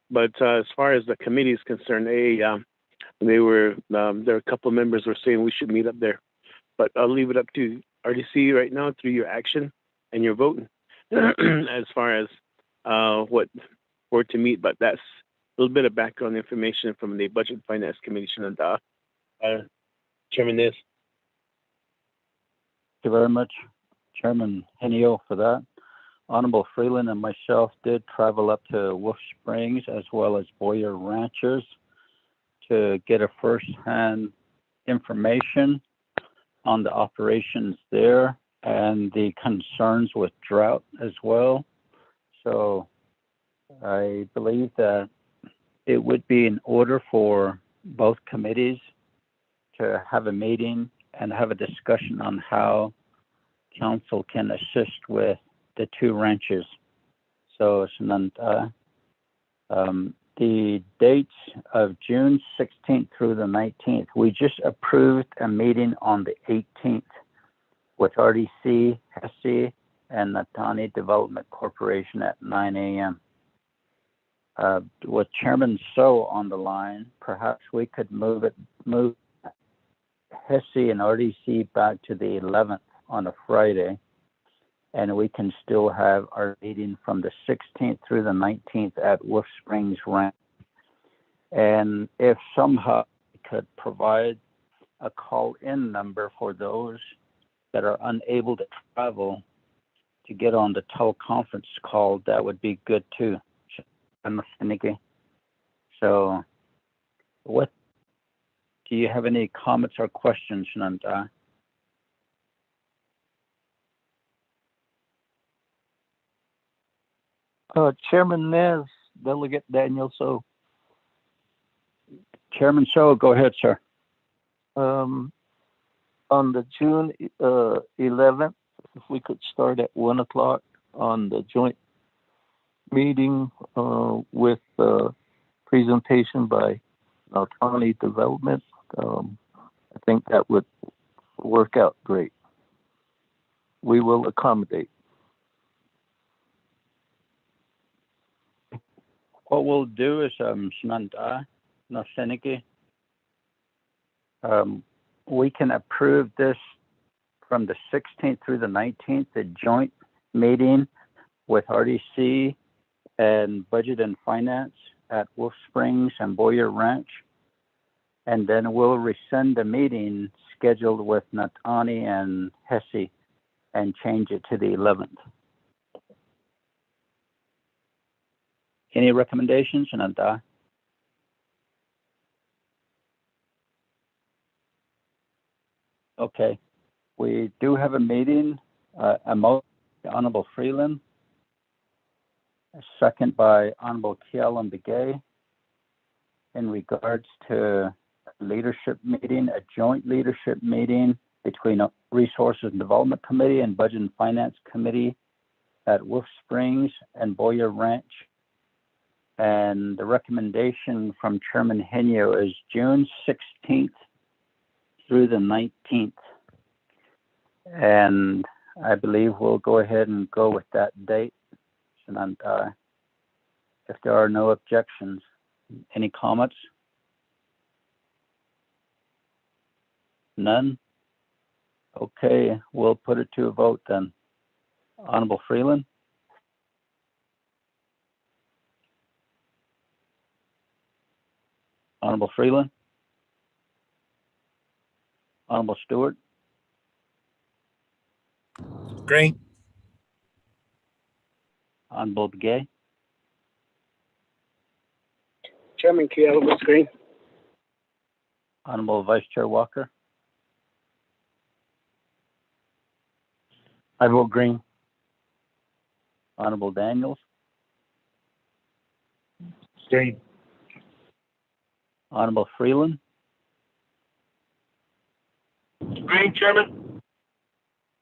Speaker 3: But as far as the committee is concerned, there were a couple of members were saying we should meet up there. But I'll leave it up to RDC right now through your action and your vote as far as where to meet. But that's a little bit of background information from the Budget and Finance Commission and Chairman is.
Speaker 2: you very much, Chairman Henio, for that. Honorable Freeland and myself did travel up to Wolf Springs as well as Boyer Ranches to get a first-hand information on the operations there and the concerns with drought as well. So I believe that it would be in order for both committees to have a meeting and have a discussion on how council can assist with the two ranches. So the dates of June 16th through the 19th, we just approved a meeting on the 18th with RDC, HESI, and Natani Development Corporation at 9 a.m. With Chairman So on the line, perhaps we could move HESI and RDC back to the 11th on a Friday, and we can still have our meeting from the 16th through the 19th at Wolf Springs Ranch. And if somehow we could provide a call-in number for those that are unable to travel to get on the teleconference call, that would be good too. So what do you have any comments or questions, Nanda?
Speaker 15: Chairman Nez, Delegate Daniel So.
Speaker 2: Chairman So, go ahead, sir.
Speaker 15: On the June 11th, if we could start at 1 o'clock on the joint meeting with presentation by County Development, I think that would work out great. We will accommodate.
Speaker 2: What we'll do is, Shananda, Naseniki, we can approve this from the 16th through the 19th, the joint meeting with RDC and Budget and Finance at Wolf Springs and Boyer Ranch. And then we'll rescind the meeting scheduled with Natani and HESI and change it to the 11th. Any recommendations, Shananda? Okay, we do have a meeting, a motion by Honorable Freeland, a second by Honorable Kiel Begay in regards to a leadership meeting, a joint leadership meeting between Resources and Development Committee and Budget and Finance Committee at Wolf Springs and Boyer Ranch. And the recommendation from Chairman Henio is June 16th through the 19th. And I believe we'll go ahead and go with that date. And if there are no objections, any comments? None? Okay, we'll put it to a vote then. Honorable Freeland? Honorable Freeland? Honorable Stewart?
Speaker 11: Green.
Speaker 2: Honorable Begay?
Speaker 7: Chairman Kiel was green.
Speaker 2: Honorable Vice Chair Walker?
Speaker 1: I vote green.
Speaker 2: Honorable Daniels?
Speaker 11: Green.
Speaker 2: Honorable Freeland?
Speaker 12: Green, Chairman.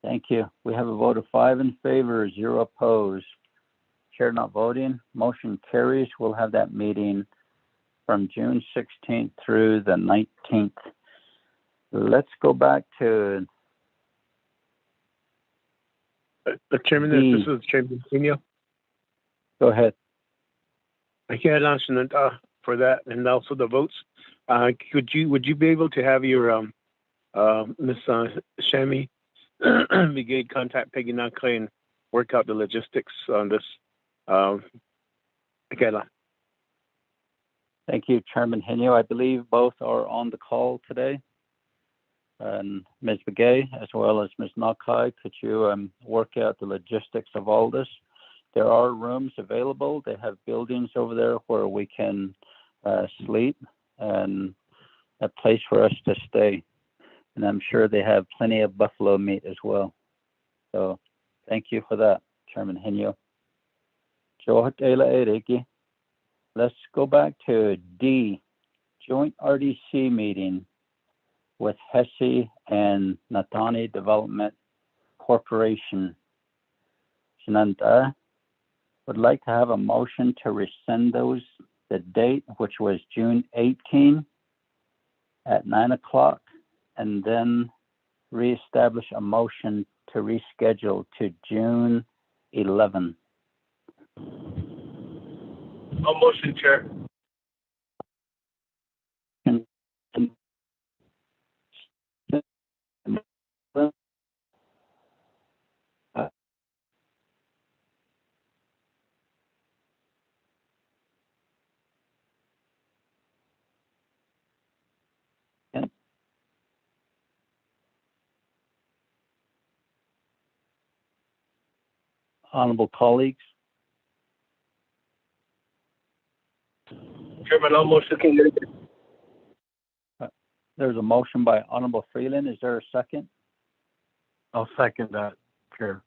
Speaker 2: Thank you. We have a vote of 5 in favor, 0 opposed. Chair not voting. Motion carries. We'll have that meeting from June 16th through the 19th. Let's go back to
Speaker 3: Chairman, this is Chairman Senio.
Speaker 2: Go ahead.
Speaker 3: I can't answer for that, and also the votes. Would you be able to have your Miss Shami Begay contact Peggy Nakle and work out the logistics on this?
Speaker 2: Thank you, Chairman Henio. I believe both are on the call today. and Ms. Begay, as well as Ms. Nakai, could you work out the logistics of all this? There are rooms available. They have buildings over there where we can sleep and a place for us to stay. And I'm sure they have plenty of buffalo meat as well. So thank you for that, Chairman Henyo. Let's go back to D, joint RDC meeting with Hesse and Natani Development Corporation. Shananta would like to have a motion to rescind the date, which was June 18 at 9 o'clock, and then reestablish a motion to reschedule to June 11.
Speaker 12: I'll motion, Chair.
Speaker 2: Honorable colleagues.
Speaker 12: Chairman, I'll motion.
Speaker 2: There's a motion by Honorable Freeland. Is there a second?
Speaker 5: I'll second that, Chair.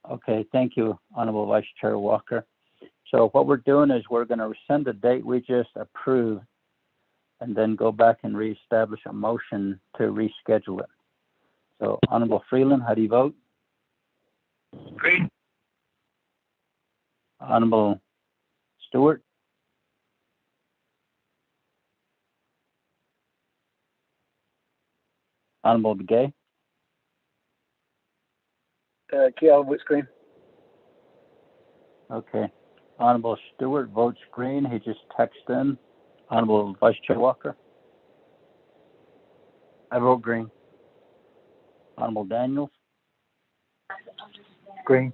Speaker 2: Okay, thank you, Honorable Vice Chair Walker. So what we're doing is we're going to rescind the date we just approved and then go back and reestablish a motion to reschedule it. So Honorable Freeland, how do you vote?
Speaker 12: Green.
Speaker 2: Honorable Stewart? Honorable Begay?
Speaker 20: Kiel votes green.
Speaker 2: Okay. Honorable Stewart votes green. He just texted in. Honorable Vice Chair Walker?
Speaker 5: I vote green.
Speaker 2: Honorable Daniels?
Speaker 5: Green.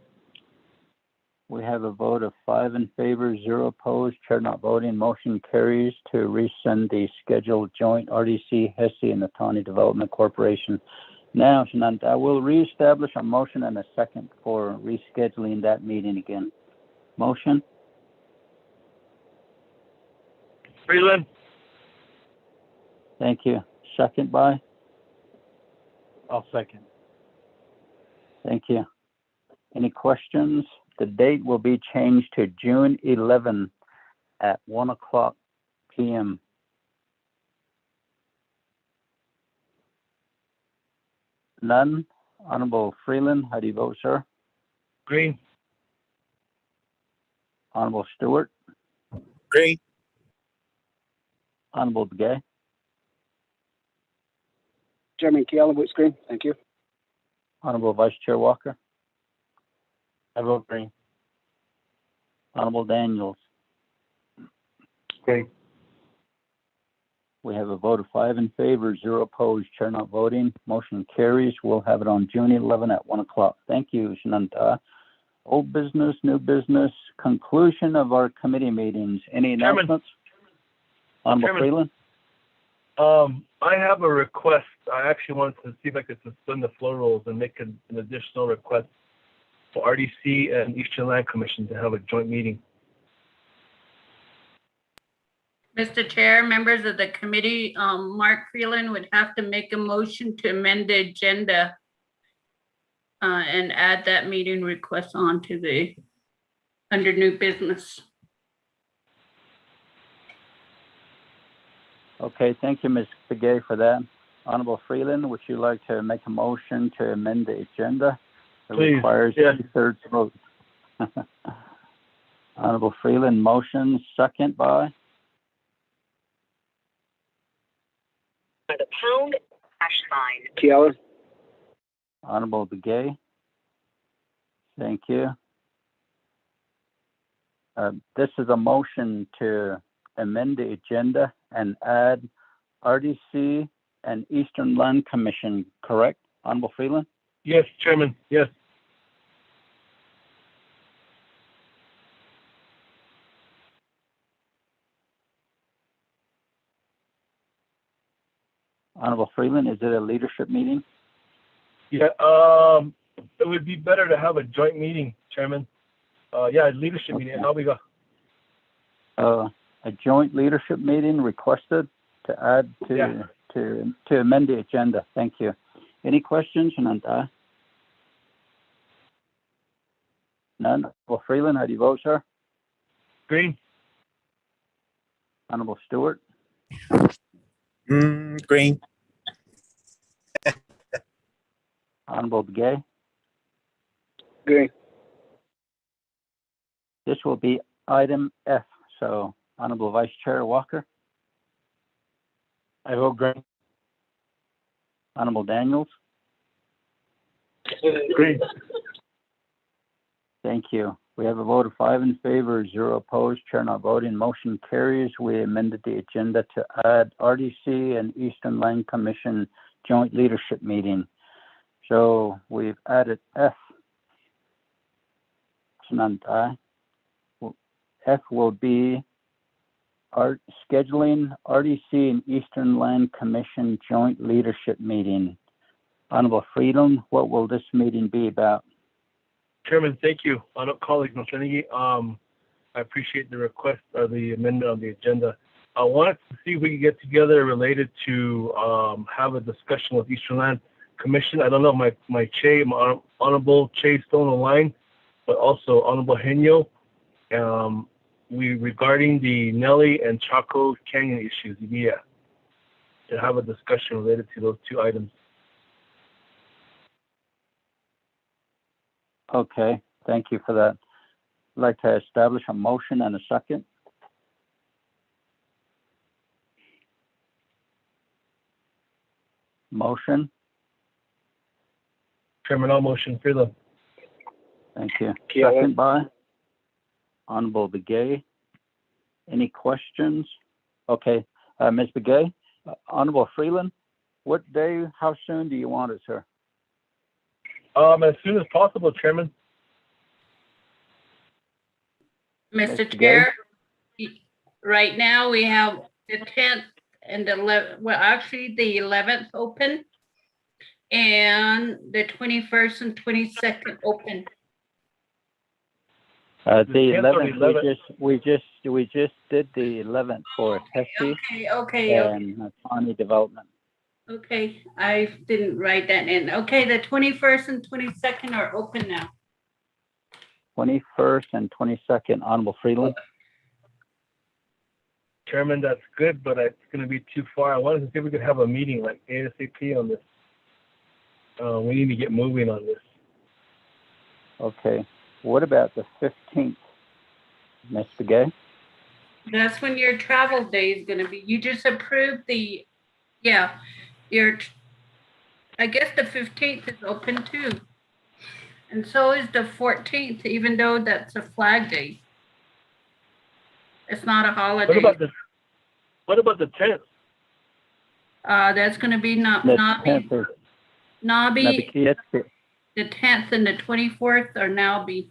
Speaker 2: We have a vote of 5 in favor, 0 opposed, chair not voting. Motion carries to rescind the scheduled joint RDC, Hesse, and Natani Development Corporation. Now, Shananta, I will reestablish a motion and a second for rescheduling that meeting again. Motion?
Speaker 12: Freeland.
Speaker 2: Thank you. Second by?
Speaker 5: I'll second.
Speaker 2: Thank you. Any questions? The date will be changed to June 11 at 1 o'clock p.m. None? Honorable Freeland, how do you vote, sir?
Speaker 12: Green.
Speaker 2: Honorable Stewart?
Speaker 11: Green.
Speaker 2: Honorable Begay?
Speaker 20: Chairman Kiel votes green. Thank you.
Speaker 2: Honorable Vice Chair Walker?
Speaker 5: I vote green.
Speaker 2: Honorable Daniels?
Speaker 5: Green.
Speaker 2: We have a vote of 5 in favor, 0 opposed, chair not voting. Motion carries. We'll have it on June 11 at 1 o'clock. Thank you, Shananta. Old business, new business, conclusion of our committee meetings. Any announcements? Honorable Freeland?
Speaker 12: I have a request. I actually wanted to see if I could suspend the floor rules and make an additional request for RDC and Eastern Land Commission to have a joint meeting.
Speaker 19: Mr. Chair, members of the committee, Mark Freeland would have to make a motion to amend the agenda and add that meeting request onto the under new business.
Speaker 2: Okay, thank you, Ms. Begay, for that. Honorable Freeland, would you like to make a motion to amend the agenda? It
Speaker 12: Please,
Speaker 2: requires
Speaker 12: yes.
Speaker 2: 2/3 vote. Honorable Freeland, motion, second by?
Speaker 21: By the pound hash sign.
Speaker 20: Kiel.
Speaker 2: Honorable Begay. Thank you. This is a motion to amend the agenda and add RDC and Eastern Land Commission, correct? Honorable Freeland?
Speaker 12: Yes, Chairman, yes.
Speaker 2: Honorable Freeland, is it a leadership meeting?
Speaker 12: Yeah, it would be better to have a joint meeting, Chairman. Yeah, leadership meeting. How we go?
Speaker 2: A joint leadership meeting requested to add to amend the agenda. Thank you. Any questions, Nanta? None. Honorable Freeland, how do you vote, sir?
Speaker 12: Green.
Speaker 2: Honorable Stewart?
Speaker 11: Green.
Speaker 2: Honorable Begay?
Speaker 7: Green.
Speaker 2: This will be item F. So, Honorable Vice Chair Walker?
Speaker 11: I vote green.
Speaker 2: Honorable Daniels?
Speaker 12: Green.
Speaker 2: Thank you. We have a vote of 5 in favor, 0 opposed, chair not voting. Motion carries. We amended the agenda to add RDC and Eastern Land Commission joint leadership meeting. So we've added F. F will be scheduling RDC and Eastern Land Commission joint leadership meeting. Honorable Freedom, what will this meeting be about?
Speaker 12: Chairman, thank you. Colleague Masenegi, I appreciate the request or the amendment on the agenda. I wanted to see if we could get together related to have a discussion with Eastern Land Commission. I don't know if my Honorable Che still on the line, but also Honorable Henyo. Regarding the Nelly and Chaco Canyon issues, to have a discussion related to those two items.
Speaker 2: Okay, thank you for that. I'd like to establish a motion and a second. Motion.
Speaker 12: Chairman, I'll motion for them.
Speaker 2: Thank you. Second by Honorable Begay. Any questions? Okay, Ms. Begay, Honorable Freeland, what day, how soon do you want it, sir?
Speaker 12: As soon as possible, Chairman.
Speaker 19: Mr. Chair, right now we have the 10th and the 11th, well, actually the 11th open and the 21st and 22nd open.
Speaker 2: The 11th, we just did the 11th for Hesse and Pawnee Development.
Speaker 19: Okay, I didn't write that in. Okay, the 21st and 22nd are open now.
Speaker 2: 21st and 22nd, Honorable Freeland.
Speaker 12: Chairman, that's good, but it's going to be too far. I wanted to see if we could have a meeting like ASAP on this. We need to get moving on this.
Speaker 2: Okay. What about the 15th, Ms. Begay?
Speaker 19: That's when your travel day is going to be. You just approved the, I guess the 15th is open too. And so is the 14th, even though that's a flag day. It's not a holiday.
Speaker 12: What about the 10th?
Speaker 19: That's going to be Nabi. The 10th and the 24th are Nabi.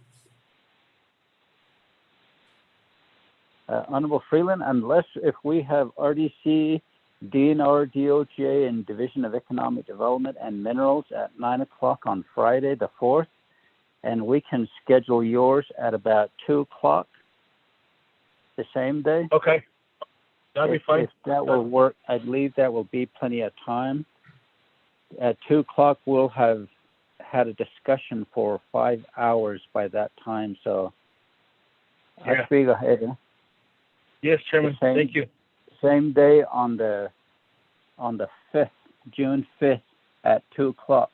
Speaker 2: Honorable Freeland, unless if we have RDC, DNR, DOJ, and Division of Economic Development and Minerals at 9 o'clock on Friday the 4th, and we can schedule yours at about 2 o'clock the same day.
Speaker 12: Okay. That'll be fine.
Speaker 2: If that will work, I believe that will be plenty of time. At 2 o'clock, we'll have had a discussion for 5 hours by that time. So,
Speaker 12: yeah.
Speaker 2: Go ahead.
Speaker 12: Yes, Chairman. Thank you.
Speaker 2: Same day on the 5th, June 5th at 2 o'clock.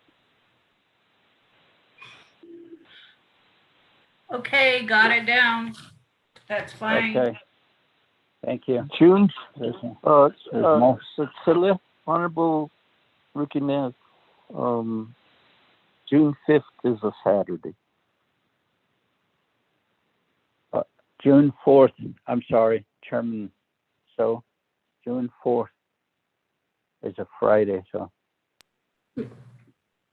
Speaker 19: Okay, got it down. That's fine.
Speaker 2: Okay. Thank you.
Speaker 15: June, Cecilia, Honorable Rookie Nez, June 5th is a Saturday.
Speaker 2: June 4th, I'm sorry, Chairman. So, June 4th is a Friday, so.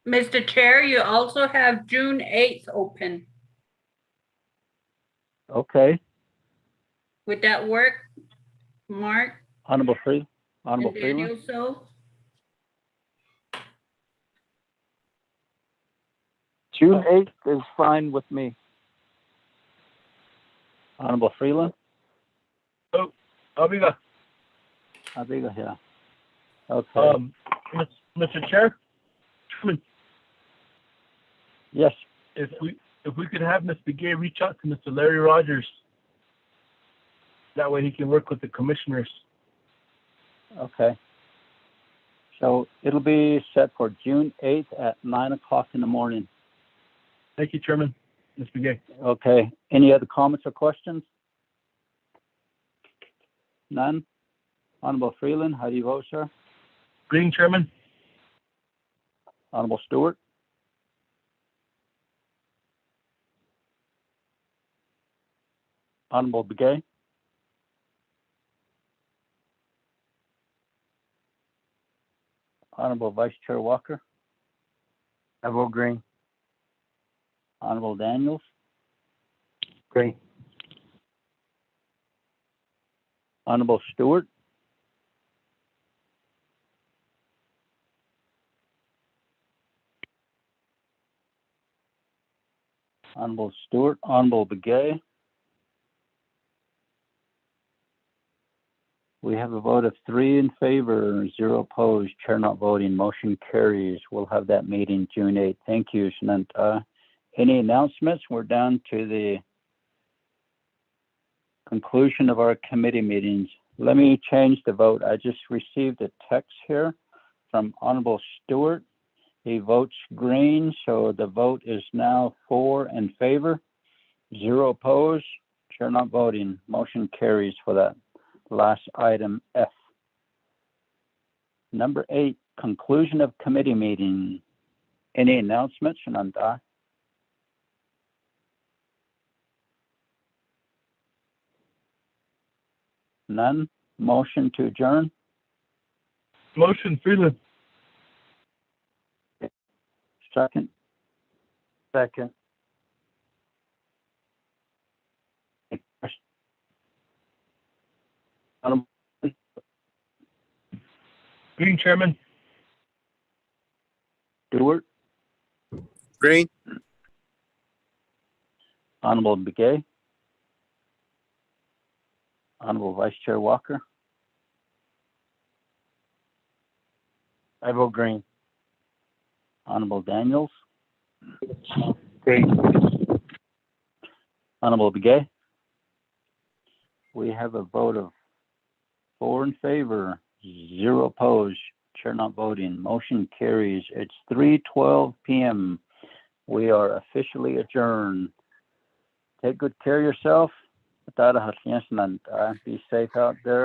Speaker 19: Mr. Chair, you also have June 8th open.
Speaker 2: Okay.
Speaker 19: Would that work, Mark?
Speaker 2: Honorable Freeland?
Speaker 19: So?
Speaker 15: June 8th is fine with me.
Speaker 2: Honorable Freeland?
Speaker 12: Oh, Abiga.
Speaker 2: Abiga, yeah. Okay.
Speaker 12: Mr. Chair?
Speaker 2: Yes.
Speaker 12: If we could have Ms. Begay reach out to Mr. Larry Rogers, that way he can work with the commissioners.
Speaker 2: Okay. So it'll be set for June 8th at 9 o'clock in the morning.
Speaker 12: Thank you, Chairman. Ms. Begay.
Speaker 2: Okay. Any other comments or questions? None? Honorable Freeland, how do you vote, sir?
Speaker 12: Green, Chairman.
Speaker 2: Honorable Stewart? Honorable Begay? Honorable Vice Chair Walker?
Speaker 1: I vote green.
Speaker 2: Honorable Daniels?
Speaker 1: Green.
Speaker 2: Honorable Stewart? Honorable Stewart, Honorable Begay. We have a vote of 3 in favor, 0 opposed, chair not voting, motion carries. We'll have that meeting June 8th. Thank you, Shananta. Any announcements? We're down to the conclusion of our committee meetings. Let me change the vote. I just received a text here from Honorable Stewart. He votes green, so the vote is now 4 in favor, 0 opposed, chair not voting. Motion carries for that last item F. Number 8, conclusion of committee meeting. Any announcements, Shananta? None? Motion to adjourn?
Speaker 12: Motion, Freeland.
Speaker 2: Second?
Speaker 1: Second.
Speaker 12: Green, Chairman.
Speaker 2: Stewart?
Speaker 11: Green.
Speaker 2: Honorable Begay? Honorable Vice Chair Walker?
Speaker 1: I vote green.
Speaker 2: Honorable Daniels?
Speaker 1: Green.
Speaker 2: Honorable Begay? We have a vote of 4 in favor, 0 opposed, chair not voting. Motion carries. It's 3:12 p.m. We are officially adjourned. Take good care of yourself. Be safe out there.